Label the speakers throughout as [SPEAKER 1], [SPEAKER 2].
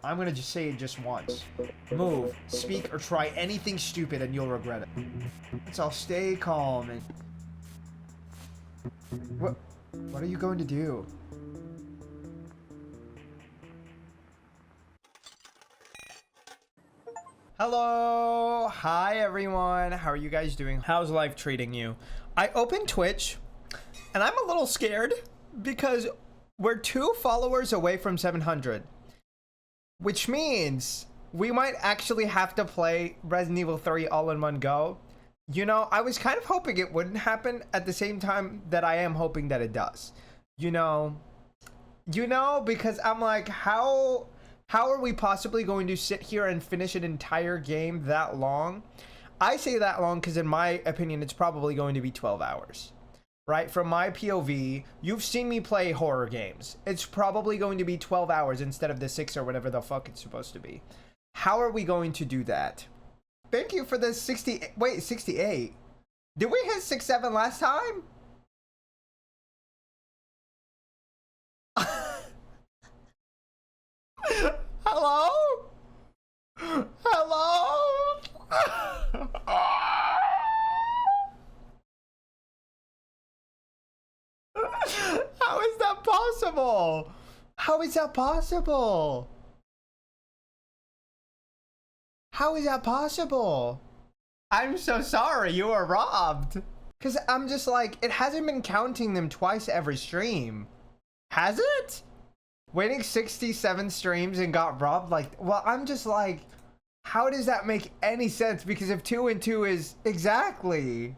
[SPEAKER 1] I'm gonna just say it just once. Move, speak, or try anything stupid and you'll regret it. Let's all stay calm and... What are you going to do? Hello! Hi everyone! How are you guys doing? How's life treating you? I opened Twitch, and I'm a little scared because we're 2 followers away from 700. Which means we might actually have to play Resident Evil 3 all in one go. You know, I was kind of hoping it wouldn't happen at the same time that I am hoping that it does. You know, because I'm like, how are we possibly going to sit here and finish an entire game that long? I say that long because in my opinion, it's probably going to be 12 hours. Right? From my POV, you've seen me play horror games. It's probably going to be 12 hours instead of the 6 or whatever the fuck it's supposed to be. How are we going to do that? Thank you for the 60... Wait, 68? Did we hit 6-7 last time? Hello? Hello? How is that possible? How is that possible? How is that possible? I'm so sorry, you were robbed. Because I'm just like, it hasn't been counting them twice every stream. Has it? Waiting 67 streams and got robbed? Like, well, I'm just like, how does that make any sense? Because if 2 and 2 is exactly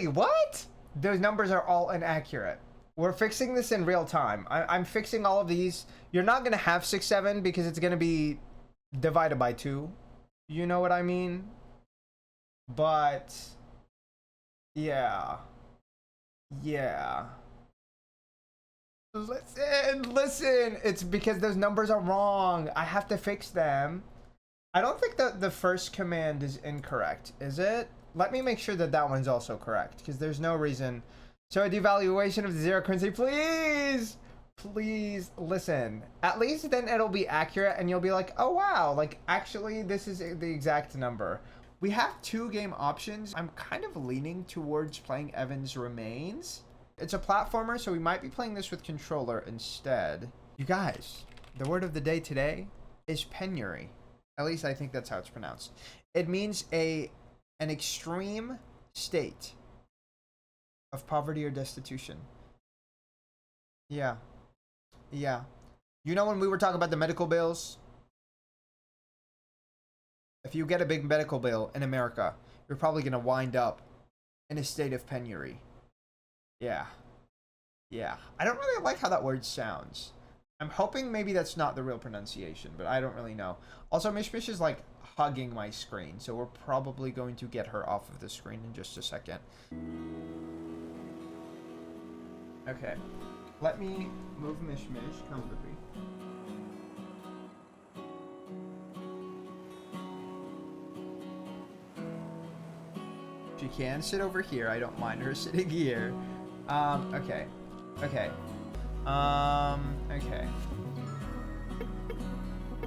[SPEAKER 1] what? Those numbers are all inaccurate. We're fixing this in real time. I'm fixing all of these. You're not going to have 6-7 because it's going to be divided by 2. You know what I mean? But yeah. Listen. It's because those numbers are wrong. I have to fix them. I don't think that the first command is incorrect, is it? Let me make sure that that one's also correct, because there's no reason. So a devaluation of the 0 currency, please listen. At least then it'll be accurate and you'll be like, oh wow, like actually this is the exact number. We have 2 game options. I'm kind of leaning towards playing Evan's Remains. It's a platformer, so we might be playing this with controller instead. You guys, the word of the day today is penury. At least I think that's how it's pronounced. It means an extreme state of poverty or destitution. Yeah. You know when we were talking about the medical bills? If you get a big medical bill in America, you're probably going to wind up in a state of penury. Yeah. I don't really like how that word sounds. I'm hoping maybe that's not the real pronunciation, but I don't really know. Also, Mish is like hugging my screen, so we're probably going to get her off of the screen in just a second. Okay. Let me move Mish comfortably. She can sit over here. I don't mind her sitting here. Okay.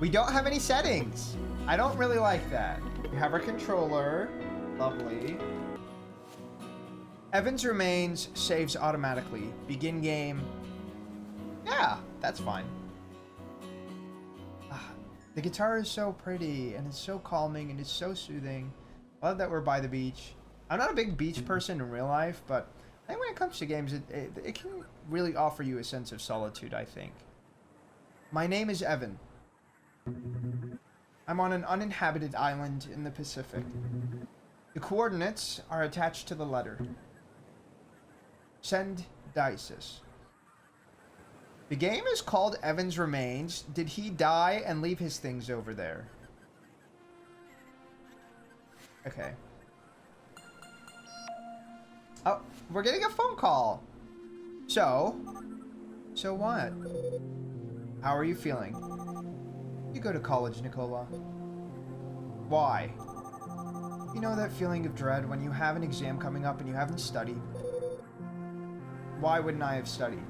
[SPEAKER 1] We don't have any settings. I don't really like that. We have our controller. Lovely. Evan's Remains saves automatically. Begin game. Yeah, that's fine. The guitar is so pretty, and it's so calming, and it's so soothing. I love that we're by the beach. I'm not a big beach person in real life, but I think when it comes to games, it can really offer you a sense of solitude, I think. My name is Evan. I'm on an uninhabited island in the Pacific. The coordinates are attached to the letter. Send Dices. The game is called Evan's Remains. Did he die and leave his things over there? Okay. Oh, we're getting a phone call. So what? How are you feeling? You go to college, Nicola. Why? You know that feeling of dread when you have an exam coming up and you haven't studied? Why wouldn't I have studied?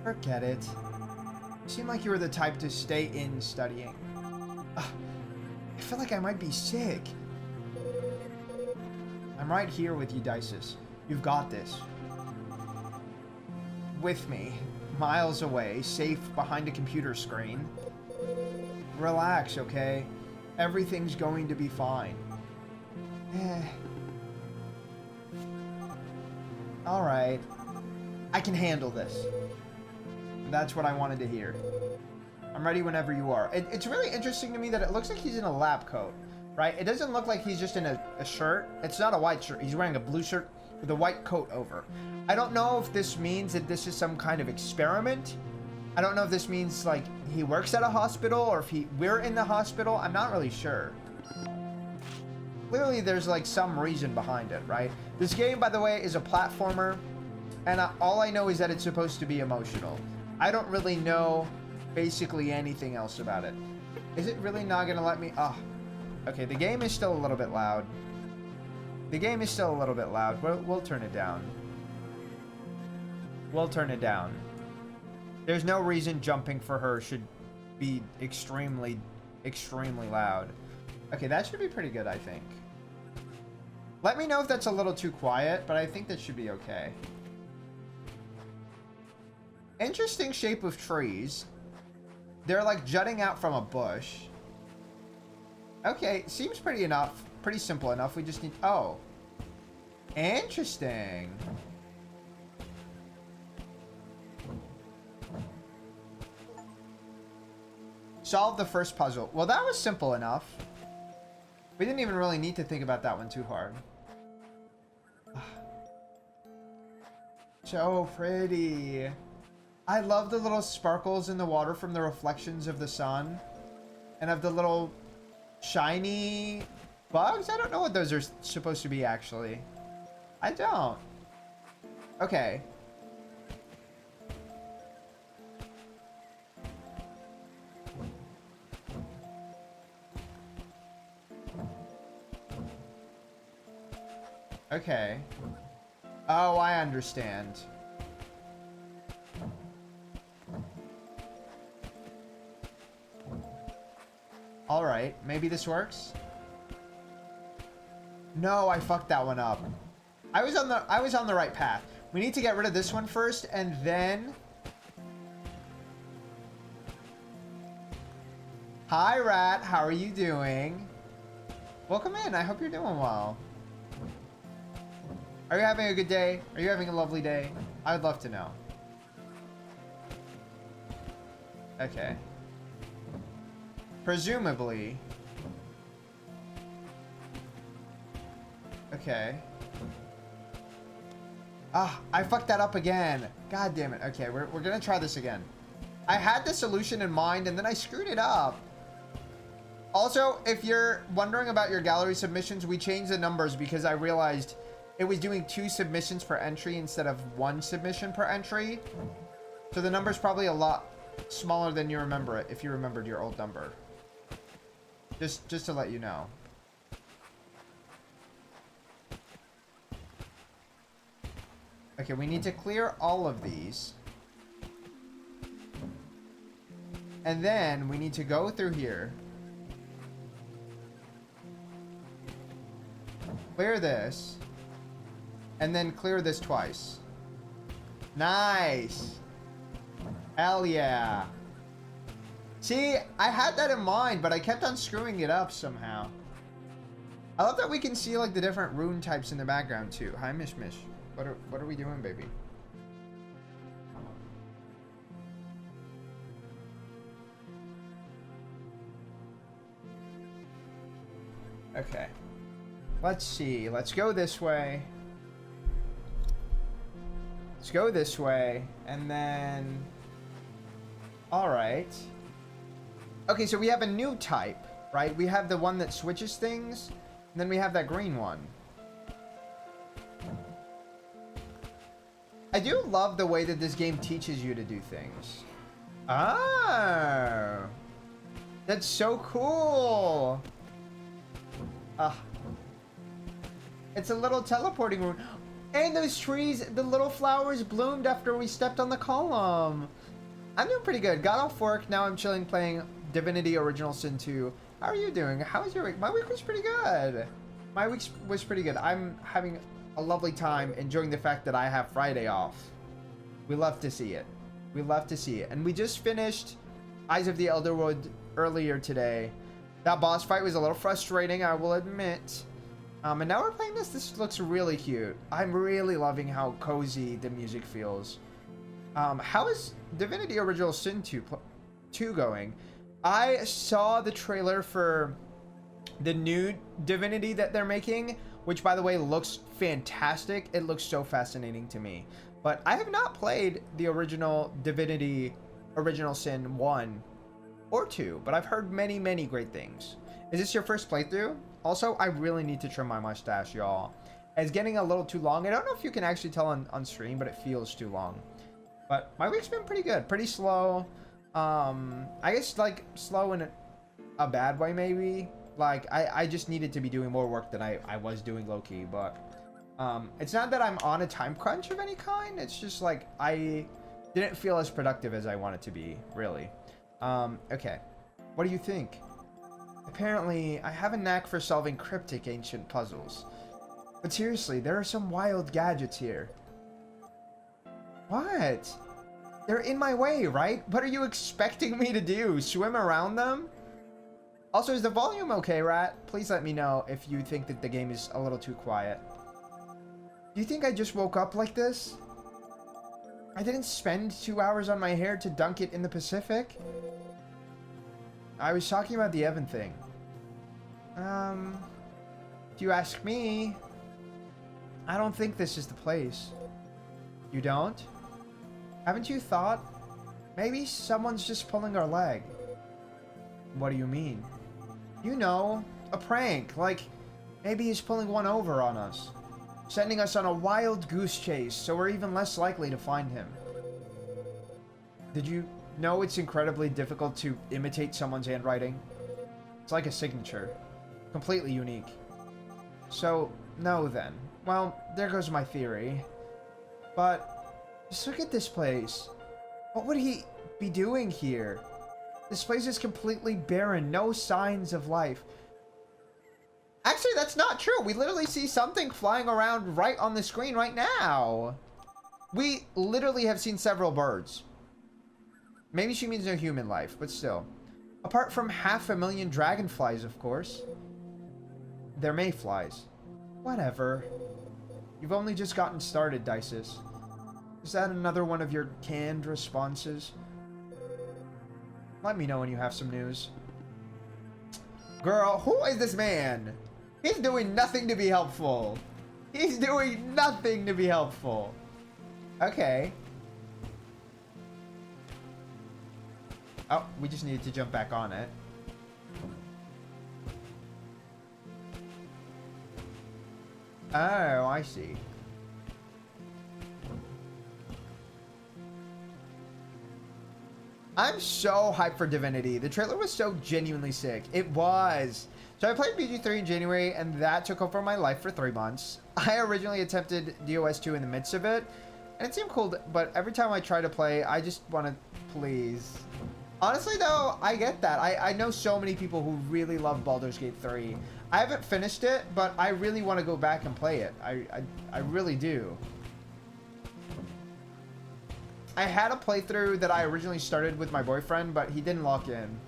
[SPEAKER 1] Forget it. Seem like you were the type to stay in studying. Ugh, I feel like I might be sick. I'm right here with you, Dices. You've got this. With me, miles away, safe behind a computer screen. Relax, okay? Everything's going to be fine. Alright. I can handle this. That's what I wanted to hear. I'm ready whenever you are. It's really interesting to me that it looks like he's in a lab coat, right? It doesn't look like he's just in a shirt. It's not a white shirt. He's wearing a blue shirt with a white coat over. I don't know if this means that this is some kind of experiment. I don't know if this means, like, he works at a hospital or if we're in the hospital. I'm not really sure. Clearly, there's, like, some reason behind it, right? This game, by the way, is a platformer, and all I know is that it's supposed to be emotional. I don't really know basically anything else about it. Is it really not gonna let me? Oh, okay, the game is still a little bit loud. The game is still a little bit loud. We'll turn it down. We'll turn it down. There's no reason jumping for her should be extremely loud. Okay, that should be pretty good, I think. Let me know if that's a little too quiet, but I think that should be okay. Interesting shape of trees. They're like jutting out from a bush. Okay, seems pretty simple enough. We just need, oh. Interesting. Solve the first puzzle. Well, that was simple enough. We didn't even really need to think about that one too hard. So pretty. I love the little sparkles in the water from the reflections of the sun. And of the little shiny bugs. I don't know what those are supposed to be, actually. I don't. Okay. Okay. Oh, I understand. All right, maybe this works. No, I fucked that one up. I was on the right path. We need to get rid of this one first, and then. Hi, Rat. How are you doing? Welcome in. I hope you're doing well. Are you having a good day? Are you having a lovely day? I'd love to know. Okay. Presumably. Okay. Ah, I fucked that up again. God damn it. Okay, we're gonna try this again. I had the solution in mind and then I screwed it up. Also, if you're wondering about your gallery submissions, we changed the numbers because I realized it was doing 2 submissions per entry instead of 1 submission per entry. So the number's probably a lot smaller than you remember it, if you remembered your old number. Just to let you know. Okay, we need to clear all of these. And then we need to go through here. Clear this. And then clear this twice. Nice. Hell yeah. See, I had that in mind, but I kept on screwing it up somehow. I love that we can see like the different rune types in the background too. Hi, Mish Mish. What are we doing, baby? Okay. Let's see. Let's go this way. Let's go this way. And then... Alright. Okay, so we have a new type, right? We have the one that switches things. And then we have that green one. I do love the way that this game teaches you to do things. Oh. That's so cool. It's a little teleporting room. And those trees, the little flowers bloomed after we stepped on the column. I'm doing pretty good. Got off work. Now I'm chilling playing Divinity Original Sin 2. How are you doing? How was your week? My week was pretty good. My week was pretty good. I'm having a lovely time enjoying the fact that I have Friday off. We love to see it. We love to see it. And we just finished Eyes of the Elderwood earlier today. That boss fight was a little frustrating, I will admit. And now we're playing this. This looks really cute. I'm really loving how cozy the music feels. How is Divinity Original Sin 2 going? I saw the trailer for the new Divinity that they're making, which, by the way, looks fantastic. It looks so fascinating to me. But I have not played the original Divinity Original Sin 1 or 2, but I've heard many, many great things. Is this your first playthrough? Also, I really need to trim my mustache, y'all. It's getting a little too long. I don't know if you can actually tell on stream, but it feels too long. But my week's been pretty good. Pretty slow. I guess, like, slow in a bad way, maybe. Like, I just needed to be doing more work than I was doing low-key, but it's not that I'm on a time crunch of any kind. It's just, like, I didn't feel as productive as I wanted to be, really. Okay. What do you think? Apparently, I have a knack for solving cryptic ancient puzzles. But seriously, there are some wild gadgets here. What? They're in my way, right? What are you expecting me to do? Swim around them? Also, is the volume okay, Rat? Please let me know if you think that the game is a little too quiet. Do you think I just woke up like this? I didn't spend 2 hours on my hair to dunk it in the Pacific. I was talking about the Evan thing. If you ask me, I don't think this is the place. You don't? Haven't you thought? Maybe someone's just pulling our leg. What do you mean? You know, a prank. Like, maybe he's pulling one over on us. Sending us on a wild goose chase so we're even less likely to find him. Did you know it's incredibly difficult to imitate someone's handwriting? It's like a signature. Completely unique. So, no then. Well, there goes my theory. But, just look at this place. What would he be doing here? This place is completely barren. No signs of life. Actually, that's not true. We literally see something flying around right on the screen right now. We literally have seen several birds. Maybe she means no human life, but still. Apart from 500,000 dragonflies, of course. They're mayflies. Whatever. You've only just gotten started, Dices. Is that another one of your canned responses? Let me know when you have some news. Girl, who is this man? He's doing nothing to be helpful. He's doing nothing to be helpful. Okay. Oh, we just needed to jump back on it. Oh, I see. I'm so hyped for Divinity. The trailer was so genuinely sick. It was. So I played BG3 in January, and that took over my life for 3 months. I originally attempted DOS 2 in the midst of it, and it seemed cool, but every time I try to play, I just want to please. Honestly, though, I get that. I know so many people who really love Baldur's Gate 3. I haven't finished it, but I really want to go back and play it. I really do. I had a playthrough that I originally started with my boyfriend, but he didn't lock in.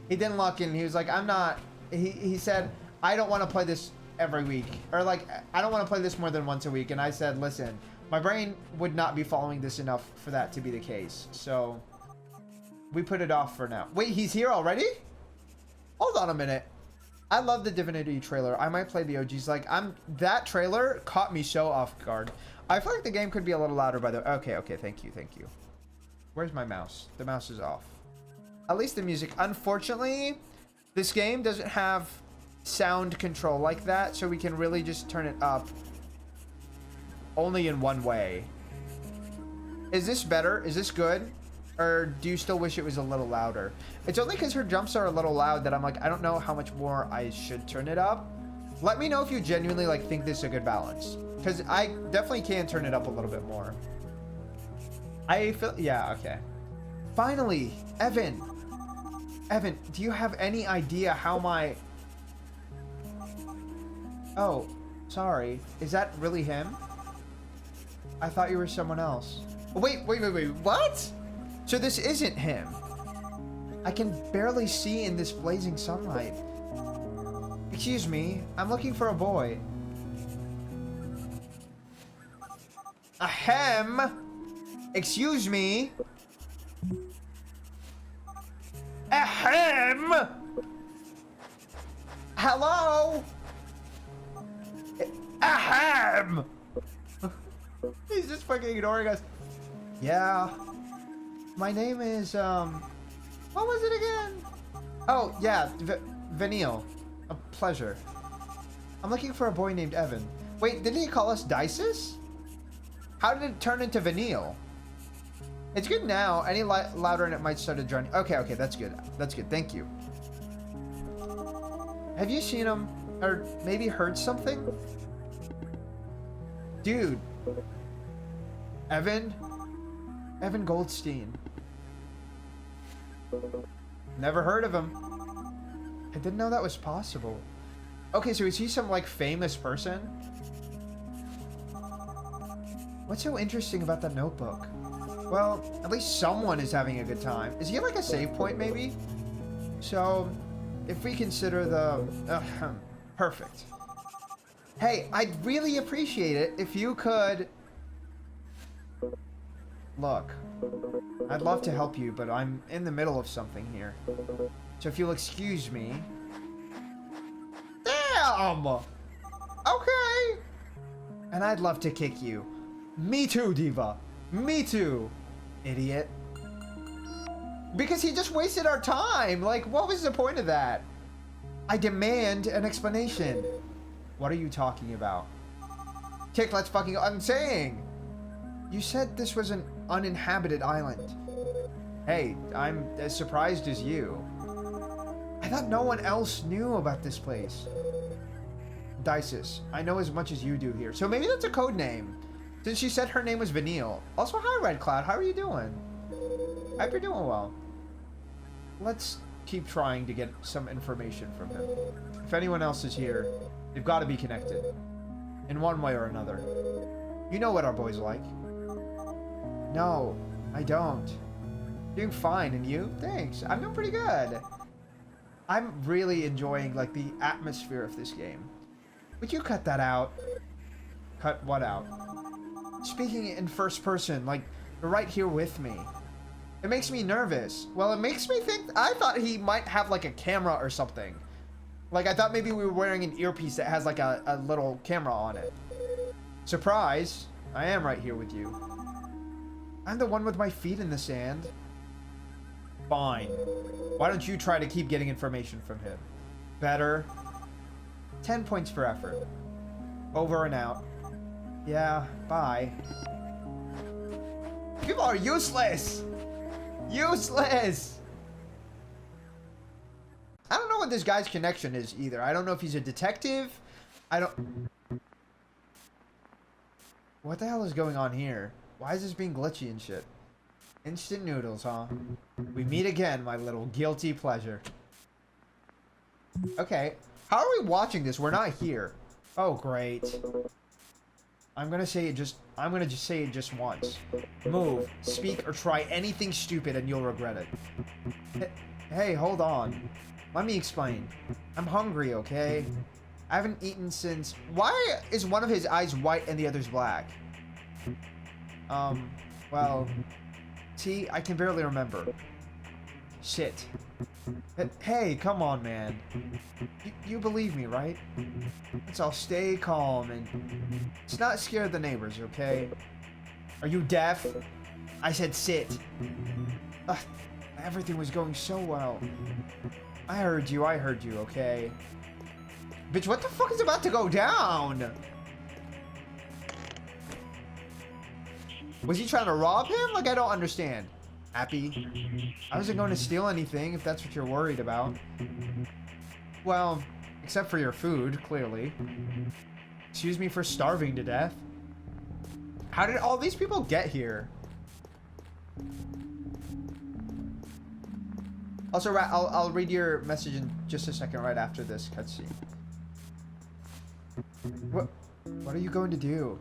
[SPEAKER 1] He didn't lock in. He was like, I'm not... He said, I don't want to play this every week. Or, like, I don't want to play this more than once a week. And I said, listen, my brain would not be following this enough for that to be the case. So, we put it off for now. Wait, he's here already? Hold on a minute. I love the Divinity trailer. I might play the OGs. Like, that trailer caught me so off guard. I feel like the game could be a little louder by the... Okay, thank you. Where's my mouse? The mouse is off. At least the music. Unfortunately, this game doesn't have sound control like that, so we can really just turn it up only in one way. Is this better? Is this good? Or do you still wish it was a little louder? It's only because her jumps are a little loud that I'm like, I don't know how much more I should turn it up. Let me know if you genuinely like think this is a good balance. Because I definitely can turn it up a little bit more. I feel... Yeah, okay. Finally, Evan. Evan, do you have any idea how my... Oh, sorry. Is that really him? I thought you were someone else. Wait, what? So this isn't him. I can barely see in this blazing sunlight. Excuse me, I'm looking for a boy. Ahem! Excuse me? Ahem! Hello? Ahem! He's just fucking ignoring us. Yeah. My name is, what was it again? Oh, yeah, Vanille. A pleasure. I'm looking for a boy named Evan. Wait, didn't he call us Dices? How did it turn into Vanille? It's good now. Any louder and it might start to drown. Okay, that's good. That's good. Thank you. Have you seen him? Or maybe heard something? Dude. Evan Goldstein. Never heard of him. I didn't know that was possible. Okay, so is he some, like, famous person? What's so interesting about that notebook? Well, at least someone is having a good time. Is he like a save point, maybe? So, if we consider the... perfect. Hey, I'd really appreciate it if you could... Look, I'd love to help you, but I'm in the middle of something here. So if you'll excuse me... Damn! Okay! And I'd love to kick you. Me too, Diva. Me too, idiot. Because he just wasted our time. Like, what was the point of that? I demand an explanation. What are you talking about? Kick, let's fucking... I'm saying. You said this was an uninhabited island. Hey, I'm as surprised as you. I thought no one else knew about this place. Dices, I know as much as you do here. So maybe that's a code name. Since she said her name was Vanille. Also, hi, Red Cloud. How are you doing? I hope you're doing well. Let's keep trying to get some information from him. If anyone else is here, they've got to be connected. In one way or another. You know what our boy's like. No, I don't. Doing fine, and you? Thanks. I'm doing pretty good. I'm really enjoying, like, the atmosphere of this game. Would you cut that out? Cut what out? Speaking in first person, like, you're right here with me. It makes me nervous. Well, it makes me think... I thought he might have, like, a camera or something. Like, I thought maybe we were wearing an earpiece that has, like, a little camera on it. Surprise! I am right here with you. I'm the one with my feet in the sand. Fine. Why don't you try to keep getting information from him? Better. 10 points for effort. Over and out. Yeah, bye. People are useless! Useless! I don't know what this guy's connection is either. I don't know if he's a detective. I don't... What the hell is going on here? Why is this being glitchy and shit? Instant noodles, huh? We meet again, my little guilty pleasure. Okay. How are we watching this? We're not here. Oh, great. I'm gonna just say it just once. Move, speak, or try anything stupid and you'll regret it. Hey, hold on. Let me explain. I'm hungry, okay? I haven't eaten since... Why is one of his eyes white and the other's black? Well... See, I can barely remember. Shit. Hey, come on, man. You believe me, right? Let's all stay calm and... Let's not scare the neighbors, okay? Are you deaf? I said sit. Ugh, everything was going so well. I heard you, okay? Bitch, what the fuck is about to go down? Was he trying to rob him? Like, I don't understand. Happy? I wasn't going to steal anything, if that's what you're worried about. Well, except for your food, clearly. Excuse me for starving to death. How did all these people get here? Also, I'll read your message in just a second right after this cutscene. What are you going to do?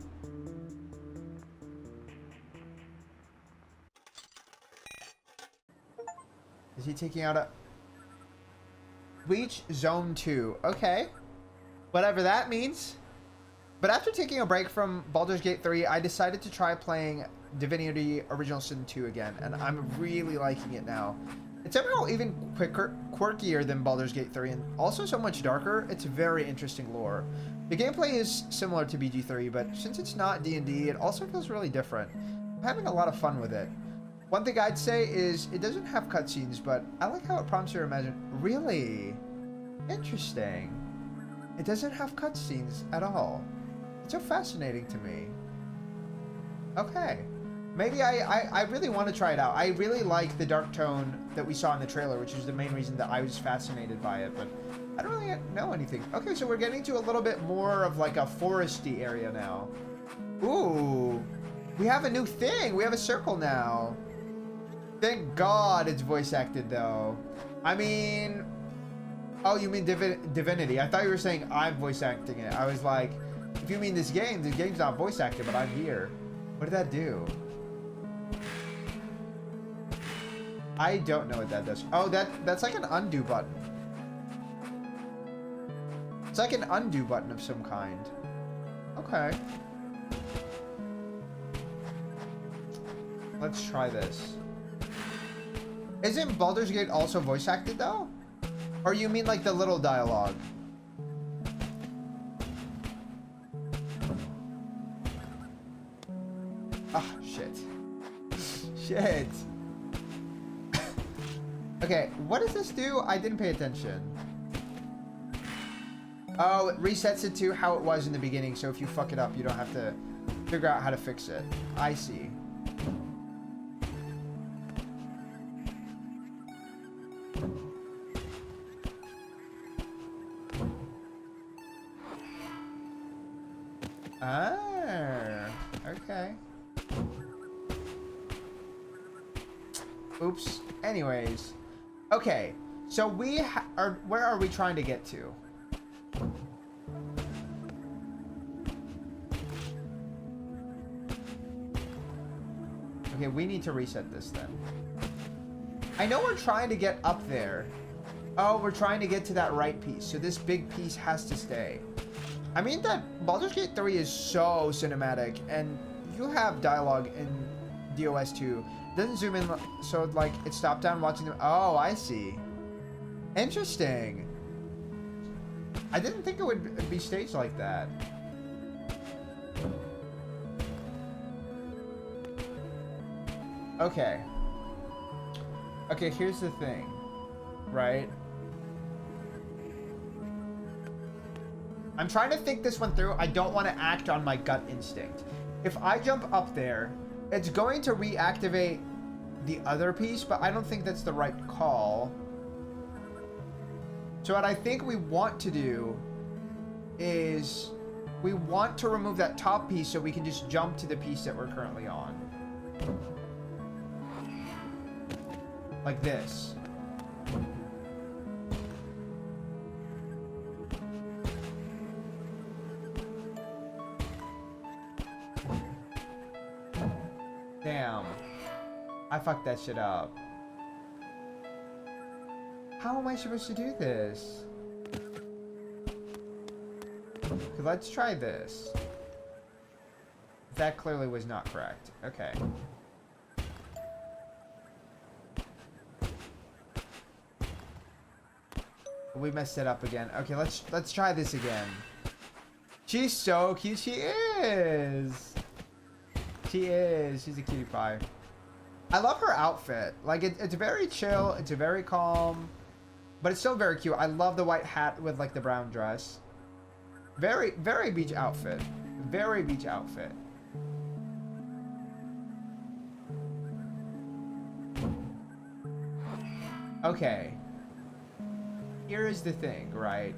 [SPEAKER 1] Is he taking out a... Reach Zone 2. Okay. Whatever that means. But after taking a break from Baldur's Gate 3, I decided to try playing Divinity Original Sin 2 again, and I'm really liking it now. It's somehow even quirkier than Baldur's Gate 3, and also so much darker. It's very interesting lore. The gameplay is similar to BG3, but since it's not D&D, it also feels really different. I'm having a lot of fun with it. One thing I'd say is it doesn't have cutscenes, but I like how it prompts you to imagine. Really? Interesting. It doesn't have cutscenes at all. It's so fascinating to me. Okay. Maybe I really want to try it out. I really like the dark tone that we saw in the trailer, which is the main reason that I was fascinated by it, but I don't really know anything. Okay, so we're getting to a little bit more of like a foresty area now. Ooh. We have a new thing. We have a circle now. Thank God it's voice acted, though. I mean... Oh, you mean Divinity. I thought you were saying I'm voice acting it. I was like, if you mean this game, the game's not voice acted, but I'm here. What did that do? I don't know what that does. Oh, that's like an undo button. It's like an undo button of some kind. Okay. Let's try this. Isn't Baldur's Gate also voice acted though? Or you mean like the little dialogue? Ah, shit. Shit. Okay, what does this do? I didn't pay attention. Oh, it resets it to how it was in the beginning, so if you fuck it up, you don't have to figure out how to fix it. I see. Ah, okay. Oops. Anyways. Okay, so we are... Where are we trying to get to? Okay, we need to reset this then. I know we're trying to get up there. Oh, we're trying to get to that right piece. So this big piece has to stay. I mean that Baldur's Gate 3 is so cinematic, and you have dialogue in DOS 2. Doesn't zoom in, so like it stopped down watching them. Oh, I see. Interesting. I didn't think it would be staged like that. Okay. Okay, here's the thing, right? I'm trying to think this one through. I don't want to act on my gut instinct. If I jump up there, it's going to reactivate the other piece, but I don't think that's the right call. So what I think we want to do is we want to remove that top piece so we can just jump to the piece that we're currently on. Like this. Damn. I fucked that shit up. How am I supposed to do this? Let's try this. That clearly was not correct. Okay. We messed it up again. Okay, let's try this again. She's so cute. She is. She is. She's a cutie pie. I love her outfit. Like, it's very chill. It's very calm. But it's still very cute. I love the white hat with, like, the brown dress. Very, very beach outfit. Very beach outfit. Okay. Here is the thing, right?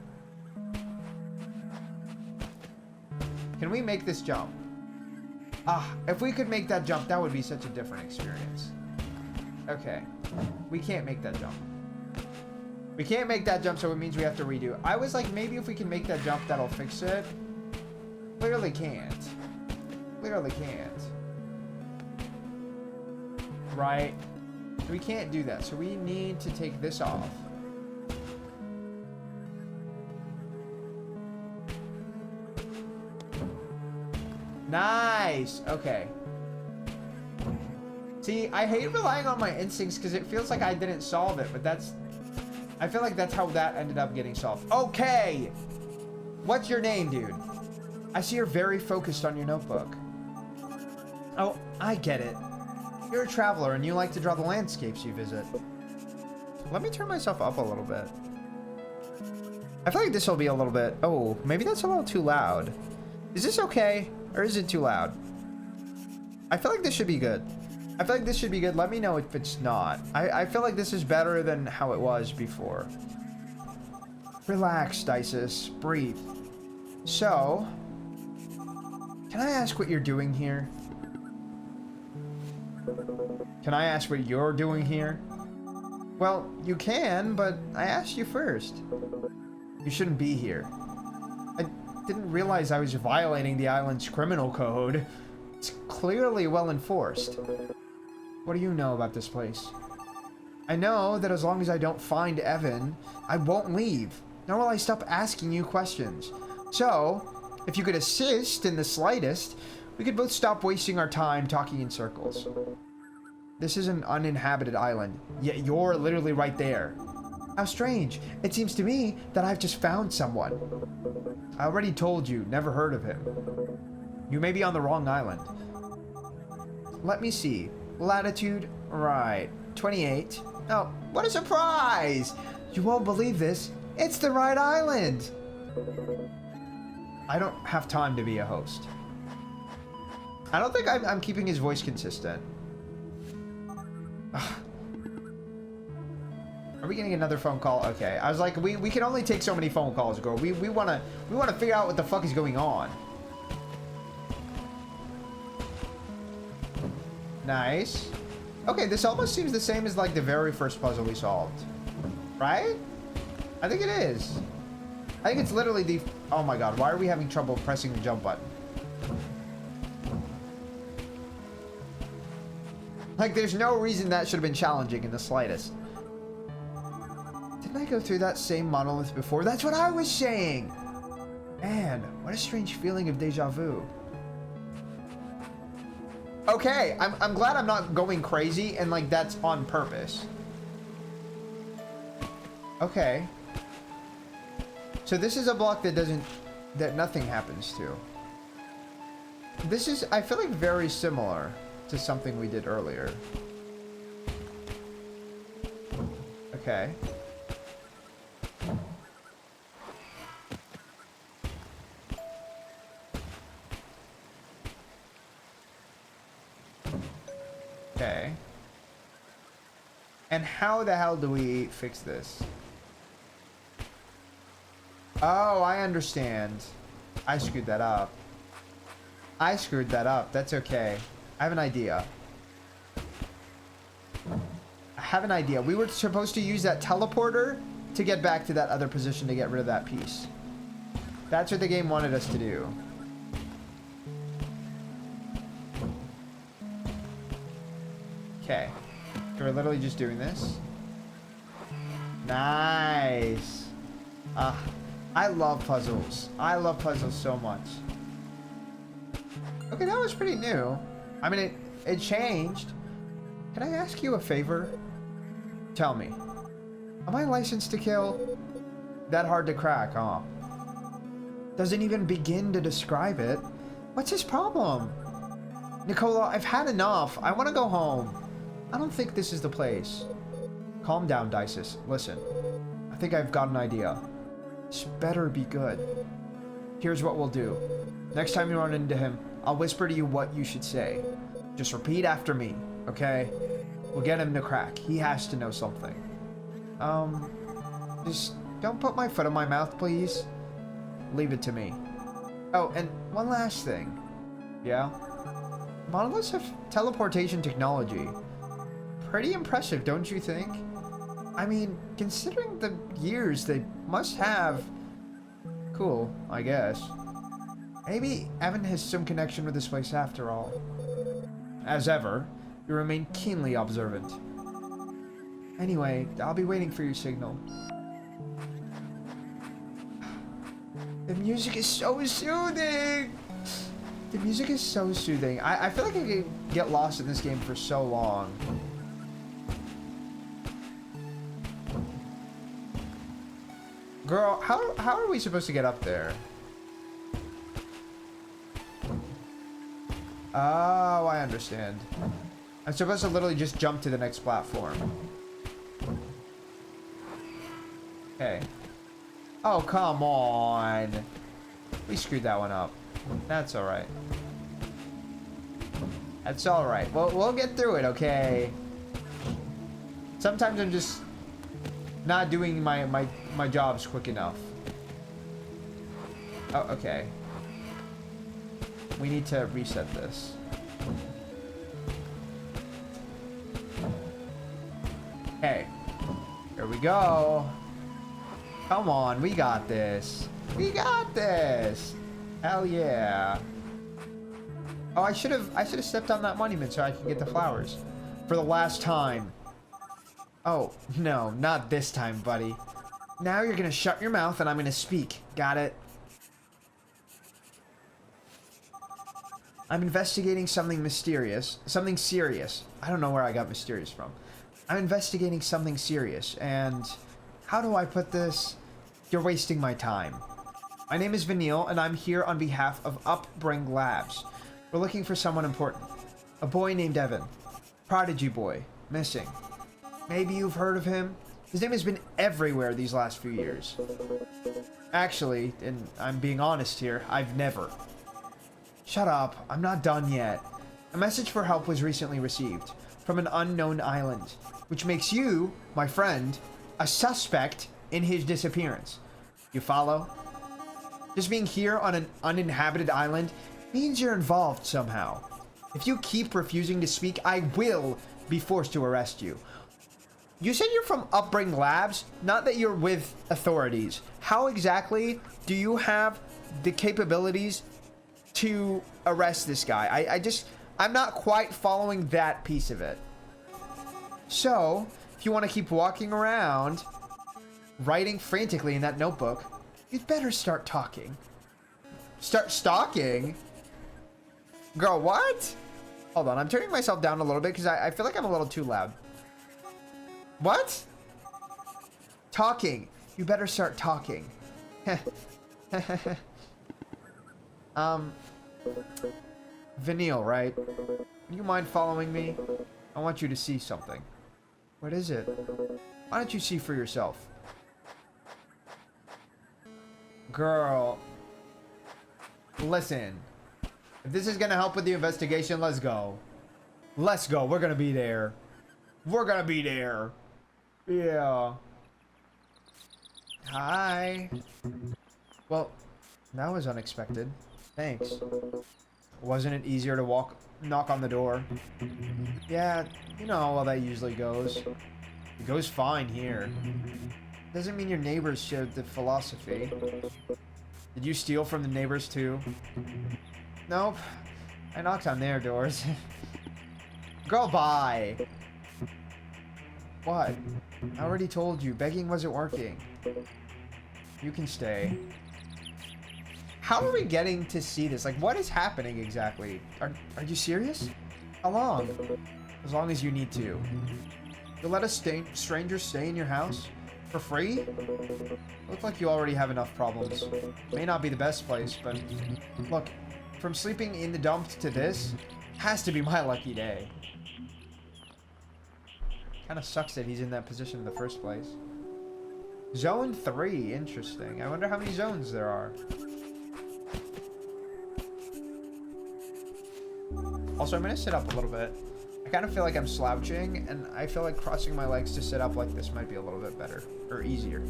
[SPEAKER 1] Can we make this jump? Ah, if we could make that jump, that would be such a different experience. Okay. We can't make that jump. We can't make that jump, so it means we have to redo. I was like, maybe if we can make that jump, that'll fix it. Clearly can't. Clearly can't. Right? We can't do that, so we need to take this off. Nice! Okay. See, I hate relying on my instincts because it feels like I didn't solve it, but that's... I feel like that's how that ended up getting solved. Okay! What's your name, dude? I see you're very focused on your notebook. Oh, I get it. You're a traveler and you like to draw the landscapes you visit. Let me turn myself up a little bit. I feel like this will be a little bit... Oh, maybe that's a little too loud. Is this okay? Or is it too loud? I feel like this should be good. I feel like this should be good. Let me know if it's not. I feel like this is better than how it was before. Relax, Dices. Breathe. So, can I ask what you're doing here? Can I ask what you're doing here? Well, you can, but I asked you first. You shouldn't be here. I didn't realize I was violating the island's criminal code. It's clearly well enforced. What do you know about this place? I know that as long as I don't find Evan, I won't leave. Nor will I stop asking you questions. So, if you could assist in the slightest, we could both stop wasting our time talking in circles. This is an uninhabited island, yet you're literally right there. How strange. It seems to me that I've just found someone. I already told you, never heard of him. You may be on the wrong island. Let me see. Latitude, right, 28. Oh, what a surprise! You won't believe this. It's the right island! I don't have time to be a host. I don't think I'm keeping his voice consistent. Ugh. Are we getting another phone call? Okay, I was like, we can only take so many phone calls, girl. We wanna figure out what the fuck is going on. Nice. Okay, this almost seems the same as like the very first puzzle we solved. Right? I think it is. I think it's literally the... Oh my god, why are we having trouble pressing the jump button? Like, there's no reason that should have been challenging in the slightest. Didn't I go through that same monolith before? That's what I was saying! Man, what a strange feeling of deja vu. Okay, I'm glad I'm not going crazy and like that's on purpose. Okay. So this is a block that nothing happens to. This is, I feel like, very similar to something we did earlier. Okay. Okay. And how the hell do we fix this? Oh, I understand. I screwed that up. I screwed that up. That's okay. I have an idea. I have an idea. We were supposed to use that teleporter to get back to that other position to get rid of that piece. That's what the game wanted us to do. Okay. So we're literally just doing this. Nice. I love puzzles. I love puzzles so much. Okay, that was pretty new. I mean, it changed. Can I ask you a favor? Tell me. Am I licensed to kill? That hard to crack, huh? Doesn't even begin to describe it. What's his problem? Nicola, I've had enough. I want to go home. I don't think this is the place. Calm down, Dices. Listen. I think I've got an idea. This better be good. Here's what we'll do. Next time you run into him, I'll whisper to you what you should say. Just repeat after me, okay? We'll get him to crack. He has to know something. Just don't put my foot in my mouth, please. Leave it to me. Oh, and one last thing. Yeah? Monoliths have teleportation technology. Pretty impressive, don't you think? I mean, considering the years they must have. Cool, I guess. Maybe Evan has some connection with this place after all. As ever, you remain keenly observant. Anyway, I'll be waiting for your signal. The music is so soothing! The music is so soothing. I feel like I could get lost in this game for so long. Girl, how are we supposed to get up there? Oh, I understand. I'm supposed to literally just jump to the next platform. Okay. Oh, come on. We screwed that one up. That's alright. That's alright. We'll get through it, okay? Sometimes I'm just not doing my jobs quick enough. Oh, okay. We need to reset this. Okay. Here we go. Come on, we got this. We got this. Hell yeah. Oh, I should have stepped on that monument so I could get the flowers. For the last time. Oh, no, not this time, buddy. Now you're gonna shut your mouth and I'm gonna speak. Got it? I'm investigating something mysterious. Something serious. I don't know where I got mysterious from. I'm investigating something serious, and how do I put this? You're wasting my time. My name is Vanille, and I'm here on behalf of Upbring Labs. We're looking for someone important. A boy named Evan. Prodigy boy. Missing. Maybe you've heard of him? His name has been everywhere these last few years. Actually, and I'm being honest here, I've never. Shut up, I'm not done yet. A message for help was recently received from an unknown island, which makes you, my friend, a suspect in his disappearance. You follow? Just being here on an uninhabited island means you're involved somehow. If you keep refusing to speak, I will be forced to arrest you. You said you're from Upbring Labs, not that you're with authorities. How exactly do you have the capabilities to arrest this guy? I'm not quite following that piece of it. So, if you want to keep walking around, writing frantically in that notebook, you'd better start talking. Start stalking? Girl, what? Hold on, I'm turning myself down a little bit because I feel like I'm a little too loud. What? Talking. You better start talking. Vanille, right? Do you mind following me? I want you to see something. What is it? Why don't you see for yourself? Girl. Listen. If this is gonna help with the investigation, let's go. Let's go. We're gonna be there. We're gonna be there. Yeah. Hi. Well, that was unexpected. Thanks. Wasn't it easier to knock on the door? Yeah, you know how well that usually goes. It goes fine here. Doesn't mean your neighbors shared the philosophy. Did you steal from the neighbors too? Nope. I knocked on their doors. Girl, bye. What? I already told you, begging wasn't working. You can stay. How are we getting to see this? Like, what is happening exactly? Are you serious? How long? As long as you need to. You'll let a stranger stay in your house? For free? Look like you already have enough problems. May not be the best place, but... Look, from sleeping in the dump to this, has to be my lucky day. Kinda sucks that he's in that position in the first place. Zone 3, interesting. I wonder how many zones there are. Also, I'm gonna sit up a little bit. I kind of feel like I'm slouching, and I feel like crossing my legs to sit up like this might be a little bit better. Or easier.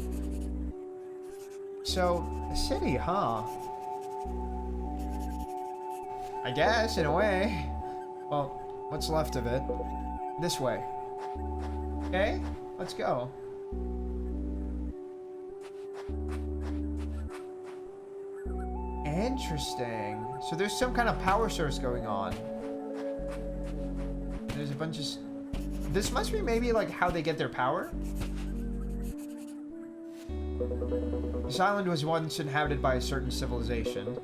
[SPEAKER 1] So, a city, huh? I guess, in a way. Well, what's left of it? This way. Okay, let's go. Interesting. So there's some kind of power source going on. There's a bunch of... This must be maybe like how they get their power? This island was once inhabited by a certain civilization. And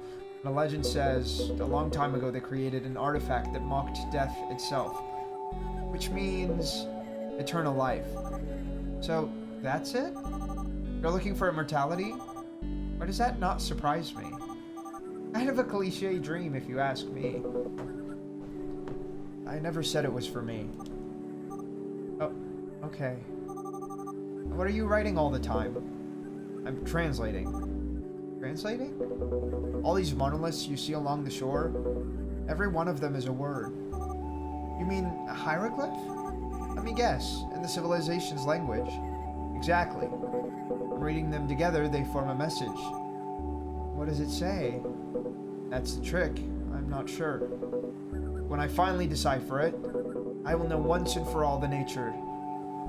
[SPEAKER 1] a legend says a long time ago they created an artifact that mocked death itself. Which means eternal life. So that's it? You're looking for immortality? Or does that not surprise me? Kind of a cliche dream if you ask me. I never said it was for me. Oh, okay. What are you writing all the time? I'm translating. Translating? All these monoliths you see along the shore, every one of them is a word. You mean a hieroglyph? Let me guess, in the civilization's language. Exactly. Reading them together, they form a message. What does it say? That's the trick. I'm not sure. When I finally decipher it, I will know once and for all the nature.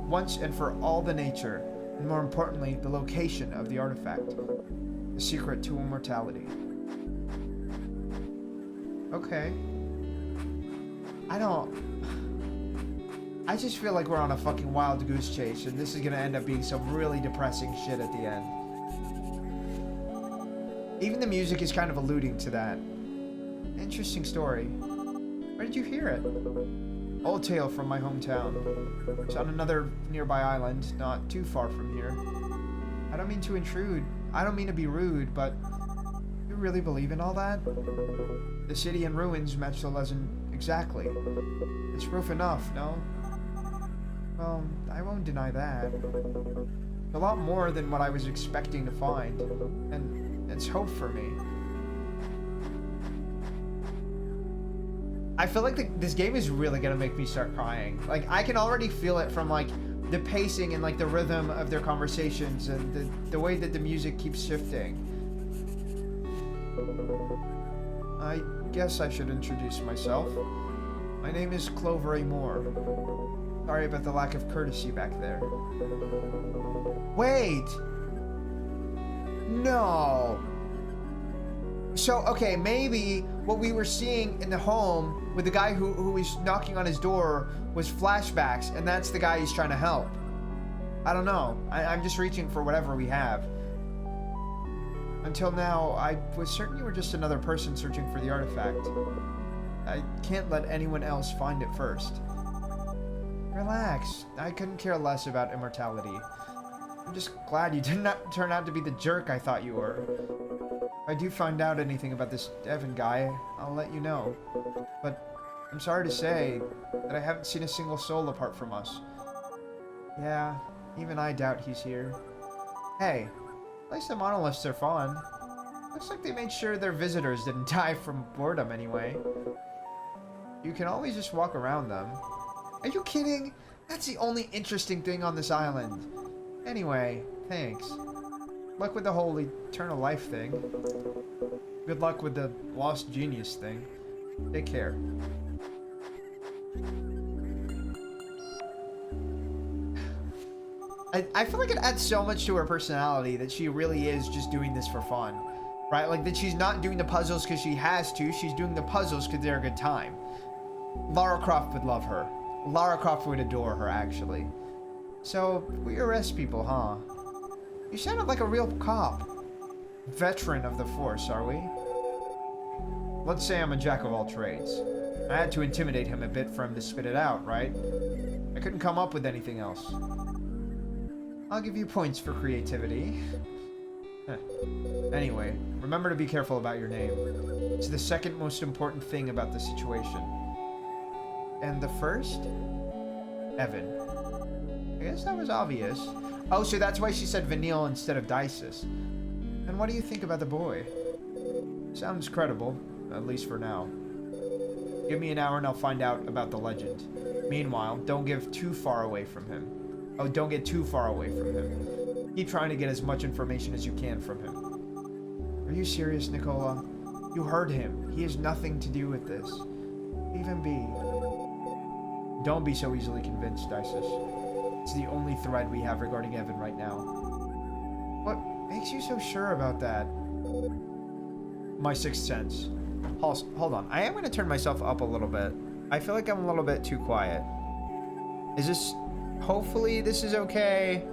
[SPEAKER 1] Once and for all the nature, and more importantly, the location of the artifact. The secret to immortality. Okay. I just feel like we're on a fucking wild goose chase, and this is gonna end up being some really depressing shit at the end. Even the music is kind of alluding to that. Interesting story. Where did you hear it? Old tale from my hometown. It's on another nearby island, not too far from here. I don't mean to intrude. I don't mean to be rude, but you really believe in all that? The city in ruins match the legend exactly. It's proof enough, no? Well, I won't deny that. A lot more than what I was expecting to find, and it's hope for me. I feel like this game is really gonna make me start crying. Like, I can already feel it from, like, the pacing and, like, the rhythm of their conversations and the way that the music keeps shifting. I guess I should introduce myself. My name is Clover A. Moore. Sorry about the lack of courtesy back there. Wait! No! So, okay, maybe what we were seeing in the home with the guy who was knocking on his door was flashbacks, and that's the guy he's trying to help. I don't know. I'm just reaching for whatever we have. Until now, I was certain you were just another person searching for the artifact. I can't let anyone else find it first. Relax. I couldn't care less about immortality. I'm just glad you did not turn out to be the jerk I thought you were. If I do find out anything about this Evan guy, I'll let you know. But I'm sorry to say that I haven't seen a single soul apart from us. Yeah, even I doubt he's here. Hey, at least the monoliths are fun. Looks like they made sure their visitors didn't die from boredom anyway. You can always just walk around them. Are you kidding? That's the only interesting thing on this island. Anyway, thanks. Luck with the whole eternal life thing. Good luck with the lost genius thing. Take care. I feel like it adds so much to her personality that she really is just doing this for fun. Right? Like that she's not doing the puzzles because she has to. She's doing the puzzles because they're a good time. Lara Croft would love her. Lara Croft would adore her, actually. So, we arrest people, huh? You sounded like a real cop. Veteran of the force, are we? Let's say I'm a jack of all trades. I had to intimidate him a bit for him to spit it out, right? I couldn't come up with anything else. I'll give you points for creativity. Anyway, remember to be careful about your name. It's the second most important thing about the situation. And the first? Evan. I guess that was obvious. Oh, so that's why she said Vanille instead of Dices. And what do you think about the boy? Sounds credible, at least for now. Give me an hour and I'll find out about the legend. Meanwhile, don't get too far away from him. Oh, don't get too far away from him. Keep trying to get as much information as you can from him. Are you serious, Nicola? You heard him. He has nothing to do with this. Even B. Don't be so easily convinced, Isis. It's the only thread we have regarding Evan right now. What makes you so sure about that? My sixth sense. Hold on. I am going to turn myself up a little bit. I feel like I'm a little bit too quiet. Is this... Hopefully this is okay.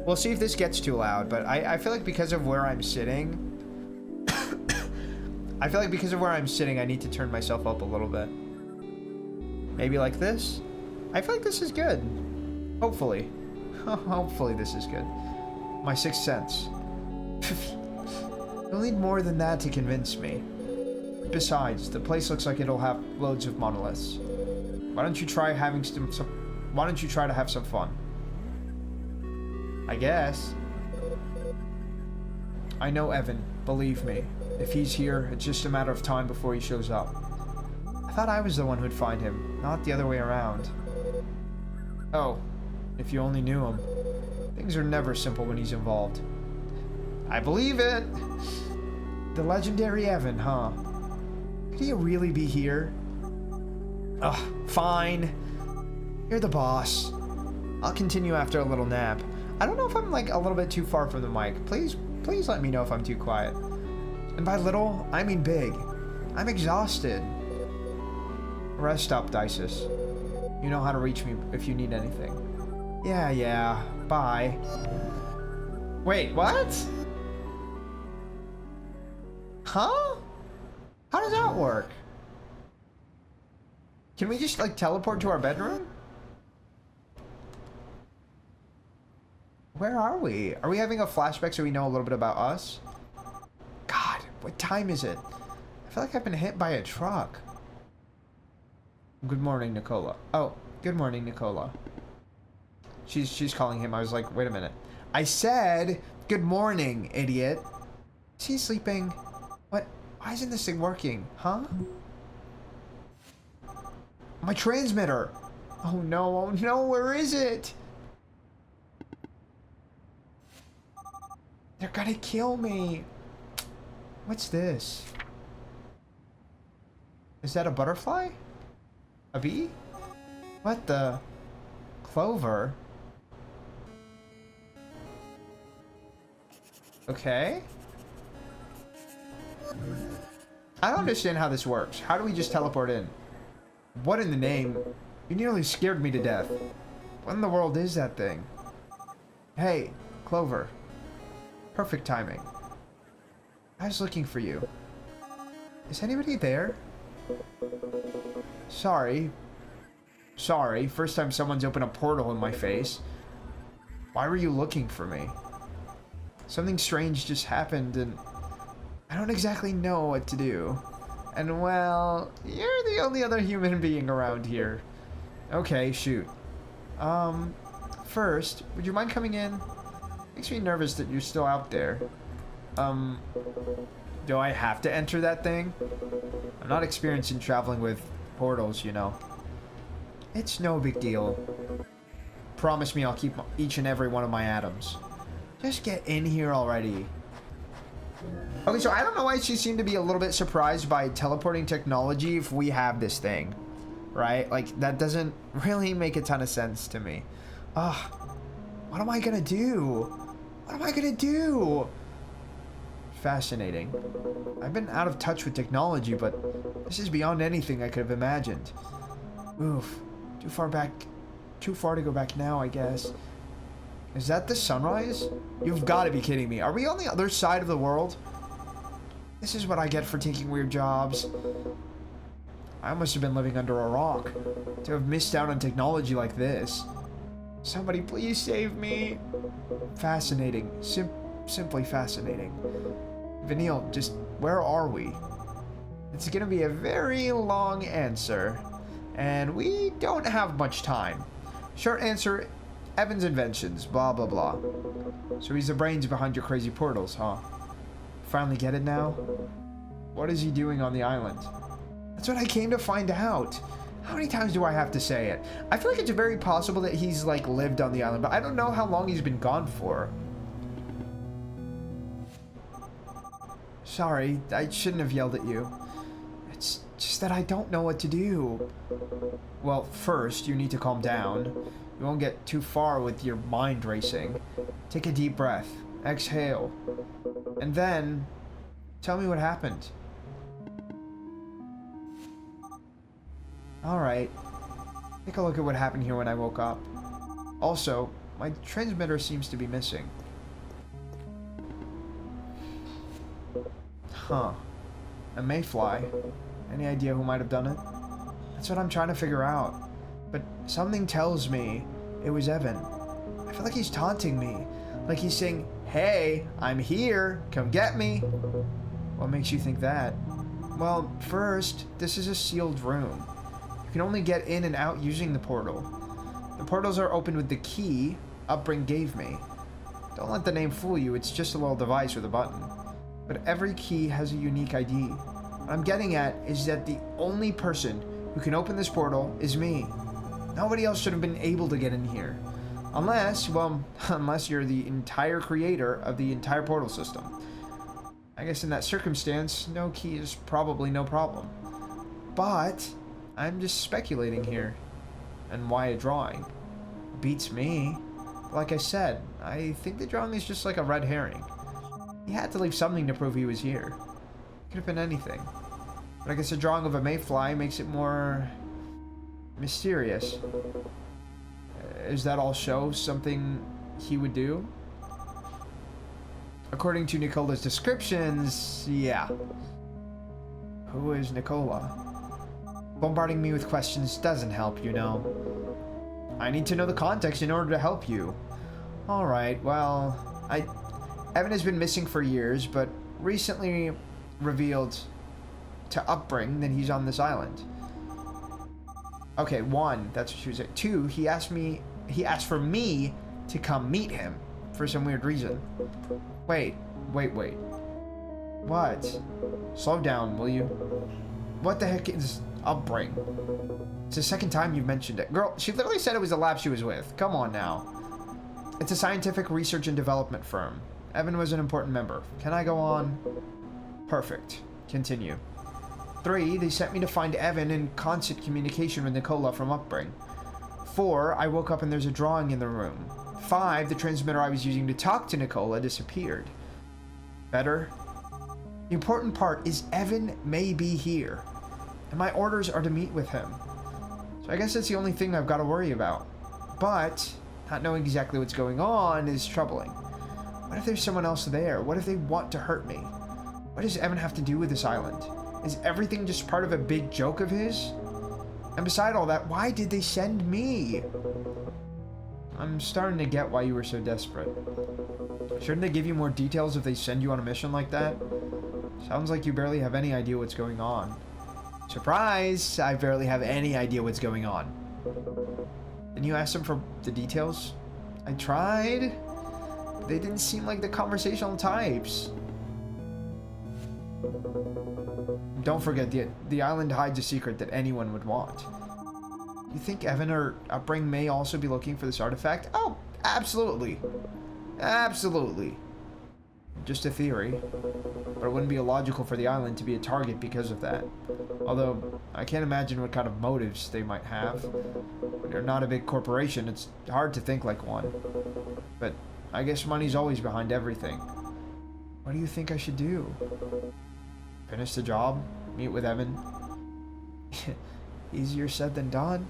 [SPEAKER 1] We'll see if this gets too loud, but I feel like because of where I'm sitting... I feel like because of where I'm sitting, I need to turn myself up a little bit. Maybe like this? I feel like this is good. Hopefully. Hopefully this is good. My sixth sense. You'll need more than that to convince me. Besides, the place looks like it'll have loads of monoliths. Why don't you try having why don't you try to have some fun? I guess. I know Evan, believe me. If he's here, it's just a matter of time before he shows up. I thought I was the one who'd find him, not the other way around. Oh, if you only knew him. Things are never simple when he's involved. I believe it! The legendary Evan, huh? Could he really be here? Ugh, fine. You're the boss. I'll continue after a little nap. I don't know if I'm like a little bit too far from the mic. Please let me know if I'm too quiet. And by little, I mean big. I'm exhausted. Rest up, Dices. You know how to reach me if you need anything. Yeah, bye. Wait, what? Huh? How does that work? Can we just like teleport to our bedroom? Where are we? Are we having a flashback so we know a little bit about us? God, what time is it? I feel like I've been hit by a truck. Good morning, Nicola. Oh, good morning, Nicola. She's calling him. I was like, wait a minute. I said, good morning, idiot. Is he sleeping? What? Why isn't this thing working? Huh? My transmitter. Oh no, where is it? They're gonna kill me. What's this? Is that a butterfly? A bee? What the? Clover? Okay. I don't understand how this works. How do we just teleport in? What in the name? You nearly scared me to death. What in the world is that thing? Hey, Clover. Perfect timing. I was looking for you. Is anybody there? Sorry. First time someone's opened a portal in my face. Why were you looking for me? Something strange just happened and I don't exactly know what to do. And well, you're the only other human being around here. Okay, shoot. First, would you mind coming in? Makes me nervous that you're still out there. Do I have to enter that thing? I'm not experienced in traveling with portals, you know. It's no big deal. Promise me I'll keep each and every one of my atoms. Just get in here already. Okay, so I don't know why she seemed to be a little bit surprised by teleporting technology if we have this thing. Right? Like, that doesn't really make a ton of sense to me. Ugh. What am I gonna do? What am I gonna do? Fascinating. I've been out of touch with technology, but this is beyond anything I could have imagined. Oof. Too far to go back now, I guess. Is that the sunrise? You've got to be kidding me. Are we on the other side of the world? This is what I get for taking weird jobs. I must have been living under a rock to have missed out on technology like this. Somebody please save me. Fascinating. Simply fascinating. Vanille, just where are we? It's gonna be a very long answer, and we don't have much time. Short answer, Evan's inventions, blah blah blah. So he's the brains behind your crazy portals, huh? Finally get it now? What is he doing on the island? That's what I came to find out. How many times do I have to say it? I feel like it's very possible that he's like lived on the island, but I don't know how long he's been gone for. Sorry, I shouldn't have yelled at you. It's just that I don't know what to do. Well, first, you need to calm down. You won't get too far with your mind racing. Take a deep breath. Exhale. And then, tell me what happened. Alright. Take a look at what happened here when I woke up. Also, my transmitter seems to be missing. Huh. A mayfly. Any idea who might have done it? That's what I'm trying to figure out. But something tells me it was Evan. I feel like he's taunting me. Like he's saying, hey, I'm here, come get me. What makes you think that? Well, first, this is a sealed room. You can only get in and out using the portal. The portals are opened with the key Upbring gave me. Don't let the name fool you, it's just a little device with a button. But every key has a unique ID. What I'm getting at is that the only person who can open this portal is me. Nobody else should have been able to get in here. Unless, well, unless you're the entire creator of the entire portal system. I guess in that circumstance, no key is probably no problem. But I'm just speculating here. And why a drawing? Beats me. Like I said, I think the drawing is just like a red herring. He had to leave something to prove he was here. Could have been anything. But I guess a drawing of a mayfly makes it more mysterious. Is that all show something he would do? According to Nicola's descriptions, yeah. Who is Nicola? Bombarding me with questions doesn't help, you know. I need to know the context in order to help you. Alright, well, Evan has been missing for years, but recently revealed to Upbring that he's on this island. Okay, 1, that's what she was saying. 2, he asked for me to come meet him for some weird reason. Wait. What? Slow down, will you? What the heck is Upbring? It's the second time you've mentioned it. Girl, she literally said it was the lab she was with. Come on now. It's a scientific research and development firm. Evan was an important member. Can I go on? Perfect. Continue. 3, they sent me to find Evan in constant communication with Nicola from Upbring. 4, I woke up and there's a drawing in the room. 5, the transmitter I was using to talk to Nicola disappeared. Better? The important part is Evan may be here, and my orders are to meet with him. So I guess that's the only thing I've got to worry about. But not knowing exactly what's going on is troubling. What if there's someone else there? What if they want to hurt me? What does Evan have to do with this island? Is everything just part of a big joke of his? And beside all that, why did they send me? I'm starting to get why you were so desperate. Shouldn't they give you more details if they send you on a mission like that? Sounds like you barely have any idea what's going on. Surprise! I barely have any idea what's going on. Didn't you ask them for the details? I tried. But they didn't seem like the conversational types. Don't forget, the island hides a secret that anyone would want. You think Evan or Upbring may also be looking for this artifact? Oh, absolutely. Absolutely. Just a theory. But it wouldn't be illogical for the island to be a target because of that. Although, I can't imagine what kind of motives they might have. When you're not a big corporation, it's hard to think like one. But I guess money's always behind everything. What do you think I should do? Finish the job? Meet with Evan? Easier said than done.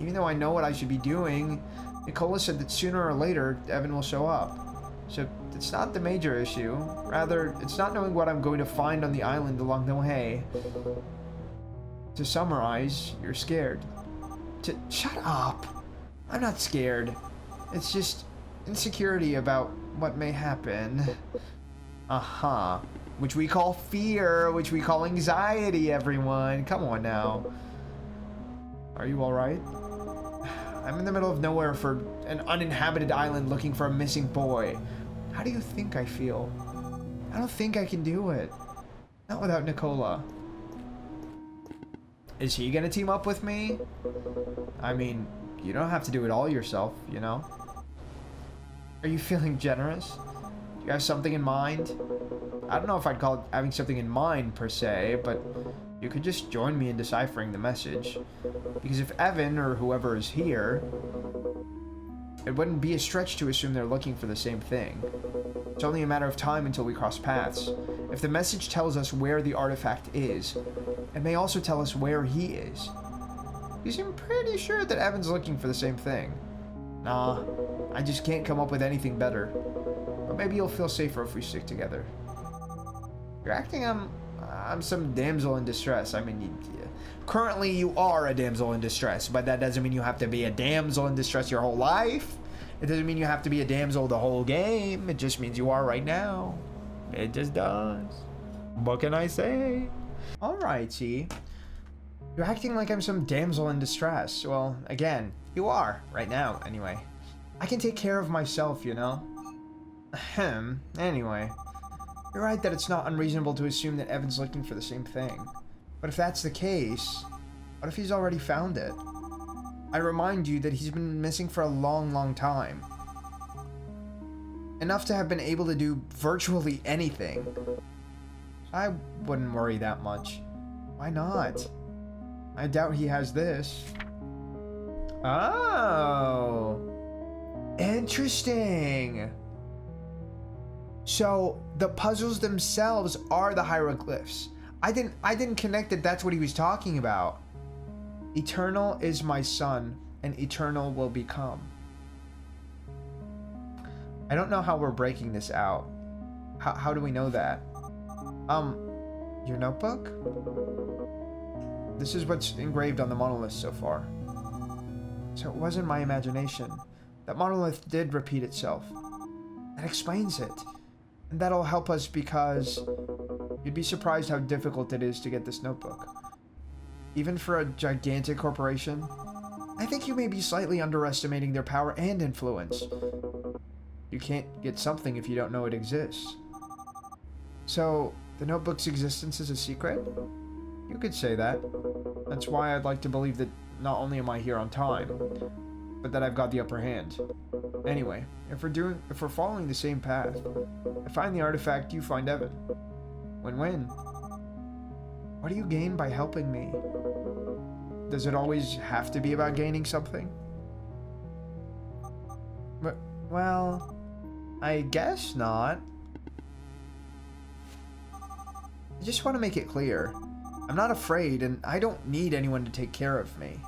[SPEAKER 1] Even though I know what I should be doing, Nicola said that sooner or later, Evan will show up. So it's not the major issue. Rather, it's not knowing what I'm going to find on the island along the way. To summarize, you're scared. Shut up! I'm not scared. It's just insecurity about what may happen. Uh-huh. Which we call fear, which we call anxiety, everyone. Come on now. Are you alright? I'm in the middle of nowhere for an uninhabited island looking for a missing boy. How do you think I feel? I don't think I can do it. Not without Nicola. Is he gonna team up with me? I mean, you don't have to do it all yourself, you know? Are you feeling generous? Do you have something in mind? I don't know if I'd call it having something in mind, per se, but you could just join me in deciphering the message. Because if Evan, or whoever is here, It wouldn't be a stretch to assume they're looking for the same thing. It's only a matter of time until we cross paths. If the message tells us where the artifact is, it may also tell us where he is. You seem pretty sure that Evan's looking for the same thing. Nah, I just can't come up with anything better. But maybe you'll feel safer if we stick together. You're acting I'm some damsel in distress. I mean, currently you are a damsel in distress, but that doesn't mean you have to be a damsel in distress your whole life. It doesn't mean you have to be a damsel the whole game. It just means you are right now. It just does. What can I say? Alrighty. You're acting like I'm some damsel in distress. Well, again, you are, right now, anyway. I can take care of myself, you know? Ahem. Anyway. You're right that it's not unreasonable to assume that Evan's looking for the same thing. But if that's the case, what if he's already found it? I remind you that he's been missing for a long, long time. Enough to have been able to do virtually anything. I wouldn't worry that much. Why not? I doubt he has this. Oh. Interesting. So, the puzzles themselves are the hieroglyphs. I didn't connect that that's what he was talking about. Eternal is my son, and eternal will become. I don't know how we're breaking this out. How do we know that? Your notebook? This is what's engraved on the monolith so far. So it wasn't my imagination. That monolith did repeat itself. That explains it. And that'll help us because you'd be surprised how difficult it is to get this notebook. Even for a gigantic corporation, I think you may be slightly underestimating their power and influence. You can't get something if you don't know it exists. So, the notebook's existence is a secret? You could say that. That's why I'd like to believe that not only am I here on time, but that I've got the upper hand. Anyway, if we're following the same path, I find the artifact, you find Evan. Win-win. What do you gain by helping me? Does it always have to be about gaining something? Well, I guess not. I just want to make it clear. I'm not afraid, and I don't need anyone to take care of me.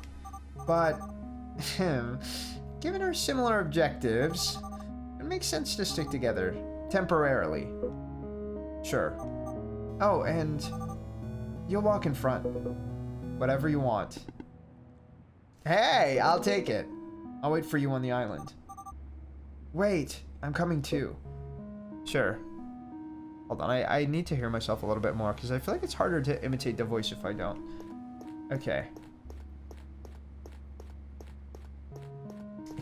[SPEAKER 1] But, given our similar objectives, it makes sense to stick together. Temporarily. Sure. Oh, and you'll walk in front. Whatever you want. Hey, I'll take it. I'll wait for you on the island. Wait, I'm coming too. Sure. Hold on, I need to hear myself a little bit more, because I feel like it's harder to imitate the voice if I don't. Okay.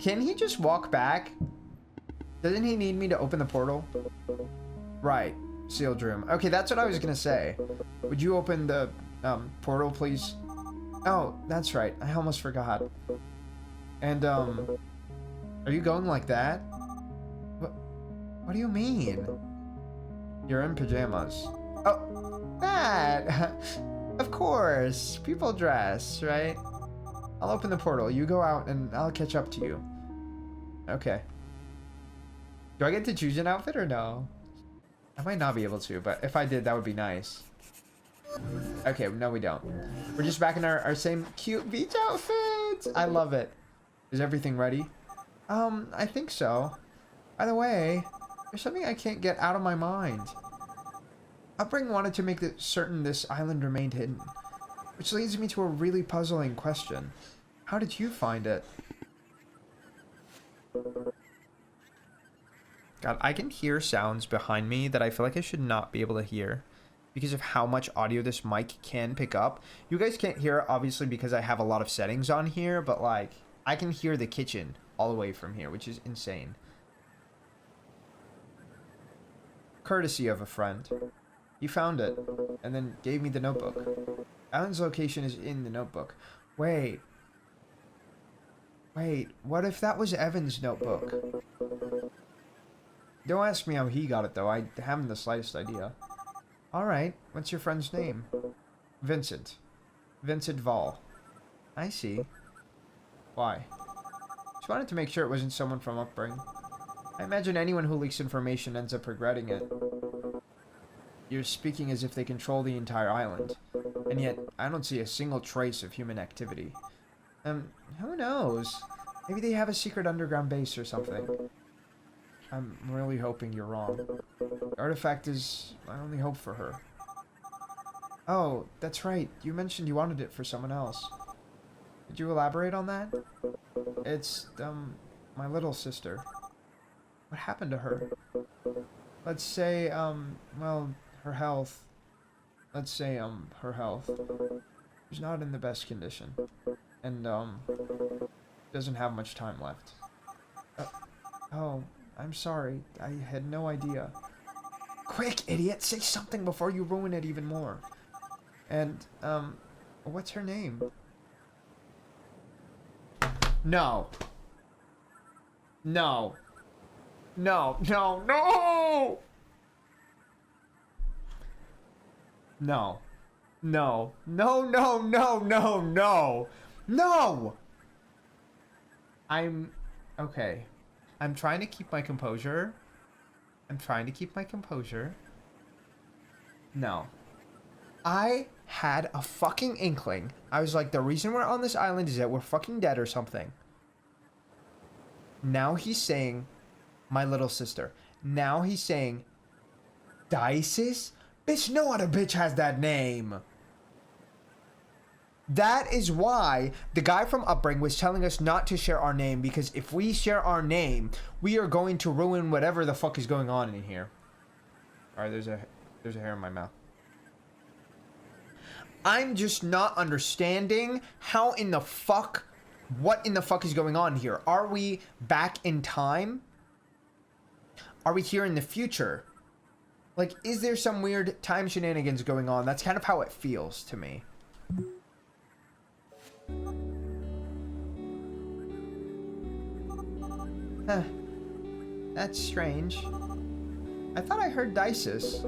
[SPEAKER 1] Can he just walk back? Doesn't he need me to open the portal? Right. Sealed room. Okay, that's what I was gonna say. Would you open the portal, please? Oh, that's right. I almost forgot. And, are you going like that? What do you mean? You're in pajamas. Oh, that! Of course. People dress, right? I'll open the portal. You go out and I'll catch up to you. Okay. Do I get to choose an outfit or no? I might not be able to, but if I did, that would be nice. Okay, no we don't. We're just back in our same cute beach outfits. I love it. Is everything ready? I think so. By the way, there's something I can't get out of my mind. Upbring wanted to make certain this island remained hidden. Which leads me to a really puzzling question. How did you find it? God, I can hear sounds behind me that I feel like I should not be able to hear because of how much audio this mic can pick up. You guys can't hear it, obviously, because I have a lot of settings on here, but, like, I can hear the kitchen all the way from here, which is insane. Courtesy of a friend. He found it, and then gave me the notebook. Alan's location is in the notebook. Wait, what if that was Evan's notebook? Don't ask me how he got it, though. I haven't the slightest idea. Alright, what's your friend's name? Vincent. Vincent Vall. I see. Why? Just wanted to make sure it wasn't someone from Upbring. I imagine anyone who leaks information ends up regretting it. You're speaking as if they control the entire island. And yet, I don't see a single trace of human activity. Who knows? Maybe they have a secret underground base or something. I'm really hoping you're wrong. The artifact is my only hope for her. Oh, that's right. You mentioned you wanted it for someone else. Could you elaborate on that? It's, my little sister. What happened to her? Let's say, well, her health. Let's say, her health. She's not in the best condition. And, doesn't have much time left. Oh, I'm sorry. I had no idea. Quick, idiot! Say something before you ruin it even more. And, what's her name? No. No. No, no, no! No. No. No, no, no, no, no! No! Okay. I'm trying to keep my composure. No. I had a fucking inkling. I was like, the reason we're on this island is that we're fucking dead or something. Now he's saying my little sister. Now he's saying Dices? Bitch, no other bitch has that name. That is why the guy from Upbring was telling us not to share our name, because if we share our name, we are going to ruin whatever the fuck is going on in here. Alright, there's a hair in my mouth. I'm just not understanding how in the fuck, what in the fuck is going on here? Are we back in time? Are we here in the future? Like, is there some weird time shenanigans going on? That's kind of how it feels to me. Huh. That's strange. I thought I heard Dices.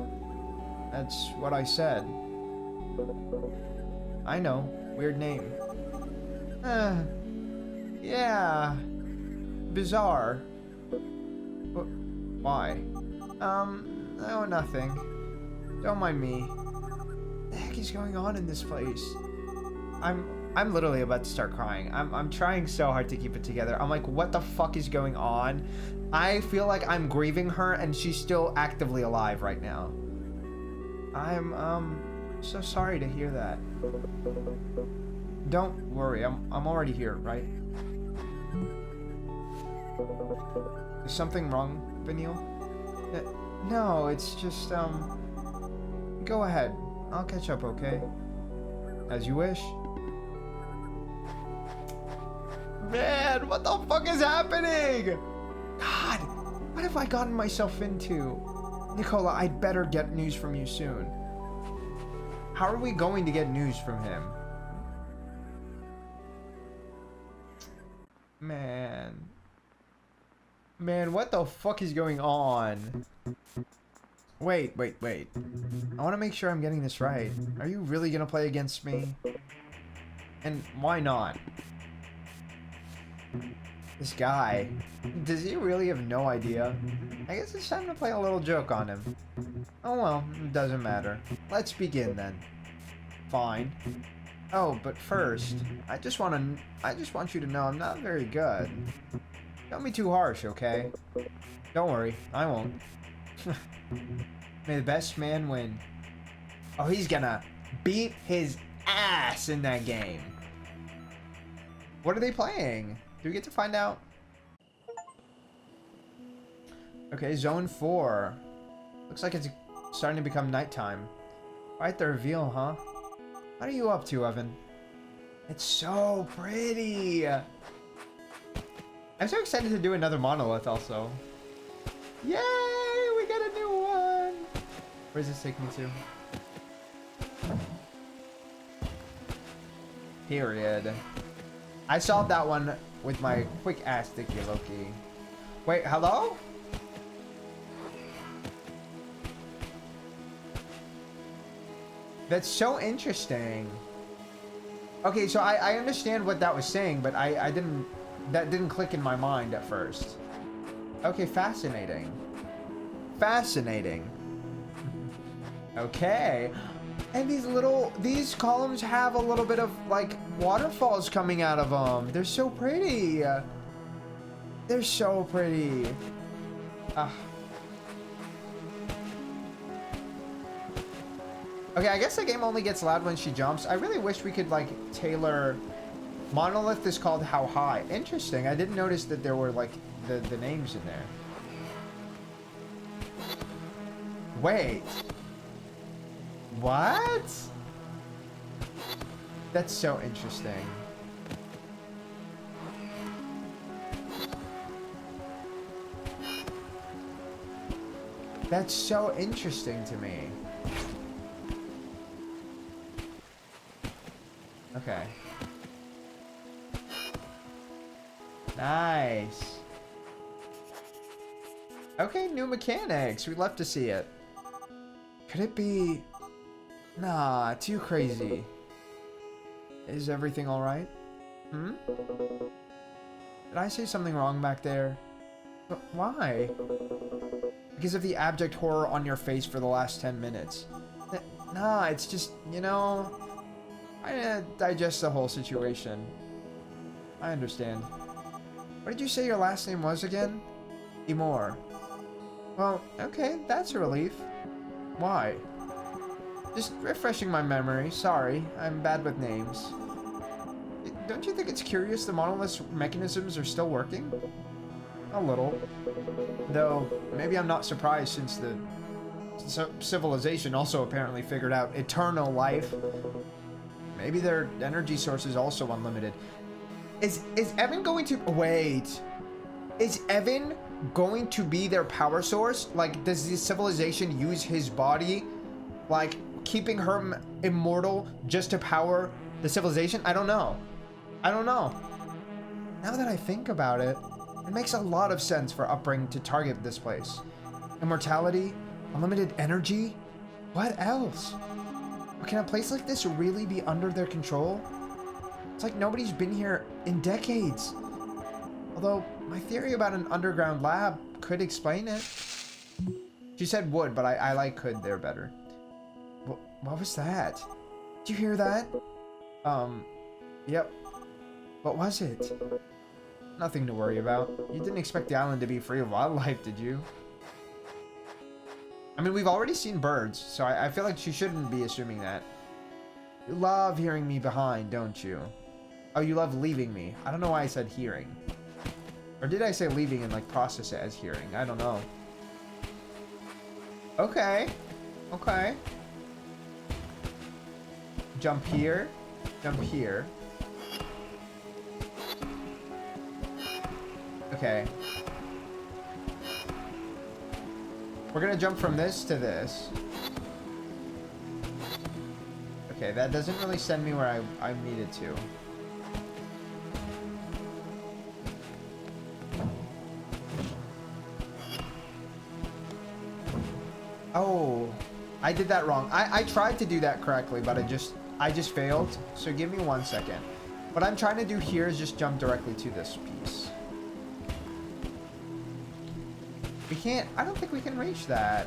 [SPEAKER 1] That's what I said. I know. Weird name. Yeah. Bizarre. Why? Oh, nothing. Don't mind me. What the heck is going on in this place? I'm literally about to start crying. I'm trying so hard to keep it together. I'm like, what the fuck is going on? I feel like I'm grieving her and she's still actively alive right now. I'm so sorry to hear that. Don't worry, I'm already here, right? Is something wrong, Vanille? No, it's just, go ahead. I'll catch up, okay? As you wish. Man, what the fuck is happening? God, what have I gotten myself into? Nicola, I'd better get news from you soon. How are we going to get news from him? Man, what the fuck is going on? Wait. I want to make sure I'm getting this right. Are you really gonna play against me? And why not? This guy, does he really have no idea? I guess it's time to play a little joke on him. Oh well, it doesn't matter. Let's begin then. Fine. Oh, but first, I just want you to know I'm not very good. Don't be too harsh, okay? Don't worry, I won't. May the best man win. Oh, he's gonna beat his ass in that game. What are they playing? Do we get to find out? Okay, zone 4. Looks like it's starting to become nighttime. Right, the reveal, huh? What are you up to, Evan? It's so pretty. I'm so excited to do another monolith also. Yay! We got a new one! Where does this take me to? Period. I solved that one with my quick ass sticky Loki. Wait, hello? That's so interesting. Okay, so I understand what that was saying, but I didn't that didn't click in my mind at first. Okay, fascinating. Fascinating. Okay. And these columns have a little bit of, like, waterfalls coming out of them. They're so pretty. They're so pretty. Okay, I guess the game only gets loud when she jumps. I really wish we could, like, tailor... Monolith is called How High. Interesting. I didn't notice that there were, like, the names in there. Wait. What? That's so interesting. That's so interesting to me. Okay. Nice. Okay, new mechanics. We'd love to see it. Could it be... Nah, too crazy. Is everything alright? Hmm? Did I say something wrong back there? But why? Because of the abject horror on your face for the last 10 minutes. Nah, it's just, you know... I digest the whole situation. I understand. What did you say your last name was again? Imor. Well, okay, that's a relief. Why? Just refreshing my memory. Sorry, I'm bad with names. Don't you think it's curious the monolith's mechanisms are still working? A little. Though, maybe I'm not surprised since the civilization also apparently figured out eternal life. Maybe their energy source is also unlimited. Is Evan going to... Wait. Is Evan going to be their power source? Like, does the civilization use his body? Like, keeping her immortal just to power the civilization? I don't know. I don't know. Now that I think about it, it makes a lot of sense for Upbring to target this place. Immortality? Unlimited energy? What else? But can a place like this really be under their control? It's like nobody's been here in decades. Although, my theory about an underground lab could explain it. She said would, but I like could there better. What was that? Did you hear that? Yep. What was it? Nothing to worry about. You didn't expect the island to be free of wildlife, did you? I mean, we've already seen birds, so I feel like she shouldn't be assuming that. You love hearing me behind, don't you? Oh, you love leaving me. I don't know why I said hearing. Or did I say leaving and, like, process it as hearing? I don't know. Okay. Okay. Jump here. Jump here. Okay. We're gonna jump from this to this. Okay, that doesn't really send me where I needed to. Oh, I did that wrong. I tried to do that correctly, but I just failed. So give me 1 second. What I'm trying to do here is just jump directly to this piece. We can't, I don't think we can reach that.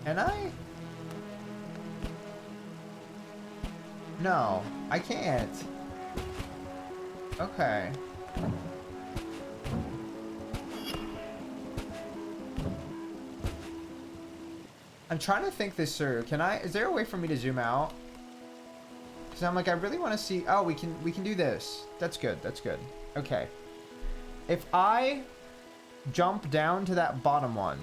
[SPEAKER 1] Can I? No, I can't. Okay. I'm trying to think this through. Can I, is there a way for me to zoom out? Because I'm like, I really want to see, oh, we can do this. That's good, that's good. Okay. If I jump down to that bottom one,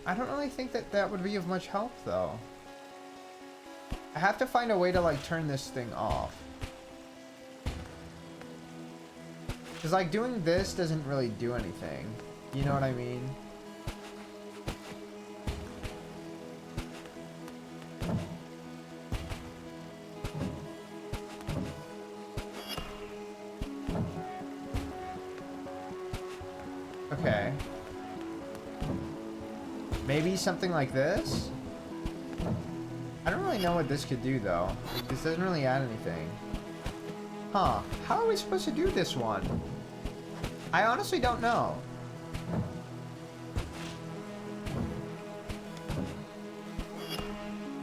[SPEAKER 1] I don't really think that would be of much help, though. I have to find a way to, like, turn this thing off. Because, like, doing this doesn't really do anything. You know what I mean? Okay. Maybe something like this? I don't really know what this could do, though. Like, this doesn't really add anything. Huh. How are we supposed to do this one? I honestly don't know.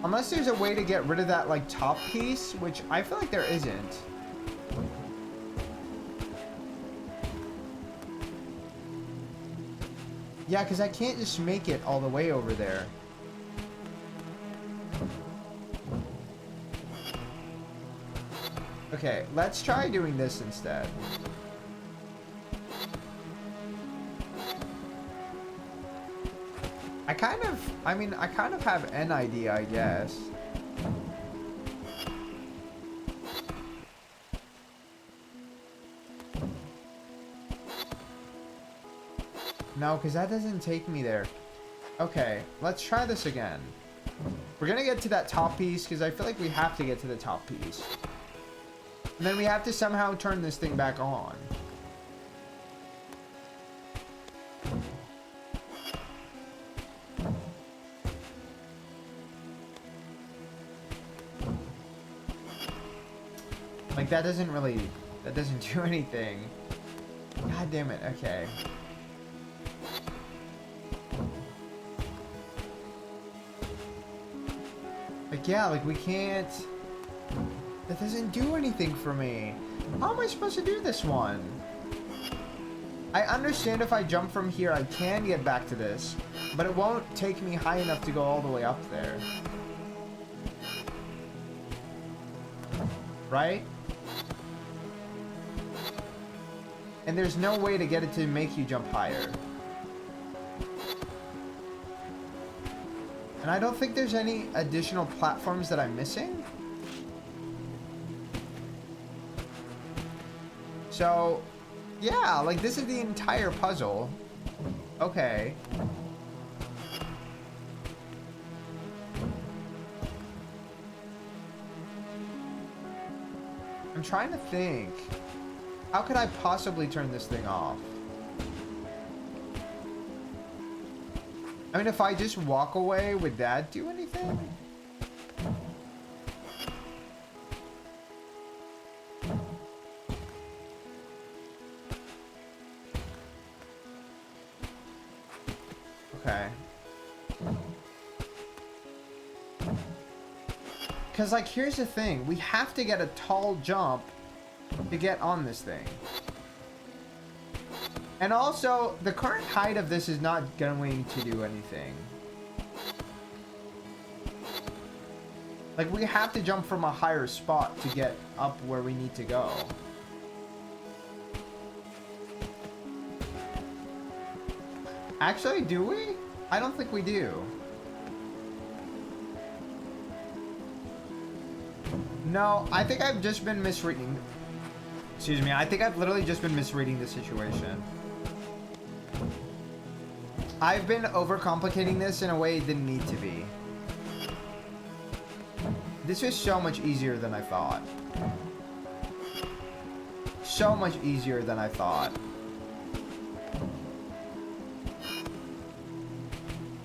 [SPEAKER 1] Unless there's a way to get rid of that, like, top piece, which I feel like there isn't. Yeah, because I can't just make it all the way over there. Okay, let's try doing this instead. I kind of have an idea, I guess. No, because that doesn't take me there. Okay, let's try this again. We're gonna get to that top piece, because I feel like we have to get to the top piece. And then we have to somehow turn this thing back on. Like, that doesn't do anything. God damn it, okay. Like, yeah, like, we can't... That doesn't do anything for me. How am I supposed to do this one? I understand if I jump from here, I can get back to this, but it won't take me high enough to go all the way up there. Right? And there's no way to get it to make you jump higher. And I don't think there's any additional platforms that I'm missing. So, yeah, like, this is the entire puzzle. Okay. I'm trying to think. How could I possibly turn this thing off? I mean, if I just walk away, would that do anything? Okay. Because, like, here's the thing. We have to get a tall jump to get on this thing. And also, the current height of this is not going to do anything. Like, we have to jump from a higher spot to get up where we need to go. Actually, do we? I don't think we do. No, I think I've just been misreading. Excuse me, I think I've literally just been misreading the situation. I've been overcomplicating this in a way it didn't need to be. This is so much easier than I thought. So much easier than I thought.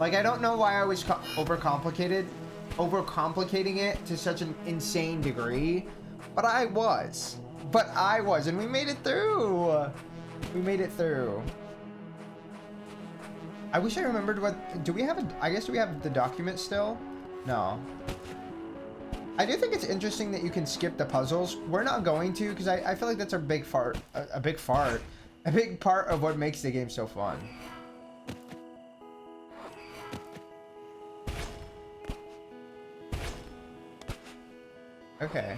[SPEAKER 1] Like, I don't know why I was overcomplicating it to such an insane degree, but I was. And we made it through. We made it through. I wish I remembered what... Do we have I guess do we have the document still? No. I do think it's interesting that you can skip the puzzles. We're not going to, because I feel like that's a big part of what makes the game so fun. Okay.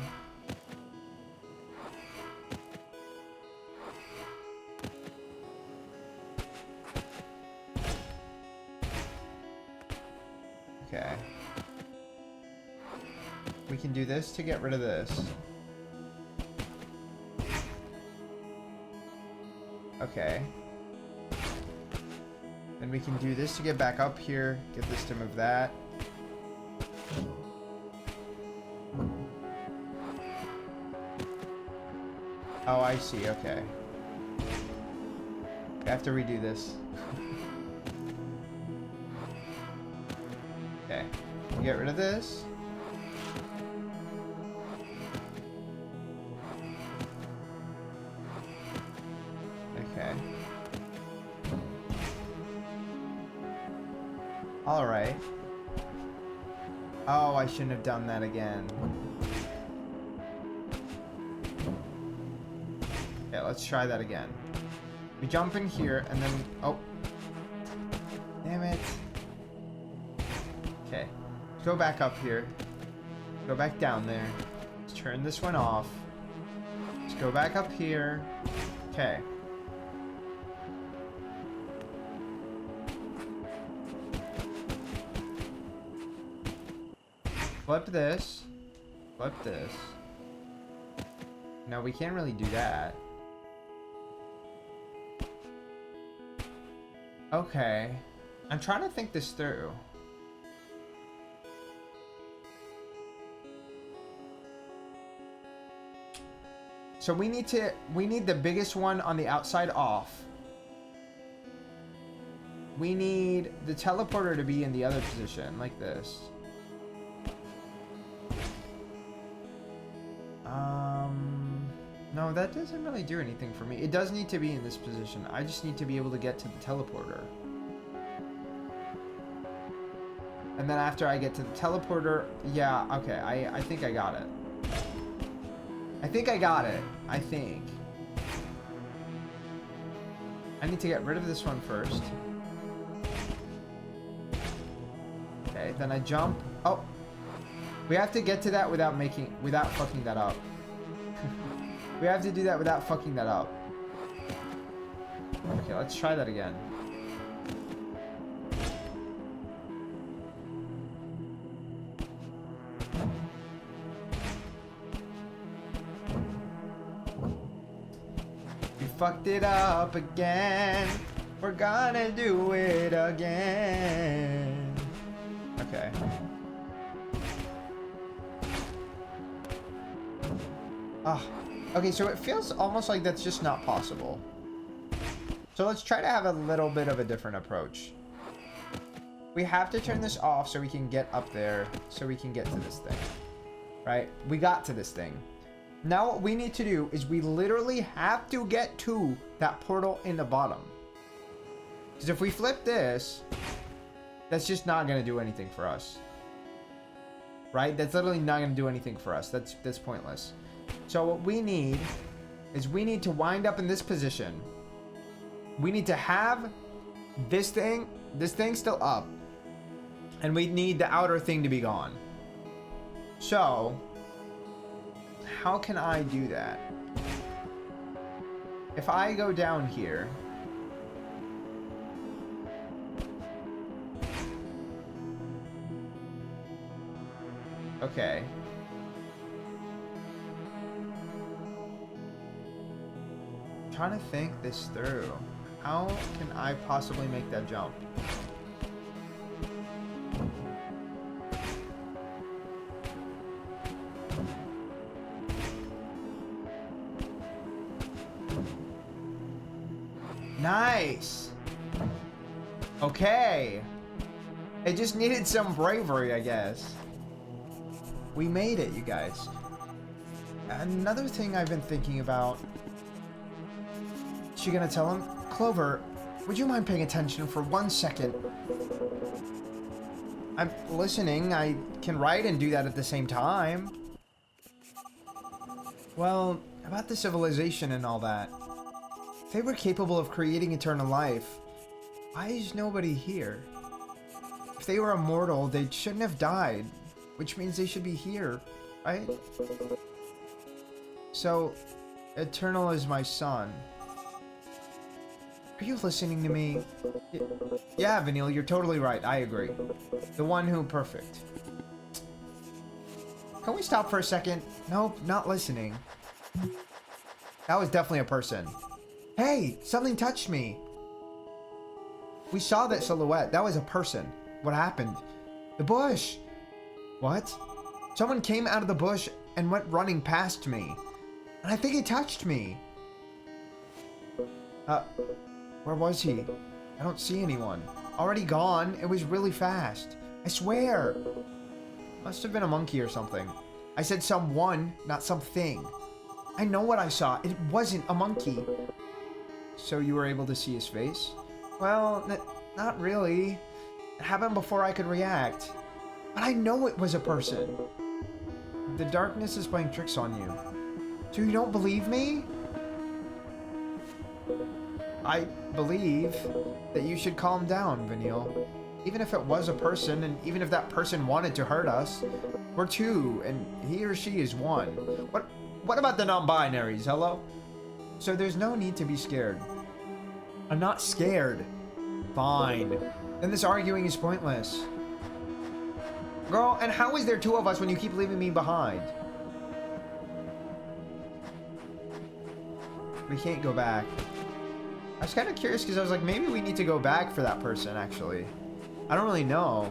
[SPEAKER 1] Okay. We can do this to get rid of this. Okay. Then we can do this to get back up here. Get this to move that. Oh, I see. Okay. I have to redo this. Get rid of this. Okay. All right. Oh, I shouldn't have done that again. Okay, let's try that again. We jump in here and then... Oh. Damn it. Okay. Let's go back up here. Go back down there. Let's turn this one off. Let's go back up here. Okay. Flip this. Flip this. No, we can't really do that. Okay. I'm trying to think this through. So we need the biggest one on the outside off. We need the teleporter to be in the other position, like this. No, that doesn't really do anything for me. It does need to be in this position. I just need to be able to get to the teleporter. And then after I get to the teleporter, yeah, okay, I think I got it. I think I got it. I think. I need to get rid of this one first. Okay, then I jump. Oh. We have to get to that without fucking that up. We have to do that without fucking that up. Okay, let's try that again. We fucked it up again. We're gonna do it again. Okay. Ah. Okay, so it feels almost like that's just not possible. So let's try to have a little bit of a different approach. We have to turn this off so we can get up there, so we can get to this thing. Right? We got to this thing. Now what we need to do is we literally have to get to that portal in the bottom. Because if we flip this, that's just not going to do anything for us. Right? That's literally not going to do anything for us. That's pointless. So what we need is we need to wind up in this position. We need to have this thing still up. And we need the outer thing to be gone. So, how can I do that? If I go down here... Okay. Trying to think this through. How can I possibly make that jump? Nice. Okay. It just needed some bravery, I guess. We made it, you guys. Another thing I've been thinking about. She gonna tell him? Clover, would you mind paying attention for 1 second? I'm listening. I can write and do that at the same time. Well, about the civilization and all that. If they were capable of creating eternal life, why is nobody here? If they were immortal, they shouldn't have died, which means they should be here, right? So, Eternal is my son. Are you listening to me? Yeah, Vanille, you're totally right. I agree. The one who perfect. Can we stop for a second? Nope, not listening. That was definitely a person. Hey, something touched me. We saw that silhouette. That was a person. What happened? The bush. What? Someone came out of the bush and went running past me. And I think he touched me. Where was he? I don't see anyone. Already gone. It was really fast. I swear. Must have been a monkey or something. I said someone, not something. I know what I saw. It wasn't a monkey. So you were able to see his face? Well, not really. It happened before I could react. But I know it was a person. The darkness is playing tricks on you. So you don't believe me? I believe that you should calm down, Vanille. Even if it was a person, and even if that person wanted to hurt us, we're two, and he or she is one. What about the non-binaries, hello? So there's no need to be scared. I'm not scared. Fine. Then this arguing is pointless. Girl, and how is there two of us when you keep leaving me behind? We can't go back. I was kind of curious because I was like, maybe we need to go back for that person, actually. I don't really know.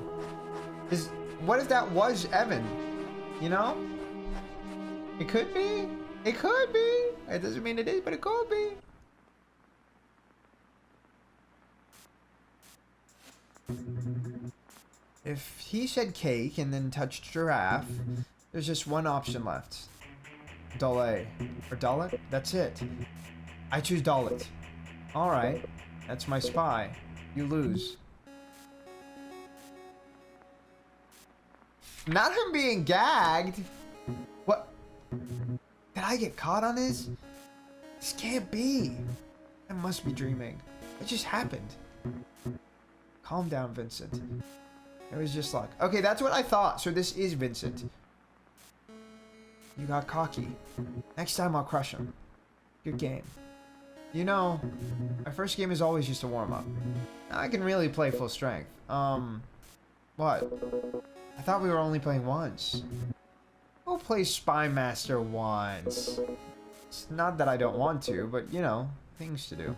[SPEAKER 1] What if that was Evan? You know? It could be. It could be. It doesn't mean it is, but it could be. If he said cake and then touched giraffe, there's just one option left. Dolly. Or Dollet? That's it. I choose Dollet. Alright. That's my spy. You lose. Not him being gagged. What? Did I get caught on this? This can't be. I must be dreaming. It just happened. Calm down, Vincent. It was just luck. Okay, that's what I thought. So this is Vincent. You got cocky. Next time I'll crush him. Good game. You know, my first game is always just a warm-up. Now I can really play full strength. What? I thought we were only playing once. We'll play Spy Master once. It's not that I don't want to, but you know, things to do.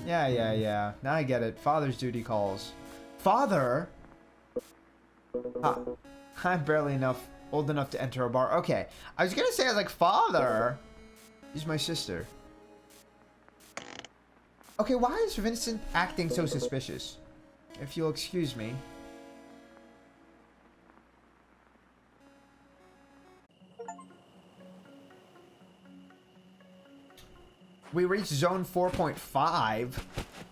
[SPEAKER 1] Yeah. Now I get it. Father's duty calls. Father? Ah, I'm barely old enough to enter a bar. Okay. I was gonna say, I was like, father? She's my sister. Okay, why is Vincent acting so suspicious? If you'll excuse me. We reached zone 4.5.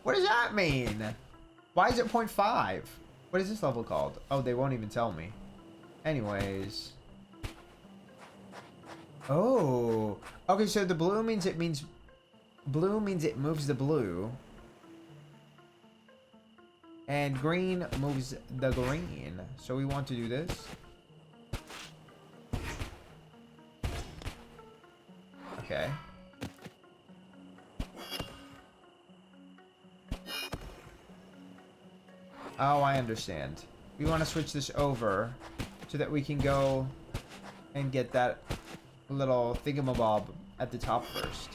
[SPEAKER 1] What does that mean? Why is it 0.5? What is this level called? Oh, they won't even tell me. Anyways. Oh. Okay, so the blue means it moves the blue. And green moves the green. So we want to do this. Okay. Oh, I understand. We want to switch this over so that we can go and get that little thingamabob at the top first.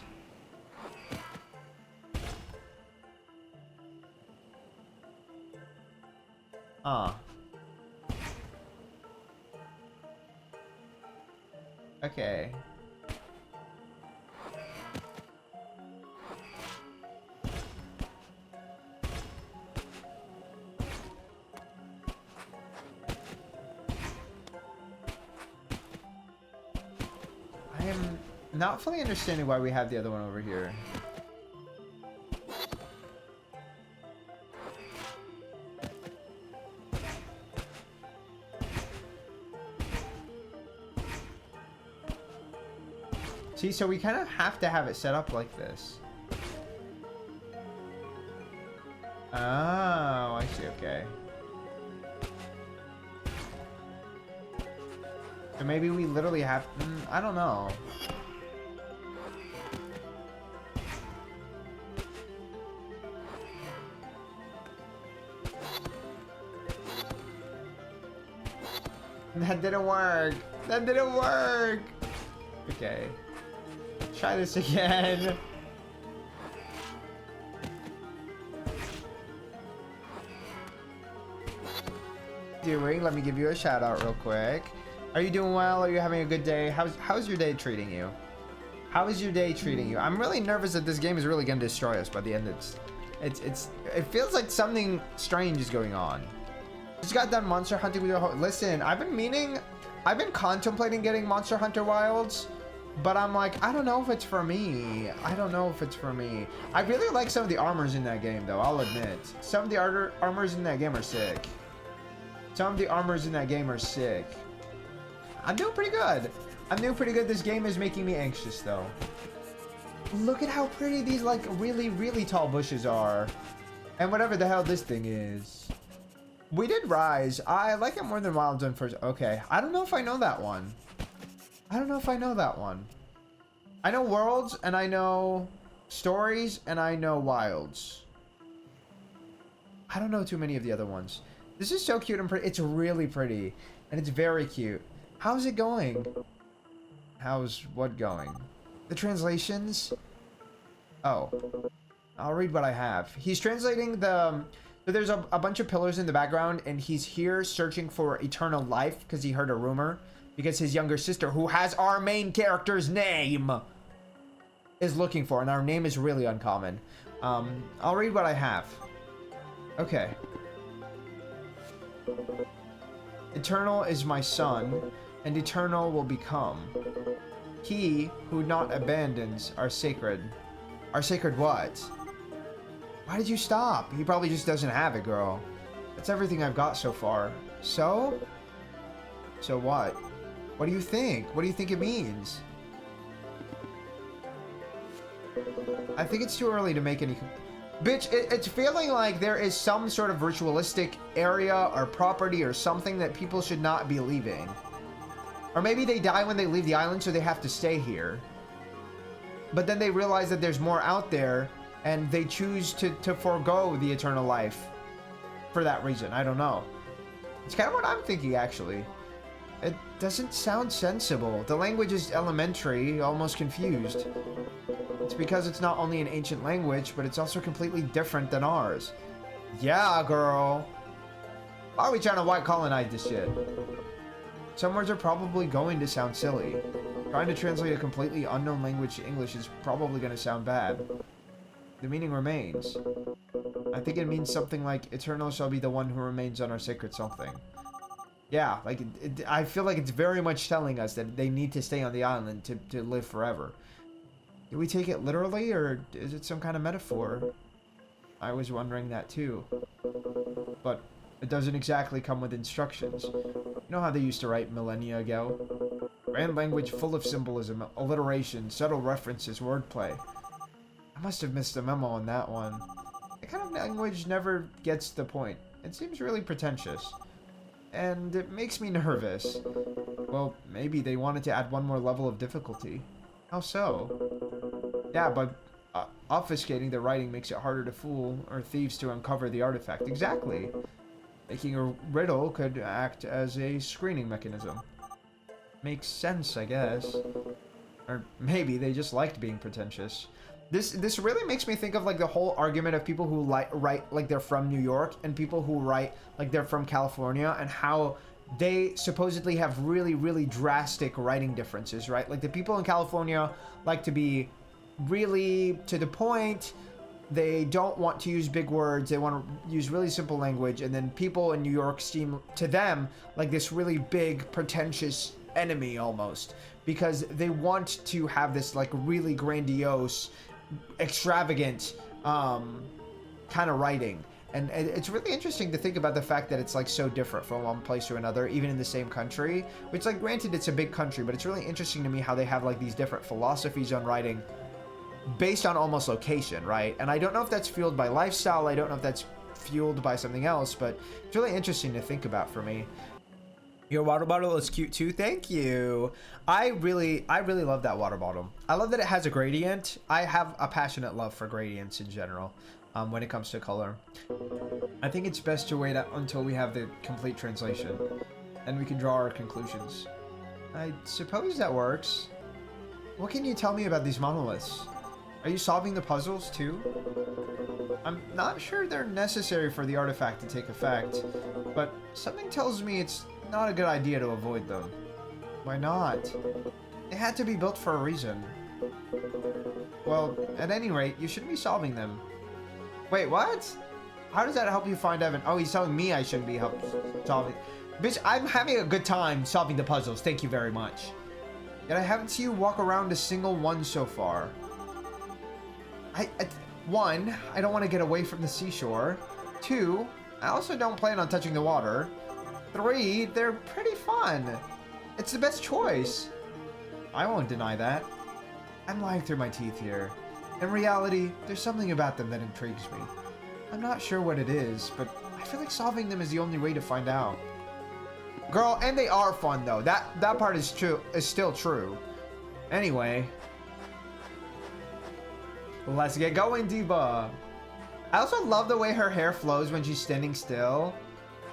[SPEAKER 1] Okay. I am not fully understanding why we have the other one over here. See, so we kind of have to have it set up like this. Oh, I see, okay. So maybe we literally have... I don't know. That didn't work. That didn't work. Okay. Try this again. Doing? Let me give you a shout out real quick. Are you doing well? Are you having a good day? How's your day treating you? How is your day treating you? I'm really nervous that this game is really gonna destroy us by the end. It feels like something strange is going on. Just got done Monster Hunting with your listen, I've been contemplating getting Monster Hunter Wilds, but I'm like, I don't know if it's for me. I don't know if it's for me. I really like some of the armors in that game, though, I'll admit. Some of the armors in that game are sick. Some of the armors in that game are sick. I'm doing pretty good. I'm doing pretty good. This game is making me anxious, though. Look at how pretty these, like, really, really tall bushes are. And whatever the hell this thing is. We did Rise. I like it more than Wilds on first. Okay. I don't know if I know that one. I don't know if I know that one. I know Worlds, and I know Stories, and I know Wilds. I don't know too many of the other ones. This is so cute and pretty. It's really pretty. And it's very cute. How's it going? How's what going? The translations? Oh. I'll read what I have. He's translating the... So there's a bunch of pillars in the background, and he's here searching for eternal life because he heard a rumor. Because his younger sister, who has our main character's name, is looking for, and our name is really uncommon. I'll read what I have. Okay. Eternal is my son, and eternal will become. He who not abandons our sacred. Our sacred what? Why did you stop? He probably just doesn't have it, girl. That's everything I've got so far. So? So what? What do you think? What do you think it means? I think it's too early to make any... Bitch, it's feeling like there is some sort of ritualistic area or property or something that people should not be leaving. Or maybe they die when they leave the island, so they have to stay here. But then they realize that there's more out there, and they choose to forego the eternal life for that reason. I don't know. It's kind of what I'm thinking, actually. It doesn't sound sensible. The language is elementary, almost confused. It's because it's not only an ancient language, but it's also completely different than ours. Yeah, girl. Why are we trying to white colonize this shit? Some words are probably going to sound silly. Trying to translate a completely unknown language to English is probably going to sound bad. The meaning remains. I think it means something like, eternal shall be the one who remains on our sacred something. Yeah, like, I feel like it's very much telling us that they need to stay on the island to live forever. Do we take it literally, or is it some kind of metaphor? I was wondering that too. But it doesn't exactly come with instructions. You know how they used to write millennia ago? Grand language full of symbolism, alliteration, subtle references, wordplay. I must have missed the memo on that one. That kind of language never gets the point. It seems really pretentious. And it makes me nervous. Well, maybe they wanted to add one more level of difficulty. How so? Yeah, but obfuscating the writing makes it harder to fool or thieves to uncover the artifact. Exactly. Making a riddle could act as a screening mechanism. Makes sense, I guess. Or maybe they just liked being pretentious. This really makes me think of like the whole argument of people who write like they're from New York and people who write like they're from California, and how they supposedly have really, really drastic writing differences, right? Like the people in California like to be really to the point. They don't want to use big words. They want to use really simple language. And then people in New York seem to them like this really big, pretentious enemy almost, because they want to have this like really grandiose, extravagant kind of writing. And it's really interesting to think about the fact that it's like so different from one place to another, even in the same country, which, like, granted it's a big country, but it's really interesting to me how they have like these different philosophies on writing based on almost location, right? And I don't know if that's fueled by lifestyle, I don't know if that's fueled by something else, but it's really interesting to think about for me. Your water bottle is cute too. Thank you. I really love that water bottle. I love that it has a gradient. I have a passionate love for gradients in general when it comes to color. I think it's best to wait until we have the complete translation, and we can draw our conclusions. I suppose that works. What can you tell me about these monoliths? Are you solving the puzzles too? I'm not sure they're necessary for the artifact to take effect, but something tells me it's not a good idea to avoid them. Why not? They had to be built for a reason. Well, at any rate, you shouldn't be solving them. Wait, what? How does that help you find Evan? Oh, he's telling me I shouldn't be solving. Bitch, I'm having a good time solving the puzzles. Thank you very much. Yet I haven't seen you walk around a single one so far. One, I don't want to get away from the seashore. Two, I also don't plan on touching the water. Three, they're pretty fun. It's the best choice. I won't deny that. I'm lying through my teeth here. In reality, there's something about them that intrigues me. I'm not sure what it is, but I feel like solving them is the only way to find out. Girl, and they are fun though. That part is true, is still true. Anyway. Let's get going, Diva. I also love the way her hair flows when she's standing still.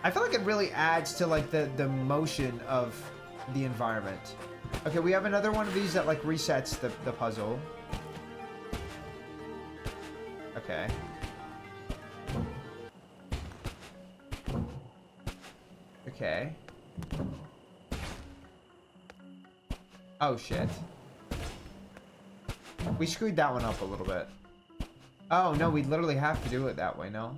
[SPEAKER 1] I feel like it really adds to like the motion of the environment. Okay, we have another one of these that like resets the puzzle. Okay. Okay. Oh shit. We screwed that one up a little bit. Oh no, we literally have to do it that way, no?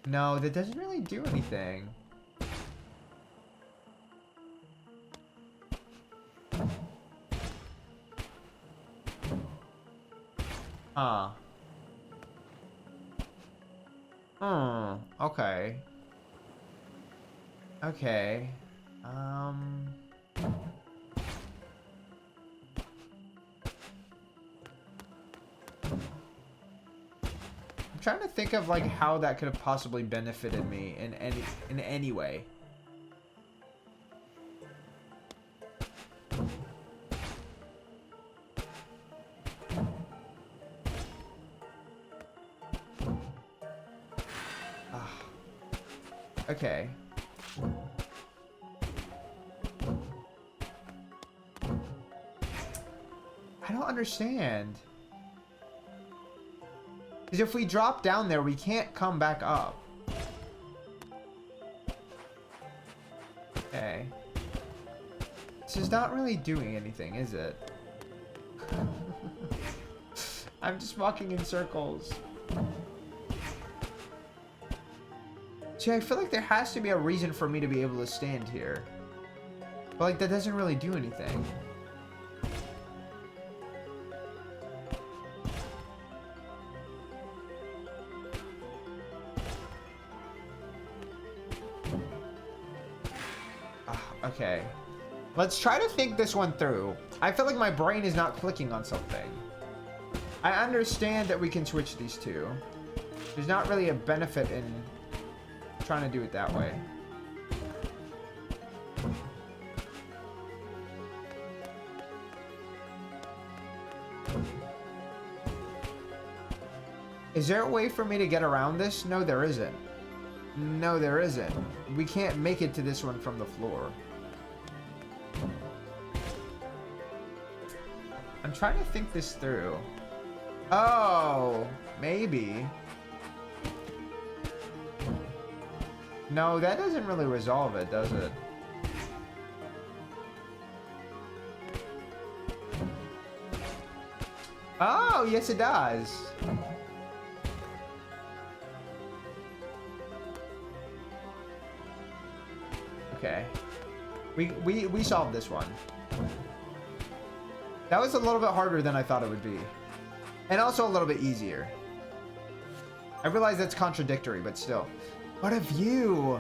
[SPEAKER 1] No, that doesn't really do anything. Huh. Okay. Okay. I'm trying to think of like how that could have possibly benefited me in any way. Okay. I don't understand. Because if we drop down there, we can't come back up. Okay. This is not really doing anything, is it? I'm just walking in circles. See, I feel like there has to be a reason for me to be able to stand here. But like, that doesn't really do anything. Okay. Let's try to think this one through. I feel like my brain is not clicking on something. I understand that we can switch these two. There's not really a benefit in trying to do it that way. Is there a way for me to get around this? No, there isn't. No, there isn't. We can't make it to this one from the floor. I'm trying to think this through. Oh, maybe. No, that doesn't really resolve it, does it? Oh, yes it does. Okay. We solved this one. That was a little bit harder than I thought it would be. And also a little bit easier. I realize that's contradictory, but still. What a view!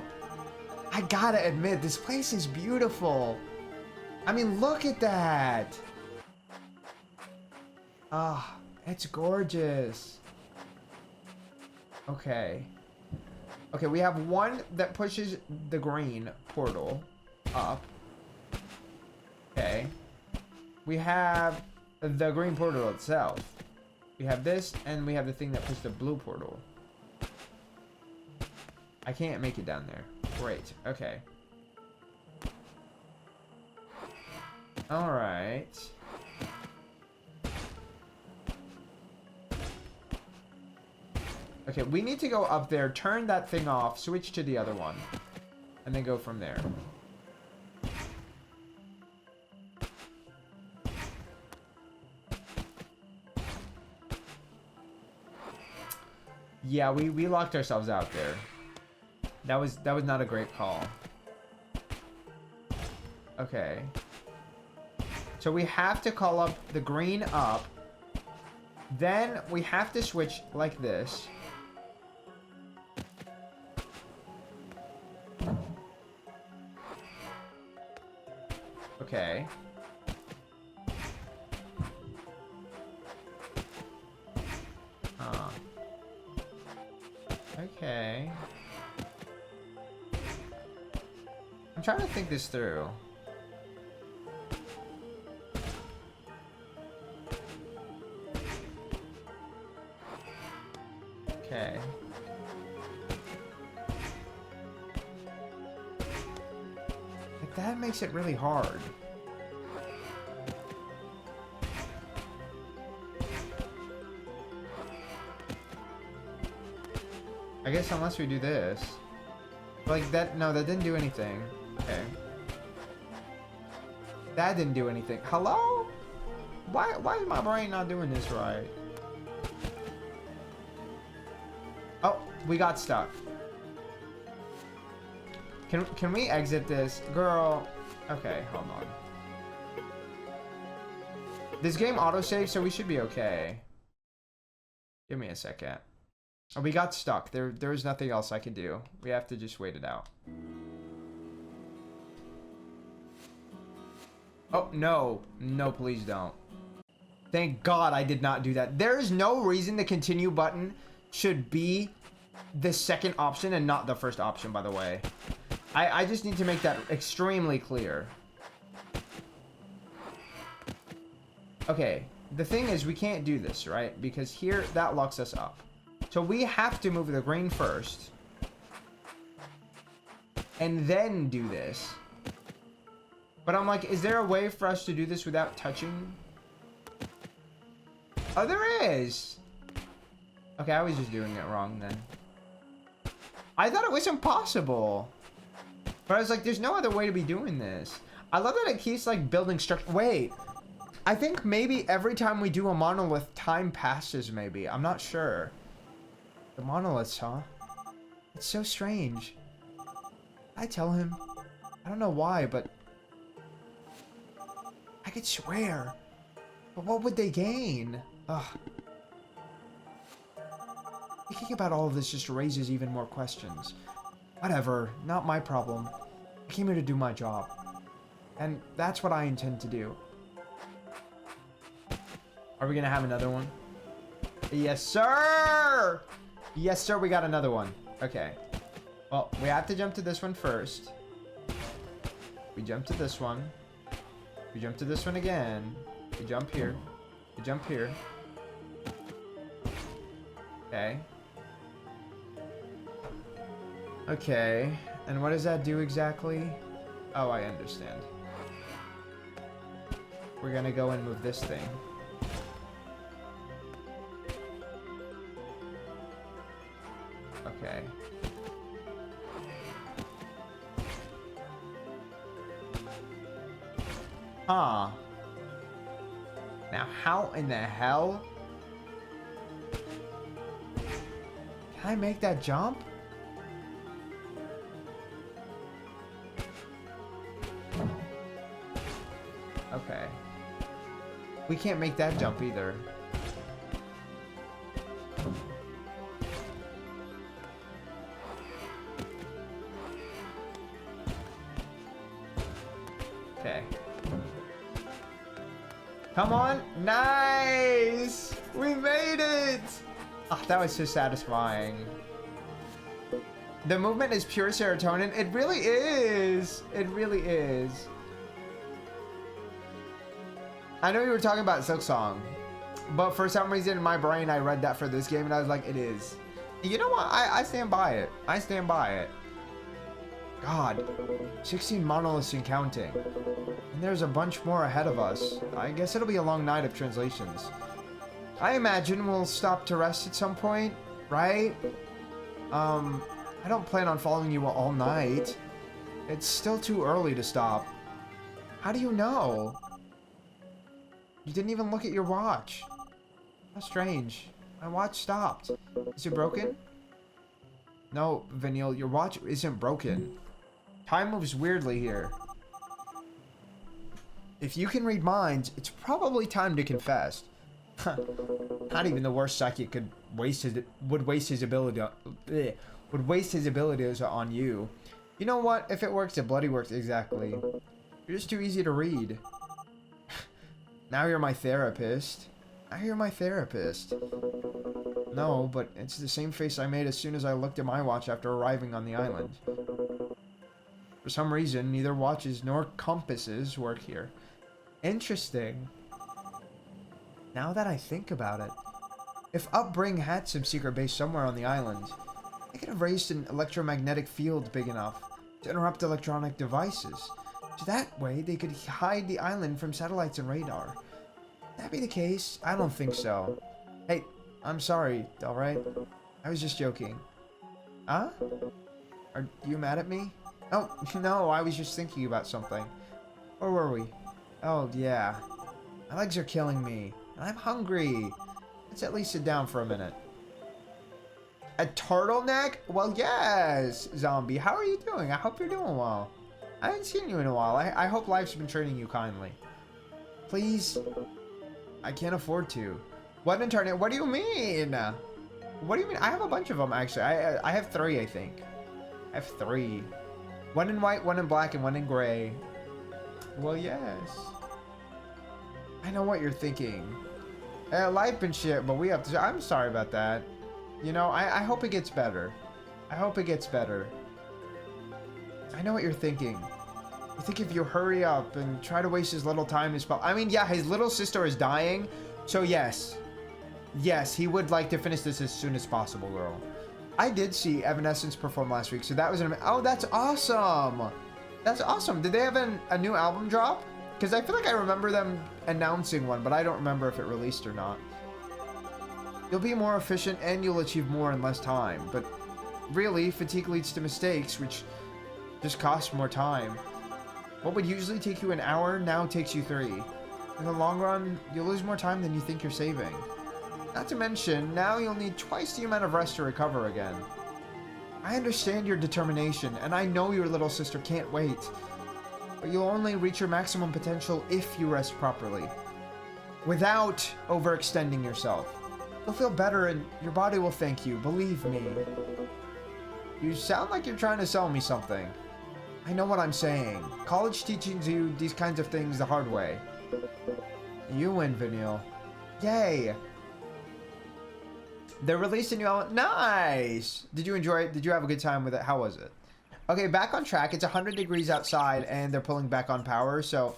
[SPEAKER 1] I gotta admit, this place is beautiful. I mean, look at that! Ah, it's gorgeous. Okay. Okay, we have one that pushes the green portal up. Okay. We have the green portal itself. We have this, and we have the thing that pushes the blue portal. I can't make it down there. Great. Okay. Alright. Okay, we need to go up there, turn that thing off, switch to the other one, and then go from there. Yeah, we locked ourselves out there. That was not a great call. Okay. So we have to call up the green up. Then we have to switch like this. Okay. Okay. I'm trying to think this through. Okay. Like, that makes it really hard. I guess unless we do this. Like that, no, that didn't do anything. Okay. That didn't do anything. Hello? Why is my brain not doing this right? Oh, we got stuck. Can we exit this? Girl. Okay, hold on. This game autosaves, so we should be okay. Give me a second. Oh, we got stuck. There is nothing else I can do. We have to just wait it out. Oh, no. No, please don't. Thank God I did not do that. There is no reason the continue button should be the second option and not the first option, by the way. I just need to make that extremely clear. Okay, the thing is we can't do this, right? Because here, that locks us up. So we have to move the green first. And then do this. But I'm like, is there a way for us to do this without touching? Oh, there is. Okay, I was just doing it wrong then. I thought it was impossible. But I was like, there's no other way to be doing this. I love that it keeps like building structure. Wait. I think maybe every time we do a monolith, time passes maybe. I'm not sure. The monoliths, huh? It's so strange. I tell him. I don't know why, but I could swear. But what would they gain? Ugh. Thinking about all of this just raises even more questions. Whatever, not my problem. I came here to do my job. And that's what I intend to do. Are we gonna have another one? Yes, sir! Yes, sir, we got another one. Okay. Well, we have to jump to this one first. We jump to this one. We jump to this one again. We jump here. We jump here. Okay. Okay. And what does that do exactly? Oh, I understand. We're gonna go and move this thing. Okay. Huh. Now, how in the hell? Can I make that jump? Okay. We can't make that jump either. Okay. Come on. Nice! We made it! Oh, that was so satisfying. The movement is pure serotonin. It really is. It really is. I know you were talking about Silk Song, but for some reason in my brain I read that for this game and I was like, it is. You know what? I stand by it. I stand by it. God, 16 monoliths and counting. And there's a bunch more ahead of us. I guess it'll be a long night of translations. I imagine we'll stop to rest at some point, right? I don't plan on following you all night. It's still too early to stop. How do you know? You didn't even look at your watch. How strange. My watch stopped. Is it broken? No, Vanille, your watch isn't broken. Time moves weirdly here. If you can read minds, it's probably time to confess. Not even the worst psychic would waste his abilities on you. You know what? If it works, it bloody works. Exactly. You're just too easy to read. Now you're my therapist. Now you're my therapist. No, but it's the same face I made as soon as I looked at my watch after arriving on the island. For some reason, neither watches nor compasses work here. Interesting. Now that I think about it, if Upbring had some secret base somewhere on the island, they could have raised an electromagnetic field big enough to interrupt electronic devices. So that way, they could hide the island from satellites and radar. Would that be the case? I don't think so. Hey, I'm sorry, alright? I was just joking. Huh? Are you mad at me? Oh, no, I was just thinking about something. Where were we? Oh, yeah. My legs are killing me. And I'm hungry. Let's at least sit down for a minute. A turtleneck? Well, yes, Zombie. How are you doing? I hope you're doing well. I haven't seen you in a while. I hope life's been treating you kindly. Please? I can't afford to. What internet? What do you mean? What do you mean? I have a bunch of them, actually. I have 3, I think. I have 3. 1 in white, 1 in black, and 1 in gray. Well, yes. I know what you're thinking. Life and shit, but we have to... I'm sorry about that. You know, I hope it gets better. I hope it gets better. I know what you're thinking. You think if you hurry up and try to waste as little time as possible... I mean, yeah, his little sister is dying. So, yes. Yes, he would like to finish this as soon as possible, girl. I did see Evanescence perform last week, so that was an... Oh, that's awesome! That's awesome. Did they have a new album drop? Because I feel like I remember them announcing one, but I don't remember if it released or not. You'll be more efficient and you'll achieve more in less time, but really, fatigue leads to mistakes, which just costs more time. What would usually take you an hour now takes you 3. In the long run, you'll lose more time than you think you're saving. Not to mention, now you'll need twice the amount of rest to recover again. I understand your determination, and I know your little sister can't wait. But you'll only reach your maximum potential if you rest properly. Without overextending yourself. You'll feel better and your body will thank you, believe me. You sound like you're trying to sell me something. I know what I'm saying. College teaches you these kinds of things the hard way. You win, Vanille. Yay! They released a new album. Nice! Did you enjoy it? Did you have a good time with it? How was it? Okay, back on track. It's 100 degrees outside and they're pulling back on power, so...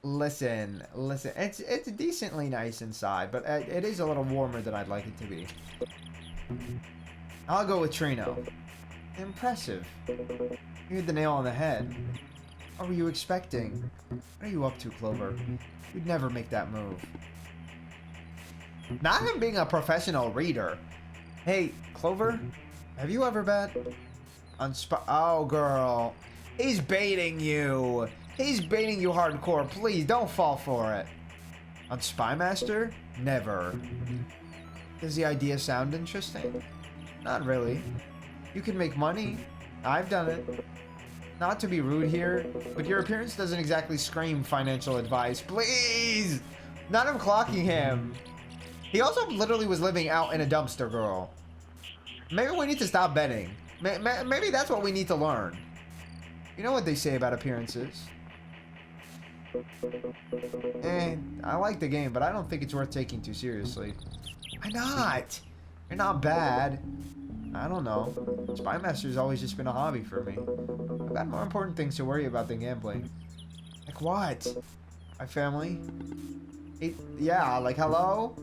[SPEAKER 1] Listen. It's decently nice inside, but it is a little warmer than I'd like it to be. I'll go with Trino. Impressive. You hit the nail on the head. What were you expecting? What are you up to, Clover? You'd never make that move. Not him being a professional reader. Hey, Clover, have you ever bet on Oh, girl. He's baiting you. He's baiting you hardcore. Please, don't fall for it. On Spymaster? Never. Does the idea sound interesting? Not really. You can make money. I've done it. Not to be rude here, but your appearance doesn't exactly scream financial advice. Please! Not him clocking him. He also literally was living out in a dumpster, girl. Maybe we need to stop betting. Maybe that's what we need to learn. You know what they say about appearances. I like the game, but I don't think it's worth taking too seriously. Why not? You're not bad. I don't know. Spymaster's always just been a hobby for me. I've got more important things to worry about than gambling. Like what? My family? Yeah, like hello?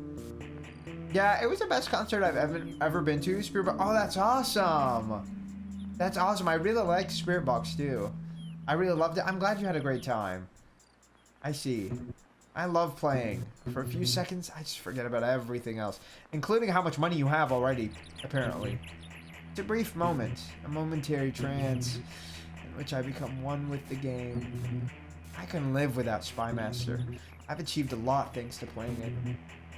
[SPEAKER 1] Yeah, it was the best concert I've ever been to. Spirit Box. Oh, that's awesome. That's awesome. I really liked Spirit Box too. I really loved it. I'm glad you had a great time. I see. I love playing. For a few seconds, I just forget about everything else, including how much money you have already, apparently. It's a brief moment, a momentary trance in which I become one with the game. I can live without Spymaster. I've achieved a lot thanks to playing it.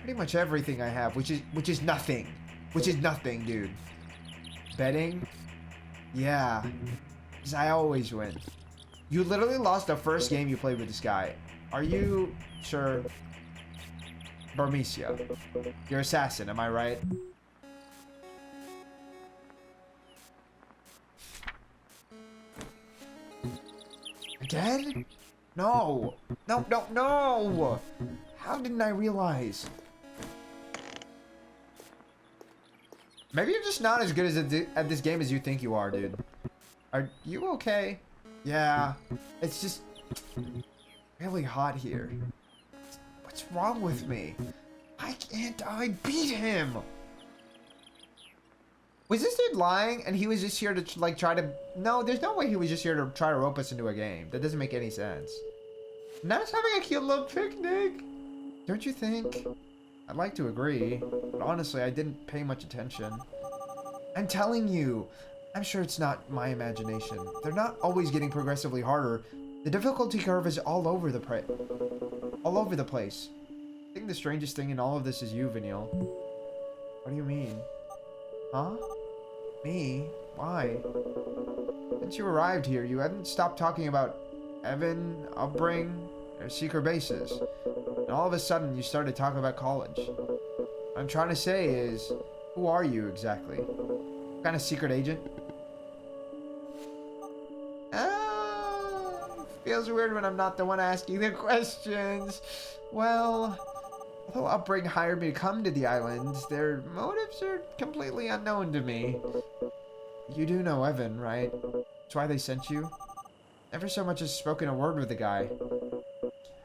[SPEAKER 1] Pretty much everything I have, which is nothing. Which is nothing, dude. Betting? Yeah. Because I always win. You literally lost the first game you played with this guy. Are you sure? Burmecia. You're assassin, am I right? Again? No. No, no, no! How didn't I realize? Maybe you're just not as good as at this game as you think you are, dude. Are you okay? Yeah. It's just really hot here. What's wrong with me? Why can't I beat him? Was this dude lying and he was just here to like try to... No, there's no way he was just here to try to rope us into a game. That doesn't make any sense. Now just having a cute little picnic. Don't you think? I'd like to agree, but honestly, I didn't pay much attention. I'm telling you, I'm sure it's not my imagination. They're not always getting progressively harder. The difficulty curve is all over the place. I think the strangest thing in all of this is you, Vanille. What do you mean? Huh? Me? Why? Since you arrived here, you hadn't stopped talking about Evan, upbringing, or secret bases. And all of a sudden, you started talking about college. What I'm trying to say is, who are you exactly? What kind of secret agent? Feels weird when I'm not the one asking the questions. Well, although Upbring hired me to come to the islands, their motives are completely unknown to me. You do know Evan, right? That's why they sent you? Never so much as spoken a word with the guy.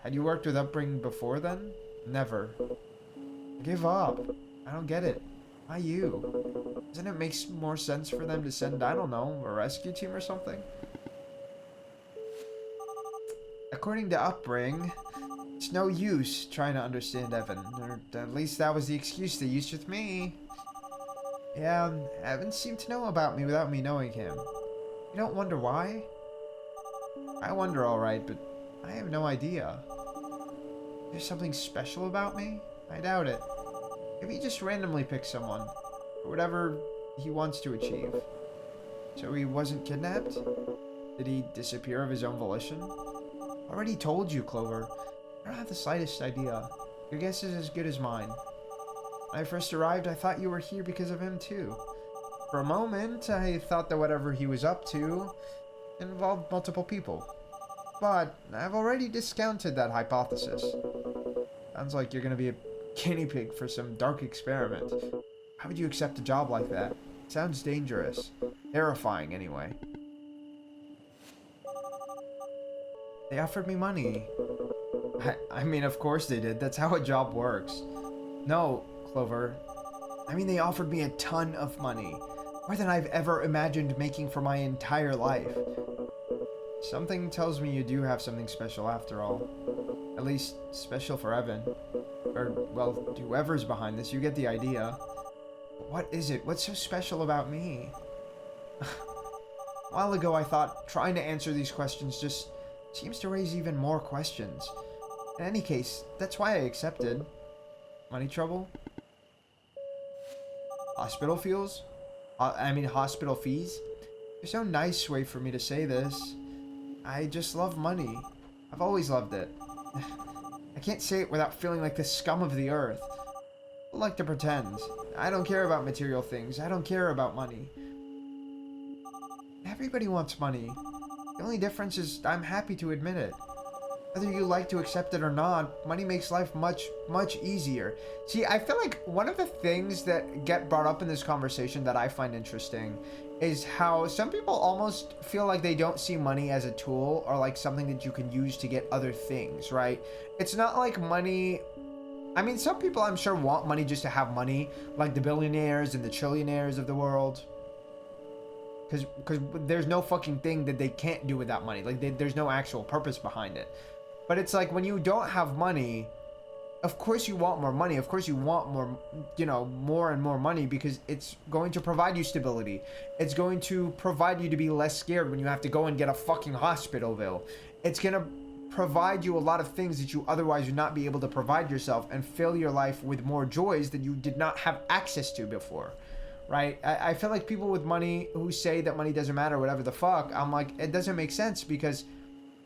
[SPEAKER 1] Had you worked with Upbring before then? Never. I give up. I don't get it. Why you? Doesn't it make more sense for them to send, I don't know, a rescue team or something? According to Upbring, it's no use trying to understand Evan. Or at least that was the excuse they used with me. Yeah, Evan seemed to know about me without me knowing him. You don't wonder why? I wonder alright, but I have no idea. There's something special about me? I doubt it. Maybe he just randomly picked someone. For whatever he wants to achieve. So he wasn't kidnapped? Did he disappear of his own volition? Already told you, Clover. I don't have the slightest idea. Your guess is as good as mine. When I first arrived, I thought you were here because of him, too. For a moment, I thought that whatever he was up to involved multiple people. But I've already discounted that hypothesis. Sounds like you're gonna be a guinea pig for some dark experiment. How would you accept a job like that? It sounds dangerous. Terrifying, anyway. They offered me money. I mean, of course they did. That's how a job works. No, Clover. I mean, they offered me a ton of money. More than I've ever imagined making for my entire life. Something tells me you do have something special after all. At least, special for Evan. Or, well, whoever's behind this, you get the idea. What is it? What's so special about me? A while ago I thought trying to answer these questions just seems to raise even more questions. In any case, that's why I accepted. Money trouble? Hospital fees? Hospital fees? There's no nice way for me to say this. I just love money. I've always loved it. I can't say it without feeling like the scum of the earth. I like to pretend. I don't care about material things. I don't care about money. Everybody wants money. The only difference is I'm happy to admit it. Whether you like to accept it or not, money makes life much, much easier. See, I feel like one of the things that get brought up in this conversation that I find interesting is how some people almost feel like they don't see money as a tool or like something that you can use to get other things, right? It's not like money... I mean, some people I'm sure want money just to have money, like the billionaires and the trillionaires of the world. Because there's no fucking thing that they can't do with that money. Like, there's no actual purpose behind it. But it's like, when you don't have money, of course you want more money. Of course you want more, more and more money because it's going to provide you stability. It's going to provide you to be less scared when you have to go and get a fucking hospital bill. It's going to provide you a lot of things that you otherwise would not be able to provide yourself, and fill your life with more joys that you did not have access to before, right? I feel like people with money who say that money doesn't matter, whatever the fuck, I'm like, it doesn't make sense, because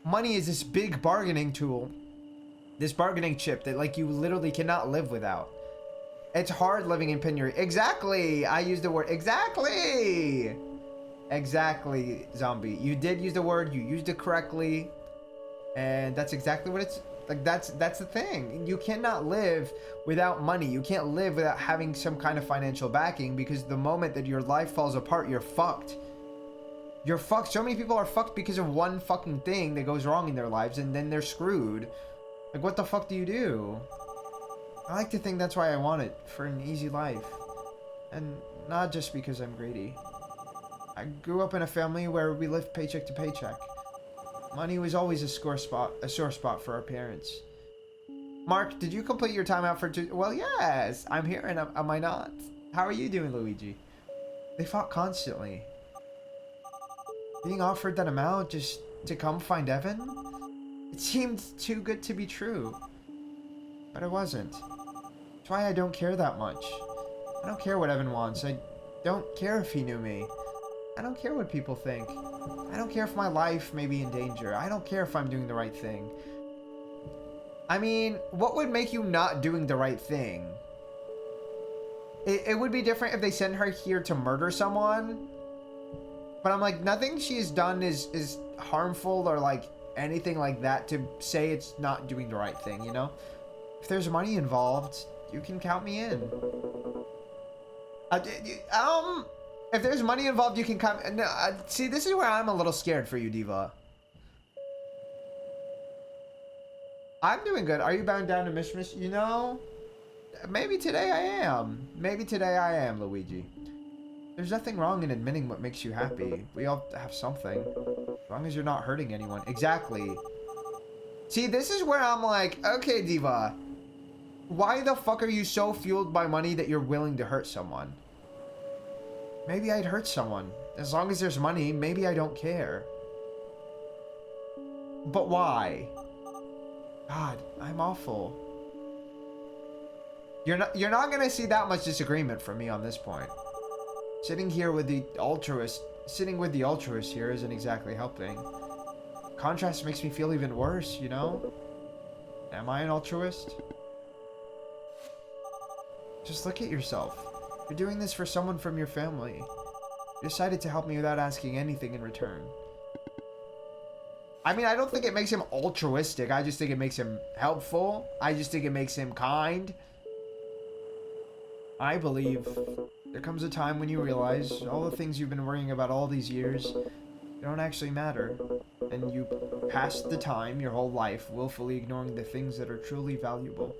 [SPEAKER 1] money is this big bargaining tool, this bargaining chip that like you literally cannot live without. It's hard living in penury. Exactly. I used the word exactly. Exactly, zombie. You did use the word. You used it correctly, and that's exactly what it's like. That's the thing. You cannot live without money. You can't live without having some kind of financial backing, because the moment that your life falls apart, you're fucked. You're fucked. So many people are fucked because of one fucking thing that goes wrong in their lives, and then they're screwed. Like, what the fuck do you do? I like to think that's why I want it, for an easy life. And not just because I'm greedy. I grew up in a family where we lived paycheck to paycheck. Money was always a sore spot for our parents. Mark, did you complete your time out for well, yes, I'm here, and am I not? How are you doing, Luigi? They fought constantly. Being offered that amount just to come find Evan? It seemed too good to be true. But it wasn't. That's why I don't care that much. I don't care what Evan wants. I don't care if he knew me. I don't care what people think. I don't care if my life may be in danger. I don't care if I'm doing the right thing. I mean, what would make you not doing the right thing? It would be different if they send her here to murder someone. But I'm like, nothing she's done is harmful or like anything like that to say it's not doing the right thing, you know? If there's money involved, you can count me in. If there's money involved, you can come. No, see, this is where I'm a little scared for you, Diva. I'm doing good. Are you bound down to Mishmish? You know, maybe today I am. Maybe today I am, Luigi. There's nothing wrong in admitting what makes you happy. We all have something. As long as you're not hurting anyone. Exactly. See, this is where I'm like, okay, Diva. Why the fuck are you so fueled by money that you're willing to hurt someone? Maybe I'd hurt someone. As long as there's money, maybe I don't care. But why? God, I'm awful. You're not gonna see that much disagreement from me on this point. Sitting with the altruist here isn't exactly helping. Contrast makes me feel even worse, you know? Am I an altruist? Just look at yourself. You're doing this for someone from your family. You decided to help me without asking anything in return. I mean, I don't think it makes him altruistic. I just think it makes him helpful. I just think it makes him kind. I believe there comes a time when you realize all the things you've been worrying about all these years don't actually matter. And you pass the time, your whole life, willfully ignoring the things that are truly valuable.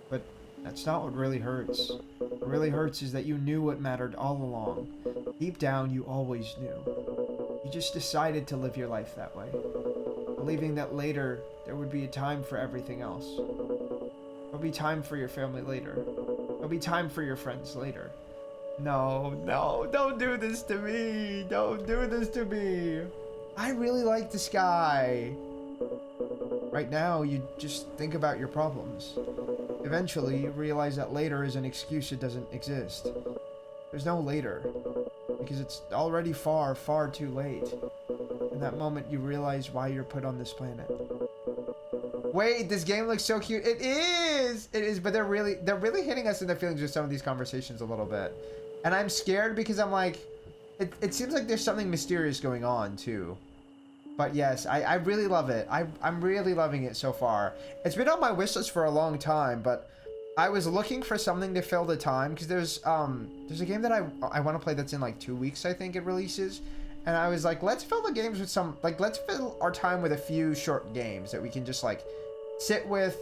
[SPEAKER 1] But that's not what really hurts. What really hurts is that you knew what mattered all along. Deep down, you always knew. You just decided to live your life that way, believing that later there would be a time for everything else. There'll be time for your family later. There'll be time for your friends later. No, don't do this to me. Don't do this to me. I really like this guy. Right now, you just think about your problems. Eventually, you realize that later is an excuse that doesn't exist. There's no later, because it's already far, far too late. In that moment, you realize why you're put on this planet. Wait, this game looks so cute. It is, but they're really hitting us in the feelings with some of these conversations a little bit. And I'm scared because I'm like, it seems like there's something mysterious going on too. But yes, I really love it. I'm really loving it so far. It's been on my wish list for a long time, but I was looking for something to fill the time because there's a game that I want to play that's in like 2 weeks, I think it releases. And I was like, let's fill the games with some, like, let's fill our time with a few short games that we can just like sit with,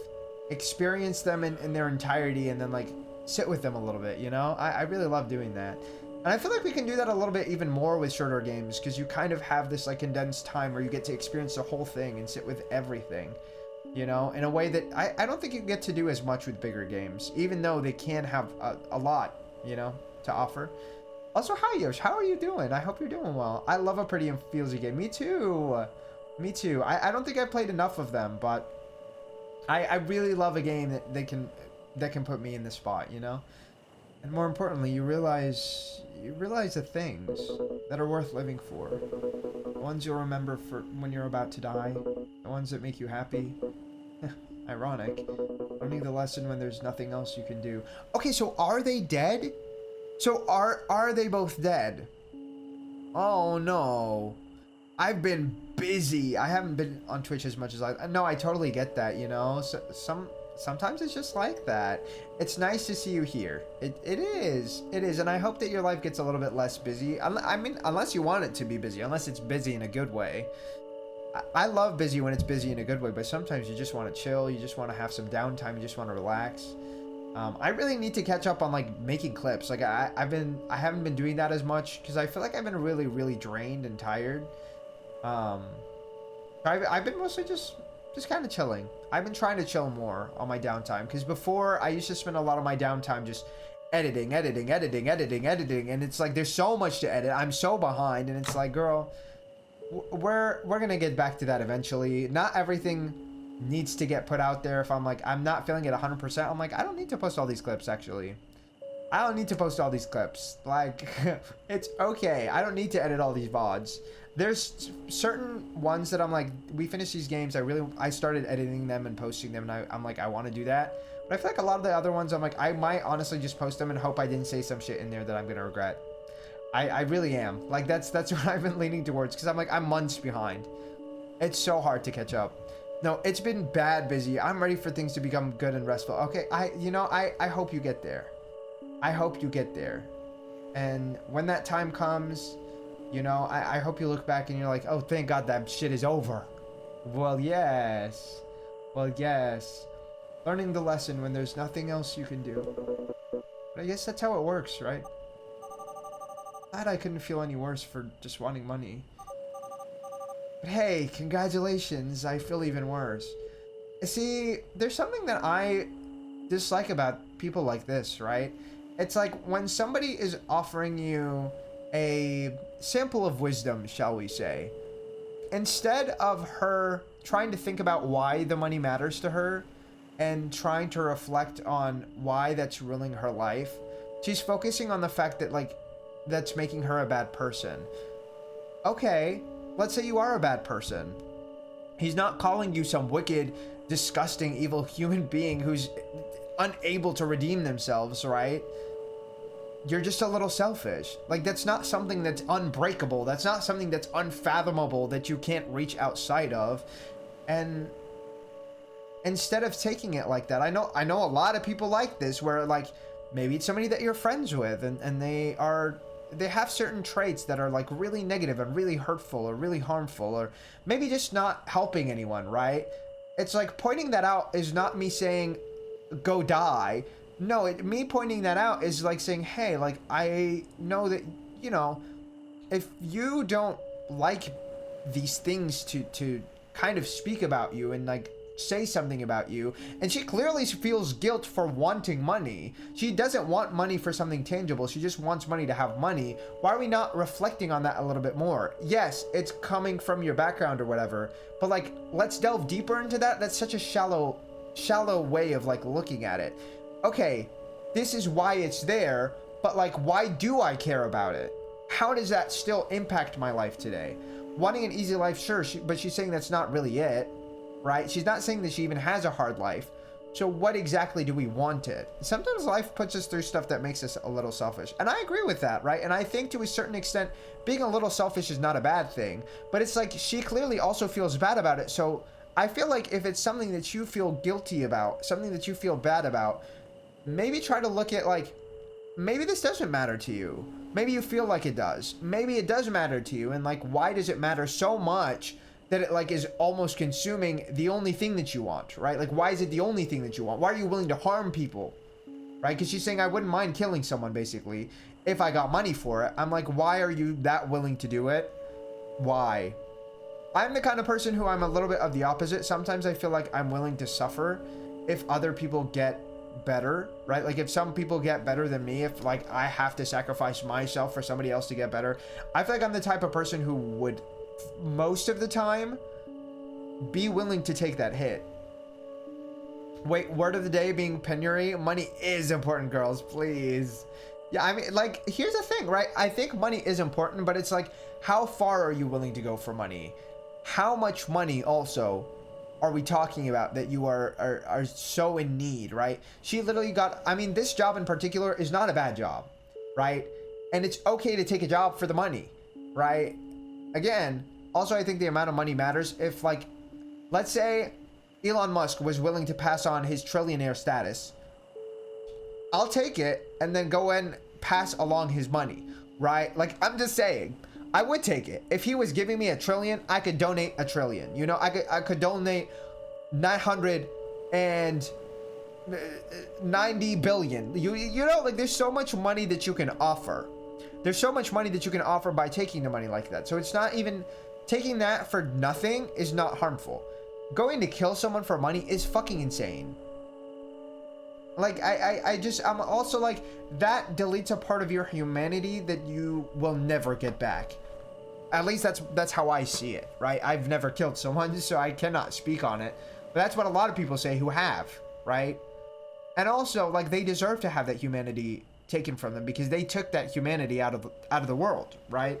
[SPEAKER 1] experience them in their entirety, and then like sit with them a little bit, you know? I really love doing that. And I feel like we can do that a little bit even more with shorter games, because you kind of have this like condensed time where you get to experience the whole thing and sit with everything, you know, in a way that I don't think you get to do as much with bigger games, even though they can have a lot, you know, to offer. Also, hi Yosh, how are you doing? I hope you're doing well. I love a pretty and feelsy game. Me too. Me too. I don't think I played enough of them, but I really love a game that can put me in the spot, you know? And more importantly, you realize the things that are worth living for. The ones you'll remember for when you're about to die. The ones that make you happy. Ironic. Learning the lesson when there's nothing else you can do. Okay, so are they dead? So are they both dead? Oh no. I've been busy. I haven't been on Twitch as much as no, I totally get that, you know? So, sometimes it's just like that. It's nice to see you here. It is, and I hope that your life gets a little bit less busy. I mean, unless you want it to be busy, unless it's busy in a good way. I love busy when it's busy in a good way, but sometimes you just want to chill, you just want to have some downtime, you just want to relax. I really need to catch up on like making clips. Like I haven't been doing that as much because I feel like I've been really drained and tired. I've been mostly just kind of chilling. I've been trying to chill more on my downtime because before I used to spend a lot of my downtime just editing, and it's like there's so much to edit. I'm so behind, and it's like, girl, we're gonna get back to that eventually. Not everything needs to get put out there. If I'm not feeling it 100%, I'm like, I don't need to post all these clips. Actually, I don't need to post all these clips. Like, it's okay. I don't need to edit all these VODs. There's certain ones that I'm like, we finished these games. I started editing them and posting them, and I'm like, I want to do that. But I feel like a lot of the other ones, I'm like, I might honestly just post them and hope I didn't say some shit in there that I'm gonna regret. I really am. Like, that's what I've been leaning towards, because I'm like, I'm months behind. It's so hard to catch up. No, it's been bad busy. I'm ready for things to become good and restful. Okay, I hope you get there. I hope you get there. And when that time comes, you know, I hope you look back and you're like, oh, thank God that shit is over. Well, yes. Learning the lesson when there's nothing else you can do. But I guess that's how it works, right? Glad I couldn't feel any worse for just wanting money. But hey, congratulations, I feel even worse. See, there's something that I dislike about people like this, right? It's like when somebody is offering you a sample of wisdom, shall we say, instead of her trying to think about why the money matters to her and trying to reflect on why that's ruining her life, she's focusing on the fact that, like, that's making her a bad person. Okay, let's say you are a bad person. He's not calling you some wicked, disgusting, evil human being who's unable to redeem themselves, right? You're just a little selfish. Like, that's not something that's unbreakable. That's not something that's unfathomable that you can't reach outside of. And instead of taking it like that, I know a lot of people like this, where, like, maybe it's somebody that you're friends with and they have certain traits that are, like, really negative and really hurtful or really harmful, or maybe just not helping anyone, right? It's like, pointing that out is not me saying go die. No, me pointing that out is like saying, hey, like, I know that, you know, if you don't like these things to kind of speak about you and, like, say something about you, and she clearly feels guilt for wanting money. She doesn't want money for something tangible. She just wants money to have money. Why are we not reflecting on that a little bit more? Yes, it's coming from your background or whatever, but, like, let's delve deeper into that. That's such a shallow way of, like, looking at it. Okay, this is why it's there, but, like, why do I care about it? How does that still impact my life today? Wanting an easy life, sure, but she's saying that's not really it, right? She's not saying that she even has a hard life. So what exactly do we want it? Sometimes life puts us through stuff that makes us a little selfish. And I agree with that, right? And I think to a certain extent, being a little selfish is not a bad thing. But it's like, she clearly also feels bad about it. So I feel like if it's something that you feel guilty about, something that you feel bad about, maybe try to look at, like, maybe this doesn't matter to you. Maybe you feel like it does. Maybe it does matter to you. And, like, why does it matter so much that it, like, is almost consuming the only thing that you want, right? Like, why is it the only thing that you want? Why are you willing to harm people, right? Because she's saying, I wouldn't mind killing someone, basically, if I got money for it. I'm like, why are you that willing to do it? Why? I'm the kind of person who I'm a little bit of the opposite. Sometimes I feel like I'm willing to suffer if other people get better, right? Like, if some people get better than me, if, like, I have to sacrifice myself for somebody else to get better, I feel like I'm the type of person who would most of the time be willing to take that hit. Wait, word of the day being penury. Money is important, girls, please. Yeah, I mean, like, here's the thing, right? I think money is important, but it's like, how far are you willing to go for money? How much money also are we talking about that you are so in need, right? She literally got, I mean, this job in particular is not a bad job, right? And it's okay to take a job for the money, right? Again, also, I think the amount of money matters. If, like, let's say Elon Musk was willing to pass on his trillionaire status, I'll take it and then go and pass along his money, right? Like, I'm just saying, I would take it. If he was giving me $1 trillion, I could donate $1 trillion. You know, I could donate 990 billion. You know, like, there's so much money that you can offer. There's so much money that you can offer by taking the money like that. So it's not even, taking that for nothing is not harmful. Going to kill someone for money is fucking insane. Like, I'm also like, that deletes a part of your humanity that you will never get back. At least that's how I see it, right? I've never killed someone, so I cannot speak on it. But that's what a lot of people say who have, right? And also, like, they deserve to have that humanity taken from them because they took that humanity out of the world, right?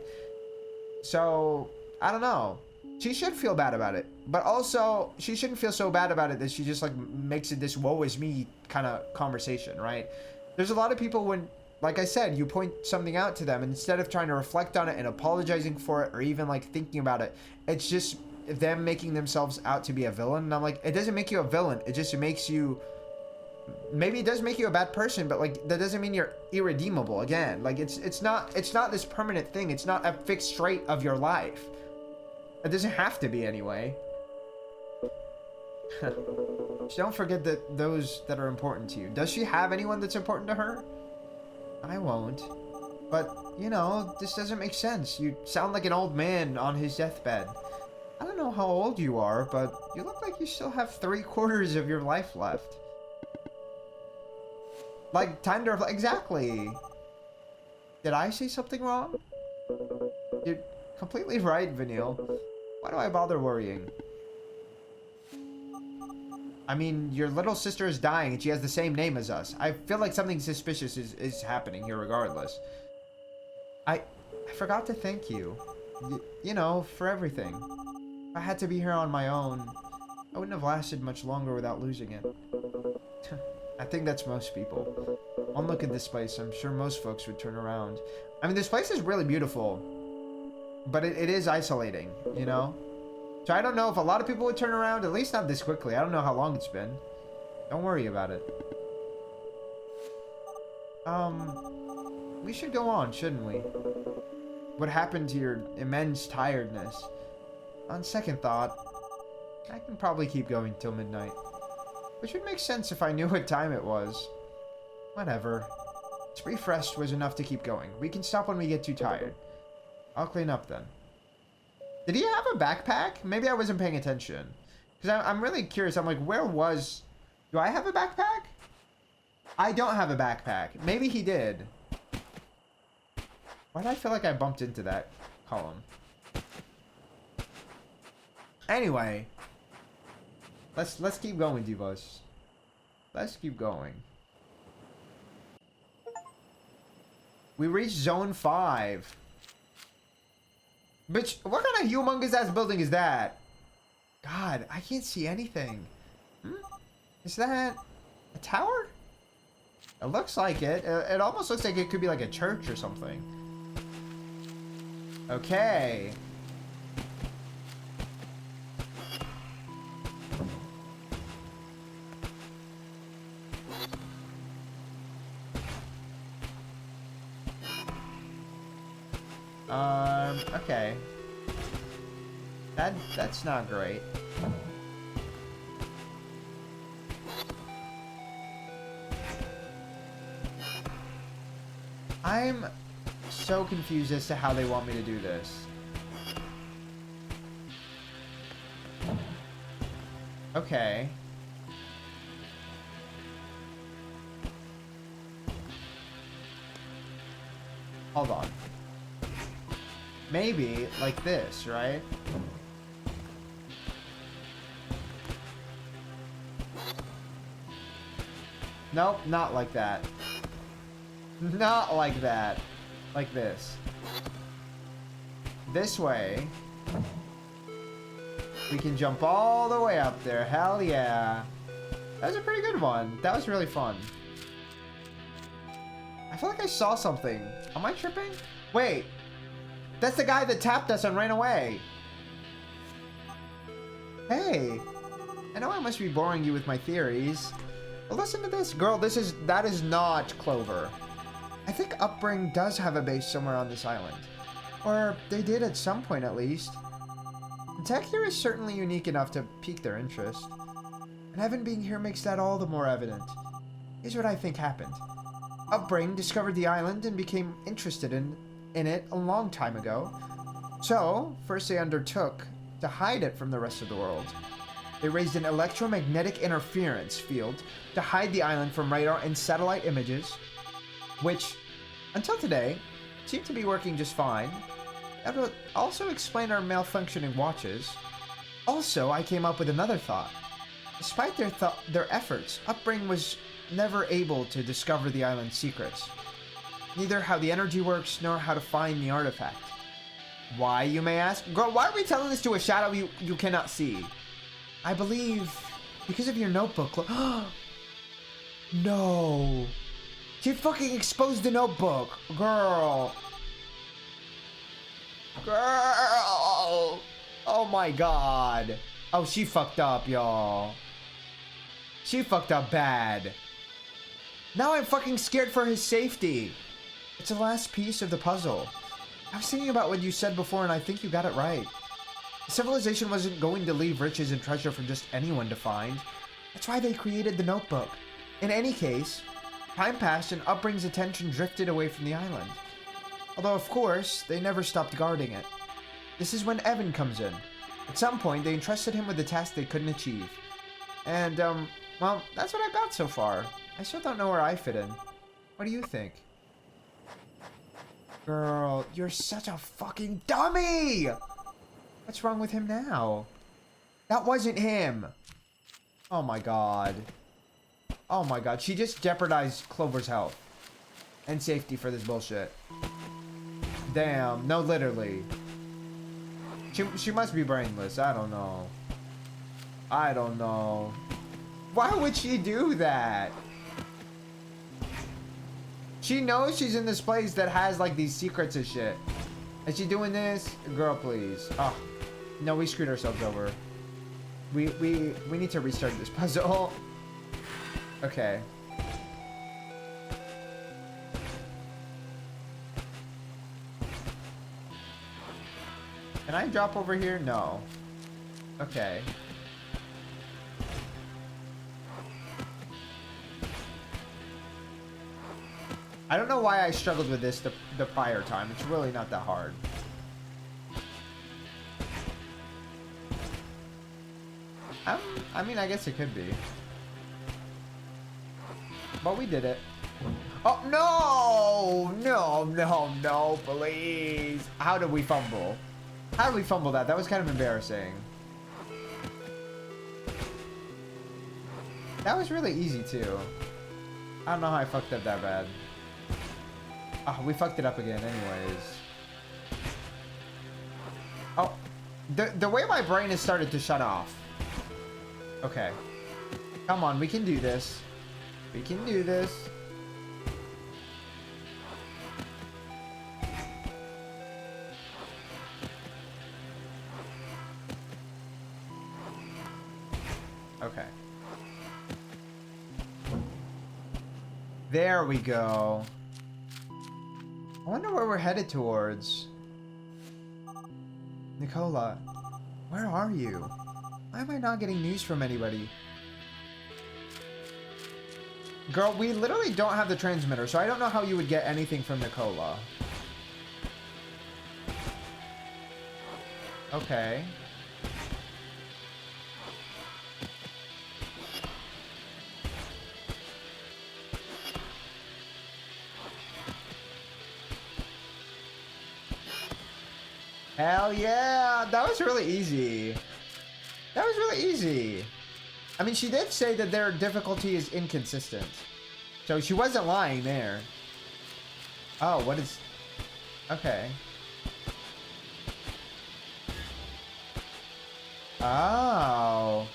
[SPEAKER 1] So, I don't know. She should feel bad about it, but also she shouldn't feel so bad about it that she just like makes it this woe is me kind of conversation, right? There's a lot of people when, like I said, you point something out to them and instead of trying to reflect on it and apologizing for it or even like thinking about it, it's just them making themselves out to be a villain. And I'm like, it doesn't make you a villain. It just makes you, maybe it does make you a bad person, but like that doesn't mean you're irredeemable. Again, like it's not this permanent thing. It's not a fixed trait of your life. It doesn't have to be anyway. Don't forget that those that are important to you. Does she have anyone that's important to her? I won't. But, you know, this doesn't make sense. You sound like an old man on his deathbed. I don't know how old you are, but you look like you still have 3/4 of your life left. Like, time to reflect. Exactly. Did I say something wrong? You're completely right, Vanille. Why do I bother worrying? I mean, your little sister is dying and she has the same name as us. I feel like something suspicious is happening here regardless. I forgot to thank you. You know, for everything. If I had to be here on my own, I wouldn't have lasted much longer without losing it. I think that's most people. One look at this place, I'm sure most folks would turn around. I mean, this place is really beautiful. But it is isolating, you know? So I don't know if a lot of people would turn around, at least not this quickly. I don't know how long it's been. Don't worry about it. We should go on, shouldn't we? What happened to your immense tiredness? On second thought, I can probably keep going till midnight. Which would make sense if I knew what time it was. Whatever. To be refreshed was enough to keep going. We can stop when we get too tired. I'll clean up then. Did he have a backpack? Maybe I wasn't paying attention. Because I'm really curious. I'm like, where was... Do I have a backpack? I don't have a backpack. Maybe he did. Why do I feel like I bumped into that column? Anyway. Let's keep going, divas. Let's keep going. We reached zone 5. Bitch, what kind of humongous ass building is that? God, I can't see anything. Is that a tower? It looks like it. It almost looks like it could be like a church or something. Okay. Okay. That's not great. I'm so confused as to how they want me to do this. Okay. Hold on. Maybe like this, right? Nope, not like that. Not like that. Like this. This way. We can jump all the way up there. Hell yeah. That was a pretty good one. That was really fun. I feel like I saw something. Am I tripping? Wait. That's the guy that tapped us and ran away. Hey. I know I must be boring you with my theories. But listen to this. Girl, that is not Clover. I think Upbring does have a base somewhere on this island. Or they did at some point at least. The tech here is certainly unique enough to pique their interest. And Evan being here makes that all the more evident. Here's what I think happened. Upbring discovered the island and became interested in it a long time ago. So, first they undertook to hide it from the rest of the world. They raised an electromagnetic interference field to hide the island from radar and satellite images, which, until today, seem to be working just fine. That would also explain our malfunctioning watches. Also, I came up with another thought. Despite their efforts, Upbring was never able to discover the island's secrets. Neither how the energy works, nor how to find the artifact. Why, you may ask? Girl, why are we telling this to a shadow you cannot see? I believe because of your notebook. No. She fucking exposed the notebook. Girl. Girl. Oh my god. Oh, she fucked up, y'all. She fucked up bad. Now I'm fucking scared for his safety. It's the last piece of the puzzle. I was thinking about what you said before, and I think you got it right. Civilization wasn't going to leave riches and treasure for just anyone to find. That's why they created the notebook. In any case, time passed and Upbring's attention drifted away from the island. Although, of course, they never stopped guarding it. This is when Evan comes in. At some point, they entrusted him with a task they couldn't achieve. And, well, that's what I've got so far. I still don't know where I fit in. What do you think? Girl, you're such a fucking dummy! What's wrong with him now? That wasn't him! Oh my god. Oh my god, she just jeopardized Clover's health. And safety for this bullshit. Damn, no, literally. She must be brainless, I don't know. I don't know. Why would she do that? She knows she's in this place that has like these secrets and shit. Is she doing this? Girl, please. Oh, no, we screwed ourselves over. We need to restart this puzzle. Okay. Can I drop over here? No. Okay. I don't know why I struggled with this the prior time. It's really not that hard. I mean, I guess it could be. But we did it. Oh, no! No, no, no, please. How did we fumble? How did we fumble that? That was kind of embarrassing. That was really easy, too. I don't know how I fucked up that bad. Oh, we fucked it up again anyways. Oh, the way my brain has started to shut off. Okay. Come on, we can do this. We can do this. Okay. There we go. I wonder where we're headed towards. Nicola, where are you? Why am I not getting news from anybody? Girl, we literally don't have the transmitter, so I don't know how you would get anything from Nicola. Okay. Hell yeah! That was really easy. That was really easy. I mean, she did say that their difficulty is inconsistent. So she wasn't lying there. Oh, what is... Okay. Oh.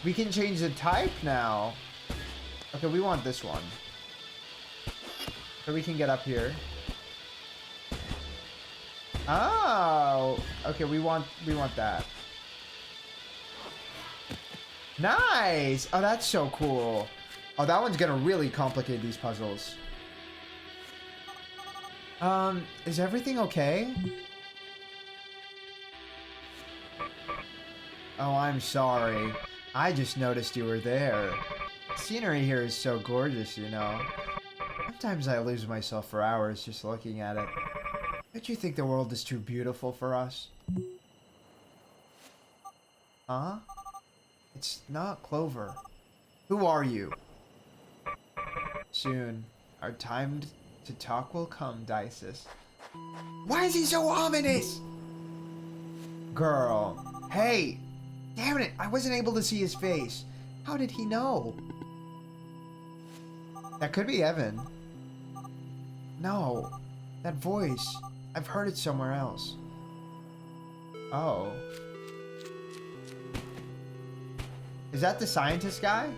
[SPEAKER 1] We can change the type now. Okay, we want this one. So we can get up here. Oh. Okay, we want that. Nice. Oh, that's so cool. Oh, that one's gonna really complicate these puzzles. Is everything okay? Oh, I'm sorry. I just noticed you were there. The scenery here is so gorgeous, you know. Sometimes I lose myself for hours just looking at it. Don't you think the world is too beautiful for us? Huh? It's not Clover. Who are you? Soon, our time to talk will come, Dices. Why is he so ominous? Girl. Hey! Damn it! I wasn't able to see his face. How did he know? That could be Evan. No. That voice. I've heard it somewhere else. Oh. Is that the scientist guy?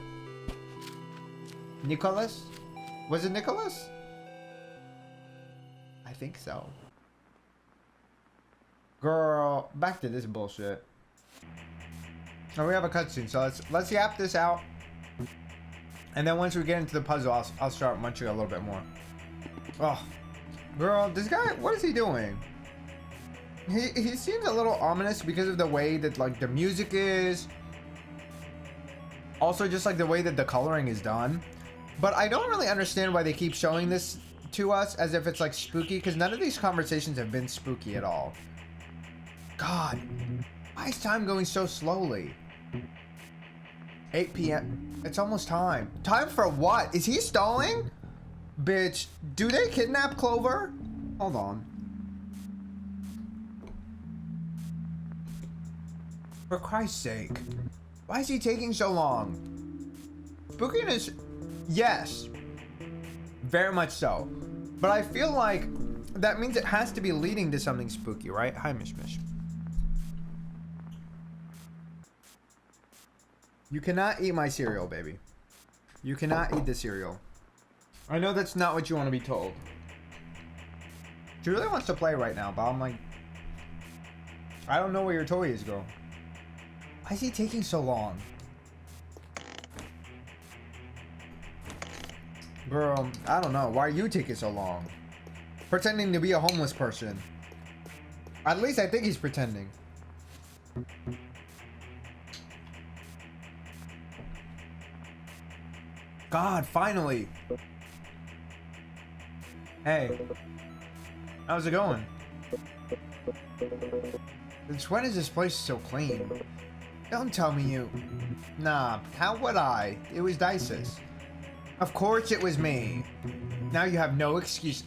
[SPEAKER 1] Nicholas? Was it Nicholas? I think so. Girl, back to this bullshit. Oh, we have a cutscene, so let's yap this out. And then once we get into the puzzle, I'll start munching a little bit more. Oh, girl, this guy, what is he doing? He seems a little ominous because of the way that like the music is. Also, just like the way that the coloring is done. But I don't really understand why they keep showing this to us as if it's like spooky, because none of these conversations have been spooky at all. God, why is time going so slowly? 8 p.m. It's almost time. Time for what? Is he stalling? Bitch, do they kidnap Clover? Hold on. For Christ's sake. Why is he taking so long? Spookiness, yes. Very much so. But I feel like that means it has to be leading to something spooky, right? Hi, Mish Mish. You cannot eat my cereal, baby. You cannot eat the cereal. I know that's not what you want to be told. She really wants to play right now, but I'm like, I don't know where your toy is, girl. Why is he taking so long? Girl, I don't know. Why are you taking so long? Pretending to be a homeless person. At least I think he's pretending. God, finally. Hey. How's it going? Since when is this place so clean? Don't tell me you... Nah, how would I? It was Dices. Of course it was me. Now you have no excuse.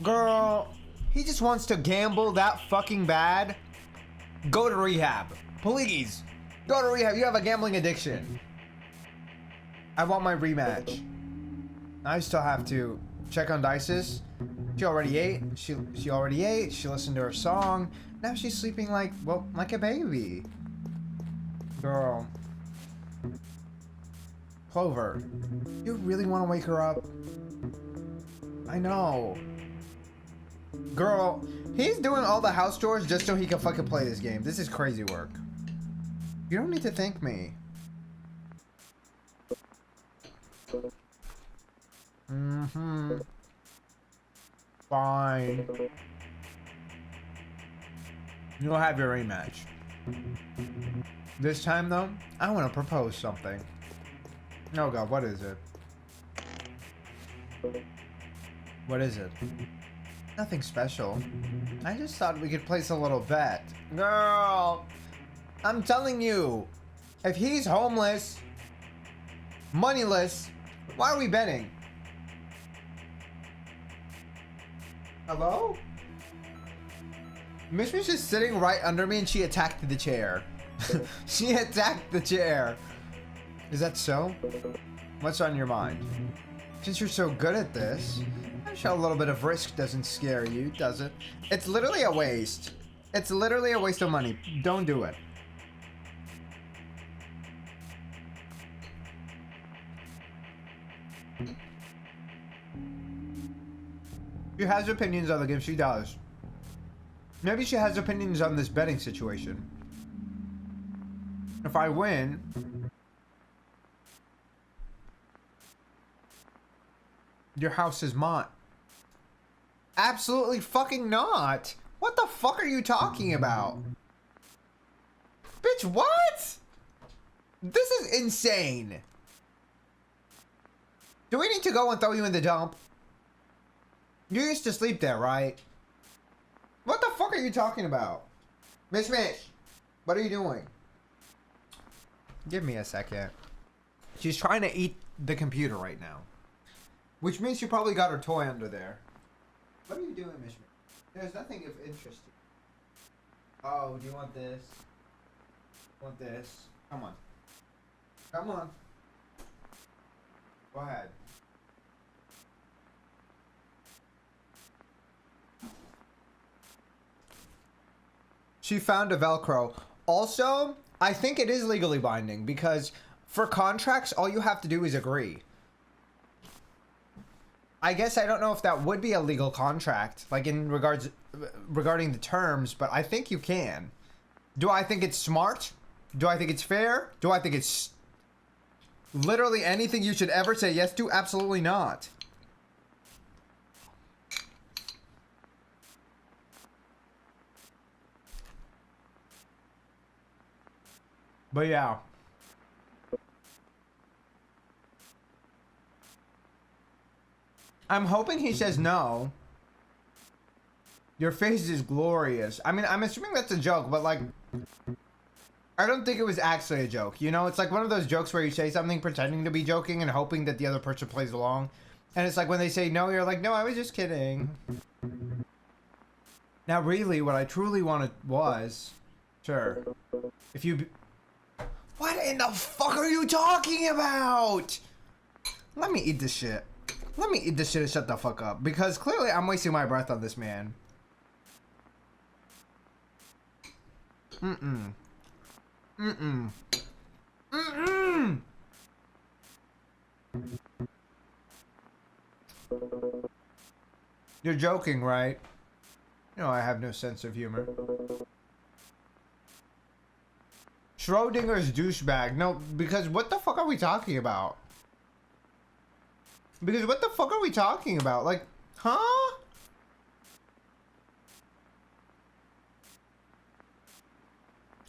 [SPEAKER 1] Girl, he just wants to gamble that fucking bad. Go to rehab. Please. Go to rehab. You have a gambling addiction. I want my rematch. I still have to check on Dices. She already ate. She already ate. She listened to her song. Now she's sleeping like, well, like a baby. Girl. Clover, you really want to wake her up? I know. Girl, he's doing all the house chores just so he can fucking play this game. This is crazy work. You don't need to thank me. Mm-hmm. Fine. You'll have your rematch. This time, though, I want to propose something. Oh god, what is it? What is it? Nothing special. I just thought we could place a little bet. Girl! I'm telling you, if he's homeless, moneyless, why are we betting? Hello? Mish was just sitting right under me and she attacked the chair. She attacked the chair. Is that so? What's on your mind? Since you're so good at this, I'm sure a little bit of risk doesn't scare you, does it? It's literally a waste. It's literally a waste of money. Don't do it. She has opinions on the game. She does. Maybe she has opinions on this betting situation. If I win, your house is mine. Absolutely fucking not. What the fuck are you talking about? Bitch, what? This is insane. Do we need to go and throw you in the dump? You used to sleep there, right? What the fuck are you talking about? Miss Mitch, what are you doing? Give me a second. She's trying to eat the computer right now. Which means she probably got her toy under there. What are you doing, Miss Mitch? There's nothing of interest. Oh, do you want this? Want this? Come on. Come on. Go ahead. She found a Velcro. Also, I think it is legally binding because for contracts, all you have to do is agree. I guess I don't know if that would be a legal contract, like in regarding the terms, but I think you can. Do I think it's smart? Do I think it's fair? Do I think it's literally anything you should ever say yes to? Absolutely not. But yeah. I'm hoping he says no. Your face is glorious. I mean, I'm assuming that's a joke, but like, I don't think it was actually a joke. You know, it's like one of those jokes where you say something pretending to be joking and hoping that the other person plays along. And it's like when they say no, you're like, no, I was just kidding. Now, really, what I truly wanted was, sure, if you... What in the fuck are you talking about? Let me eat this shit. Let me eat this shit and shut the fuck up. Because clearly I'm wasting my breath on this man. Mm-mm. Mm-mm. Mm-mm. You're joking, right? No, I have no sense of humor. Schrodinger's douchebag. No, because what the fuck are we talking about? Because what the fuck are we talking about? Like, huh?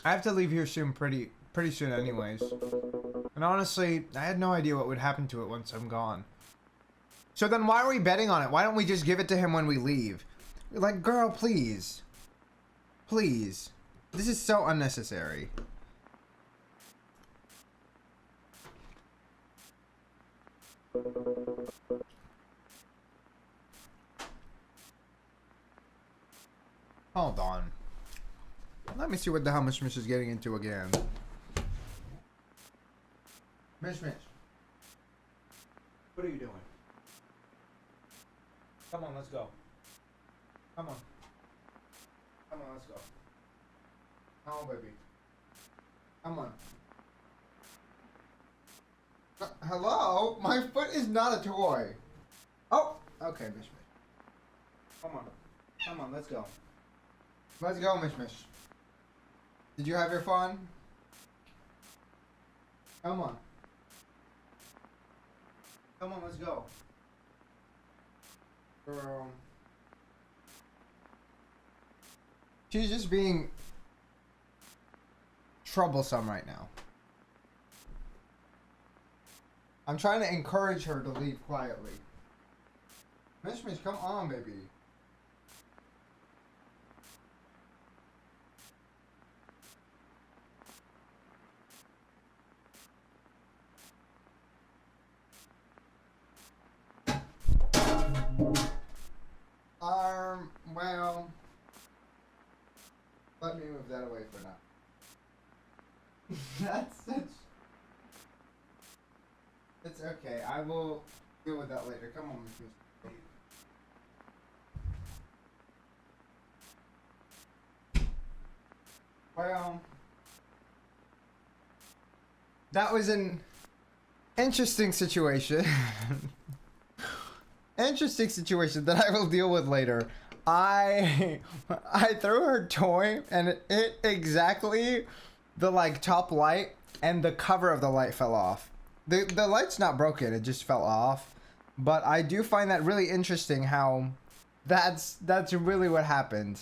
[SPEAKER 1] I have to leave here soon, pretty soon anyways. And honestly, I had no idea what would happen to it once I'm gone. So then why are we betting on it? Why don't we just give it to him when we leave? Like, girl, please. Please. This is so unnecessary. Hold on. Let me see what the hell Miss Mish is getting into again. Miss Mish. What are you doing? Come on, let's go. Come on. Come on, let's go. Come on, baby. Come on. Hello? My foot is not a toy. Oh! Okay, Mish Mish. Come on. Come on, let's go. Let's go, Mish Mish. Did you have your fun? Come on. Come on, let's go. Girl. She's just being troublesome right now. I'm trying to encourage her to leave quietly. Mish Mish, come on, baby. Well, let me move that away for now. That's such... It's okay, I will Deal with that later. Come on, Miss. Well, that was an interesting situation. Interesting situation that I will deal with later. I threw her toy and it hit exactly the like top light, and the cover of the light fell off. The light's not broken, it just fell off. But I do find that really interesting how that's really what happened.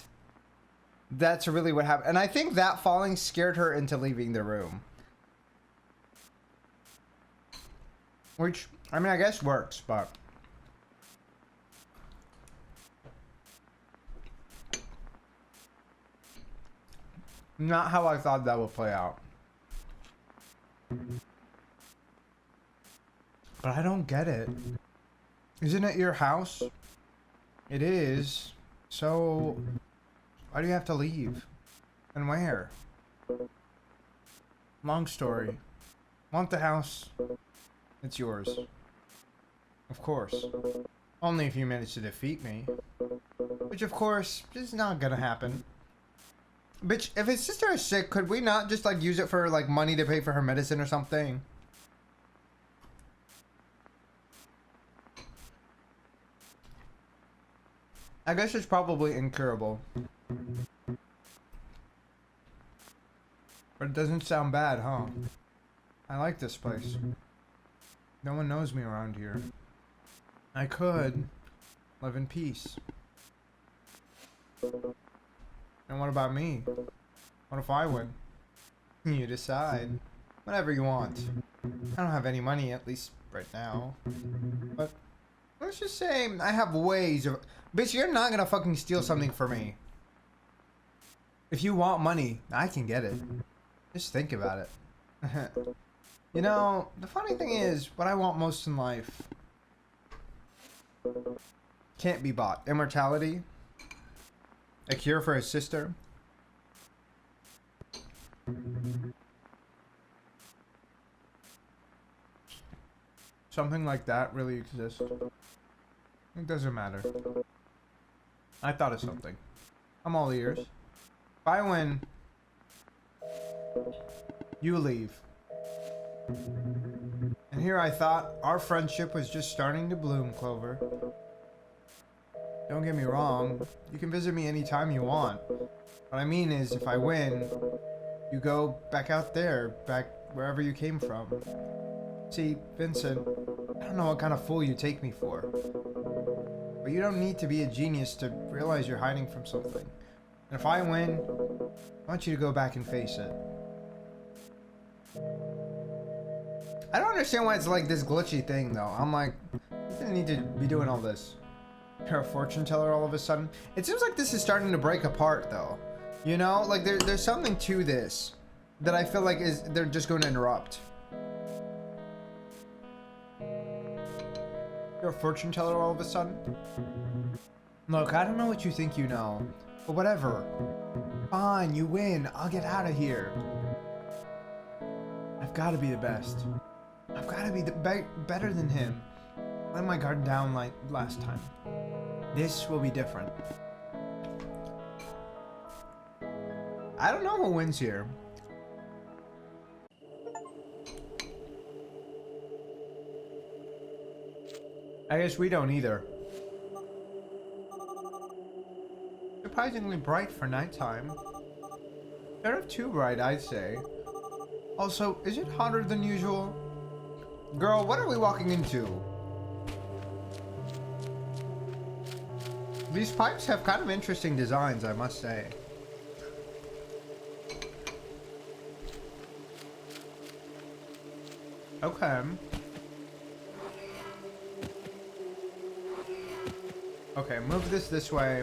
[SPEAKER 1] That's really what happened. And I think that falling scared her into leaving the room. Which, I mean, I guess works, but... not how I thought that would play out. But I don't get it. Isn't it your house? It is. So, why do you have to leave? And where? Long story. Want the house? It's yours. Of course. Only if you manage to defeat me. Which, of course, is not gonna happen. Bitch, if his sister is sick, could we not just, like, use it for, like, money to pay for her medicine or something? I guess it's probably incurable. But it doesn't sound bad, huh? I like this place. No one knows me around here. I could live in peace. And what about me? What if I win? You decide. Whatever you want. I don't have any money, at least right now. But let's just say I have ways of... Bitch, you're not gonna fucking steal something from me. If you want money, I can get it. Just think about it. You know, the funny thing is, what I want most in life can't be bought. Immortality. A cure for his sister. Something like that really exists. It doesn't matter. I thought of something. I'm all ears. If I win, you leave. And here I thought our friendship was just starting to bloom, Clover. Don't get me wrong, you can visit me anytime you want. What I mean is, if I win, you go back out there, back wherever you came from. See, Vincent, I don't know what kind of fool you take me for. But you don't need to be a genius to realize you're hiding from something. And if I win, I want you to go back and face it. I don't understand why it's like this glitchy thing, though. I'm like, you didn't need to be doing all this. You're a fortune teller all of a sudden. It seems like this is starting to break apart, though. You know, like there's something to this that I feel like they're just going to interrupt. You're a fortune teller all of a sudden? Look, I don't know what you think you know, but whatever. Fine, you win. I'll get out of here. I've got to be the best. I've got to be better than him. Let my guard down like last time. This will be different. I don't know who wins here. I guess we don't either. Surprisingly bright for nighttime. Sort of too bright, I'd say. Also, is it hotter than usual? Girl, what are we walking into? These pipes have kind of interesting designs, I must say. Okay. Okay, move this way.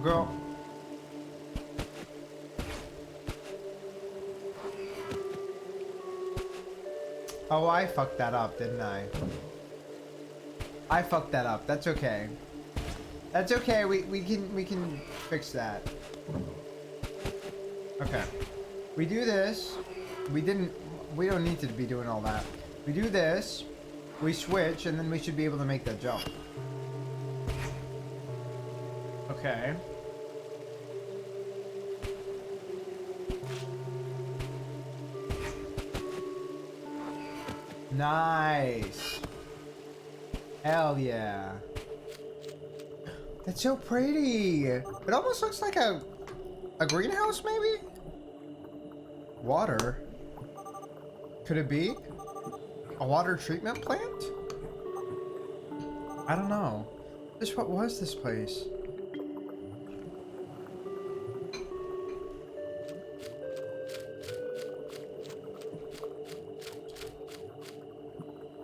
[SPEAKER 1] Girl. Oh, I fucked that up, didn't I? I fucked that up. That's okay. That's okay. We can fix that. Okay. We do this. We didn't. we don't need to be doing all that. We do this, we switch, and then we should be able to make that jump. Okay. Nice. Hell yeah. That's so pretty. It almost looks like a greenhouse, maybe? Water. Could it be? A water treatment plant? I don't know. Just what was this place?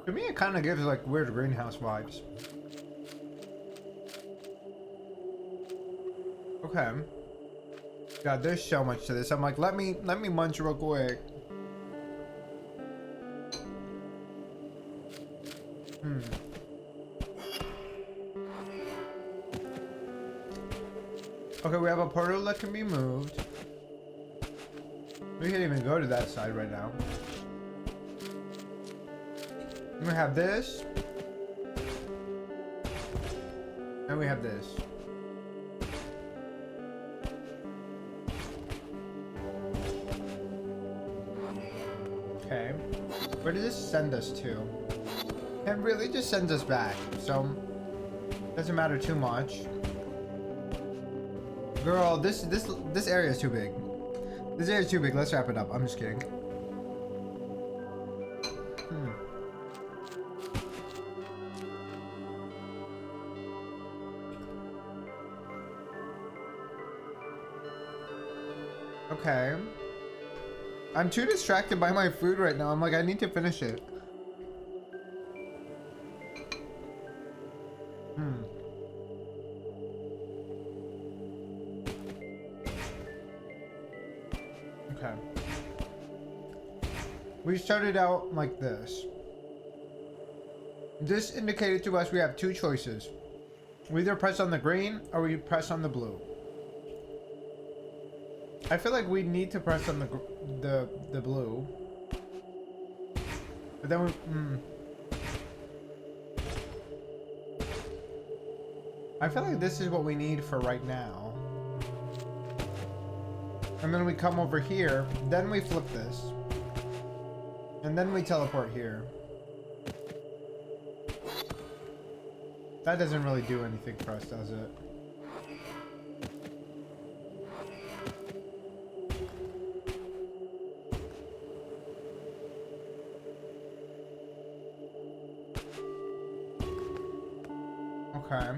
[SPEAKER 1] To me, it kind of gives like weird greenhouse vibes. Okay. God, there's so much to this. I'm like, let me munch real quick. Okay, we have a portal that can be moved. We can't even go to that side right now. We have this. And we have this. Okay. Where does this send us to? It really just sends us back, so doesn't matter too much. Girl, this area is too big. This area is too big. Let's wrap it up. I'm just kidding. Okay. I'm too distracted by my food right now. I'm like, I need to finish it. Okay. We started out like this. This indicated to us we have two choices. We either press on the green or we press on the blue. I feel like we need to press on the blue. But then we I feel like this is what we need for right now. And then we come over here, then we flip this. And then we teleport here. That doesn't really do anything for us, does it? Okay.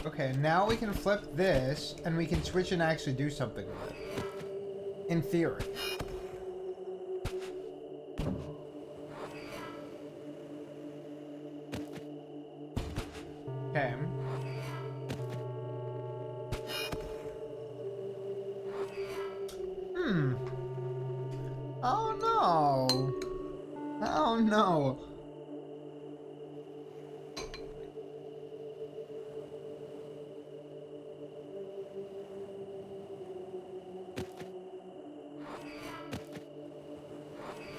[SPEAKER 1] Okay, now we can flip this, and we can switch and actually do something with it. In theory. Okay. Oh no. Oh no.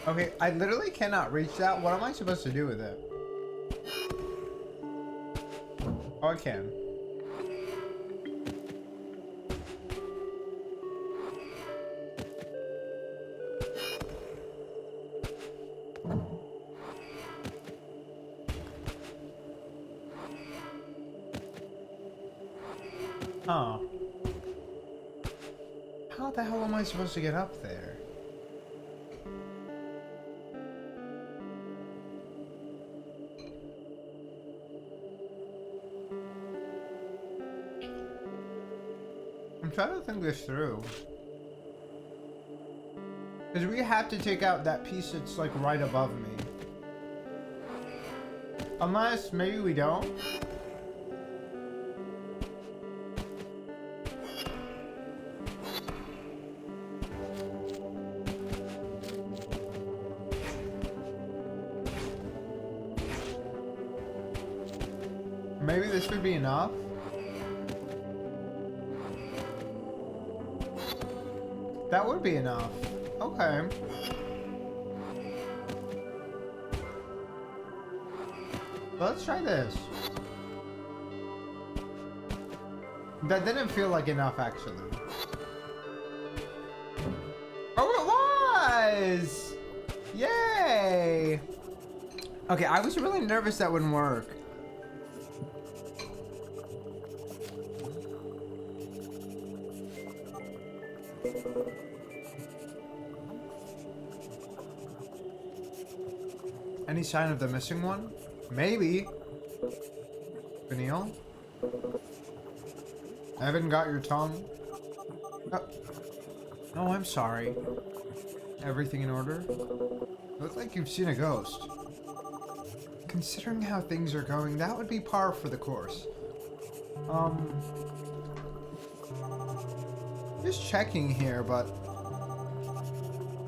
[SPEAKER 1] Okay, I literally cannot reach that. What am I supposed to do with it? Oh, I can. Huh. How the hell am I supposed to get up there? I'm trying to think this through. Because we have to take out that piece that's like right above me. Unless maybe we don't. Maybe this would be enough? That would be enough. Okay. Let's try this. That didn't feel like enough, actually. Oh, it was! Yay! Okay, I was really nervous that wouldn't work. Any sign of the missing one? Maybe. Vanille? I haven't got your tongue. No, I'm sorry. Everything in order? Looks like you've seen a ghost. Considering how things are going, that would be par for the course. Just checking here, but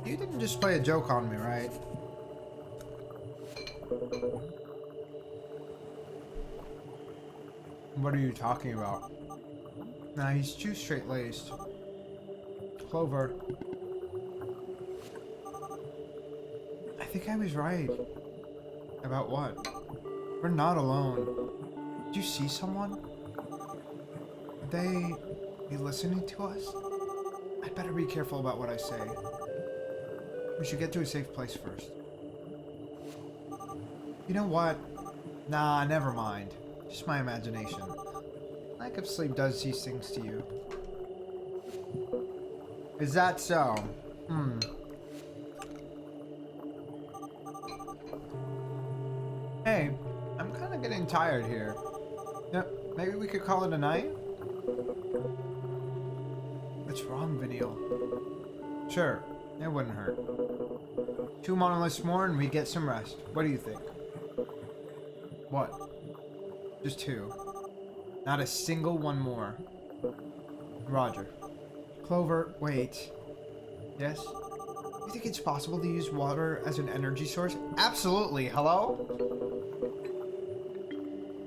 [SPEAKER 1] you didn't just play a joke on me, right? What are you talking about? Nah, he's too straight-laced. Clover. I think I was right. About what? We're not alone. Did you see someone? Would they be listening to us? I'd better be careful about what I say. We should get to a safe place first. You know what? Nah, never mind. Just my imagination. Lack of sleep does these things to you. Is that so? Hey, I'm kind of getting tired here. Yep, maybe we could call it a night? What's wrong, Vanille? Sure, it wouldn't hurt. 2 monoliths more and we get some rest. What do you think? What? Just 2. Not a single one more. Roger. Clover, wait. Yes? You think it's possible to use water as an energy source? Absolutely. Hello?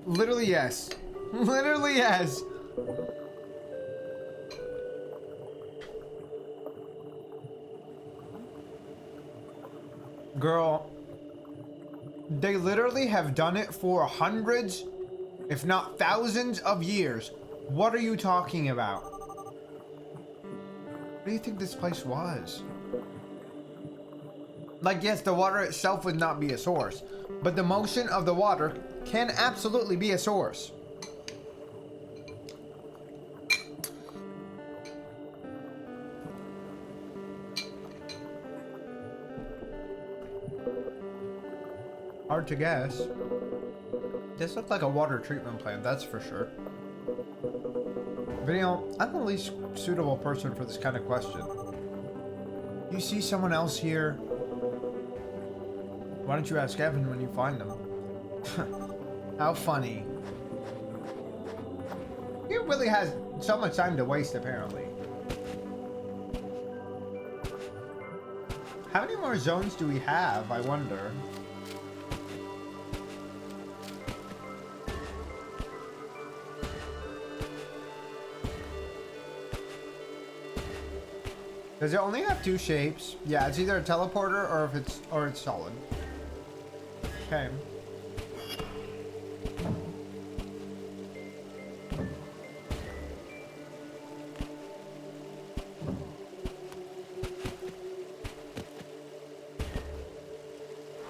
[SPEAKER 1] Literally yes. Literally yes. Girl, they literally have done it for hundreds, if not thousands of years. What are you talking about? What do you think this place was? Like, yes, the water itself would not be a source, but the motion of the water can absolutely be a source. Hard to guess. This looks like a water treatment plant, that's for sure. Vanille, I'm the least suitable person for this kind of question. You see someone else here? Why don't you ask Evan when you find them? How funny. He really has so much time to waste, apparently. How many more zones do we have, I wonder? Does it only have 2 shapes? Yeah, it's either a teleporter or it's solid. Okay.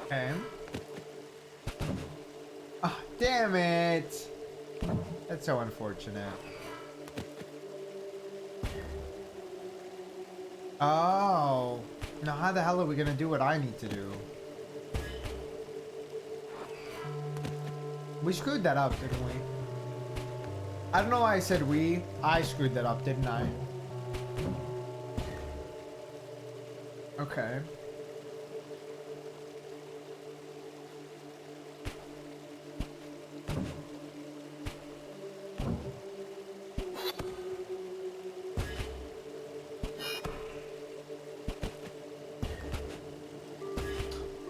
[SPEAKER 1] Okay. Ah, damn it! That's so unfortunate. Oh. Now how the hell are we gonna do what I need to do? We screwed that up, didn't we? I don't know why I said we. I screwed that up, didn't I? Okay.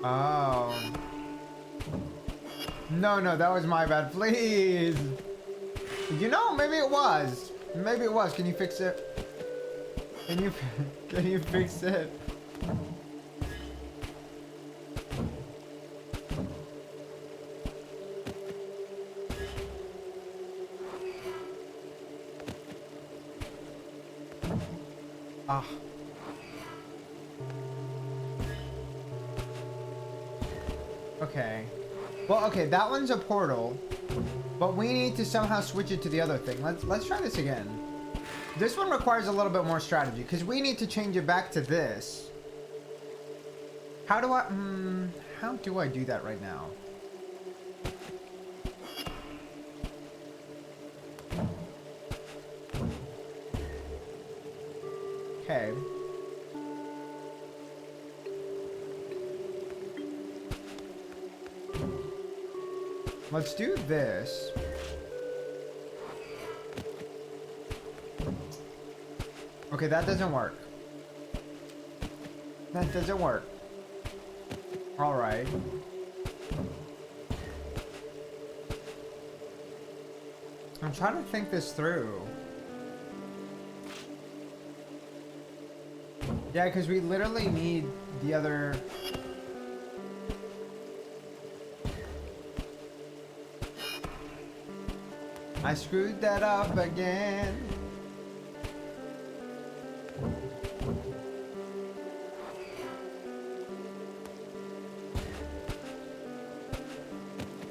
[SPEAKER 1] Oh. No, no, that was my bad. Please. You know, maybe it was. Maybe it was. Can you fix it? Can you fix it? Ah. Okay. Well, okay, that one's a portal, but we need to somehow switch it to the other thing. Let's try this again. This one requires a little bit more strategy because we need to change it back to this. How do I do that right now? Okay. Let's do this. Okay, that doesn't work. That doesn't work. All right. I'm trying to think this through. Yeah, because we literally need the other... I screwed that up again.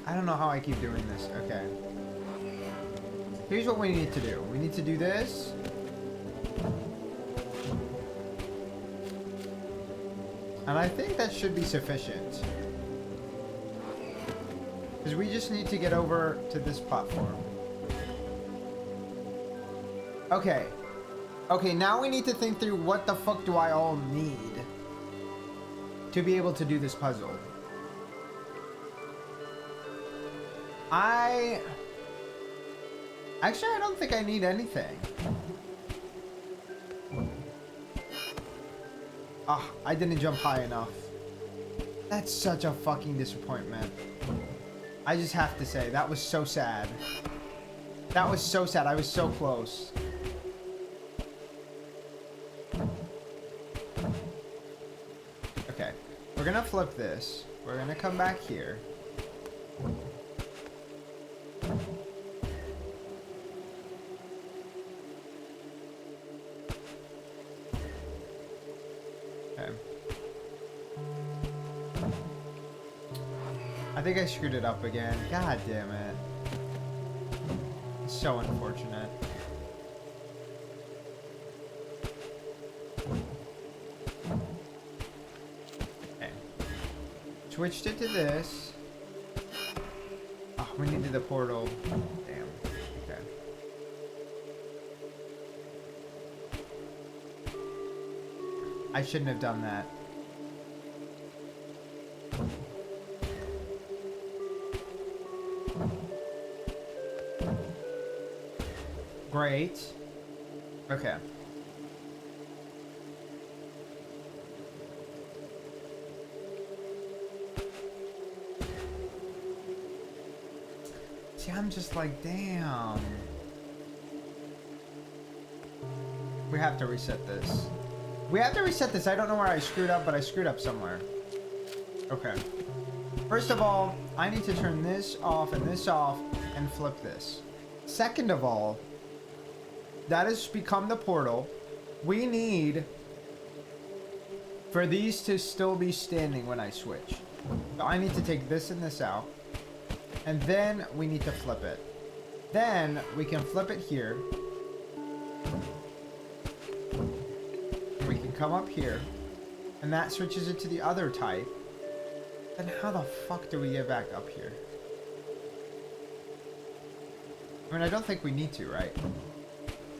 [SPEAKER 1] I don't know how I keep doing this. Okay. Here's what we need to do. We need to do this. And I think that should be sufficient. Because we just need to get over to this platform. Okay. Okay, now we need to think through what the fuck do I all need to be able to do this puzzle. Actually, I don't think I need anything. Ah, I didn't jump high enough. That's such a fucking disappointment. I just have to say, that was so sad. That was so sad. I was so close. Okay, we're gonna flip this. We're gonna come back here. Okay. I think I screwed it up again. God damn it. It's so unfortunate. Okay. Switched it to this. Oh, we needed the portal. Damn. Okay. I shouldn't have done that. Great. Okay. See, I'm just like, damn. We have to reset this. We have to reset this. I don't know where I screwed up, but I screwed up somewhere. Okay. First of all, I need to turn this off and flip this. Second of all, that has become the portal. We need for these to still be standing when I switch. So I need to take this and this out. And then we need to flip it. Then we can flip it here. We can come up here. And that switches it to the other type. Then how the fuck do we get back up here? I mean, I don't think we need to, right?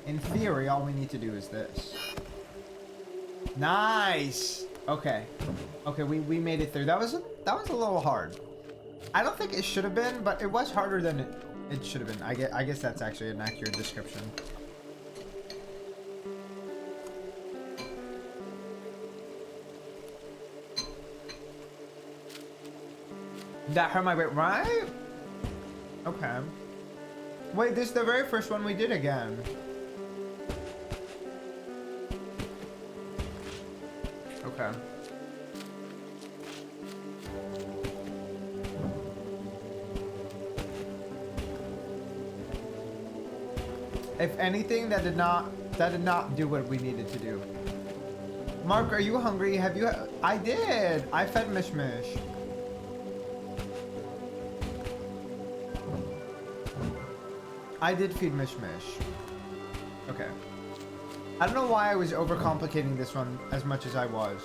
[SPEAKER 1] In theory, all we need to do is this. Nice! Okay. Okay, we made it through. That was a little hard. I don't think it should have been, but it was harder than it should have been. I guess that's actually an accurate description. That hurt my brain, right? Okay. Wait, this is the very first one we did again. Okay. If anything, that did not do what we needed to do. Mark, are you hungry? Have you? I did. I fed Mish Mish. I did feed Mish Mish. Okay. I don't know why I was overcomplicating this one as much as I was.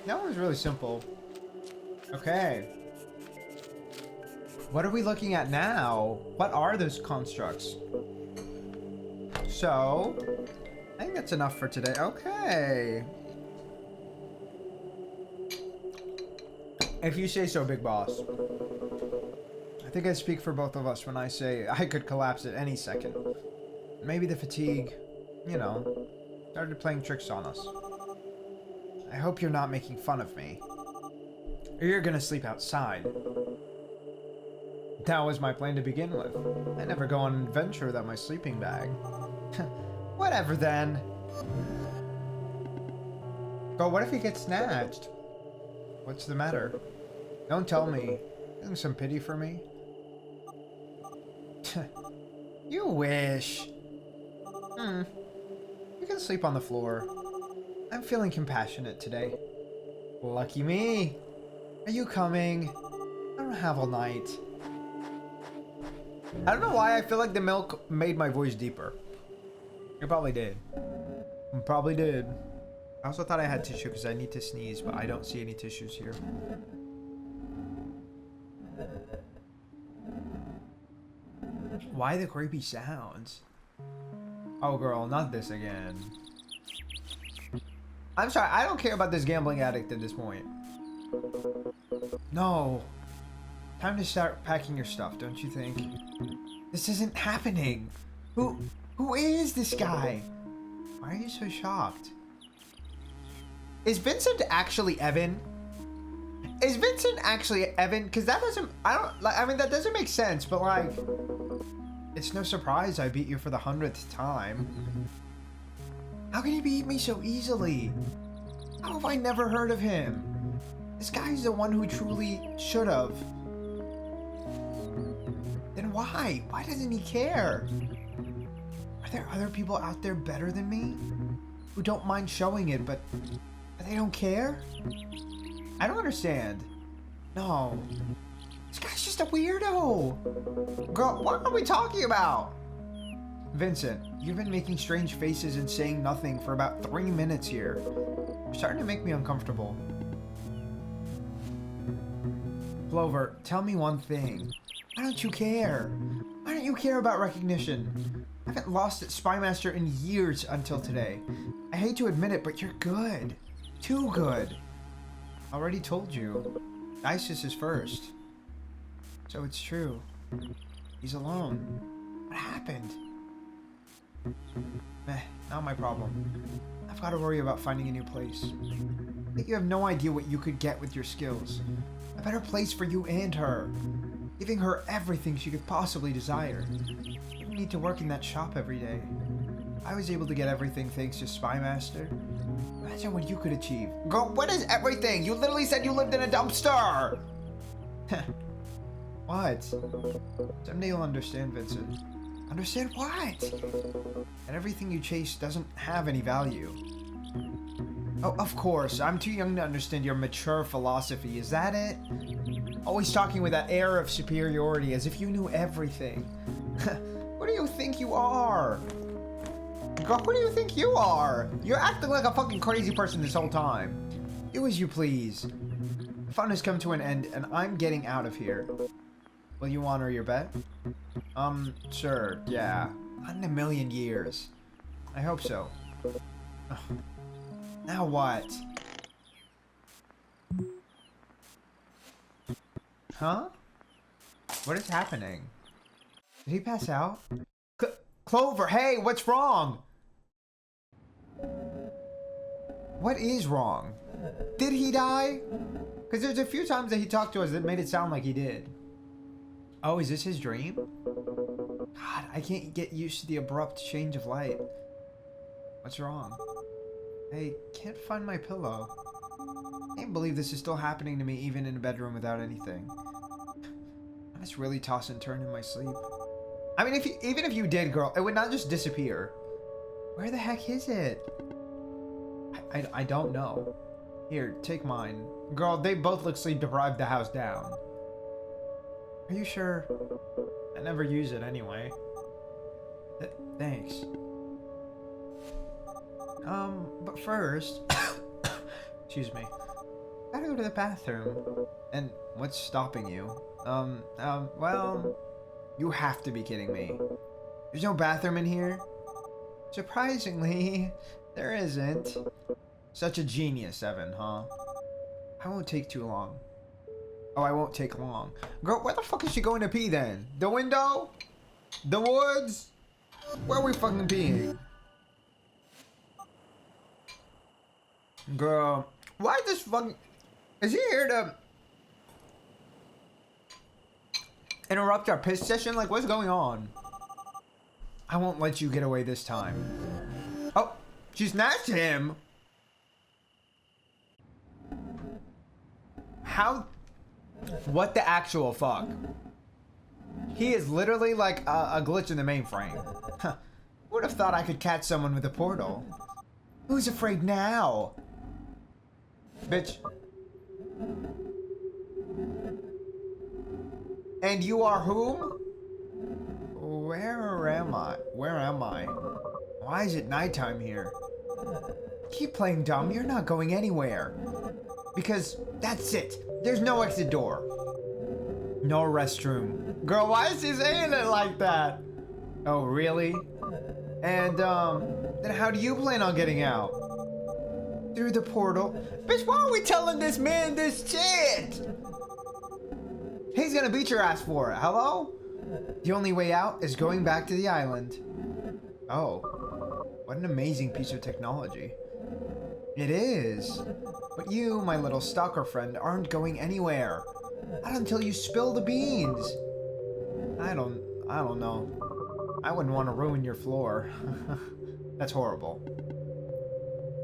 [SPEAKER 1] That one was really simple. Okay. What are we looking at now? What are those constructs? So, I think that's enough for today. Okay. If you say so, Big Boss. I think I speak for both of us when I say I could collapse at any second. Maybe the fatigue, you know, started playing tricks on us. I hope you're not making fun of me. Or you're gonna sleep outside. That was my plan to begin with. I never go on an adventure without my sleeping bag. Whatever then. But what if he gets snatched? What's the matter? Don't tell me. Isn't some pity for me? You wish. You can sleep on the floor. I'm feeling compassionate today. Lucky me. Are you coming? I don't have all night. I don't know why I feel like the milk made my voice deeper. It probably did. It probably did. I also thought I had tissue because I need to sneeze, but I don't see any tissues here. Why the creepy sounds? Oh girl, not this again. I'm sorry, I don't care about this gambling addict at this point. No. Time to start packing your stuff, don't you think? This isn't happening. Who is this guy? Why are you so shocked? Is Vincent actually Evan? Is Vincent actually Evan? Because that doesn't, I mean, that doesn't make sense, but like, it's no surprise I beat you for the 100th time. How can he beat me so easily? How have I never heard of him? This guy's the one who truly should have. Then why? Why doesn't he care? Are there other people out there better than me? Who don't mind showing it, but they don't care? I don't understand. No. This guy's just a weirdo. Girl, what are we talking about? Vincent, you've been making strange faces and saying nothing for about 3 minutes here. You're starting to make me uncomfortable. Clover, tell me one thing. Why don't you care? Why don't you care about recognition? I haven't lost at Spymaster in years until today. I hate to admit it, but you're good. Too good. Already told you. Isis is first. So it's true. He's alone. What happened? Not my problem. I've got to worry about finding a new place. I think you have no idea what you could get with your skills. A better place for you and her. Giving her everything she could possibly desire. You don't need to work in that shop every day. I was able to get everything thanks to Spymaster. Imagine what you could achieve. Girl, what is everything? You literally said you lived in a dumpster! What? Someday you'll understand, Vincent. Understand what? That everything you chase doesn't have any value. Oh, of course. I'm too young to understand your mature philosophy. Is that it? Always talking with that air of superiority as if you knew everything. What do you think you are? Girl, who do you think you are? You're acting like a fucking crazy person this whole time. Do as you please. The fun has come to an end, and I'm getting out of here. Will you honor your bet? Sure, yeah. Not in a million years. I hope so. Ugh. Now what? Huh? What is happening? Did he pass out? Clover, hey, what's wrong? What is wrong? Did he die? Because there's a few times that he talked to us that made it sound like he did. Oh, is this his dream? God, I can't get used to the abrupt change of light. What's wrong? I can't find my pillow. I can't believe this is still happening to me even in a bedroom without anything. I just really toss and turn in my sleep. I mean, even if you did, girl, it would not just disappear. Where the heck is it? I don't know. Here, take mine. Girl, they both look sleep deprived the house down. Are you sure? I never use it anyway. Thanks. But first... Excuse me. I gotta go to the bathroom. And what's stopping you? Well... You have to be kidding me. There's no bathroom in here? Surprisingly, there isn't. Such a genius, Evan, huh? I won't take too long. Oh, I won't take long. Girl, where the fuck is she going to pee then? The window? The woods? Where are we fucking peeing? Girl, why this fucking... Is he here to... interrupt our piss session? Like, what's going on? I won't let you get away this time. Oh, she snatched him. How? What the actual fuck? He is literally like a glitch in the mainframe. Huh. Would have thought I could catch someone with a portal. Who's afraid now? Bitch. And you are whom? Where am I? Where am I? Why is it nighttime here? Keep playing dumb, you're not going anywhere. Because that's it. There's no exit door. No restroom. Girl, why is she saying it like that? Oh, really? And, then how do you plan on getting out? Through the portal? Bitch, why are we telling this man this shit? He's gonna beat your ass for it. Hello? The only way out is going back to the island. Oh, what an amazing piece of technology. It is. But you, my little stalker friend, aren't going anywhere. Not until you spill the beans. I don't know. I wouldn't want to ruin your floor. That's horrible.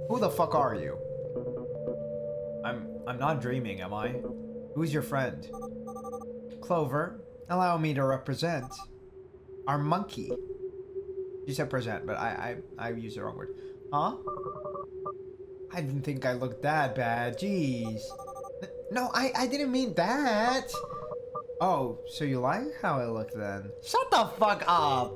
[SPEAKER 1] Who the fuck are you? I'm not dreaming, am I? Who's your friend? Clover, allow me to represent our monkey. You said present, but I used the wrong word. Huh? I didn't think I looked that bad. Jeez. No, I didn't mean that. Oh, so you like how I look then? Shut the fuck up.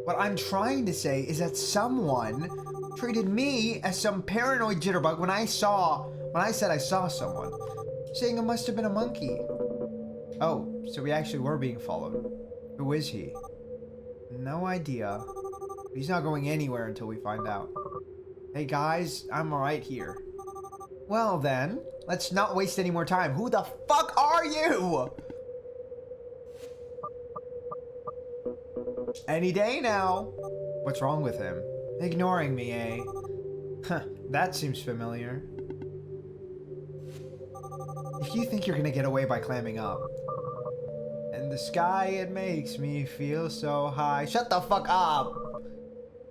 [SPEAKER 1] What I'm trying to say is that someone treated me as some paranoid jitterbug when I said I saw someone, saying it must have been a monkey. Oh, so we actually were being followed. Who is he? No idea. He's not going anywhere until we find out. Hey guys, I'm right here. Well then, let's not waste any more time. Who the fuck are you? Any day now. What's wrong with him? Ignoring me, eh? Huh, that seems familiar. If you think you're gonna get away by clamming up. In the sky it makes me feel so high. Shut the fuck up!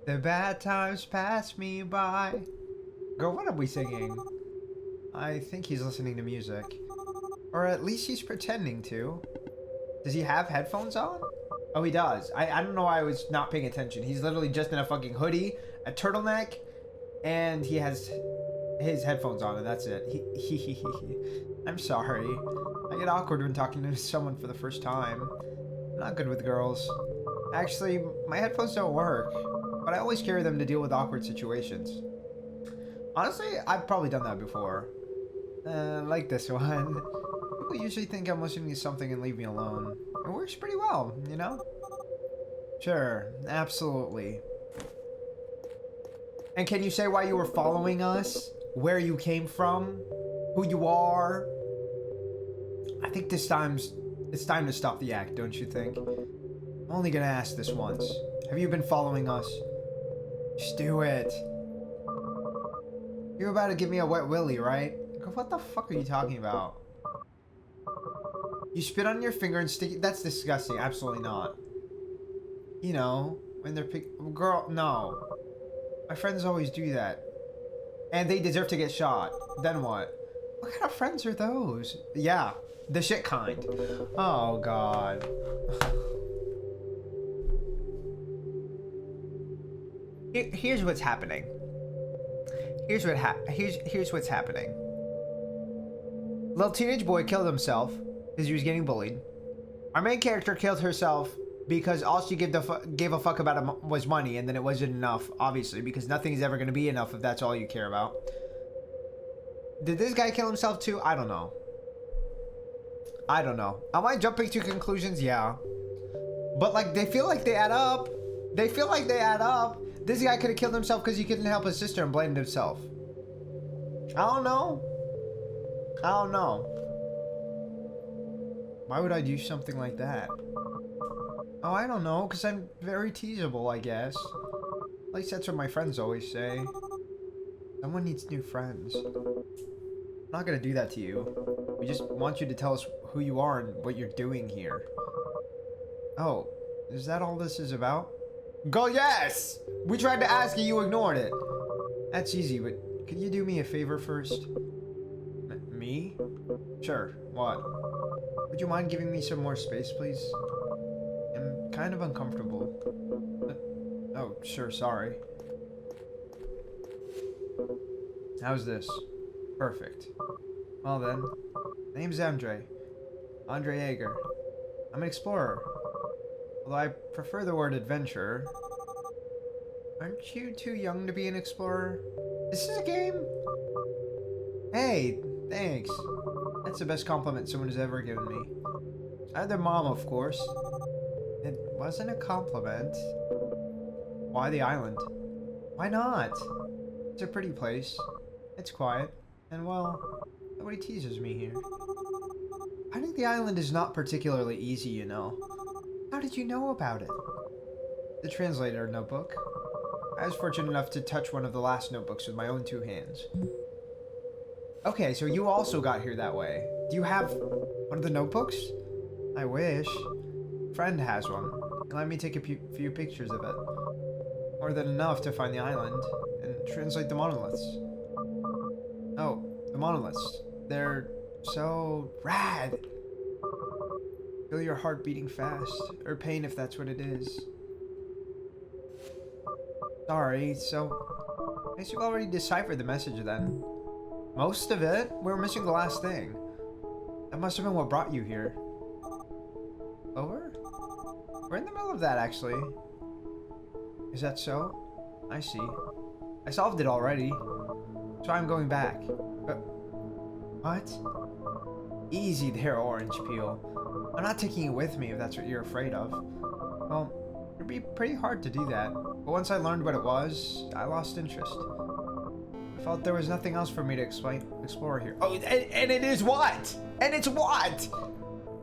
[SPEAKER 1] The bad times pass me by. Girl, what are we singing? I think he's listening to music. Or at least he's pretending to. Does he have headphones on? Oh, he does. I don't know why I was not paying attention. He's literally just in a fucking hoodie, a turtleneck, and he has his headphones on, and that's it. I'm sorry. I get awkward when talking to someone for the first time. I'm not good with girls. Actually, my headphones don't work, but I always carry them to deal with awkward situations. Honestly, I've probably done that before. Like this one. People usually think I'm listening to something and leave me alone. It works pretty well, you know? Sure, absolutely. And can you say why you were following us? Where you came from? Who you are? I think it's time to stop the act, don't you think? I'm only gonna ask this once. Have you been following us? Just do it. You're about to give me a wet willy, right? What the fuck are you talking about? You spit on your finger and stick it. That's disgusting. Absolutely not. You know, when they're girl, no. My friends always do that. And they deserve to get shot. Then what? What kind of friends are those? Yeah, the shit kind. Oh, God. Here's what's happening. Here's what's happening. Little teenage boy killed himself because he was getting bullied. Our main character killed herself because all she gave a fuck about was money, and then it wasn't enough, obviously, because nothing is ever going to be enough if that's all you care about. Did this guy kill himself too? I don't know. I don't know. Am I jumping to conclusions? Yeah. But, like, they feel like they add up. They feel like they add up. This guy could have killed himself because he couldn't help his sister and blamed himself. I don't know. I don't know. Why would I do something like that? Oh, I don't know, because I'm very teasable, I guess. At least that's what my friends always say. Someone needs new friends. I'm not gonna do that to you. We just want you to tell us who you are and what you're doing here. Oh, is that all this is about? Go, yes! We tried to ask you, you ignored it. That's easy, but could you do me a favor first? Me? Sure, what? Would you mind giving me some more space, please? I'm kind of uncomfortable. Oh, sure, sorry. How's this? Perfect. Well then, name's Andre. Andre Yeager. I'm an explorer. Although I prefer the word adventurer. Aren't you too young to be an explorer? This is a game? Hey, thanks. That's the best compliment someone has ever given me. I had their mom, of course. It wasn't a compliment. Why the island? Why not? It's a pretty place. It's quiet. And well, nobody teases me here. I think the island is not particularly easy, you know. How did you know about it? The translator notebook. I was fortunate enough to touch one of the last notebooks with my own 2 hands. Okay, so you also got here that way. Do you have one of the notebooks? I wish. A friend has one. Let me take a few pictures of it. More than enough to find the island and translate the monoliths. Oh, the monoliths. They're so rad. Feel your heart beating fast. Or pain if that's what it is. Sorry, so I guess you've already deciphered the message then. Most of it? We're missing the last thing. That must have been what brought you here. Over? We're in the middle of that, actually. Is that so? I see. I solved it already. So I'm going back. What? Easy there, Orange Peel. I'm not taking it with me if that's what you're afraid of. Well, it'd be pretty hard to do that. But once I learned what it was, I lost interest. I felt there was nothing else for me to explore here. Oh, and it is what? And it's what?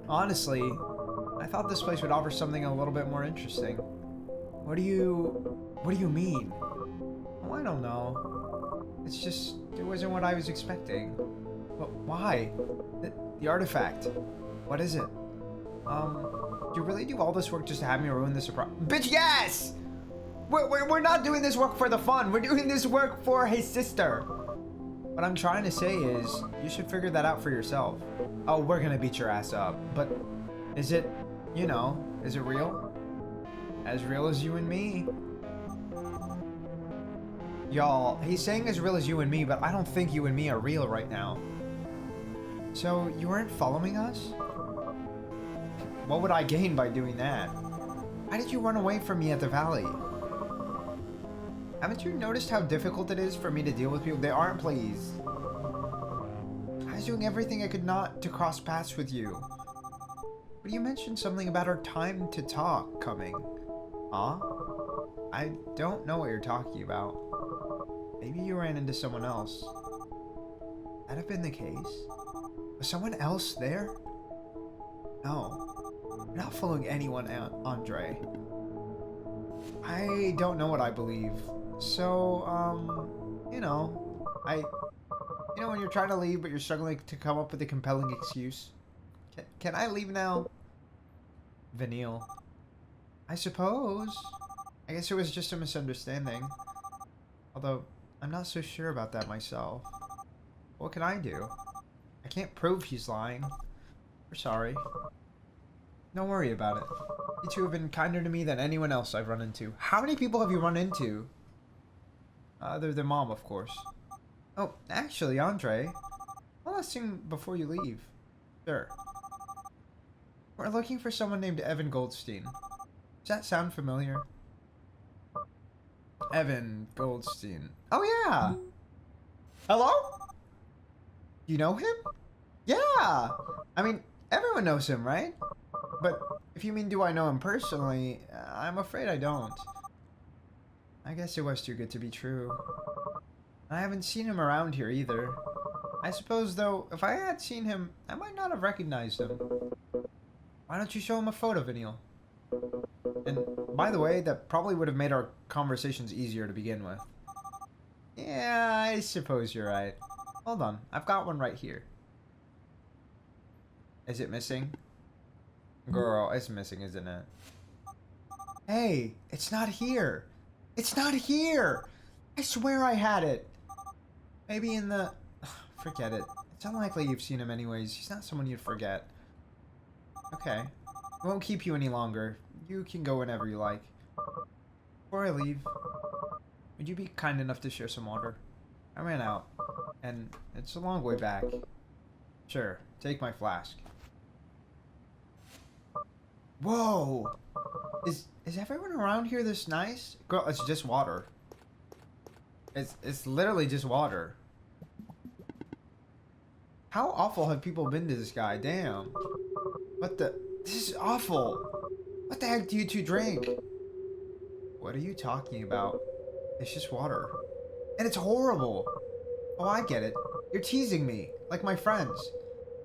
[SPEAKER 1] Honestly, I thought this place would offer something a little bit more interesting. What do you mean? Oh, I don't know. It's just, it wasn't what I was expecting. But why? The artifact. What is it? Do you really do all this work just to have me ruin the surprise? Bitch, yes! We're not doing this work for the fun. We're doing this work for his sister. What I'm trying to say is, you should figure that out for yourself. Oh, we're gonna beat your ass up. But is it, you know, is it real? As real as you and me? Y'all, he's saying as real as you and me, but I don't think you and me are real right now. So, you weren't following us? What would I gain by doing that? Why did you run away from me at the valley? Haven't you noticed how difficult it is for me to deal with people? They aren't pleased. I was doing everything I could not to cross paths with you. But you mentioned something about our time to talk coming. Huh? I don't know what you're talking about. Maybe you ran into someone else. That have been the case? Was someone else there? No. You're not following anyone, Andre. I don't know what I believe. So, you know, You know when you're trying to leave but you're struggling to come up with a compelling excuse? Can I leave now? Vanille. I suppose. I guess it was just a misunderstanding. Although, I'm not so sure about that myself. What can I do? I can't prove he's lying. We're sorry. Don't worry about it. You two have been kinder to me than anyone else I've run into. How many people have you run into? Other than Mom, of course. Oh, actually, Andre. One last thing before you leave. Sure. We're looking for someone named Evan Goldstein. Does that sound familiar? Evan Goldstein. Oh, yeah! Hello? You know him? Yeah! I mean, everyone knows him, right? But if you mean do I know him personally, I'm afraid I don't. I guess it was too good to be true. I haven't seen him around here either. I suppose, though, if I had seen him, I might not have recognized him. Why don't you show him a photo, Vanille? And, by the way, that probably would have made our conversations easier to begin with. Yeah, I suppose you're right. Hold on, I've got one right here. Is it missing? Girl, it's missing, isn't it? Hey, it's not here. It's not here! I swear I had it. Maybe in the... Forget it. It's unlikely you've seen him anyways. He's not someone you'd forget. Okay. I won't keep you any longer. You can go whenever you like. Before I leave, would you be kind enough to share some water? I ran out, and it's a long way back. Sure, take my flask. Whoa! Is everyone around here this nice? Girl, it's just water. It's literally just water. How awful have people been to this guy? Damn. What the? This is awful. What the heck do you two drink? What are you talking about? It's just water. And it's horrible. Oh, I get it. You're teasing me, like my friends.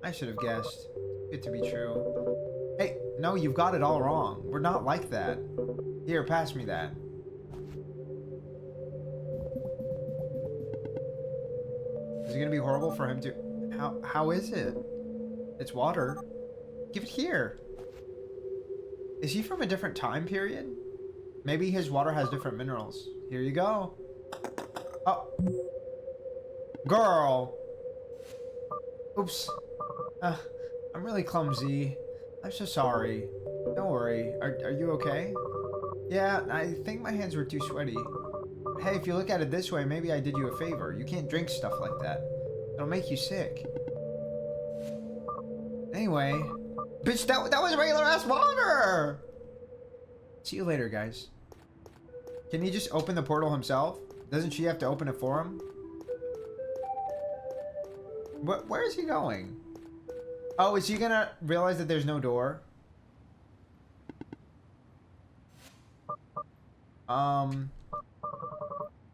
[SPEAKER 1] I should have guessed. Good to be true. Hey, no, you've got it all wrong. We're not like that. Here, pass me that. Is it gonna be horrible for him to... How is it? It's water. Give it here. Is he from a different time period? Maybe his water has different minerals. Here you go. Oh. Girl. Oops. I'm really clumsy. I'm so sorry. Don't worry. Are you okay? Yeah, I think my hands were too sweaty. Hey, if you look at it this way, maybe I did you a favor. You can't drink stuff like that. It'll make you sick. Anyway. Bitch, that was regular ass water! See you later, guys. Can he just open the portal himself? Doesn't she have to open it for him? Where is he going? Oh, is he gonna realize that there's no door? Could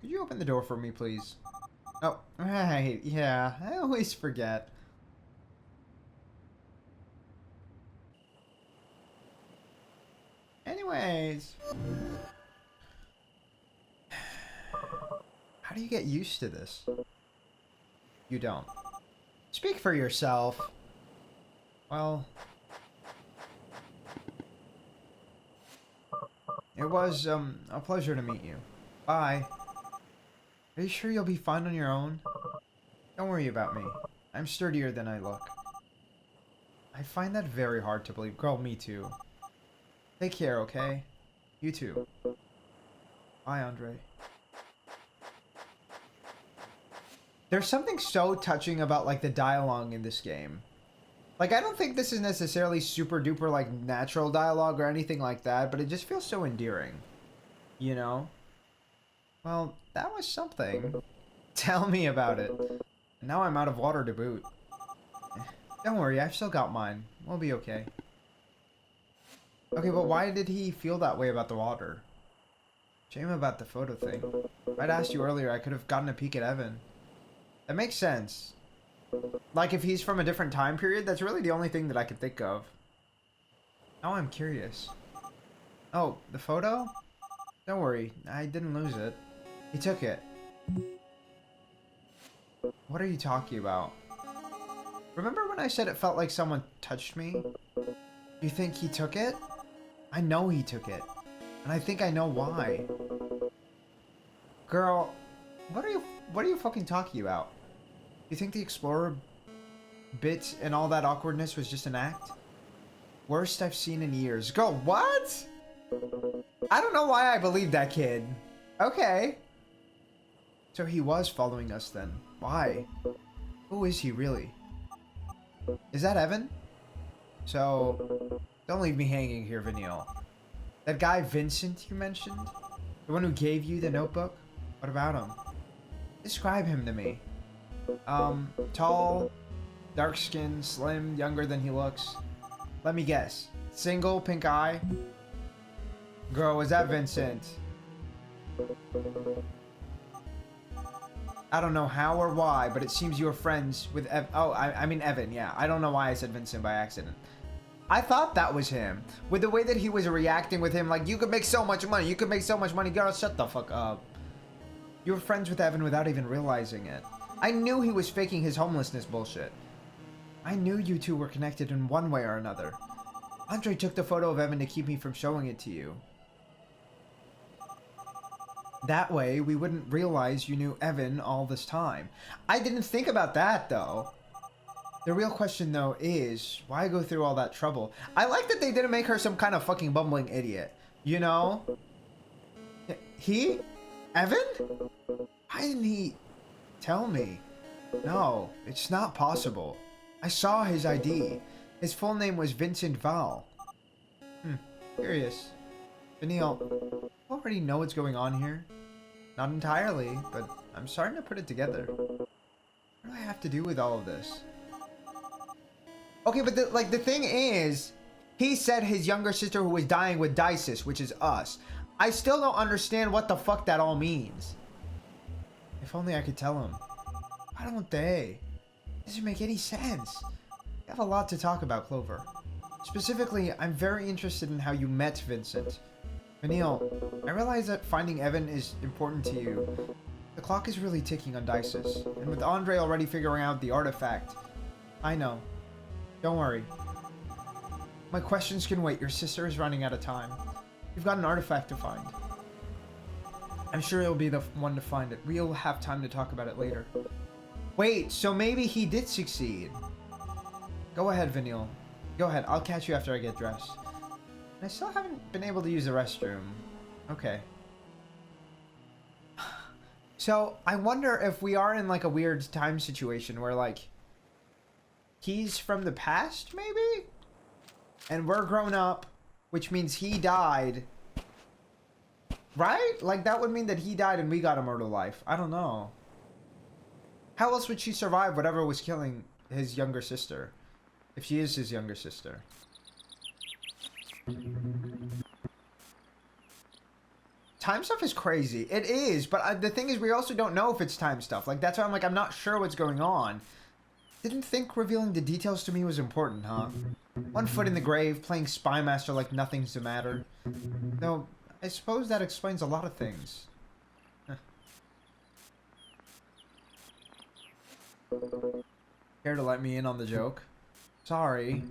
[SPEAKER 1] you open the door for me, please? Oh, right, yeah, I always forget. Anyways. How do you get used to this? You don't. Speak for yourself. Well... It was, a pleasure to meet you. Bye. Are you sure you'll be fine on your own? Don't worry about me. I'm sturdier than I look. I find that very hard to believe. Girl, me too. Take care, okay? You too. Bye, Andre. There's something so touching about, like, the dialogue in this game. Like, I don't think this is necessarily super duper, like, natural dialogue or anything like that, but it just feels so endearing. You know? Well, that was something. Tell me about it. Now I'm out of water to boot. Don't worry, I've still got mine. We'll be okay. Okay, but why did he feel that way about the water? Shame about the photo thing. If I'd asked you earlier, I could have gotten a peek at Evan. That makes sense. Like, if he's from a different time period, that's really the only thing that I could think of. Now I'm curious. Oh, the photo? Don't worry, I didn't lose it. He took it. What are you talking about? Remember when I said it felt like someone touched me? You think he took it? I know he took it. And I think I know why. Girl, what are you fucking talking about? You think the Explorer bit and all that awkwardness was just an act? Worst I've seen in years. Girl, what? I don't know why I believe that kid. Okay. So he was following us then. Why? Who is he really? Is that Evan? So, don't leave me hanging here, Vanille. That guy Vincent you mentioned? The one who gave you the notebook? What about him? Describe him to me. Tall, dark skin, slim, younger than he looks. Let me guess. Single, pink eye? Girl, is that Vincent? I don't know how or why, but it seems you were friends with I mean Evan, yeah. I don't know why I said Vincent by accident. I thought that was him. With the way that he was reacting with him, like, you could make so much money, you could make so much money. Girl, shut the fuck up. You were friends with Evan without even realizing it. I knew he was faking his homelessness bullshit. I knew you two were connected in one way or another. Andre took the photo of Evan to keep me from showing it to you. That way, we wouldn't realize you knew Evan all this time. I didn't think about that, though. The real question, though, is, why go through all that trouble? I like that they didn't make her some kind of fucking bumbling idiot. You know? He? Evan? Why didn't he tell me? No, it's not possible. I saw his ID. His full name was Vincent Val. Curious. Vanille, you already know what's going on here? Not entirely, but I'm starting to put it together. What do I have to do with all of this? Okay, but the thing is, he said his younger sister who was dying with Dices, which is us. I still don't understand what the fuck that all means. If only I could tell him. Why don't they? It doesn't make any sense. We have a lot to talk about, Clover. Specifically, I'm very interested in how you met Vincent. Vanille, I realize that finding Evan is important to you. The clock is really ticking on Dices, and with Andre already figuring out the artifact. I know. Don't worry. My questions can wait. Your sister is running out of time. You've got an artifact to find. I'm sure you'll be the one to find it. We'll have time to talk about it later. Wait, so maybe he did succeed. Go ahead, Vanille. Go ahead. I'll catch you after I get dressed. I still haven't been able to use the restroom. Okay. So, I wonder if we are in like a weird time situation where like he's from the past, maybe? And we're grown up, which means he died. Right? Like that would mean that he died and we got immortal life. I don't know. How else would she survive whatever was killing his younger sister? If she is his younger sister. Time stuff is crazy. It is, but the thing is we also don't know if it's time stuff. Like, that's why I'm like, I'm not sure what's going on. Didn't think revealing the details to me was important, huh? One foot in the grave, playing Spy Master like nothing's the matter. Though, I suppose that explains a lot of things. Care to let me in on the joke? Sorry.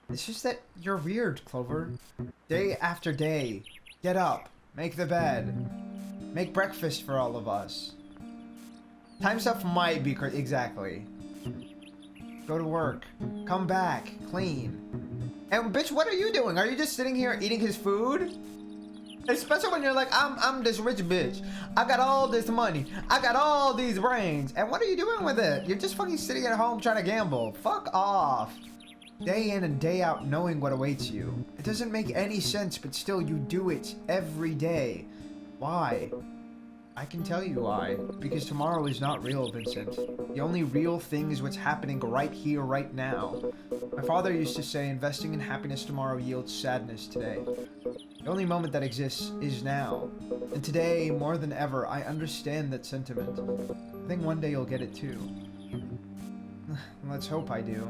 [SPEAKER 1] It's just that you're weird, Clover. Day after day. Get up. Make the bed. Make breakfast for all of us. Time stuff might be exactly. Go to work. Come back. Clean. And bitch, what are you doing? Are you just sitting here eating his food? Especially when you're like, I'm this rich bitch. I got all this money. I got all these brains. And what are you doing with it? You're just fucking sitting at home trying to gamble. Fuck off. Day in and day out knowing what awaits you. It doesn't make any sense, but still you do it every day. Why? I can tell you why. Because tomorrow is not real, Vincent. The only real thing is what's happening right here, right now. My father used to say, investing in happiness tomorrow yields sadness today. The only moment that exists is now. And today, more than ever, I understand that sentiment. I think one day you'll get it too. Let's hope I do.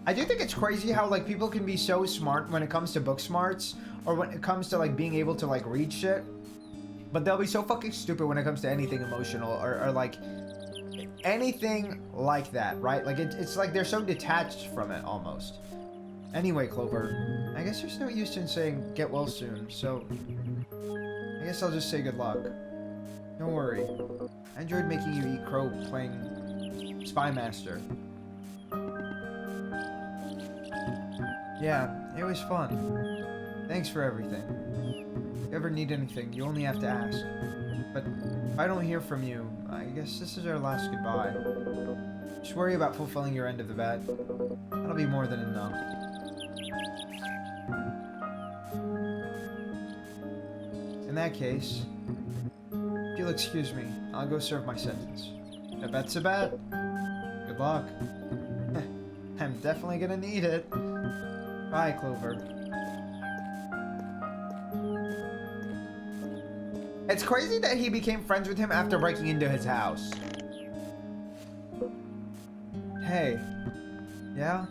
[SPEAKER 1] I do think it's crazy how like people can be so smart when it comes to book smarts, or when it comes to like being able to like read shit. But they'll be so fucking stupid when it comes to anything emotional or like anything like that, right? Like it's like they're so detached from it almost. Anyway, Clover, I guess there's no use in saying get well soon, so I guess I'll just say good luck. Don't worry. I enjoyed making you eat crow playing Spy Master. Yeah, it was fun. Thanks for everything. If you ever need anything, you only have to ask. But if I don't hear from you, I guess this is our last goodbye. Just worry about fulfilling your end of the bet. That'll be more than enough. In that case, if you'll excuse me, I'll go serve my sentence. A bet's a bet. Good luck. I'm definitely gonna need it. Bye, Clover. It's crazy that he became friends with him after breaking into his house. Hey. Yeah?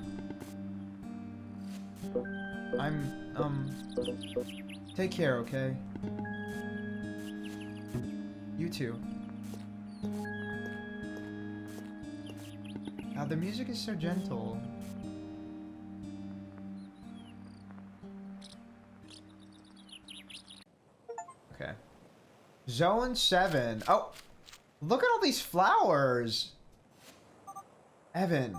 [SPEAKER 1] Take care, okay? You too. Now the music is so gentle. Okay. Zone 7. Oh, look at all these flowers. Evan,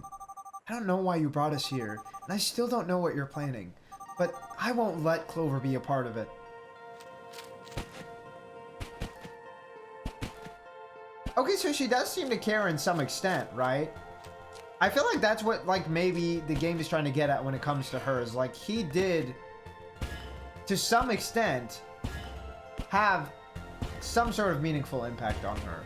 [SPEAKER 1] I don't know why you brought us here, and I still don't know what you're planning, but I won't let Clover be a part of it. Okay, so she does seem to care in some extent, right? I feel like that's what, like, maybe the game is trying to get at when it comes to hers. Like, he did, to some extent, have some sort of meaningful impact on her.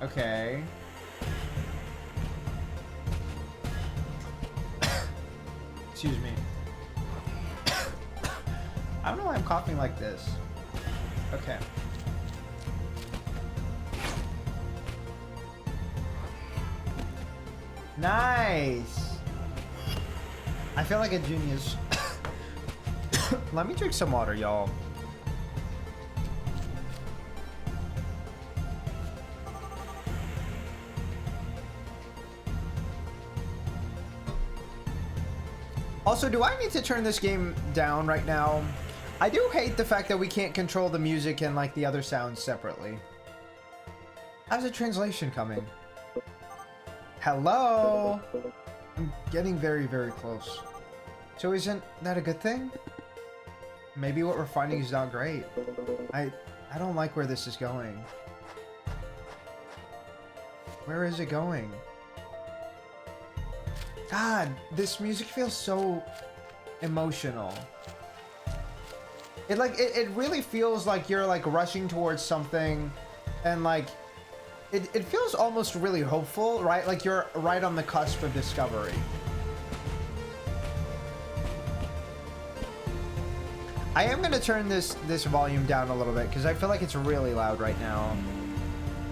[SPEAKER 1] Okay. Excuse me. I don't know why I'm coughing like this. Okay. Nice. I feel like a genius. Let me drink some water, y'all. Also, do I need to turn this game down right now? I do hate the fact that we can't control the music and like the other sounds separately. How's the translation coming? Hello? I'm getting very, very close. So isn't that a good thing? Maybe what we're finding is not great. I don't like where this is going. Where is it going? God, this music feels so emotional. It really feels like you're like rushing towards something, and like it feels almost really hopeful, right? Like you're right on the cusp of discovery. I am gonna turn this volume down a little bit because I feel like it's really loud right now.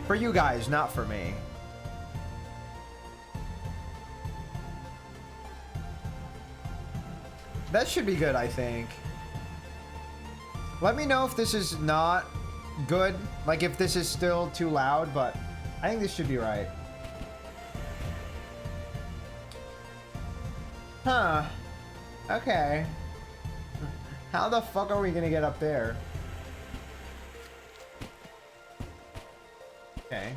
[SPEAKER 1] For you guys, not for me. That should be good, I think. Let me know if this is not good, like if this is still too loud, but I think this should be right. Huh. Okay. How the fuck are we gonna get up there? Okay.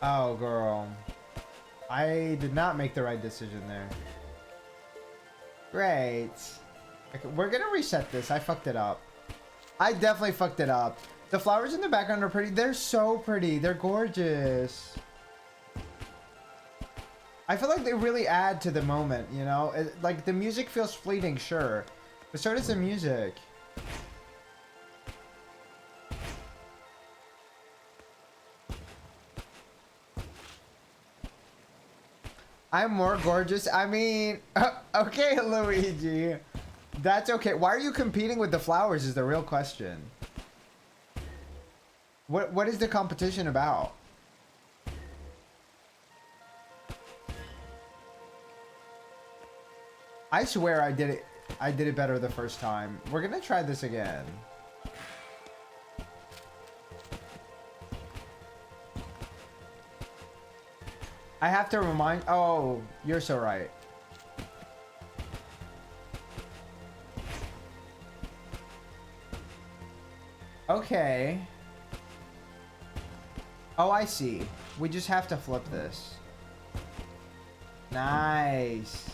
[SPEAKER 1] Oh, girl. I did not make the right decision there. Great. Okay, we're gonna reset this. I fucked it up. I definitely fucked it up. The flowers in the background are pretty. They're so pretty. They're gorgeous. I feel like they really add to the moment, you know? Like, the music feels fleeting, sure. But so does the music. I'm more gorgeous. I mean, okay, Luigi. That's okay. Why are you competing with the flowers is the real question. What is the competition about? I swear I did it better the first time. We're gonna try this again. I have to remind. Oh, you're so right. Okay. Oh, I see. We just have to flip this. Nice.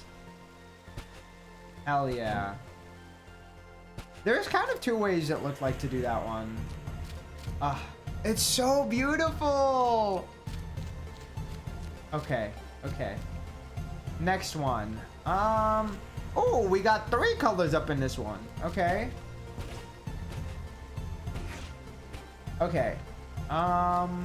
[SPEAKER 1] Hell yeah. There's kind of two ways it looked like to do that one. Ah, it's so beautiful. Okay, okay. Next one. Oh, we got 3 colors up in this one. Okay. Okay. I'm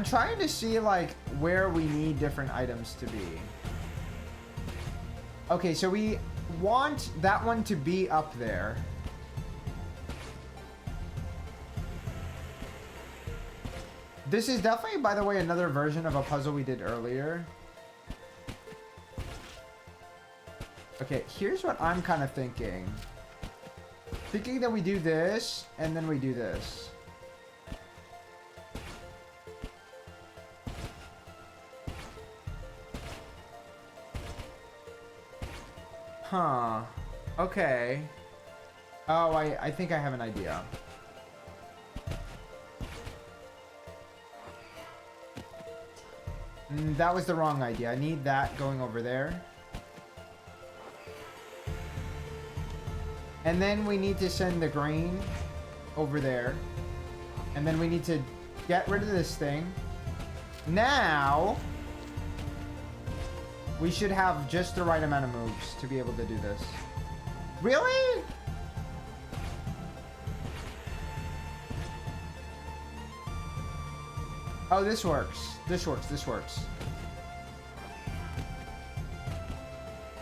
[SPEAKER 1] trying to see like where we need different items to be. Okay, so we want that one to be up there. This is definitely, by the way, another version of a puzzle we did earlier. Okay, here's what I'm kind of thinking. Thinking that we do this, and then we do this. Huh. Okay. Oh, I think I have an idea. That was the wrong idea. I need that going over there. And then we need to send the green over there. And then we need to get rid of this thing. Now, we should have just the right amount of moves to be able to do this. Really? Oh, this works. This works. This works.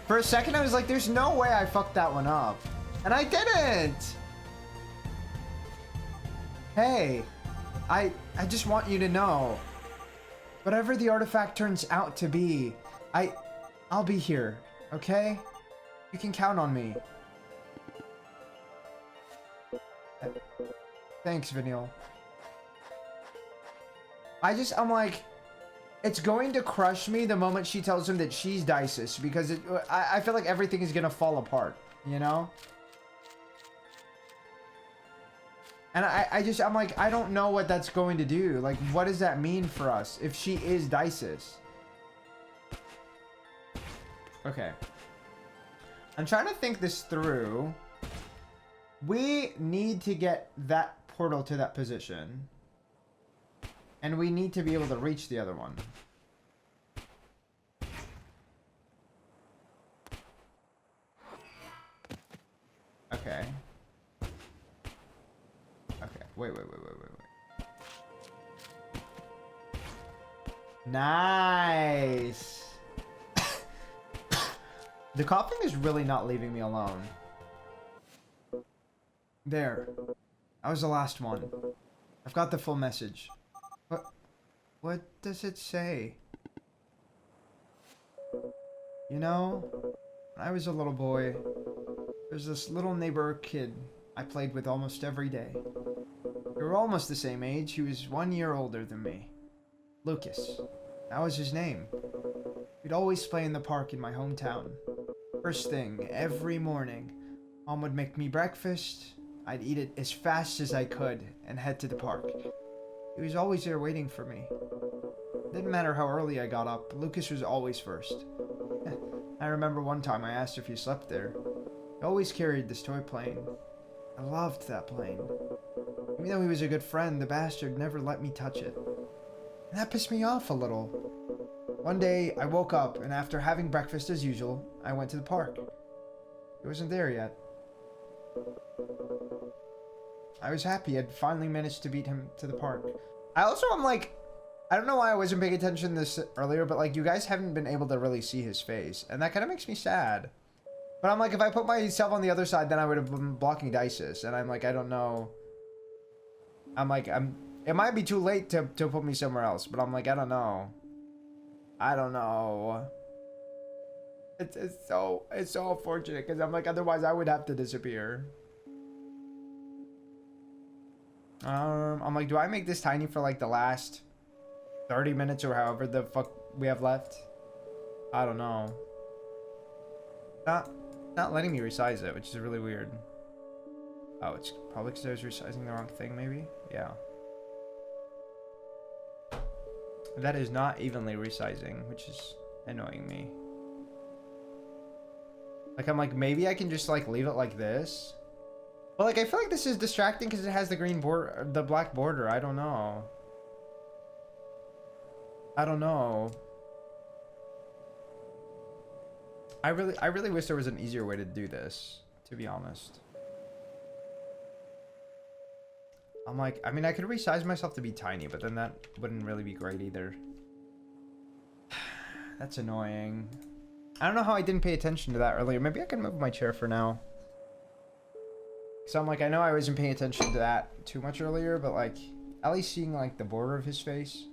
[SPEAKER 1] For a second, I was like, there's no way I fucked that one up. And I didn't! Hey, I just want you to know. Whatever the artifact turns out to be, I'll be here, okay? You can count on me. Thanks, Vanille. I'm like, it's going to crush me the moment she tells him that she's Dices, because I feel like everything is gonna fall apart, you know? And I'm like, I don't know what that's going to do. Like, what does that mean for us if she is Dices? Okay. I'm trying to think this through. We need to get that portal to that position. And we need to be able to reach the other one. Okay. Okay. Wait. Nice. The coughing is really not leaving me alone. There. That was the last one. I've got the full message. What does it say? You know, when I was a little boy, there's this little neighbor kid I played with almost every day. We were almost the same age. He was 1 year older than me. Lucas. That was his name. We'd always play in the park in my hometown. First thing, every morning, Mom would make me breakfast. I'd eat it as fast as I could and head to the park. He was always there waiting for me. Didn't matter how early I got up, Lucas was always first. I remember one time I asked if he slept there. He always carried this toy plane. I loved that plane. Even though he was a good friend, the bastard never let me touch it. And that pissed me off a little. One day, I woke up, and after having breakfast as usual, I went to the park. He wasn't there yet. I was happy I'd finally managed to beat him to the park. I'm like, I don't know why I wasn't paying attention this earlier, but like you guys haven't been able to really see his face, and that kind of makes me sad. But I'm like, if I put myself on the other side, then I would have been blocking Dices, and I'm like, I don't know. I'm like, it might be too late to put me somewhere else, but I'm like, I don't know. I don't know. It's so unfortunate, because I'm like, otherwise I would have to disappear. I'm like, do I make this tiny for like the last 30 minutes or however the fuck we have left? I don't know. Not letting me resize it, which is really weird. Oh, it's probably because I was resizing the wrong thing, maybe? Yeah. That is not evenly resizing, which is annoying me. Like, I'm like, maybe I can just, like, leave it like this. But, like, I feel like this is distracting because it has the green border, the black border. I don't know. I don't know. I really wish there was an easier way to do this, to be honest. I'm like, I mean, I could resize myself to be tiny, but then that wouldn't really be great either. That's annoying. I don't know how I didn't pay attention to that earlier. Maybe I can move my chair for now. So I'm like, I know I wasn't paying attention to that too much earlier, but like, at least seeing like the border of his face.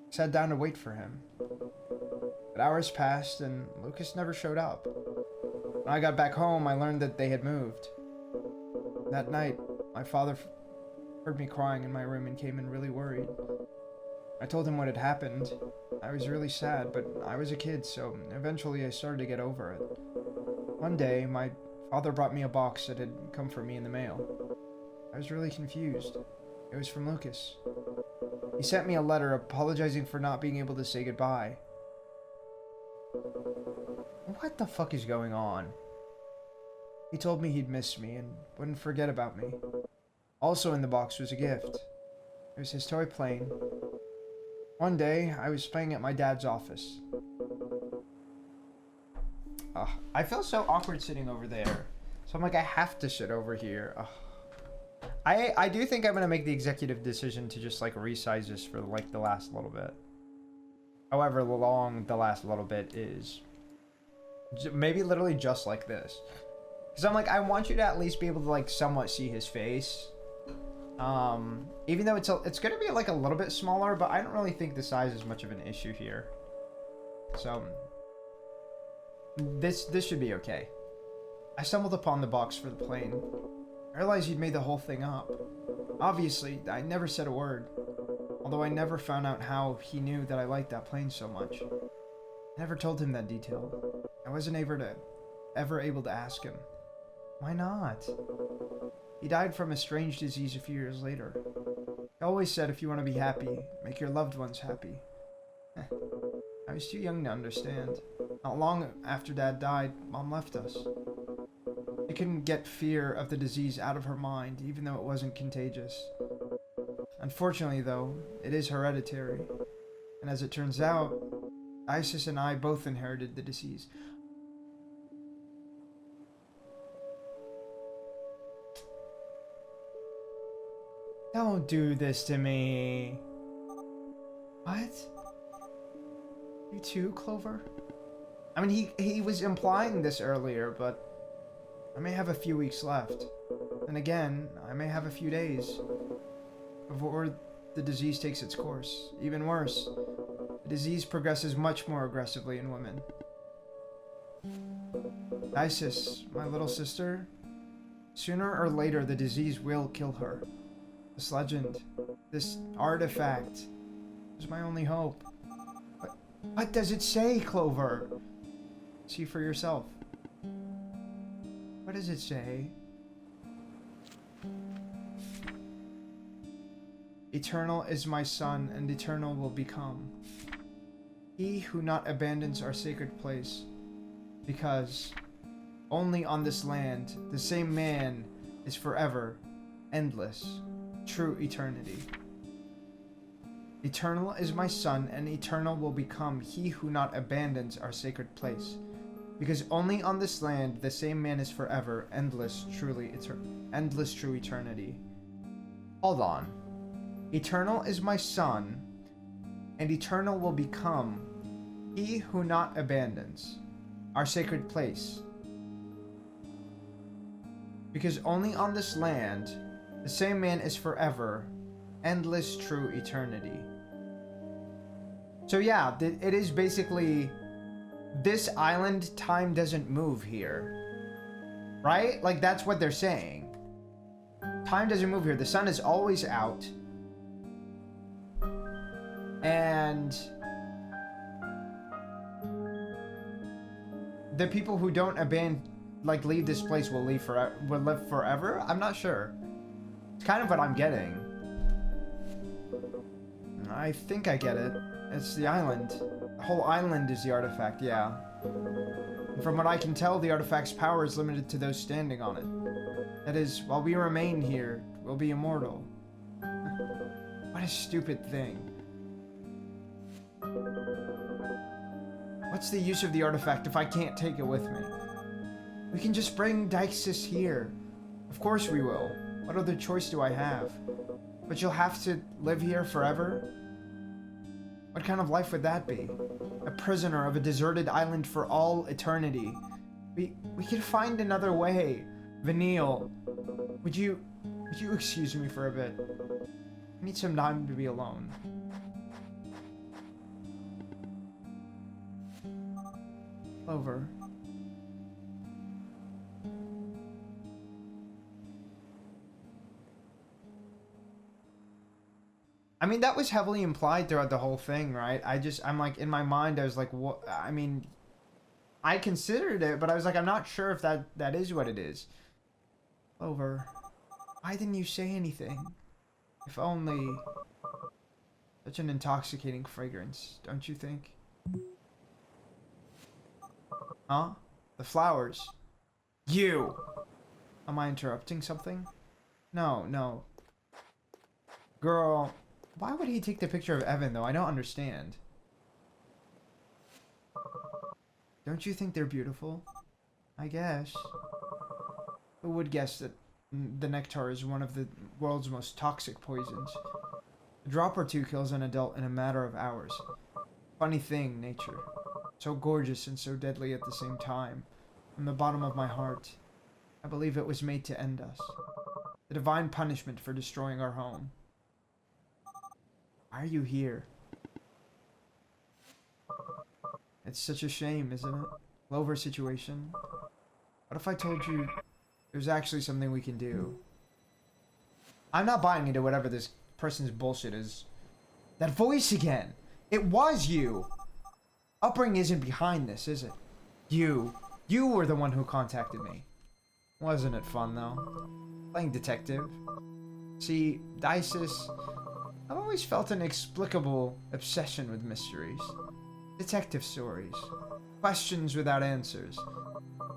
[SPEAKER 1] I sat down to wait for him. But hours passed and Lucas never showed up. When I got back home, I learned that they had moved. That night, my father heard me crying in my room and came in really worried. I told him what had happened. I was really sad, but I was a kid, so eventually I started to get over it. One day, my father brought me a box that had come for me in the mail. I was really confused. It was from Lucas. He sent me a letter apologizing for not being able to say goodbye. What the fuck is going on? He told me he'd miss me and wouldn't forget about me. Also in the box was a gift. It was his toy plane. One day, I was playing at my dad's office. I feel so awkward sitting over there. So I'm like, I have to sit over here. I do think I'm going to make the executive decision to just like resize this for like the last little bit. However long the last little bit is. Maybe literally just like this. Because I'm like, I want you to at least be able to like somewhat see his face. Even though it's going to be like a little bit smaller, but I don't really think the size is much of an issue here. So this should be okay. I stumbled upon the box for the plane. I realized he'd made the whole thing up. Obviously, I never said a word. Although I never found out how he knew that I liked that plane so much. I never told him that detail. I wasn't ever able to ask him. Why not? He died from a strange disease a few years later. He always said if you want to be happy, make your loved ones happy. I was too young to understand. Not long after Dad died, Mom left us. She couldn't get fear of the disease out of her mind, even though it wasn't contagious. Unfortunately, though, it is hereditary. And as it turns out, Isis and I both inherited the disease. Don't do this to me. What? You too, Clover? I mean, he was implying this earlier, but I may have a few weeks left. And again, I may have a few days before the disease takes its course. Even worse, the disease progresses much more aggressively in women. Isis, my little sister, sooner or later the disease will kill her. This legend, this artifact, is my only hope. What does it say, Clover? See for yourself. What does it say? Eternal is my son, and eternal will become. He who not abandons our sacred place, because only on this land the same man is forever, endless, true eternity. Eternal is my son, and eternal will become he who not abandons our sacred place. Because only on this land the same man is forever, endless, true eternity. Hold on. Eternal is my son, and eternal will become he who not abandons our sacred place. Because only on this land, the same man is forever, endless true eternity. So yeah, it is basically, this island, time doesn't move here. Right? Like, that's what they're saying. Time doesn't move here. The sun is always out. And the people who don't leave this place will live forever? I'm not sure. It's kind of what I'm getting. I think I get it. It's the island. The whole island is the artifact, yeah. And from what I can tell, the artifact's power is limited to those standing on it. That is, while we remain here, we'll be immortal. What a stupid thing. What's the use of the artifact if I can't take it with me? We can just bring Dixis here. Of course we will. What other choice do I have? But you'll have to live here forever? What kind of life would that be? A prisoner of a deserted island for all eternity. We could find another way. Vanille, would you excuse me for a bit? I need some time to be alone. Over. I mean, that was heavily implied throughout the whole thing, right? I'm like, in my mind, I was like, what? I mean, I considered it, but I was like, I'm not sure if that is what it is. Over. Why didn't you say anything? If only. Such an intoxicating fragrance, don't you think? Huh? The flowers. You! Am I interrupting something? No. Girl, why would he take the picture of Evan, though? I don't understand. Don't you think they're beautiful? I guess. Who would guess that the nectar is one of the world's most toxic poisons? A drop or two kills an adult in a matter of hours. Funny thing, nature. So gorgeous and so deadly at the same time. From the bottom of my heart, I believe it was made to end us. The divine punishment for destroying our home. Why are you here? It's such a shame, isn't it? Clover situation. What if I told you there's actually something we can do? I'm not buying into whatever this person's bullshit is. That voice again! It was you! Upbringing isn't behind this, is it? You were the one who contacted me. Wasn't it fun, though? Playing detective. See, Dixis, I've always felt an inexplicable obsession with mysteries. Detective stories. Questions without answers.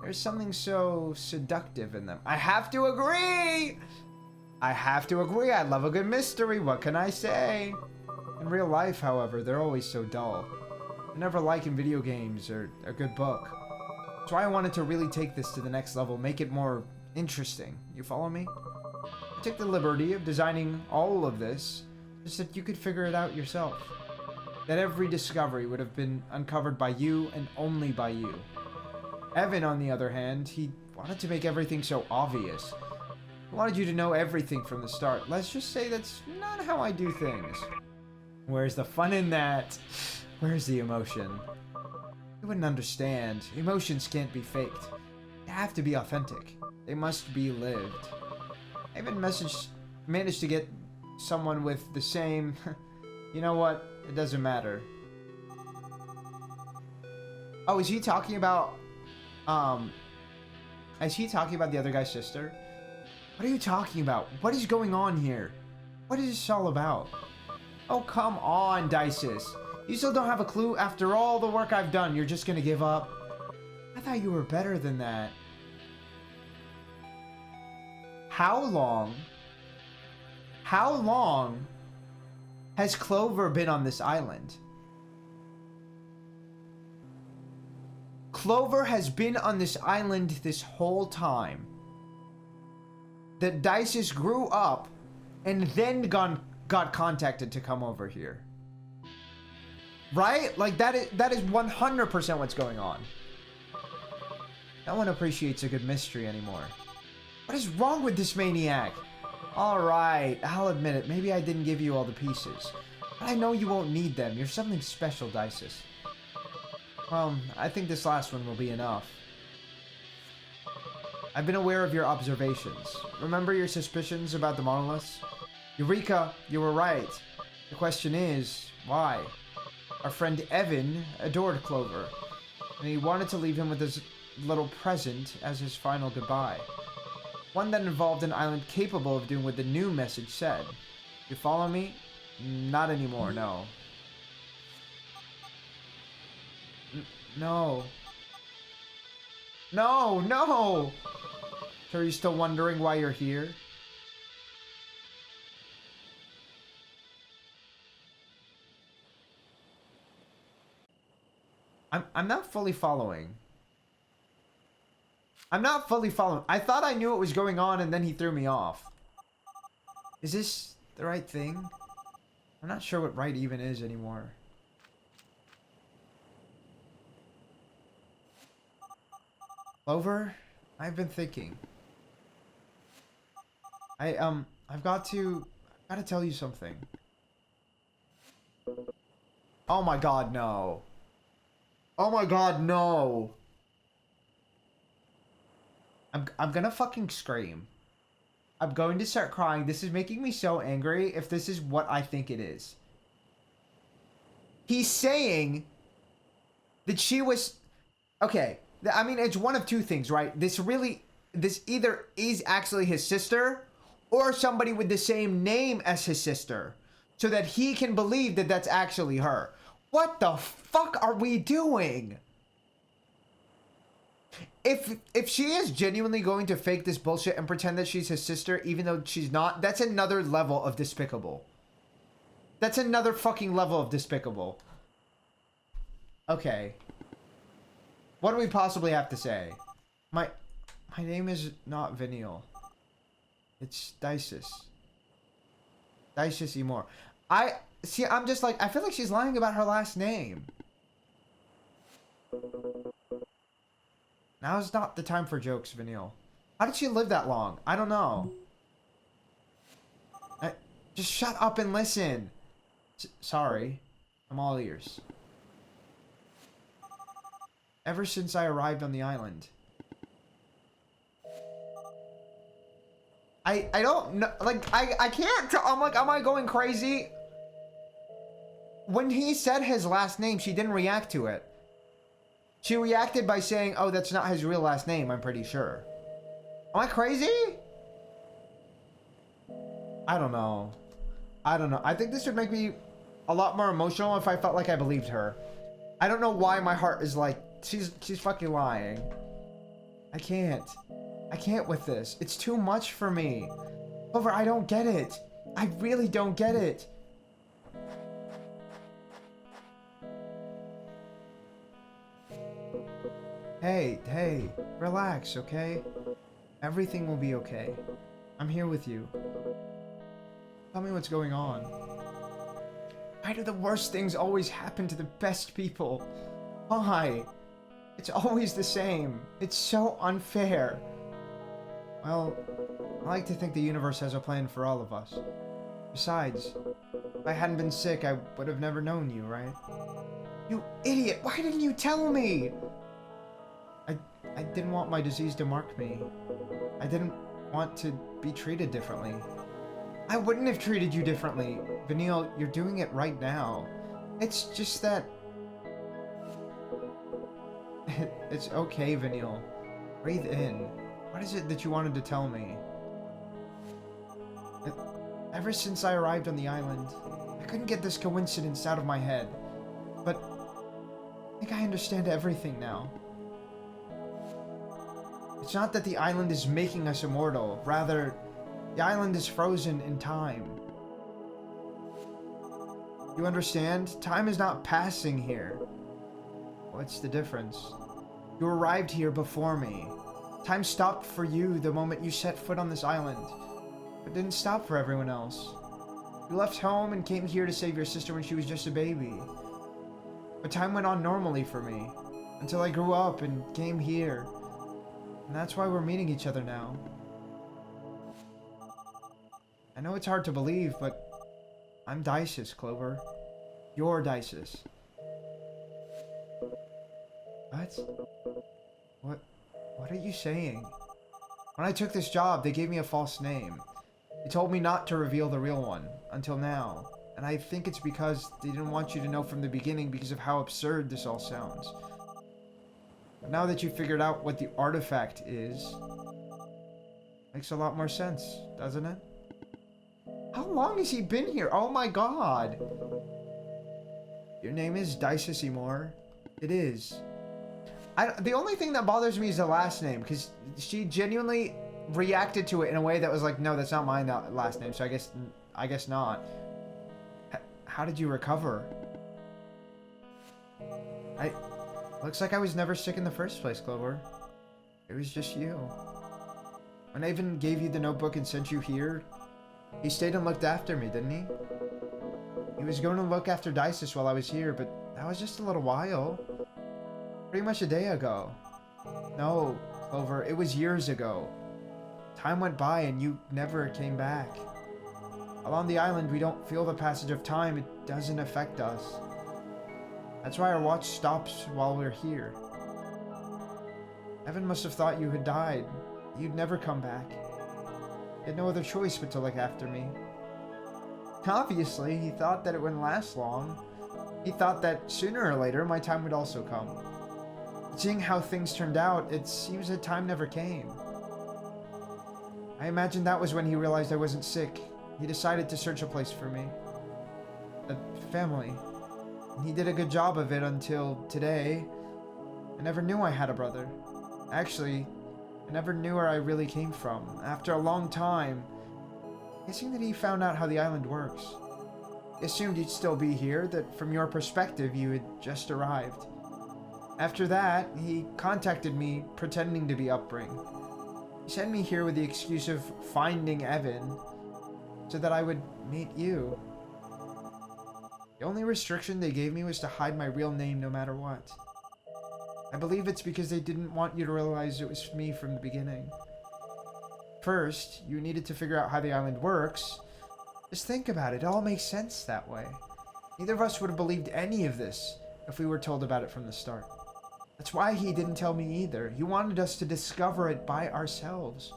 [SPEAKER 1] There's something so seductive in them. I have to agree! I love a good mystery, what can I say? In real life, however, they're always so dull. I never like in video games or a good book. That's why I wanted to really take this to the next level, make it more interesting. You follow me? I took the liberty of designing all of this just that you could figure it out yourself. That every discovery would have been uncovered by you and only by you. Evan, on the other hand, he wanted to make everything so obvious. He wanted you to know everything from the start. Let's just say that's not how I do things. Where's the fun in that? Where's the emotion? You wouldn't understand. Emotions can't be faked. They have to be authentic. They must be lived. I even managed to get someone with the same... You know what? It doesn't matter. Oh, is he talking about... Is he talking about the other guy's sister? What are you talking about? What is going on here? What is this all about? Oh, come on, Dixis. You still don't have a clue? After all the work I've done, you're just gonna give up? I thought you were better than that. How long has Clover been on this island? Clover has been on this island this whole time. That Dixis grew up and then got contacted to come over here. Right? Like that is 100% what's going on. No one appreciates a good mystery anymore. What is wrong with this maniac? Alright, I'll admit it. Maybe I didn't give you all the pieces. But I know you won't need them. You're something special, Dices. Well, I think this last one will be enough. I've been aware of your observations. Remember your suspicions about the monoliths? Eureka, you were right. The question is, why? Our friend Evan adored Clover, and he wanted to leave him with his little present as his final goodbye. One that involved an island capable of doing what the new message said. You follow me? Not anymore, no. No. No, no! So are you still wondering why you're here? I'm not fully following. I'm not fully following. I thought I knew what was going on and then he threw me off. Is this the right thing? I'm not sure what right even is anymore. Clover, I've been thinking. I've got to tell you something. Oh my god, no. Oh my god, no. I'm gonna fucking scream. I'm going to start crying. This is making me so angry if this is what I think it is. He's saying that she was... Okay, I mean, it's one of two things, right? This either is actually his sister or somebody with the same name as his sister, so that he can believe that that's actually her. What the fuck are we doing? If she is genuinely going to fake this bullshit and pretend that she's his sister even though she's not, that's another level of despicable. That's another fucking level of despicable. Okay. What do we possibly have to say? My name is not Venial. It's Dices. Dices Emor. I'm just like, I feel like she's lying about her last name. Now is not the time for jokes, Venial. How did she live that long? I don't know. Just shut up and listen. Sorry. I'm all ears. Ever since I arrived on the island. I don't know, like, I can't tell. I'm like, am I going crazy? When he said his last name, she didn't react to it. She reacted by saying, oh, that's not his real last name, I'm pretty sure. Am I crazy? I don't know. I don't know. I think this would make me a lot more emotional if I felt like I believed her. I don't know why my heart is like, she's fucking lying. I can't with this. It's too much for me. Clover, I don't get it. I really don't get it. Hey, relax, okay? Everything will be okay. I'm here with you. Tell me what's going on. Why do the worst things always happen to the best people? Why? It's always the same. It's so unfair. Well, I like to think the universe has a plan for all of us. Besides, if I hadn't been sick, I would have never known you, right? You idiot! Why didn't you tell me? I didn't want my disease to mark me. I didn't want to be treated differently. I wouldn't have treated you differently. Venial, you're doing it right now. It's just that... It's okay, Venial. Breathe in. What is it that you wanted to tell me? Ever since I arrived on the island, I couldn't get this coincidence out of my head. But I think I understand everything now. It's not that the island is making us immortal. Rather, the island is frozen in time. You understand? Time is not passing here. What's the difference? You arrived here before me. Time stopped for you the moment you set foot on this island. But didn't stop for everyone else. You left home and came here to save your sister when she was just a baby. But time went on normally for me, until I grew up and came here. And that's why we're meeting each other now. I know it's hard to believe, but I'm Dices, Clover. You're Dices. What are you saying? When I took this job, they gave me a false name. They told me not to reveal the real one, until now. And I think it's because they didn't want you to know from the beginning because of how absurd this all sounds. But now that you figured out what the artifact is, makes a lot more sense, doesn't it? How long has he been here? Oh my god! Your name is Dices Seymour. It is. The only thing that bothers me is the last name, because she genuinely reacted to it in a way that was like, no, that's not my last name, so I guess not. How did you recover? Looks like I was never sick in the first place, Clover. It was just you. When I even gave you the notebook and sent you here, he stayed and looked after me, didn't he? He was going to look after Dices while I was here, but that was just a little while. Pretty much a day ago. No, Clover, it was years ago. Time went by and you never came back. While on the island, we don't feel the passage of time. It doesn't affect us. That's why our watch stops while we're here. Evan must have thought you had died. You'd never come back. He had no other choice but to look after me. Obviously, he thought that it wouldn't last long. He thought that sooner or later, my time would also come. Seeing how things turned out, it seems that time never came. I imagine that was when he realized I wasn't sick. He decided to search a place for me. A family. And he did a good job of it until today. I never knew I had a brother. Actually, I never knew where I really came from. After a long time, guessing that he found out how the island works. He assumed you'd still be here, that from your perspective you had just arrived. After that, he contacted me pretending to be Upbring. He sent me here with the excuse of finding Evan, so that I would meet you. The only restriction they gave me was to hide my real name no matter what. I believe it's because they didn't want you to realize it was me from the beginning. First, you needed to figure out how the island works. Just think about it, it all makes sense that way. Neither of us would have believed any of this if we were told about it from the start. That's why he didn't tell me either. He wanted us to discover it by ourselves.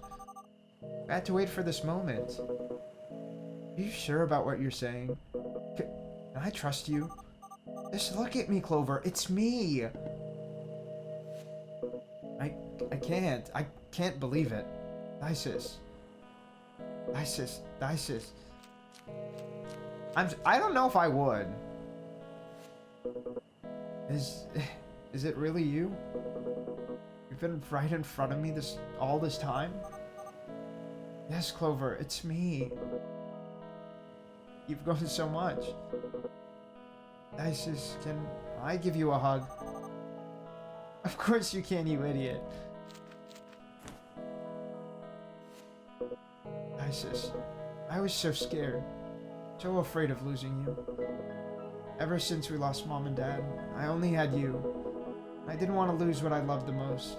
[SPEAKER 1] I had to wait for this moment. Are you sure about what you're saying? Can I trust you? Just look at me, Clover. It's me. I can't believe it. Dices. I don't know if I would. Is it really you? You've been right in front of me all this time? Yes, Clover, it's me. You've grown so much. Dices, can I give you a hug? Of course you can, you idiot. Dices, I was so scared. So afraid of losing you. Ever since we lost Mom and Dad, I only had you. I didn't want to lose what I loved the most.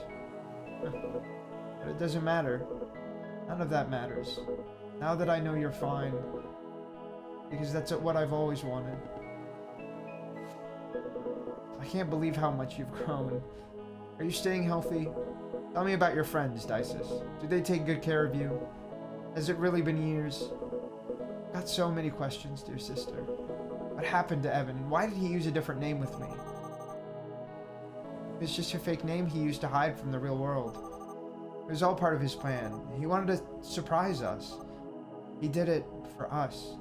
[SPEAKER 1] But it doesn't matter. None of that matters. Now that I know you're fine. Because that's what I've always wanted. I can't believe how much you've grown. Are you staying healthy? Tell me about your friends, Dices. Do they take good care of you? Has it really been years? Got so many questions, dear sister. What happened to Evan? Why did he use a different name with me? It's just a fake name he used to hide from the real world. It was all part of his plan. He wanted to surprise us. He did it for us.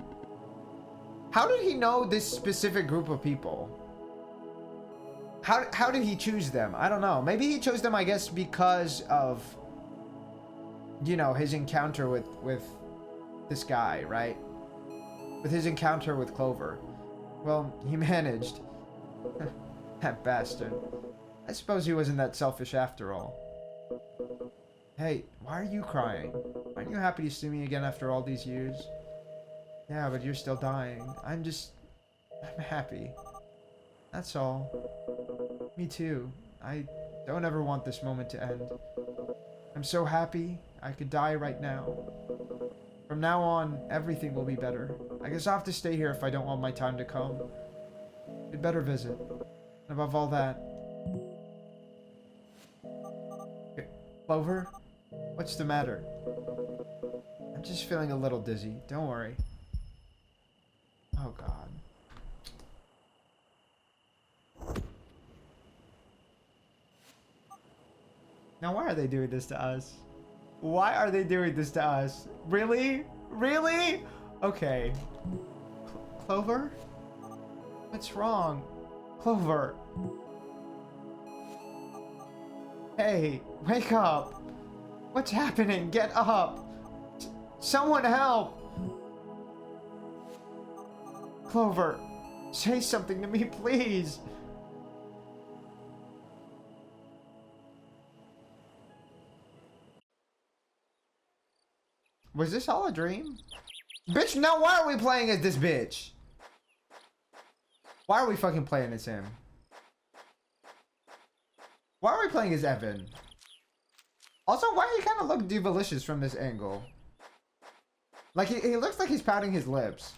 [SPEAKER 1] How did he know this specific group of people? How did he choose them? I don't know. Maybe he chose them, I guess, because of, you know, his encounter with this guy, right? With his encounter with Clover. Well, he managed. That bastard. I suppose he wasn't that selfish after all. Hey, why are you crying? Aren't you happy to see me again after all these years? Yeah, but you're still dying. I'm happy. That's all. Me too. I don't ever want this moment to end. I'm so happy I could die right now. From now on, everything will be better. I guess I'll have to stay here if I don't want my time to come. We'd better visit. And above all that... Clover? What's the matter? I'm just feeling a little dizzy. Don't worry. Oh, God. Now, why are they doing this to us? Why are they doing this to us? Really? Really? Okay. Clover? What's wrong? Clover? Hey, wake up! What's happening? Get up! Someone help! Clover, say something to me, please! Was this all a dream? Bitch, now why are we playing as this bitch? Why are we fucking playing as him? Why are we playing as Evan? Also, why do you kind of look devilicious from this angle? Like, he looks like he's pouting his lips.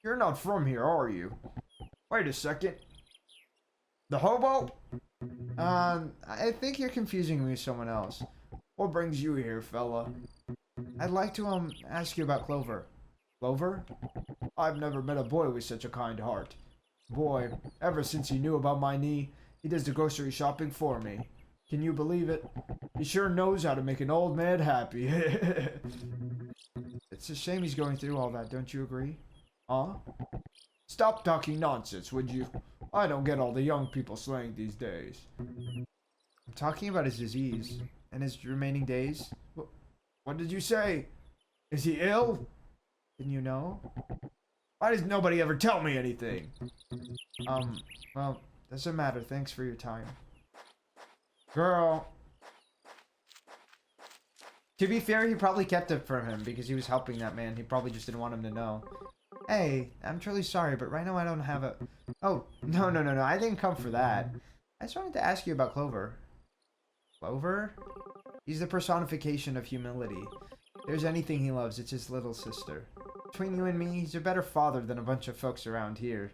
[SPEAKER 1] You're not from here, are you? Wait a second. The hobo? I think you're confusing me with someone else. What brings you here, fella? I'd like to, ask you about Clover. Clover? I've never met a boy with such a kind heart. Boy, ever since he knew about my knee, he does the grocery shopping for me. Can you believe it? He sure knows how to make an old man happy. It's a shame he's going through all that, don't you agree? Huh? Stop talking nonsense, would you? I don't get all the young people slang these days. I'm talking about his disease and his remaining days. What did you say? Is he ill? Didn't you know? Why does nobody ever tell me anything? Well, doesn't matter. Thanks for your time. Girl. To be fair, he probably kept it from him because he was helping that man. He probably just didn't want him to know. Hey, I'm truly sorry, but right now I don't have a... Oh, no. I didn't come for that. I just wanted to ask you about Clover. Clover? He's the personification of humility. If there's anything he loves, it's his little sister. Between you and me, he's a better father than a bunch of folks around here.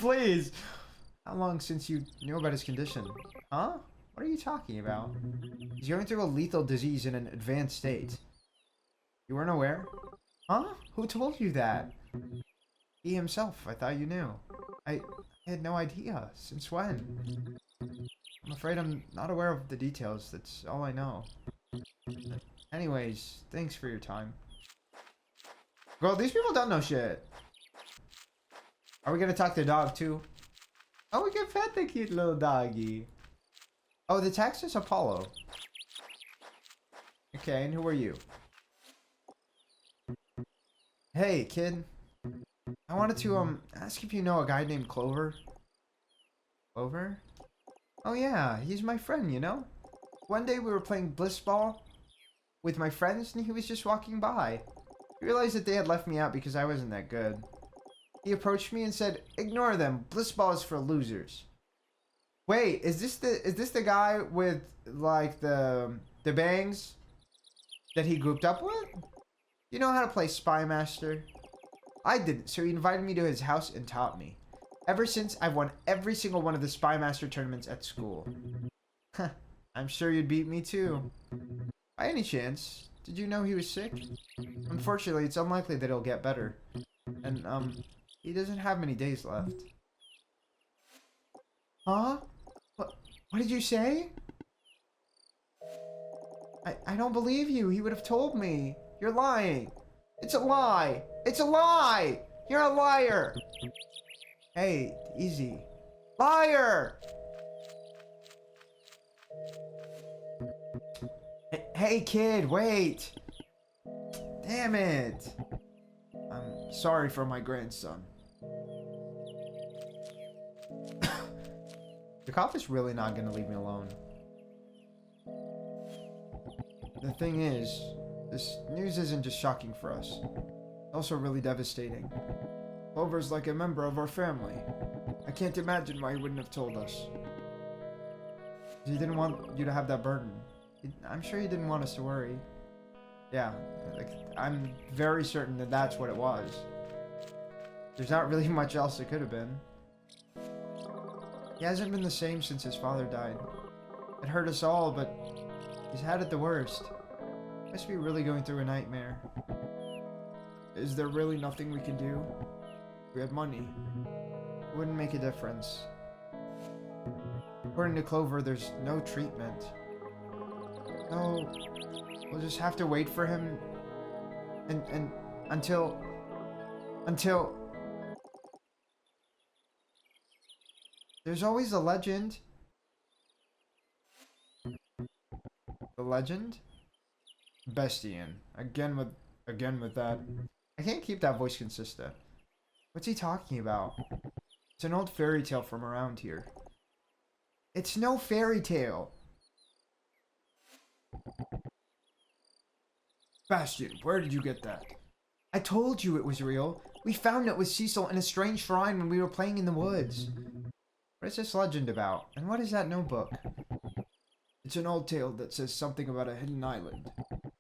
[SPEAKER 1] Please! How long since you knew about his condition? Huh? What are you talking about? He's going through a lethal disease in an advanced state. You weren't aware? Huh? Who told you that? He himself. I thought you knew. I had no idea. Since when? I'm afraid I'm not aware of the details. That's all I know. Anyways, thanks for your time. Girl, these people don't know shit. Are we gonna talk to the dog too? Oh, we can pet the cute little doggy. Oh, the text is Apollo. Okay, and who are you? Hey, kid. I wanted to, ask if you know a guy named Clover. Clover? Oh yeah, he's my friend, you know? One day we were playing Bliss Ball with my friends and he was just walking by. He realized that they had left me out because I wasn't that good. He approached me and said, "Ignore them. Bliss Ball is for losers." Wait, is this the guy with like the bangs that he grouped up with? You know how to play Spy Master? I didn't, so he invited me to his house and taught me. Ever since, I've won every single one of the Spy Master tournaments at school. I'm sure you'd beat me too. By any chance, did you know he was sick? Unfortunately, it's unlikely that he'll get better. And, he doesn't have many days left. Huh? What did you say? I don't believe you. He would have told me. You're lying. It's a lie. It's a lie. You're a liar. Hey, easy. Liar! Hey, kid, wait. Damn it. I'm sorry for my grandson. The cop is really not gonna leave me alone.
[SPEAKER 2] The thing is, this news isn't just shocking for us. It's also really devastating. Clover's like a member of our family. I can't imagine why he wouldn't have told us. He didn't want you to have that burden. I'm sure he didn't want us to worry. Yeah, like, I'm very certain that that's what it was. There's not really much else it could have been. He hasn't been the same since his father died. It hurt us all, but he's had it the worst. Must be really going through a nightmare. Is there really nothing we can do? We have money. It wouldn't make a difference. According to Clover, there's no treatment. No, we'll just have to wait for him and until there's always a legend. The legend? Bestian. Again with that. I can't keep that voice consistent. What's he talking about? It's an old fairy tale from around here. It's no fairy tale. Bastion, where did you get that? I told you it was real. We found it with Cecil in a strange shrine when we were playing in the woods. What is this legend about? And what is that notebook? It's an old tale that says something about a hidden island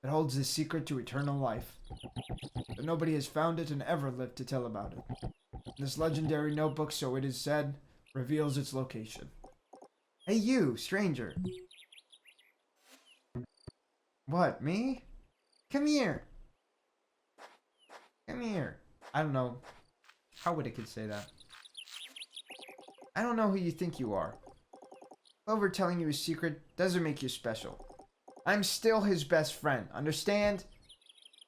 [SPEAKER 2] that holds the secret to eternal life. But nobody has found it and ever lived to tell about it. This legendary notebook, so it is said, reveals its location. Hey you, stranger. What, me? Come here. Come here. I don't know. How would a kid say that? I don't know who you think you are. Clover telling you a secret doesn't make you special. I'm still his best friend, understand?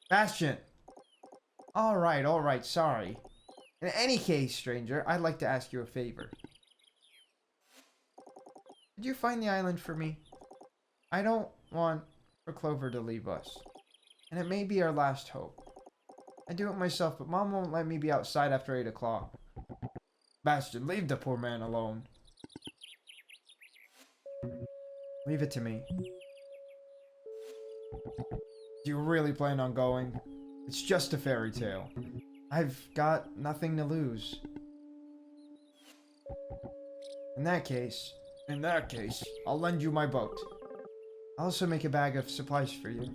[SPEAKER 2] Bastion! Alright, sorry. In any case, stranger, I'd like to ask you a favor. Could you find the island for me? I don't want for Clover to leave us. And it may be our last hope. I do it myself, but Mom won't let me be outside after 8 o'clock. Bastion, leave the poor man alone. Leave it to me. Do you really plan on going? It's just a fairy tale. I've got nothing to lose. In that case, I'll lend you my boat. I'll also make a bag of supplies for you.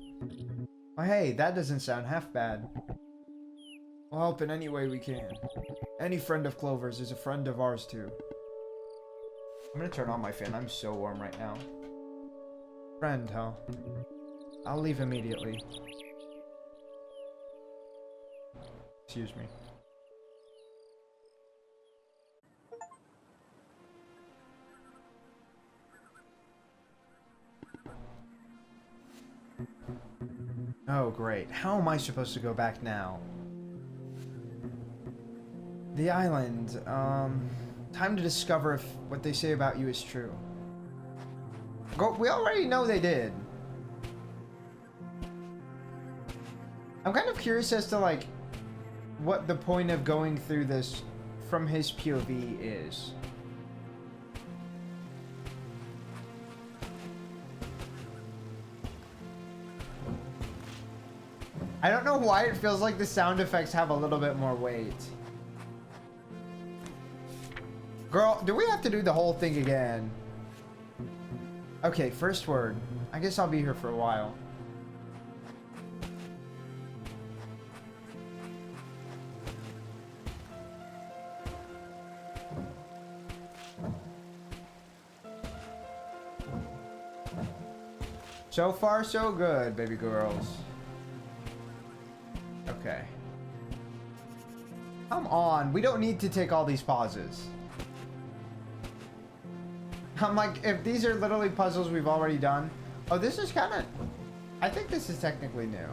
[SPEAKER 2] Oh hey, that doesn't sound half bad. We'll help in any way we can. Any friend of Clover's is a friend of ours too. I'm gonna turn on my fan, I'm so warm right now. Friend, huh? I'll leave immediately. Excuse me. Oh, great. How am I supposed to go back now? The island, time to discover if what they say about you is true. We already know they did. I'm kind of curious as to, like, what the point of going through this from his POV is. I don't know why it feels like the sound effects have a little bit more weight. Girl, do we have to do the whole thing again? Okay, first word. I guess I'll be here for a while. So far, so good, baby girls. Okay. Come on, we don't need to take all these pauses. I'm like, if these are literally puzzles we've already done. Oh, this is kind of... I think this is technically new.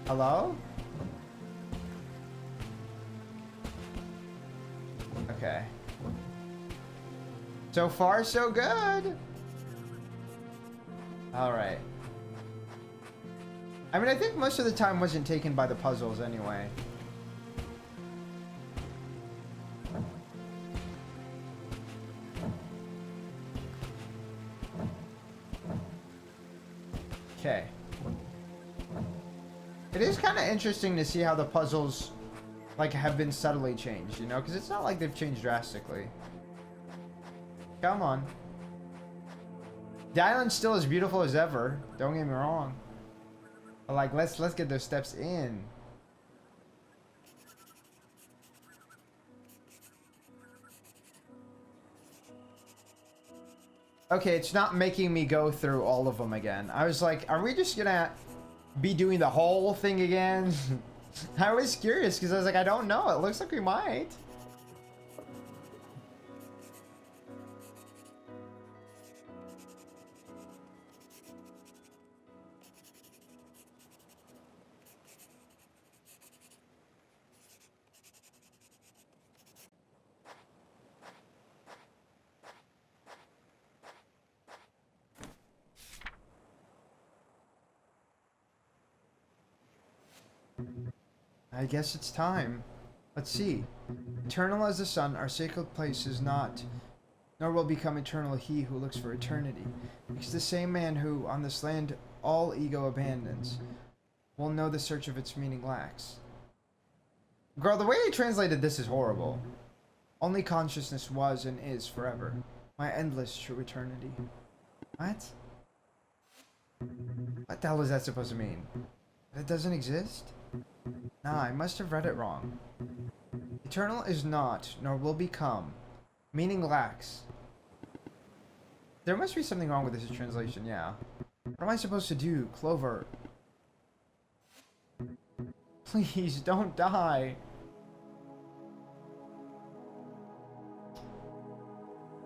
[SPEAKER 2] Hello? Okay. So far, so good. Alright. I mean, I think most of the time wasn't taken by the puzzles anyway.
[SPEAKER 1] It is kind of interesting to see how the puzzles, like, have been subtly changed, you know? Because it's not like they've changed drastically. Come on. The island's still as beautiful as ever. Don't get me wrong. But, like, let's get those steps in. Okay, it's not making me go through all of them again. I was like, are we just gonna be doing the whole thing again? I was curious because I was like, I don't know. It looks like we might. I guess it's time. Let's see. Eternal as the sun, our sacred place is not, nor will become eternal he who looks for eternity. Because the same man who, on this land, all ego abandons, will know the search of its meaning lacks. Girl, the way they translated this is horrible. Only consciousness was and is forever. My endless true eternity. What? What the hell is that supposed to mean? That it doesn't exist? Nah, I must have read it wrong. Eternal is not, nor will become. Meaning lacks. There must be something wrong with this translation, yeah. What am I supposed to do, Clover? Please, don't die.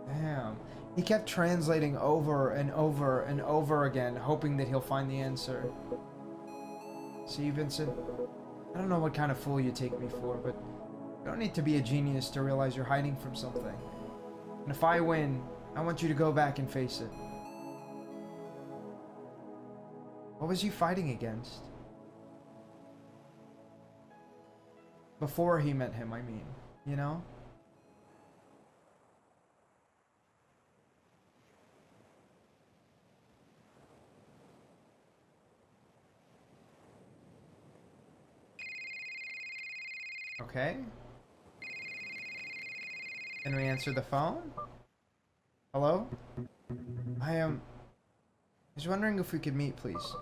[SPEAKER 1] Damn. He kept translating over and over and over again, hoping that he'll find the answer. See, Vincent? I don't know what kind of fool you take me for, but you don't need to be a genius to realize you're hiding from something. And if I win, I want you to go back and face it. What was you fighting against? Before he met him, I mean. You know? Okay. Can we answer the phone? Hello? I was wondering if we could meet, please.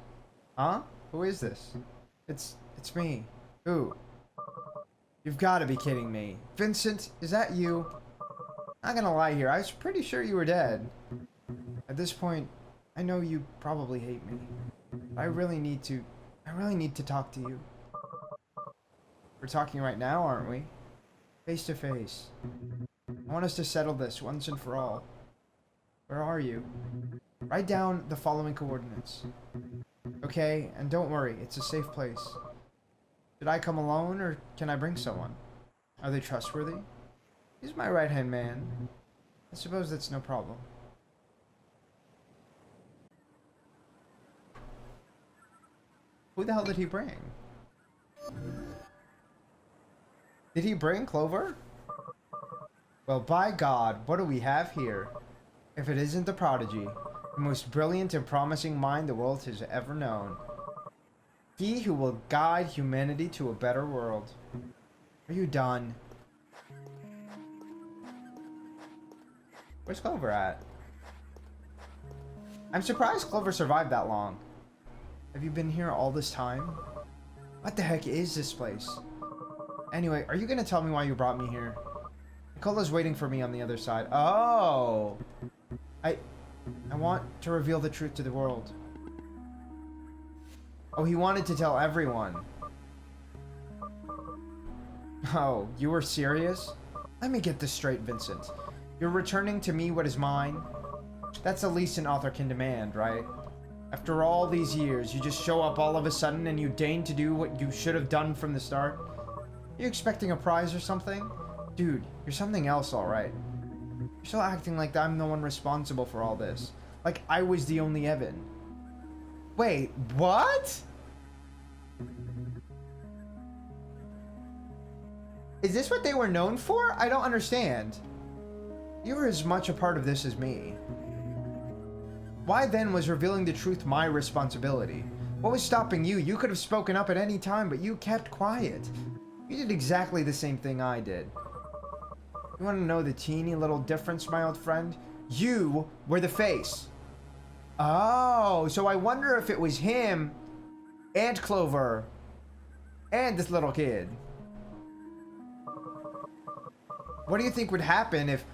[SPEAKER 1] Huh? Who is this? It's me. Who? You've got to be kidding me. Vincent, is that you? Not gonna lie here, I was pretty sure you were dead. At this point, I know you probably hate me. But I really need to talk to you. We're talking right now, aren't we? Face to face. I want us to settle this once and for all. Where are you? Write down the following coordinates. Okay, and don't worry, it's a safe place. Should I come alone, or can I bring someone? Are they trustworthy? He's my right-hand man. I suppose that's no problem. Who the hell did he bring? Did he bring Clover? Well, by God, what do we have here? If it isn't the prodigy, the most brilliant and promising mind the world has ever known. He who will guide humanity to a better world. Are you done? Where's Clover at? I'm surprised Clover survived that long. Have you been here all this time? What the heck is this place? Anyway, are you gonna tell me why you brought me here? Nicola's waiting for me on the other side. Oh! I want to reveal the truth to the world. Oh, he wanted to tell everyone. Oh, you were serious? Let me get this straight, Vincent. You're returning to me what is mine? That's the least an author can demand, right? After all these years, you just show up all of a sudden and you deign to do what you should have done from the start? You expecting a prize or something? Dude, you're something else, alright. You're still acting like I'm the one responsible for all this. Like I was the only Evan. Wait, what? Is this what they were known for? I don't understand. You were as much a part of this as me. Why then was revealing the truth my responsibility?
[SPEAKER 2] What was stopping you? You could have spoken up at any time, but you kept quiet. You did exactly the same thing I did. You want to know the teeny little difference, my old friend? You were the face. Oh, so I wonder if it was him and Clover and this little kid. What do you think would happen if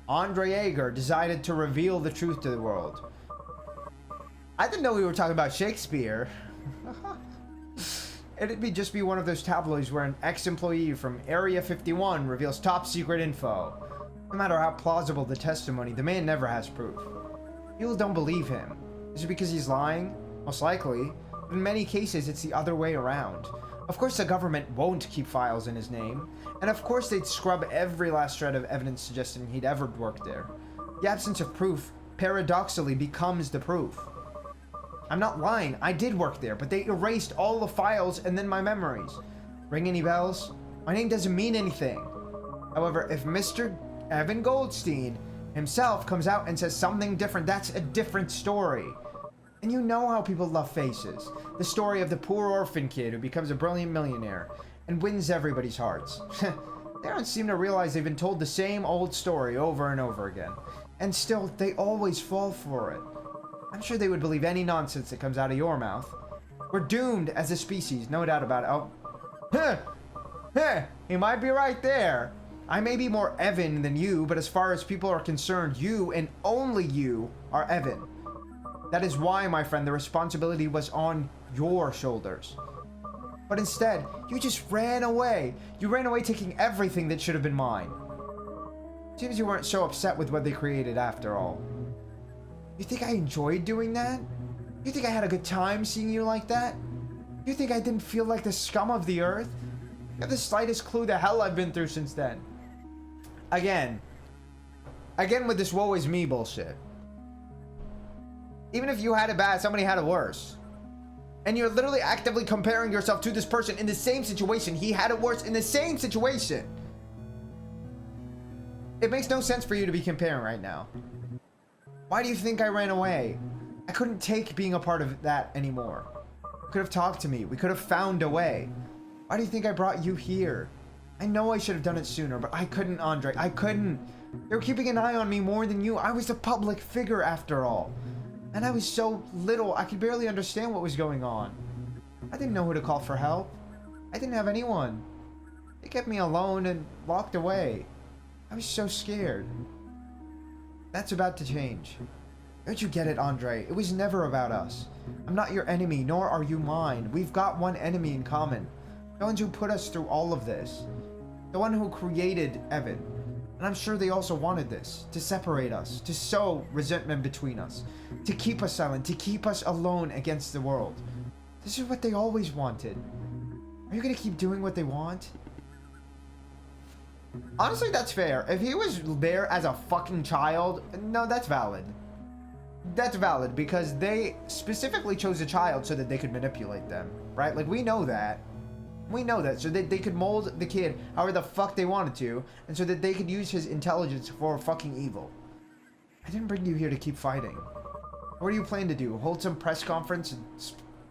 [SPEAKER 2] Andre Yeager decided to reveal the truth to the world? I didn't know we were talking about Shakespeare. It'd just be one of those tabloids where an ex-employee from Area 51 reveals top secret info. No matter how plausible the testimony, the man never has proof. People don't believe him. Is it because he's lying? Most likely. But in many cases, it's the other way around. Of course, the government won't keep files in his name. And of course, they'd scrub every last shred of evidence suggesting he'd ever worked there. The absence of proof, paradoxically, becomes the proof. I'm not lying, I did work there, but they erased all the files and then my memories. Ring any bells? My name doesn't mean anything. However, if Mr. Evan Goldstein himself comes out and says something different, that's a different story. And you know how people love faces. The story of the poor orphan kid who becomes a brilliant millionaire and wins everybody's hearts. They don't seem to realize they've been told the same old story over and over again. And still, they always fall for it. I'm sure they would believe any nonsense that comes out of your mouth. We're doomed as a species, no doubt about it. Oh, he might be right there. I may be more Evan than you, but as far as people are concerned, you and only you are Evan. That is why, my friend, the responsibility was on your shoulders. But instead, you just ran away. You ran away taking everything that should have been mine. Seems you weren't so upset with what they created after all. You think I enjoyed doing that? You think I had a good time seeing you like that? You think I didn't feel like the scum of the earth? You have the slightest clue the hell I've been through since then. Again with this woe is me bullshit. Even if you had it bad, somebody had it worse. And you're literally actively comparing yourself to this person in the same situation. He had it worse in the same situation. It makes no sense for you to be comparing right now. Why do you think I ran away? I couldn't take being a part of that anymore. You could have talked to me. We could have found a way. Why do you think I brought you here? I know I should have done it sooner, but I couldn't, Andre. I couldn't. They were keeping an eye on me more than you. I was a public figure after all. And I was so little, I could barely understand what was going on. I didn't know who to call for help. I didn't have anyone. They kept me alone and walked away. I was so scared. That's about to change. Don't you get it, Andre? It was never about us. I'm not your enemy, nor are you mine. We've got one enemy in common. The ones who put us through all of this. The one who created Evan. And I'm sure they also wanted this. To separate us. To sow resentment between us. To keep us silent. To keep us alone against the world. This is what they always wanted. Are you gonna keep doing what they want? Honestly, that's fair. If he was there as a fucking child, no, that's valid. That's valid because they specifically chose a child so that they could manipulate them, right? Like, we know that. We know that. So that they could mold the kid however the fuck they wanted to, and so that they could use his intelligence for fucking evil. I didn't bring you here to keep fighting. What do you plan to do? Hold some press conference and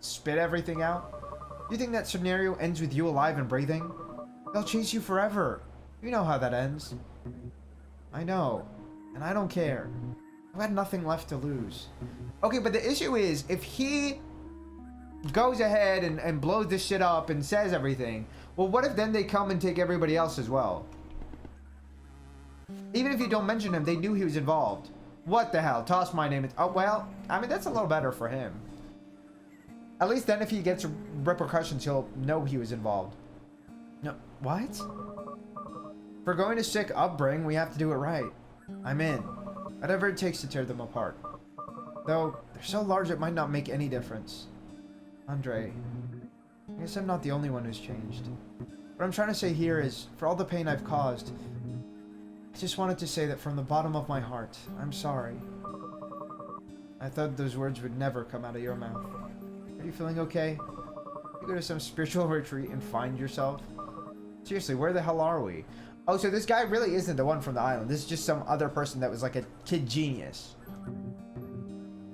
[SPEAKER 2] spit everything out? Do you think that scenario ends with you alive and breathing? They'll chase you forever. You know how that ends. I know. And I don't care. I've had nothing left to lose. Okay, but the issue is, if he goes ahead and blows this shit up and says everything, well, what if then they come and take everybody else as well? Even if you don't mention him, they knew he was involved. What the hell? Toss my name in. Oh, well, I mean, that's a little better for him. At least then if he gets repercussions, he'll know he was involved. No, what? For going to sick upbringing, we have to do it right. I'm in. Whatever it takes to tear them apart. Though, they're so large it might not make any difference. Andre, I guess I'm not the only one who's changed. What I'm trying to say here is, for all the pain I've caused, I just wanted to say that from the bottom of my heart, I'm sorry. I thought those words would never come out of your mouth. Are you feeling okay? You go to some spiritual retreat and find yourself? Seriously, where the hell are we? Oh, so this guy really isn't the one from the island. This is just some other person that was like a kid genius.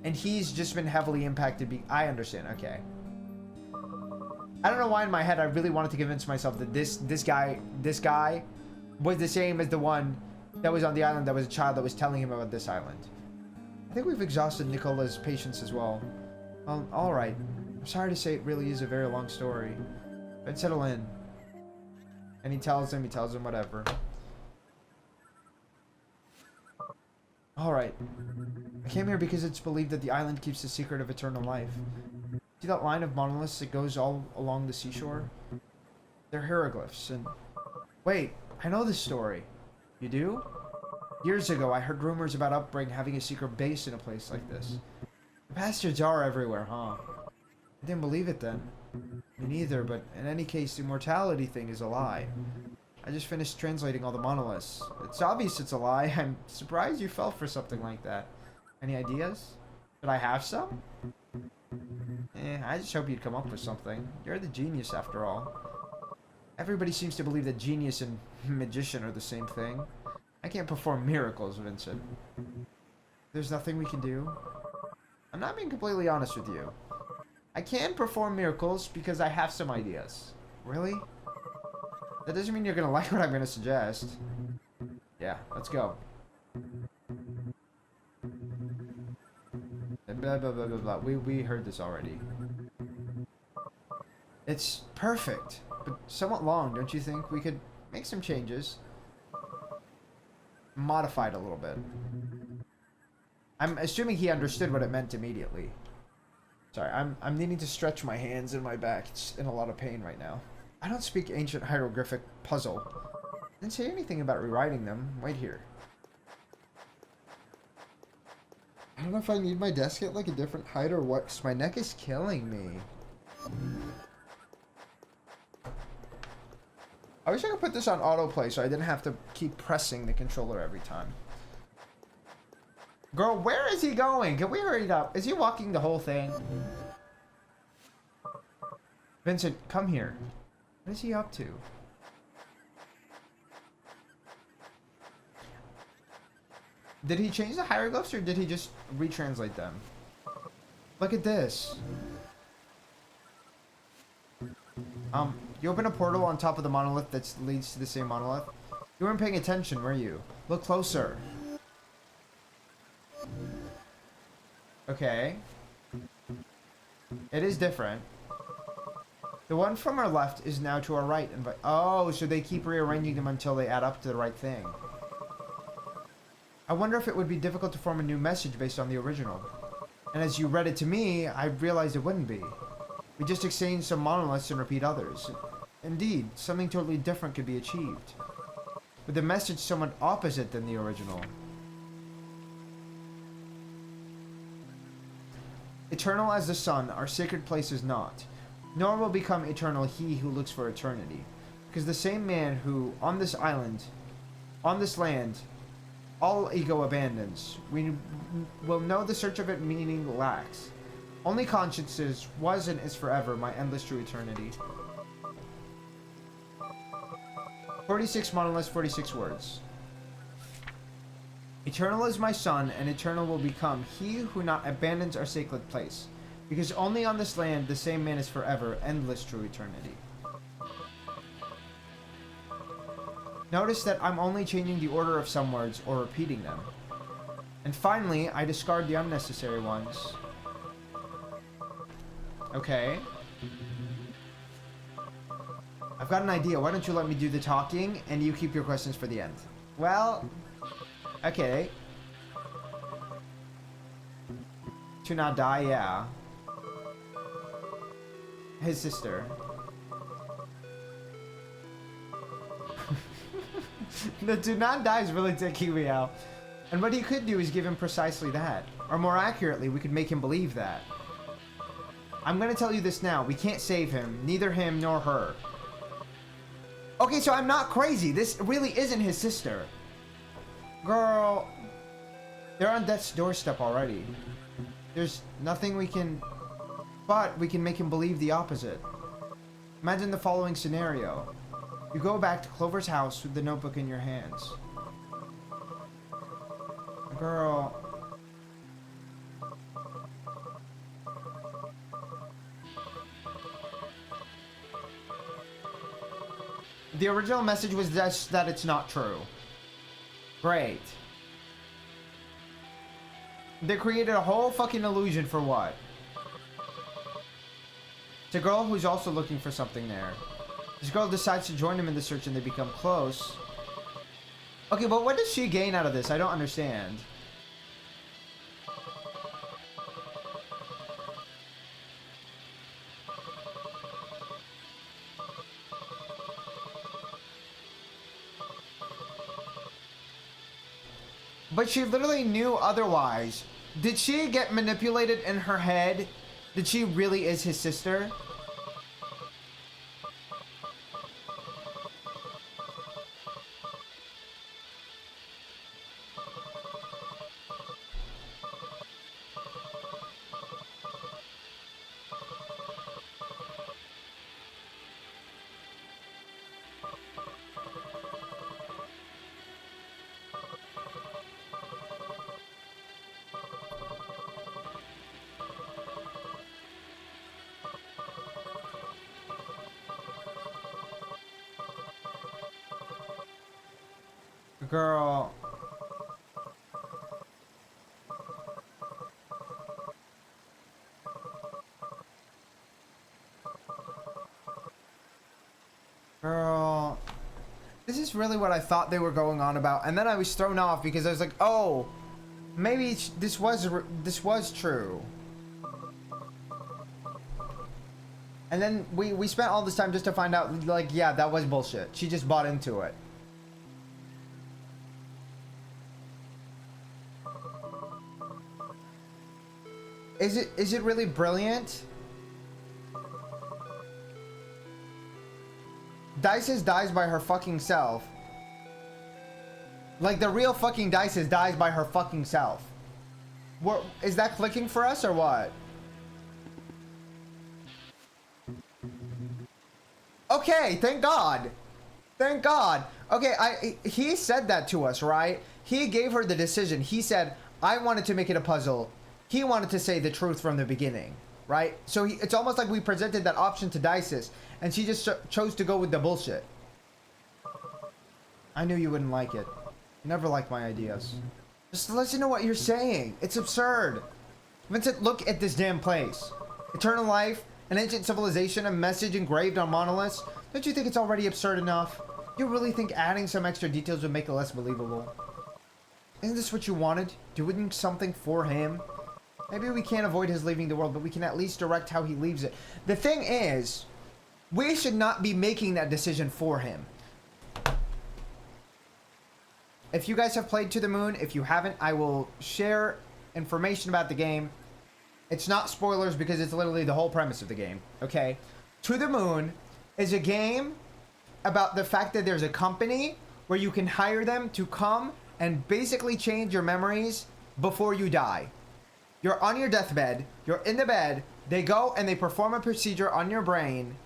[SPEAKER 2] And he's just been heavily impacted. I understand, okay. I don't know why in my head I really wanted to convince myself that this guy was the same as the one that was on the island that was a child that was telling him about this island. I think we've exhausted Nicola's patience as well. Alright. I'm sorry to say it really is a very long story. But settle in. And he tells him whatever. Alright. I came here because it's believed that the island keeps the secret of eternal life. See that line of monoliths that goes all along the seashore? They're hieroglyphs, and... Wait, I know this story. You do? Years ago, I heard rumors about Upbring having a secret base in a place like this. The bastards are everywhere, huh? I didn't believe it then. Me neither, but in any case, the immortality thing is a lie. I just finished translating all the monoliths. It's obvious it's a lie. I'm surprised you fell for something like that. Any ideas? Should I have some? I just hope you'd come up with something. You're the genius, after all. Everybody seems to believe that genius and magician are the same thing. I can't perform miracles, Vincent. There's nothing we can do. I'm not being completely honest with you. I can perform miracles because I have some ideas. Really? That doesn't mean you're gonna like what I'm gonna suggest. Yeah, let's go. Blah, blah, blah, blah, blah. We heard this already. It's perfect, but somewhat long, don't you think? We could make some changes. Modify it a little bit. I'm assuming he understood what it meant immediately. Sorry, I'm needing to stretch my hands and my back. It's in a lot of pain right now. I don't speak ancient hieroglyphic puzzle. Didn't say anything about rewriting them. Wait here. I don't know if I need my desk at like a different height or what, because my neck is killing me. I wish I could put this on autoplay so I didn't have to keep pressing the controller every time. Girl, where is he going? Can we hurry it up? Is he walking the whole thing? Vincent, come here. What is he up to? Did he change the hieroglyphs or did he just retranslate them? Look at this. You open a portal on top of the monolith that leads to the same monolith. You weren't paying attention, were you? Look closer. Okay. It is different. The one from our left is now to our right. Oh, so they keep rearranging them until they add up to the right thing. I wonder if it would be difficult to form a new message based on the original. And as you read it to me, I realized it wouldn't be. We just exchange some monoliths and repeat others. Indeed, something totally different could be achieved, with the message somewhat opposite than the original. Eternal as the sun, our sacred place is not, nor will become eternal he who looks for eternity, because the same man who, on this island, on this land, all ego abandons, we will know the search of it meaning lacks. Only consciences was and is forever my endless true eternity. 46 monoliths, 46 words. Eternal is my son, and eternal will become he who not abandons our sacred place, because only on this land the same man is forever, endless true eternity. Notice that I'm only changing the order of some words or repeating them. And finally, I discard the unnecessary ones. Okay. I've got an idea. Why don't you let me do the talking and you keep your questions for the end? Well, okay. To not die, yeah. His sister. The do not die is really taking me out. And what he could do is give him precisely that. Or more accurately, we could make him believe that. I'm gonna tell you this now. We can't save him. Neither him nor her. Okay, so I'm not crazy. This really isn't his sister. Girl. They're on death's doorstep already. There's nothing we can... But we can make him believe the opposite. Imagine the following scenario. You go back to Clover's house with the notebook in your hands. Girl. The original message was just that it's not true. Great. They created a whole fucking illusion for what? It's a girl who's also looking for something there. This girl decides to join him in the search and they become close. Okay, but what does she gain out of this? I don't understand. But she literally knew otherwise. Did she get manipulated in her head? That she really is his sister? Girl. Girl. This is really what I thought they were going on about. And then I was thrown off because I was like, oh, maybe this was true. And then we spent all this time just to find out, like, yeah, that was bullshit. She just bought into it. Is it really brilliant? Dices dies by her fucking self. Like the real fucking Dices dies by her fucking self. What is that clicking for us or what? Okay, thank God. Thank God. Okay, he said that to us, right? He gave her the decision. He said, I wanted to make it a puzzle. He wanted to say the truth from the beginning, right? So it's almost like we presented that option to Dices, and she just chose to go with the bullshit. I knew you wouldn't like it. You never liked my ideas. Just listen to what you're saying. It's absurd. Vincent, look at this damn place. Eternal life, an ancient civilization, a message engraved on monoliths. Don't you think it's already absurd enough? You really think adding some extra details would make it less believable? Isn't this what you wanted? Doing something for him? Maybe we can't avoid his leaving the world, but we can at least direct how he leaves it. The thing is, we should not be making that decision for him. If you guys have played To the Moon, if you haven't, I will share information about the game. It's not spoilers because it's literally the whole premise of the game, okay? To the Moon is a game about the fact that there's a company where you can hire them to come and basically change your memories before you die. You're on your deathbed, you're in the bed, they go and they perform a procedure on your brain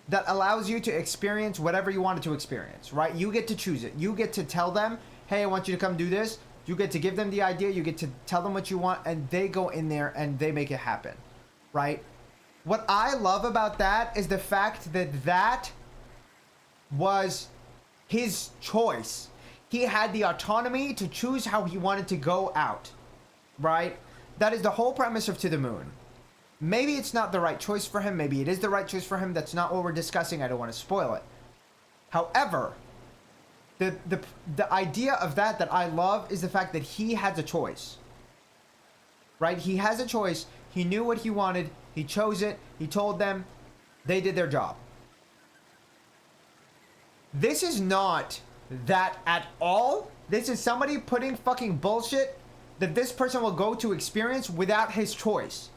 [SPEAKER 2] that allows you to experience whatever you wanted to experience, right? You get to choose it. You get to tell them, hey, I want you to come do this. You get to give them the idea, you get to tell them what you want, and they go in there and they make it happen, right? What I love about that is the fact that that was his choice. He had the autonomy to choose how he wanted to go out, right? That is the whole premise of To the Moon. Maybe it's not the right choice for him. Maybe it is the right choice for him. That's not what we're discussing. I don't want to spoil it. However, the idea of that I love is the fact that he has a choice. Right? He has a choice. He knew what he wanted. He chose it. He told them. They did their job. This is not that at all. This is somebody putting fucking bullshit that this person will go to experience without his choice.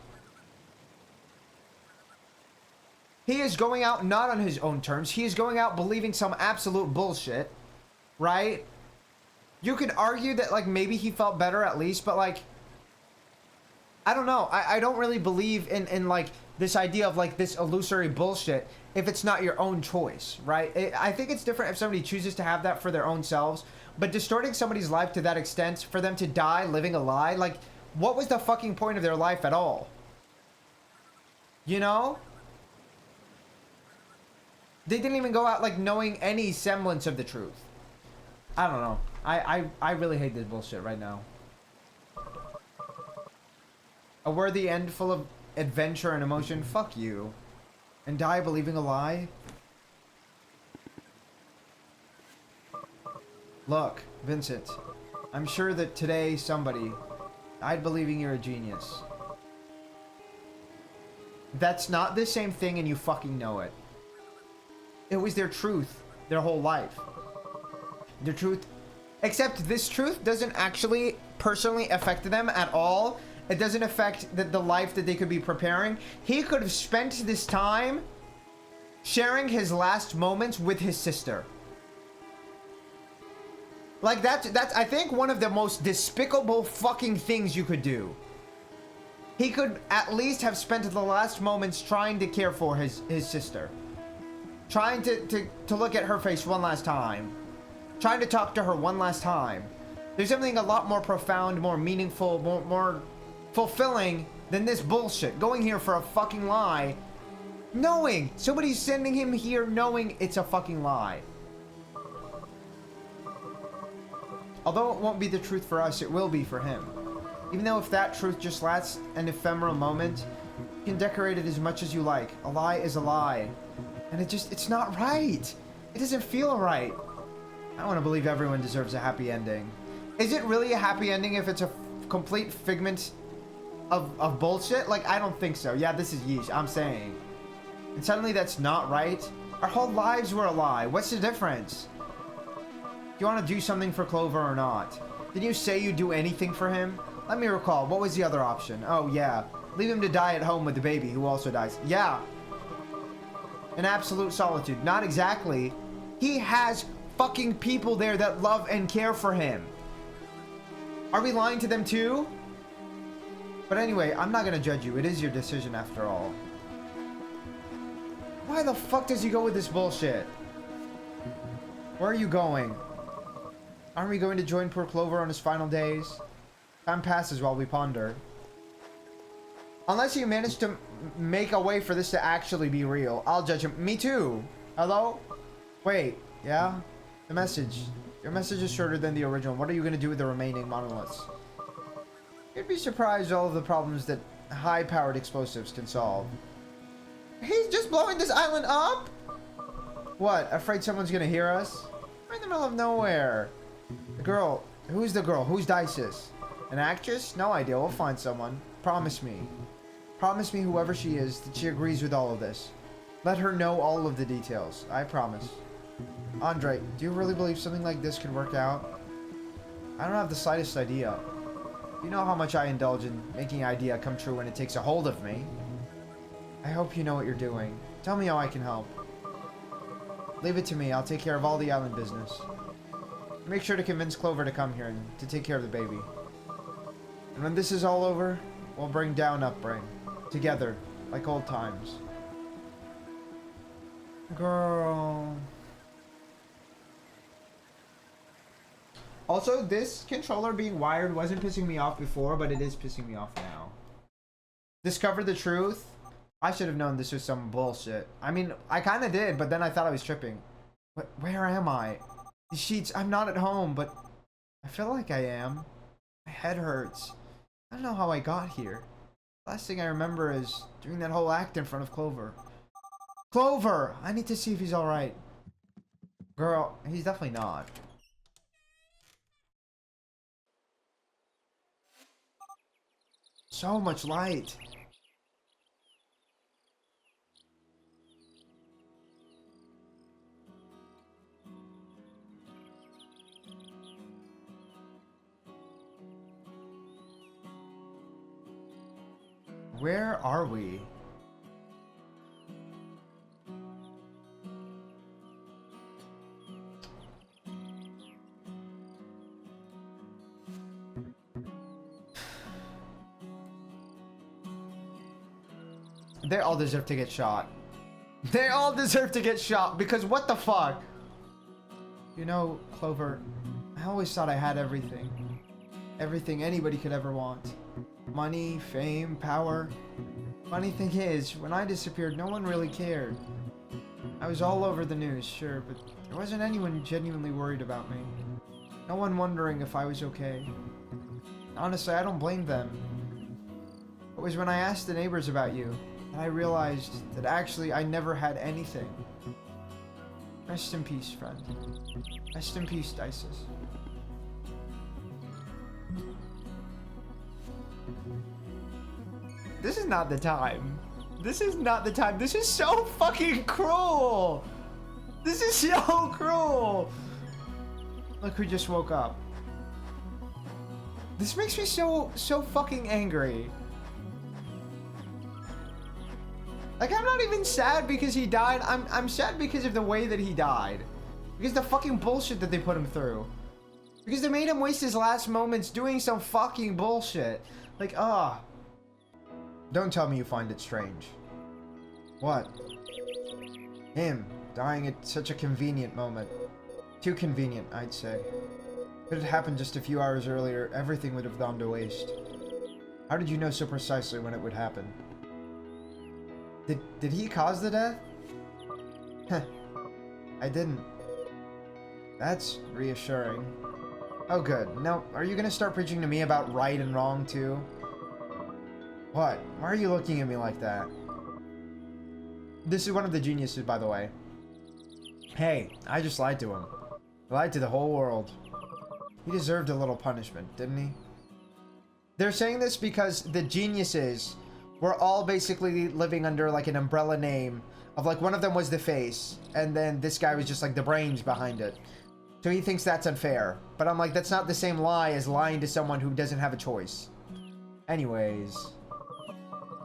[SPEAKER 2] He is going out not on his own terms. He is going out believing some absolute bullshit, right? You could argue that, like, maybe he felt better at least, but, like, I don't know. I don't really believe in like, this idea of, like, this illusory bullshit if it's not your own choice, right? I think it's different if somebody chooses to have that for their own selves, but distorting somebody's life to that extent, for them to die living a lie, like, what was the fucking point of their life at all? You know?
[SPEAKER 1] They didn't even go out like knowing any semblance of the truth. I don't know. I really hate this bullshit right now. A worthy end full of adventure and emotion? Fuck you. And die believing a lie? Look, Vincent. I'm sure that today somebody died believing you're a genius. That's not the same thing and you fucking know it. It was their truth their whole life. Their truth. Except this truth doesn't actually personally affect them at all. It doesn't affect the life that they could be preparing. He could have spent this time sharing his last moments with his sister. Like that's I think one of the most despicable fucking things you could do. He could at least have spent the last moments trying to care for his sister. Trying to look at her face one last time. Trying to talk to her one last time. There's something a lot more profound, more meaningful, more fulfilling than this bullshit. Going here for a fucking lie. Knowing somebody's sending him here knowing it's a fucking lie. Although it won't be the truth for us, it will be for him. Even though if that truth just lasts an ephemeral moment, you can decorate it as much as you like. A lie is a lie. And it's not right. It doesn't feel right. I want to believe everyone deserves a happy ending. Is it really a happy ending if it's a complete figment of bullshit? Like, I don't think so. Yeah, this is yeesh, I'm saying. And suddenly that's not right? Our whole lives were a lie. What's the difference? Do you want to do something for Clover or not? Did you say you'd do anything for him? Let me recall. What was the other option? Oh, yeah. Leave him to die at home with the baby who also dies. Yeah. In absolute solitude. Not exactly. He has fucking people there that love and care for him. Are we lying to them too? But anyway, I'm not gonna judge you. It is your decision after all. Why the fuck does he go with this bullshit? Where are you going? Aren't we going to join poor Clover on his final days? Time passes while we ponder. Unless you manage to make a way for this to actually be real, I'll judge him. Me too. Hello? Wait, yeah? The message. Your message is shorter than the original. What are you going to do with the remaining monoliths? You'd be surprised all of the problems that high-powered explosives can solve. He's just blowing this island up? What? Afraid someone's going to hear us? We're in the middle of nowhere. The girl. Who's the girl? Who's Dices? An actress? No idea. We'll find someone. Promise me. Promise me whoever she is that she agrees with all of this. Let her know all of the details. I promise. Andre, do you really believe something like this can work out? I don't have the slightest idea. You know how much I indulge in making an idea come true when it takes a hold of me. I hope you know what you're doing. Tell me how I can help. Leave it to me. I'll take care of all the island business. Make sure to convince Clover to come here and to take care of the baby. And when this is all over, we'll bring down Upbring. Together, like old times. Girl. Also, this controller being wired wasn't pissing me off before, but it is pissing me off now. Discover the truth? I should have known this was some bullshit. I mean, I kind of did, but then I thought I was tripping. Where am I? These sheets, I'm not at home, but I feel like I am. My head hurts. I don't know how I got here. Last thing I remember is doing that whole act in front of Clover. Clover! I need to see if he's alright. Girl, he's definitely not. So much light. Where are we? They all deserve to get shot. They all deserve to get shot because what the fuck? You know, Clover, I always thought I had everything. Everything anybody could ever want. Money, fame, power. Funny thing is, when I disappeared, no one really cared.
[SPEAKER 2] I was all over the news, sure, but there wasn't anyone genuinely worried about me. No one wondering if I was okay. Honestly, I don't blame them. It was when I asked the neighbors about you that I realized that actually I never had anything. Rest in peace, friend. Rest in peace, Dices. This is not the time. This is not the time. This is so fucking cruel. This is so cruel. Look who just woke up. This makes me so fucking angry. Like, I'm not even sad because he died. I'm sad because of the way that he died. Because the fucking bullshit that they put him through. Because they made him waste his last moments doing some fucking bullshit. Like, ah. Don't tell me you find it strange. What? Him, dying at such a convenient moment. Too convenient, I'd say. If it had happened just a few hours earlier, everything would have gone to waste. How did you know so precisely when it would happen? Did he cause the death? Heh. I didn't. That's reassuring. Oh good. Now, are you gonna start preaching to me about right and wrong too? What? Why are you looking at me like that? This is one of the geniuses, by the way. Hey, I just lied to him. I lied to the whole world. He deserved a little punishment, didn't he? They're saying this because the geniuses were all basically living under like an umbrella name of like one of them was the face and then this guy was just like the brains behind it. So he thinks that's unfair. But I'm like, that's not the same lie as lying to someone who doesn't have a choice. Anyways.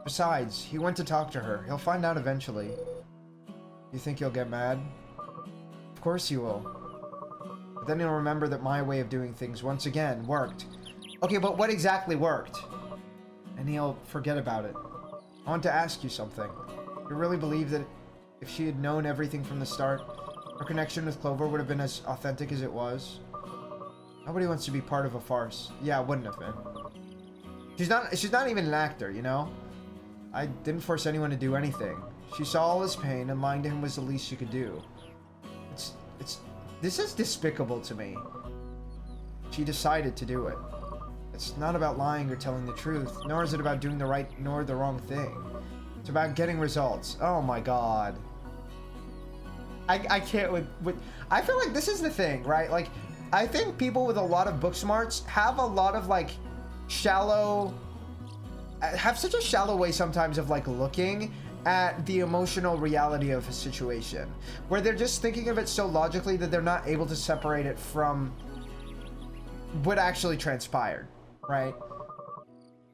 [SPEAKER 2] Besides, he went to talk to her. He'll find out eventually. You think he'll get mad? Of course he will. But then he'll remember that my way of doing things once again worked. Okay, but what exactly worked? And he'll forget about it. I want to ask you something. You really believe that if she had known everything from the start, her connection with Clover would have been as authentic as it was? Nobody wants to be part of a farce. Yeah, it wouldn't have been. She's not even an actor, you know? I didn't force anyone to do anything. She saw all his pain, and lying to him was the least she could do. This is despicable to me. She decided to do it. It's not about lying or telling the truth, nor is it about doing the right nor the wrong thing. It's about getting results. Oh my god. I can't with I feel like this is the thing, right? Like, I think people with a lot of book smarts have a lot of like have such a shallow way sometimes of like looking at the emotional reality of a situation, where they're just thinking of it so logically that they're not able to separate it from what actually transpired, right?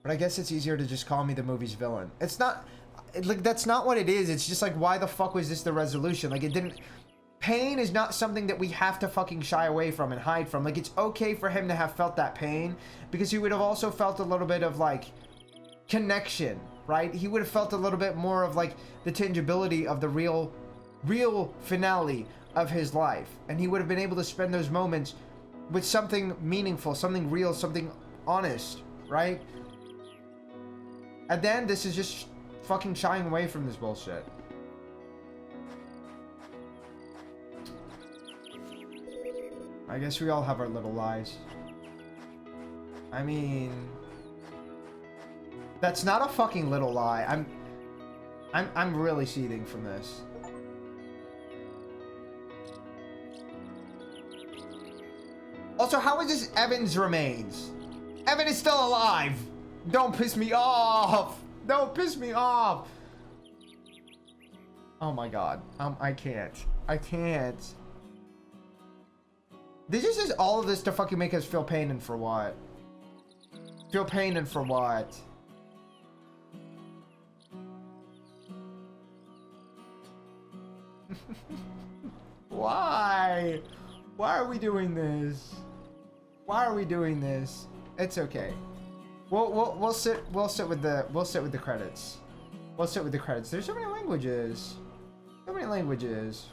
[SPEAKER 2] But I guess it's easier to just call me the movie's villain. It's not, like, that's not what it is. It's just like, why the fuck was this the resolution? Like, it didn't, pain is not something that we have to fucking shy away from and hide from. Like, it's okay for him to have felt that pain, because he would have also felt a little bit of like connection, right? He would have felt a little bit more of like the tangibility of the real finale of his life, and he would have been able to spend those moments with something meaningful, something real, something honest, right? And then this is just fucking shying away from this bullshit. I guess we all have our little lies. I mean, that's not a fucking little lie. I'm really seething from this. Also, how is this Evan's remains? Evan is still alive. Don't piss me off. Don't piss me off. Oh my god. I can't. I can't. This just is all of this to fucking make us feel pain, and for what? Feel pain, and for what? Why? Why are we doing this? Why are we doing this? It's okay. We'll sit with the credits. We'll sit with the credits. There's so many languages. So many languages.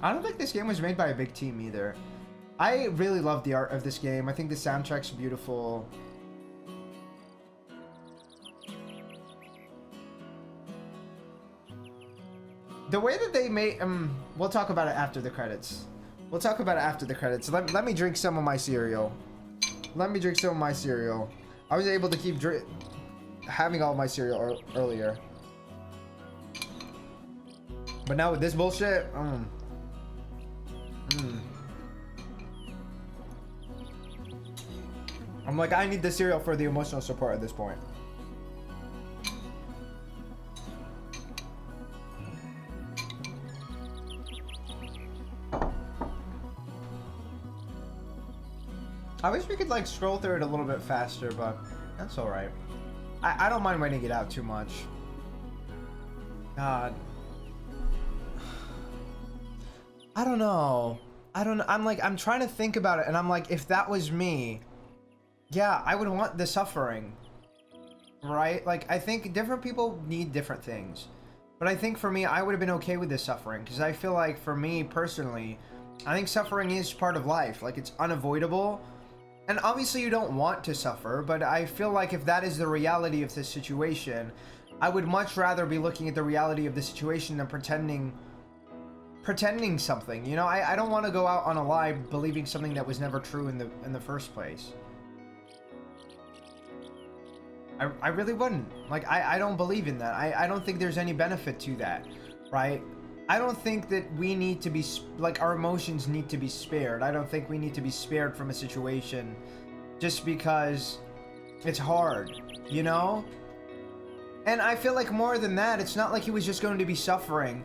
[SPEAKER 2] I don't think this game was made by a big team either. I really love the art of this game. I think the soundtrack's beautiful. the way that they made we'll talk about it after the credits. We'll talk about it after the credits. Let me drink some of my cereal. Let me drink some of my cereal. I was able to keep having all my cereal earlier. But now with this bullshit, I'm like, I need the cereal for the emotional support at this point. I wish we could like scroll through it a little bit faster, but that's all right. I don't mind waiting it out too much. God. I don't know. I'm trying to think about it, and I'm like, if that was me, yeah, I would want the suffering. Right? Like, I think different people need different things. But I think for me, I would have been okay with this suffering, because I feel like for me personally, I think suffering is part of life. Like, it's unavoidable. And obviously you don't want to suffer, but I feel like if that is the reality of this situation, I would much rather be looking at the reality of the situation than pretending something. You know, I don't want to go out on a lie believing something that was never true in the first place. I really wouldn't. Like, I don't believe in that. I don't think there's any benefit to that, right? I don't think that we need to be, like, our emotions need to be spared. I don't think we need to be spared from a situation just because it's hard, you know? And I feel like more than that, it's not like he was just going to be suffering.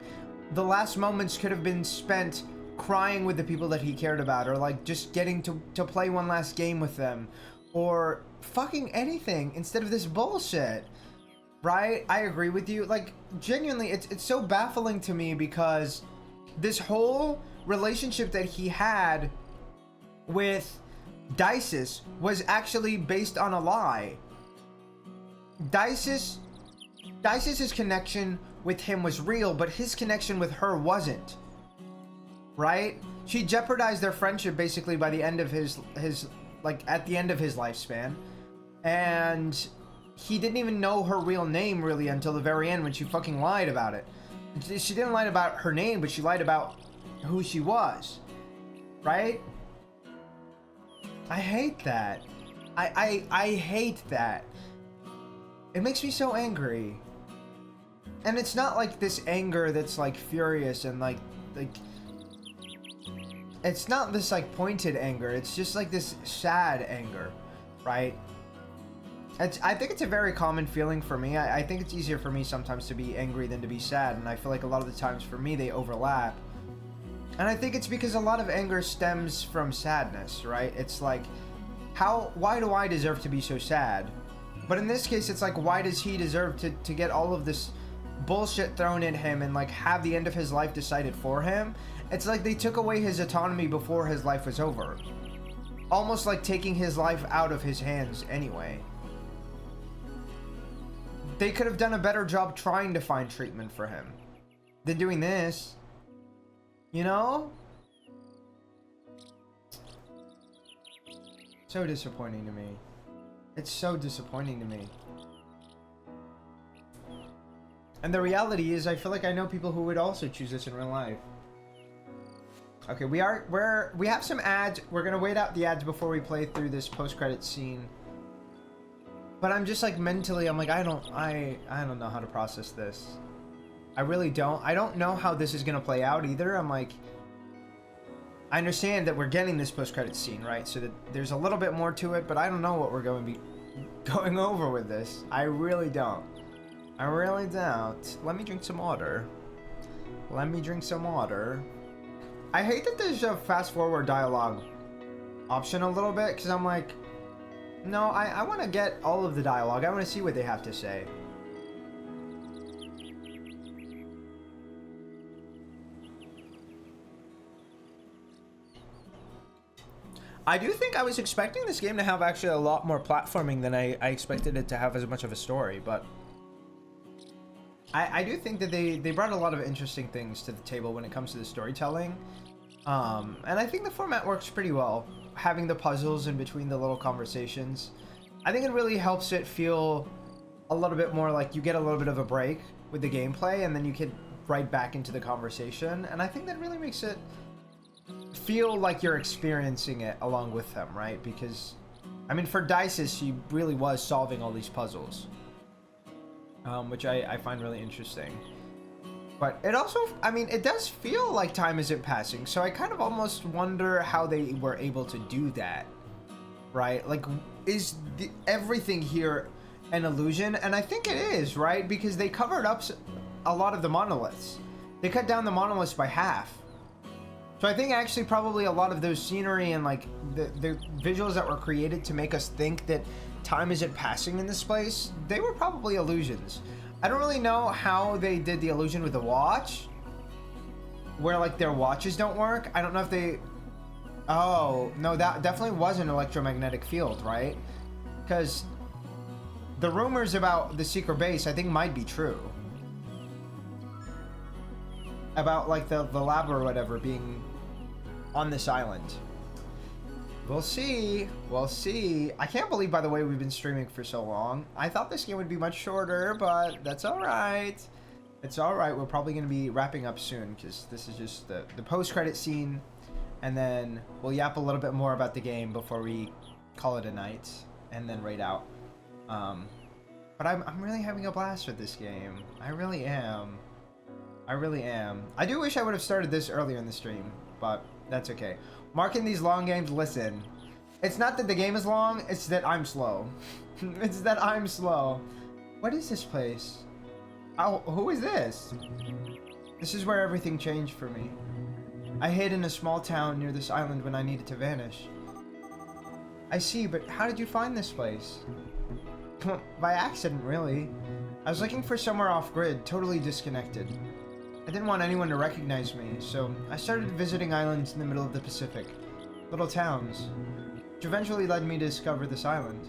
[SPEAKER 2] The last moments could have been spent crying with the people that he cared about, or like just getting to play one last game with them, or fucking anything instead of this bullshit. Right? I agree with you. Like, genuinely, it's so baffling to me because this whole relationship that he had with Dices was actually based on a lie. Dices's connection with him was real, but his connection with her wasn't. Right? She jeopardized their friendship basically by the end of his like, at the end of his lifespan. And he didn't even know her real name really until the very end when she fucking lied about it. She didn't lie about her name, but she lied about who she was. Right? I hate that. I hate that. It makes me so angry. And it's not like this anger that's like furious and like it's not this like pointed anger. It's just like this sad anger, right? I think it's a very common feeling for me. I think it's easier for me sometimes to be angry than to be sad, and I feel like a lot of the times for me they overlap. And I think it's because a lot of anger stems from sadness, right? It's like, why do I deserve to be so sad? But in this case, it's like, why does he deserve to get all of this bullshit thrown at him and like have the end of his life decided for him? It's like they took away his autonomy before his life was over. Almost like taking his life out of his hands anyway. They could have done a better job trying to find treatment for him than doing this. You know? So disappointing to me. It's so disappointing to me. And the reality is, I feel like I know people who would also choose this in real life. Okay, we have some ads. We're gonna wait out the ads before we play through this post-credit scene. But I'm just like mentally, I'm like, I don't know how to process this. I really don't. I don't know how this is gonna play out either. I'm like, I understand that we're getting this post-credit scene, right? So that there's a little bit more to it, but I don't know what we're going to be going over with this. I really don't. I really don't. Let me drink some water. Let me drink some water. I hate that there's a fast-forward dialogue option a little bit, because I'm like, no, I want to get all of the dialogue. I want to see what they have to say. I do think I was expecting this game to have actually a lot more platforming than I expected it to have as much of a story, but I do think that they brought a lot of interesting things to the table when it comes to the storytelling. And I think the format works pretty well. Having the puzzles in between the little conversations, I think it really helps it feel a little bit more like you get a little bit of a break with the gameplay, and then you can
[SPEAKER 1] right back into the conversation, and I think that really makes it feel like you're experiencing it along with them, right? Because, I mean, for Dices, she really was solving all these puzzles, which I find really interesting. But it also, I mean, it does feel like time isn't passing, so I kind of almost wonder how they were able to do that, right? Like, is everything here an illusion? And I think it is, right? Because they covered up a lot of the monoliths. They cut down the monoliths by half. So I think actually probably a lot of those scenery and like the visuals that were created to make us think that time isn't passing in this place, they were probably illusions. I don't really know how they did the illusion with the watch, where like their watches don't work. I don't know if they... Oh, no, that definitely was an electromagnetic field, right? Because the rumors about the secret base, I think, might be true. About like the lab or whatever being on this island. We'll see. We'll see. I can't believe, by the way, we've been streaming for so long. I thought this game would be much shorter, but that's all right. It's all right. We're probably going to be wrapping up soon because this is just the post-credit scene. And then we'll yap a little bit more about the game before we call it a night and then raid out. But I'm really having a blast with this game. I really am. I really am. I do wish I would have started this earlier in the stream, but that's okay. Marking these long games, listen. It's not that the game is long, it's that I'm slow. It's that I'm slow. What is this place? Oh, who is this? This is where everything changed for me. I hid in a small town near this island when I needed to vanish. I see, but how did you find this place? By accident, really. I was looking for somewhere off-grid, totally disconnected. I didn't want anyone to recognize me, so I started visiting islands in the middle of the Pacific. Little towns. Which eventually led me to discover this island.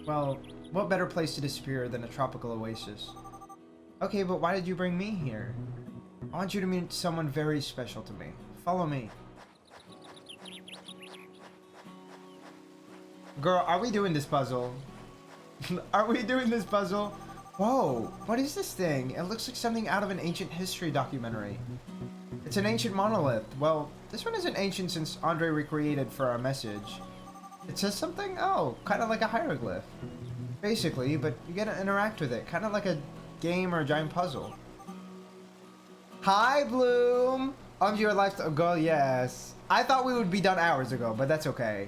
[SPEAKER 1] Well, what better place to disappear than a tropical oasis? Okay, but why did you bring me here? I want you to meet someone very special to me. Follow me. Girl, are we doing this puzzle? Are we doing this puzzle? Whoa, what is this thing? It looks like something out of an ancient history documentary. It's an ancient monolith. Well, this one isn't ancient since Andre recreated for our message. It says something? Oh, kind of like a hieroglyph. Basically, but you get to interact with it. Kind of like a game or a giant puzzle. Hi, Bloom! On your life ago, yes. I thought we would be done hours ago, but that's okay.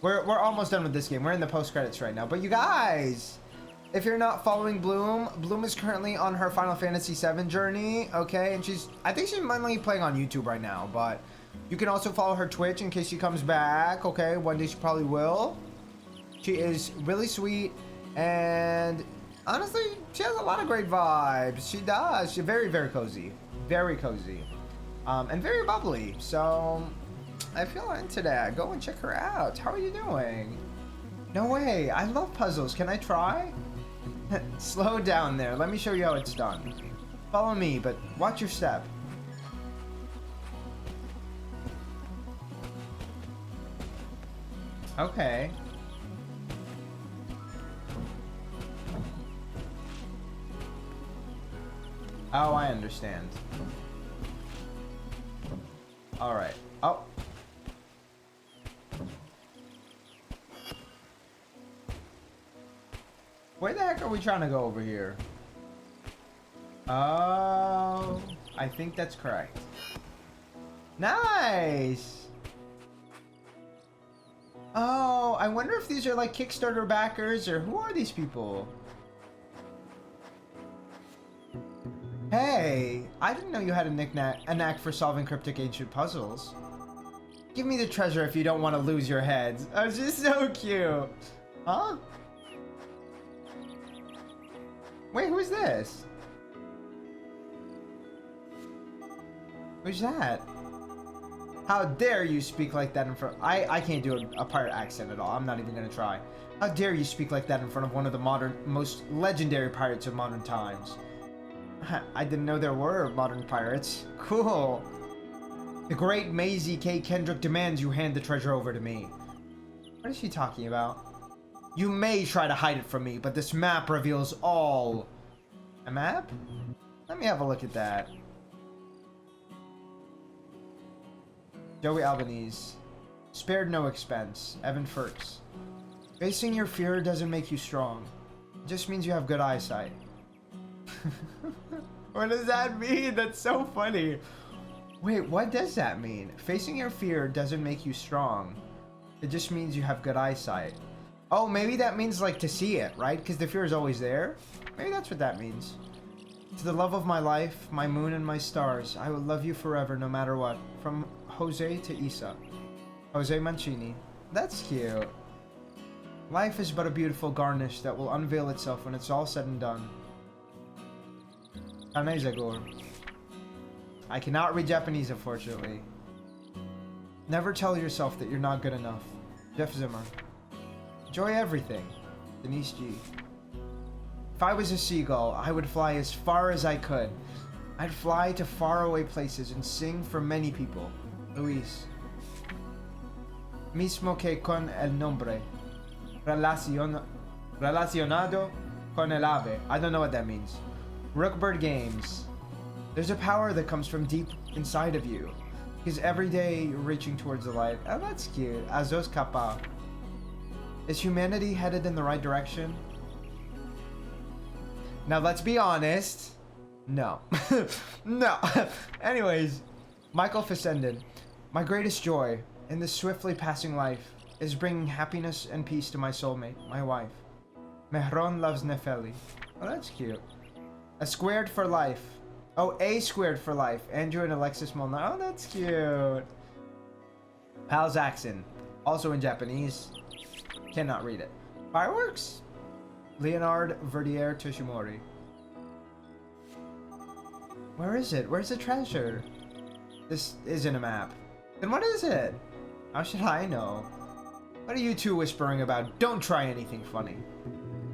[SPEAKER 1] We're almost done with this game. We're in the post-credits right now. But you guys, if you're not following Bloom, Bloom is currently on her Final Fantasy VII journey, okay? And I think she's mainly playing on YouTube right now, but you can also follow her Twitch in case she comes back, okay? One day she probably will. She is really sweet, and honestly, she has a lot of great vibes. She does. She's very, very cozy. Very cozy. And very bubbly, so I feel into that. Go and check her out. How are you doing? No way. I love puzzles. Can I try? Slow down there. Let me show you how it's done. Follow me, but watch your step. Okay. Oh, I understand. Alright. Oh. Where the heck are we trying to go over here? Oh, I think that's correct. Nice! Oh, I wonder if these are like Kickstarter backers or who are these people? Hey, I didn't know you had a knack for solving cryptic ancient puzzles. Give me the treasure if you don't want to lose your heads. Oh, it's just so cute. Huh? Wait, who's this? Who's that? How dare you speak like that in front... I can't do a pirate accent at all. I'm not even gonna try. How dare you speak like that in front of one of the most legendary pirates of modern times? I didn't know there were modern pirates. Cool. The great Maisie K. Kendrick demands you hand the treasure over to me. What is she talking about? You may try to hide it from me, but this map reveals all. A map?
[SPEAKER 2] Let me have a look at that. Joey Albanese. Spared no expense. Evan Firks. Facing your fear doesn't make you strong. It just means you have good eyesight. What does that mean? That's so funny. Wait, what does that mean? Facing your fear doesn't make you strong. It just means you have good eyesight. Oh, maybe that means like to see it, right? Because the fear is always there. Maybe that's what that means. To the love of my life, my moon and my stars, I will love you forever no matter what. From Jose to Isa. Jose Mancini. That's cute. Life is but a beautiful garnish that will unveil itself when it's all said and done. Kanezagor. I cannot read Japanese, unfortunately. Never tell yourself that you're not good enough. Jeff Zimmer. Enjoy everything. Denise G. If I was a seagull, I would fly as far as I could. I'd fly to faraway places and sing for many people. Luis. Mismo que con el nombre. Relacionado con el ave. I don't know what that means. Rookbird Games. There's a power that comes from deep inside of you. Because every day you're reaching towards the light. Oh, that's cute. Azos Kappa. Is humanity headed in the right direction? Now let's be honest. No. No. Anyways, Michael Fessenden. My greatest joy in this swiftly passing life is bringing happiness and peace to my soulmate, my wife. Mehron loves Nefeli. Oh, that's cute. A squared for life. Oh, A squared for life. Andrew and Alexis Molnar. Oh, that's cute. Pal Zaxon. Also in Japanese. Cannot read it. Fireworks? Leonard Verdier Toshimori. Where is it? Where's the treasure? This isn't a map. Then what is it? How should I know? What are you two whispering about? Don't try anything funny.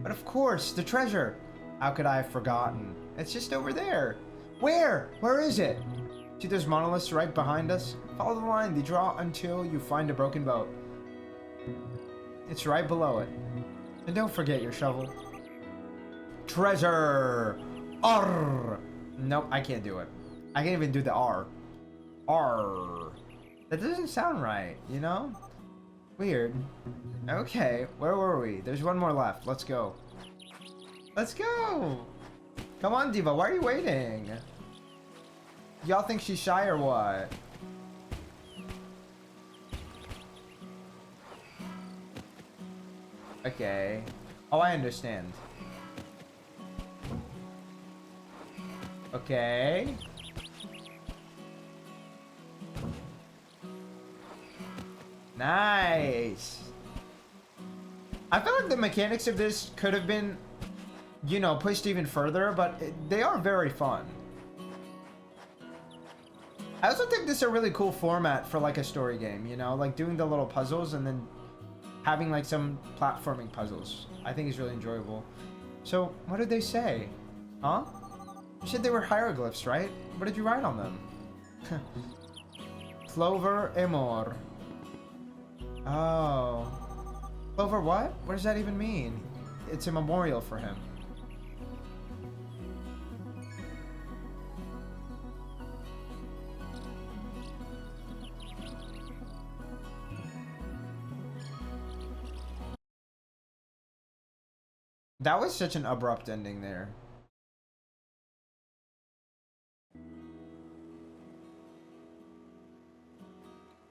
[SPEAKER 2] But of course, the treasure. How could I have forgotten? It's just over there. Where? Where is it? See those monoliths right behind us? Follow the line they draw until you find a broken boat. It's right below it. And don't forget your shovel. Treasure! R. Nope, I can't do it. I can't even do the R. R. That doesn't sound right, you know? Weird. Okay, where were we? There's one more left. Let's go. Let's go! Come on, Diva, why are you waiting? Y'all think she's shy or what? Okay. Oh, I understand. Okay. Nice. I feel like the mechanics of this could have been, you know, pushed even further, but they are very fun. I also think this is a really cool format for like a story game, you know, like doing the little puzzles and then having like some platforming puzzles. I think is really enjoyable. So, what did they say? Huh? You said they were hieroglyphs, right? What did you write on them? Clover Emor. Oh. Clover what? What does that even mean? It's a memorial for him. That was such an abrupt ending there.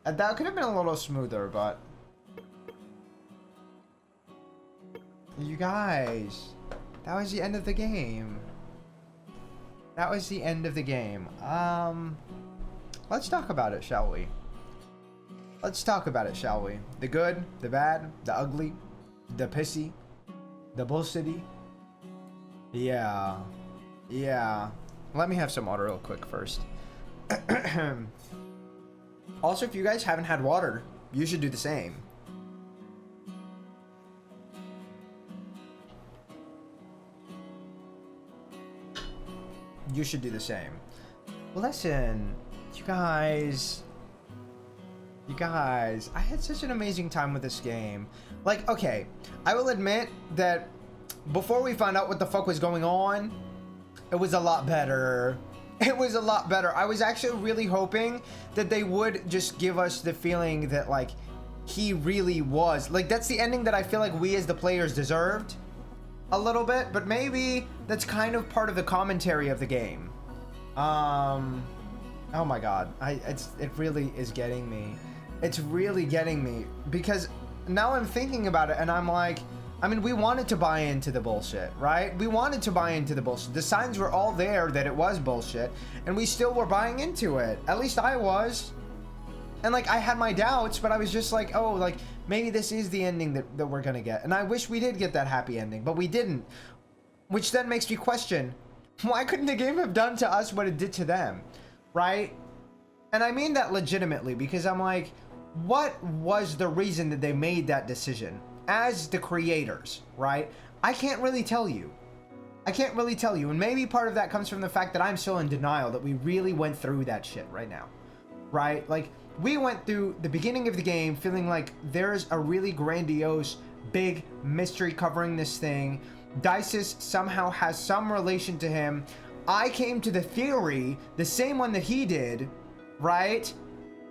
[SPEAKER 2] That could have been a little smoother, but... You guys, that was the end of the game. That was the end of the game. Let's talk about it, shall we? Let's talk about it, shall we? The good, the bad, the ugly, the pissy, the bullshitty. Yeah. Yeah. Let me have some water real quick first. Also, if you guys haven't had water, you should do the same. You should do the same. Listen, you guys, I had such an amazing time with this game. Like, okay, I will admit that before we found out what the fuck was going on,
[SPEAKER 1] It was a lot better. It was a lot better. I was actually really hoping that they would just give us the feeling that like he really was. Like that's the ending that I feel like we as the players deserved a little bit, but maybe that's kind of part of the commentary of the game. Oh my god. It really is getting me. It's really getting me because now I'm thinking about it and I'm like, I mean, we wanted to buy into the bullshit, right? We wanted to buy into the bullshit. The signs were all there that it was bullshit, and we still were buying into it. At least I was. And, like, I had my doubts, but I was just like, oh, like, maybe this is the ending that we're gonna get. And I wish we did get that happy ending, but we didn't. Which then makes me question, why couldn't the game have done to us what it did to them, right? And I mean that legitimately, because I'm like, what was the reason that they made that decision? As the creators, right? I can't really tell you. I can't really tell you. And maybe part of that comes from the fact that I'm still in denial that we really went through that shit right now, right? Like, we went through the beginning of the game feeling like there's a really grandiose, big mystery covering this thing. Dices somehow has some relation to him. I came to the theory, the same one that he did, right?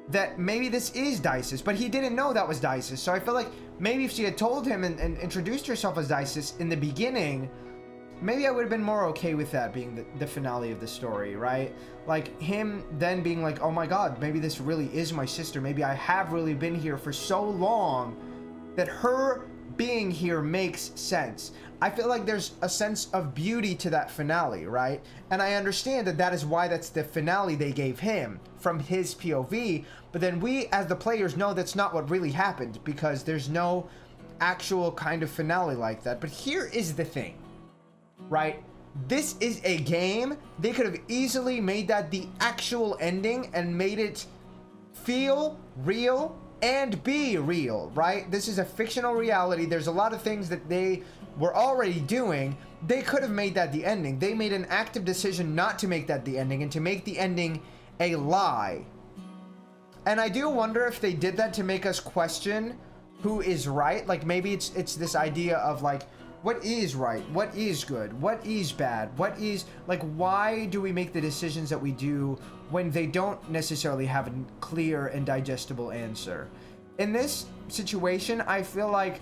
[SPEAKER 1] That maybe this is Dices, but he didn't know that was Dices. So I feel like maybe if she had told him and introduced herself as Dices in the beginning, maybe I would have been more okay with that being the finale of the story, right? Like him then being like, oh my god, maybe this really is my sister. Maybe I have really been here for so long that her being here makes sense. I feel like there's a sense of beauty to that finale, right? And I understand that that is why that's the finale they gave him from his POV, but then we as the players know that's not what really happened because there's no actual kind of finale like that. But here is the thing, right? This is a game. They could have easily made that the actual ending and made it feel real and be real, right? This is a fictional reality. There's a lot of things that they were already doing. They could have made that the ending. They made an active decision not to make that the ending and to make the ending a lie. And I do wonder if they did that to make us question who is right. Like maybe it's this idea of like, what is right? What is good? What is bad? What is like, why do we make the decisions that we do when they don't necessarily have a clear and digestible answer? In this situation, I feel like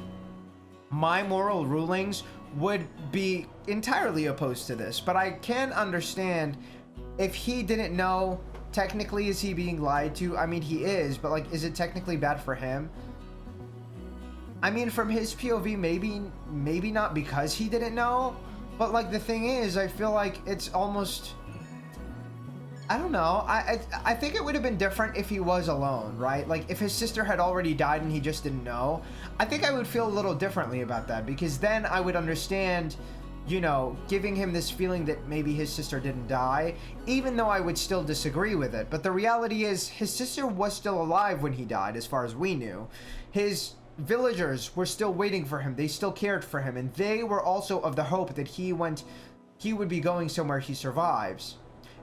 [SPEAKER 1] my moral rulings would be entirely opposed to this, but I can understand if he didn't know, technically is he being lied to? I mean, he is, but like, is it technically bad for him? I mean, from his POV, maybe not because he didn't know, but like the thing is, I feel like it's almost, I don't know. I think it would have been different if he was alone, right? Like if his sister had already died and he just didn't know. I think I would feel a little differently about that because then I would understand, you know, giving him this feeling that maybe his sister didn't die, even though I would still disagree with it. But the reality is his sister was still alive when he died, as far as we knew. His villagers were still waiting for him. They still cared for him, and they were also of the hope that he would be going somewhere he survives.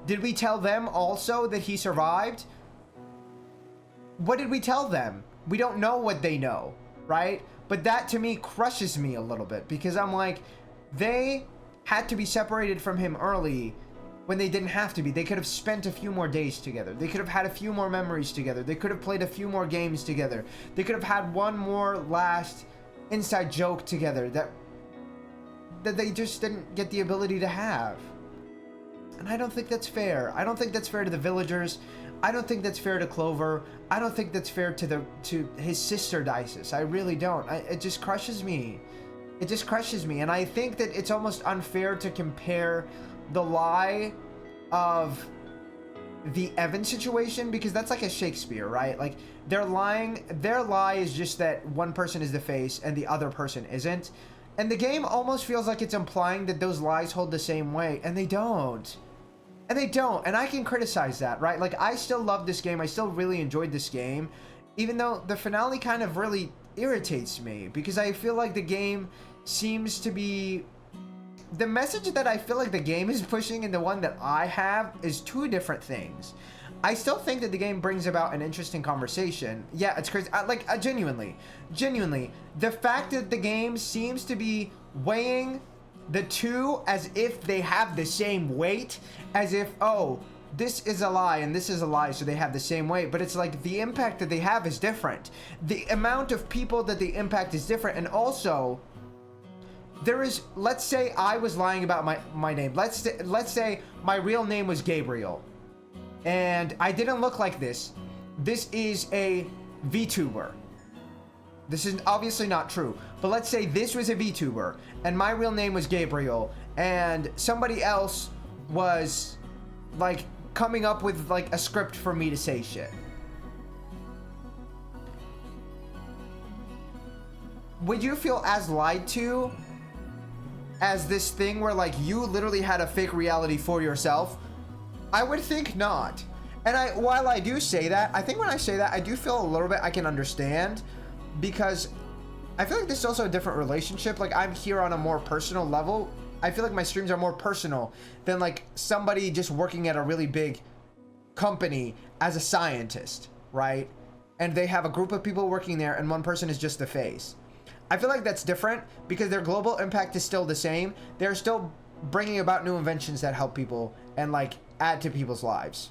[SPEAKER 1] Did we tell them also that he survived? What did we tell them? We don't know what they know, right? But that to me crushes me a little bit because I'm like, they had to be separated from him early when they didn't have to be. They could have spent a few more days together. They could have had a few more memories together. They could have played a few more games together. They could have had one more last inside joke together that they just didn't get the ability to have. And I don't think that's fair. I don't think that's fair to the villagers. I don't think that's fair to Clover. I don't think that's fair to his sister Dices. I really don't. It just crushes me. It just crushes me. And I think that it's almost unfair to compare the lie of the Evan situation because that's like a Shakespeare, right? Like they're lying. Their lie is just that one person is the face and the other person isn't. And the game almost feels like it's implying that those lies hold the same way, and they don't. And they don't. And I can criticize that, right? Like I still love this game. I still really enjoyed this game, even though the finale kind of really irritates me because I feel like the game seems to be, the message that I feel like the game is pushing and the one that I have is two different things. I still think that the game brings about an interesting conversation. Yeah, it's crazy. Genuinely, the fact that the game seems to be weighing the two as if they have the same weight, as if, oh, this is a lie and this is a lie, so they have the same weight. But it's like the impact that they have is different. The amount of people that they impact is different. And also, there is, let's say I was lying about my name. Let's say my real name was Gabriel and I didn't look like this. This is a VTuber. This is obviously not true, but let's say this was a VTuber and my real name was Gabriel and somebody else was like coming up with like a script for me to say shit. Would you feel as lied to as this thing where like you literally had a fake reality for yourself? I would think not. And while I do say that, I think when I say that, I do feel a little bit I can understand, because I feel like this is also a different relationship. Like I'm here on a more personal level. I feel like my streams are more personal than like somebody just working at a really big company as a scientist, right? And they have a group of people working there and one person is just the face. I feel like that's different because their global impact is still the same. They're still bringing about new inventions that help people and like add to people's lives.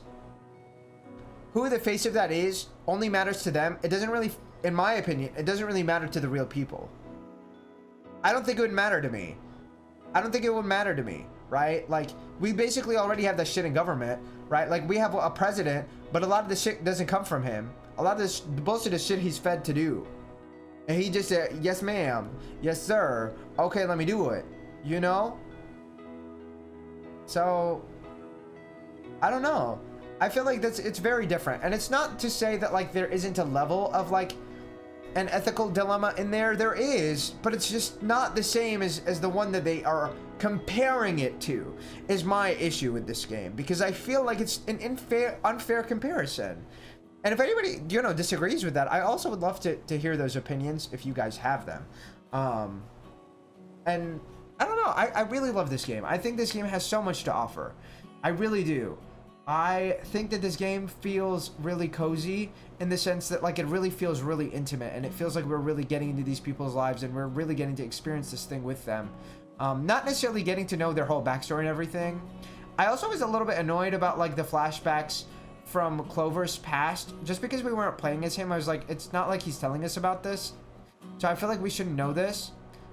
[SPEAKER 1] Who the face of that is only matters to them. It doesn't really, in my opinion, it doesn't really matter to the real people. I don't think it would matter to me. I don't think it would matter to me, right? Like, we basically already have that shit in government, right? Like, we have a president, but a lot of the shit doesn't come from him. A lot of this bullshit is shit he's fed to do. And he just said, yes, ma'am. Yes, sir. Okay, let me do it. You know? So, I don't know. I feel like it's very different. And it's not to say that, like, there isn't a level of, like, an ethical dilemma in there. There is, but it's just not the same as the one that they are comparing it to, is my issue with this game. Because I feel like it's an unfair comparison. And if anybody, you know, disagrees with that, I also would love to hear those opinions if you guys have them. And I don't know, I really love this game. I think this game has so much to offer. I really do. I think that this game feels really cozy in the sense that, like, it really feels really intimate, and it feels like we're really getting into these people's lives and we're really getting to experience this thing with them. Not necessarily getting to know their whole backstory and everything. I also was a little bit annoyed about, like, the flashbacks from Clover's past. Just because we weren't playing as him, I was like, it's not like he's telling us about this. So I feel like we should know this.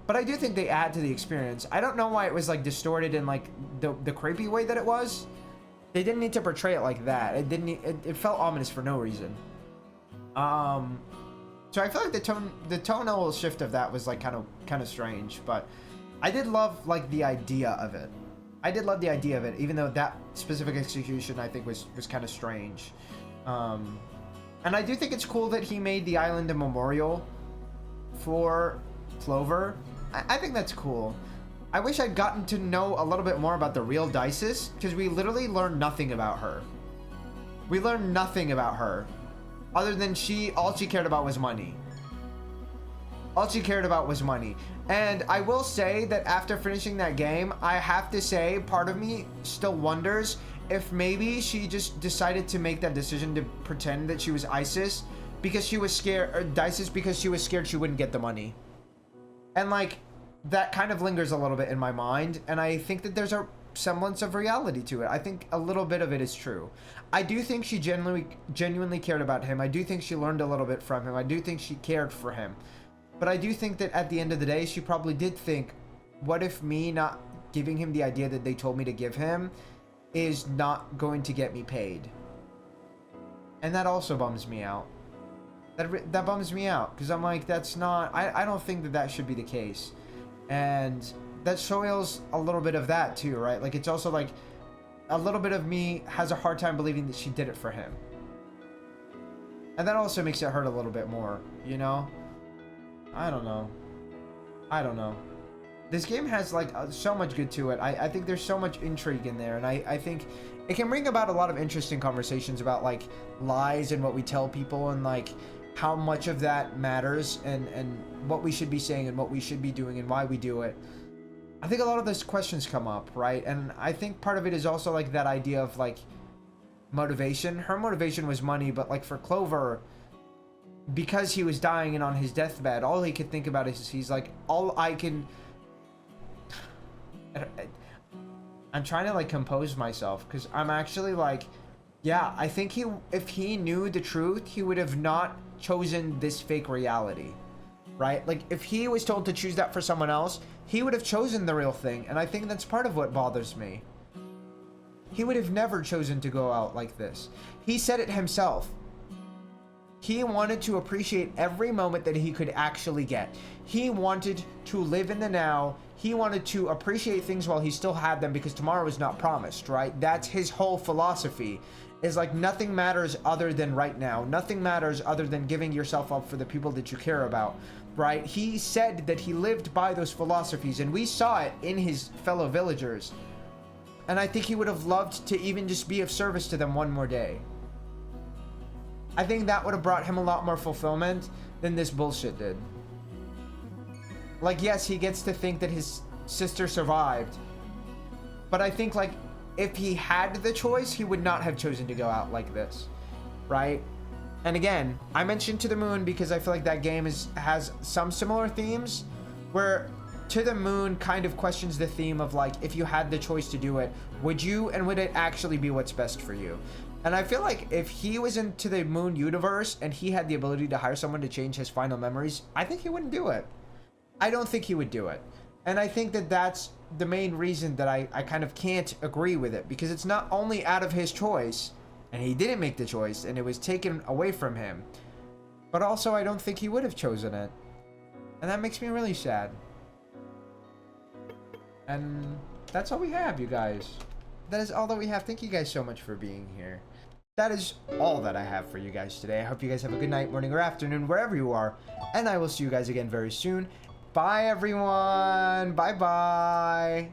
[SPEAKER 1] But I do think they add to the experience. I don't know why it was, like, distorted in, like, the creepy way that it was. They didn't need to portray it like that. It felt ominous for no reason. So I feel like the tonal shift of that was like kind of strange, but I did love like the idea of it. I did love the idea of it, even though that specific execution I think was kind of strange. And I do think it's cool that he made the island a memorial for Clover. I think that's cool. I wish I'd gotten to know a little bit more about the real Dices, because we literally learned nothing about her. We learned nothing about her, other than all she cared about was money. All she cared about was money. And I will say that after finishing that game, I have to say, part of me still wonders if maybe she just decided to make that decision to pretend that she was Isis because she was scared, or Dices because she was scared she wouldn't get the money. And like, that kind of lingers a little bit in my mind, and I think that there's a semblance of reality to it. I think a little bit of it is true. I do think she genuinely cared about him. I do think she learned a little bit from him. I do think she cared for him. But I do think that at the end of the day, she probably did think, what if me not giving him the idea that they told me to give him is not going to get me paid? And that also bums me out. That bums me out, because I'm like, that's not, I don't think that should be the case. And that soils a little bit of that too, right? Like, it's also like a little bit of me has a hard time believing that she did it for him. And that also makes it hurt a little bit more, you know? I don't know. This game has like so much good to it. I think there's so much intrigue in there, and I think it can bring about a lot of interesting conversations about like lies and what we tell people, and like how much of that matters, and what we should be saying and what we should be doing and why we do it. I think a lot of those questions come up, right? And I think part of it is also like that idea of like motivation. Her motivation was money, but like for Clover, because he was dying and on his deathbed, all he could think about is he's like, all I can
[SPEAKER 2] I'm trying to like compose myself because I'm actually like, yeah, I think if he knew the truth, he would have not chosen this fake reality, right? Like if he was told to choose that for someone else, he would have chosen the real thing. And I think that's part of what bothers me. He would have never chosen to go out like this. He said it himself. He wanted to appreciate every moment that he could actually get. He wanted to live in the now. He wanted to appreciate things while he still had them because tomorrow is not promised, right? That's his whole philosophy. Is like nothing matters other than right now. Nothing matters other than giving yourself up for the people that you care about, right? He said that he lived by those philosophies, and we saw it in his fellow villagers. And I think he would have loved to even just be of service to them one more day. I think that would have brought him a lot more fulfillment than this bullshit did. Like, yes, he gets to think that his sister survived. But I think, like, if he had the choice, he would not have chosen to go out like this. Right? And again, I mentioned To the Moon because I feel like that game has some similar themes. Where To the Moon kind of questions the theme of, like, if you had the choice to do it, would you, and would it actually be what's best for you? And I feel like if he was in To the Moon universe and he had the ability to hire someone to change his final memories, I think he wouldn't do it. I don't think he would do it. And I think that that's the main reason that I kind of can't agree with it. Because it's not only out of his choice, and he didn't make the choice, and it was taken away from him. But also, I don't think he would have chosen it. And that makes me really sad. And that's all we have, you guys. That is all that we have. Thank you guys so much for being here. That is all that I have for you guys today. I hope you guys have a good night, morning, or afternoon, wherever you are. And I will see you guys again very soon. Bye, everyone. Bye-bye.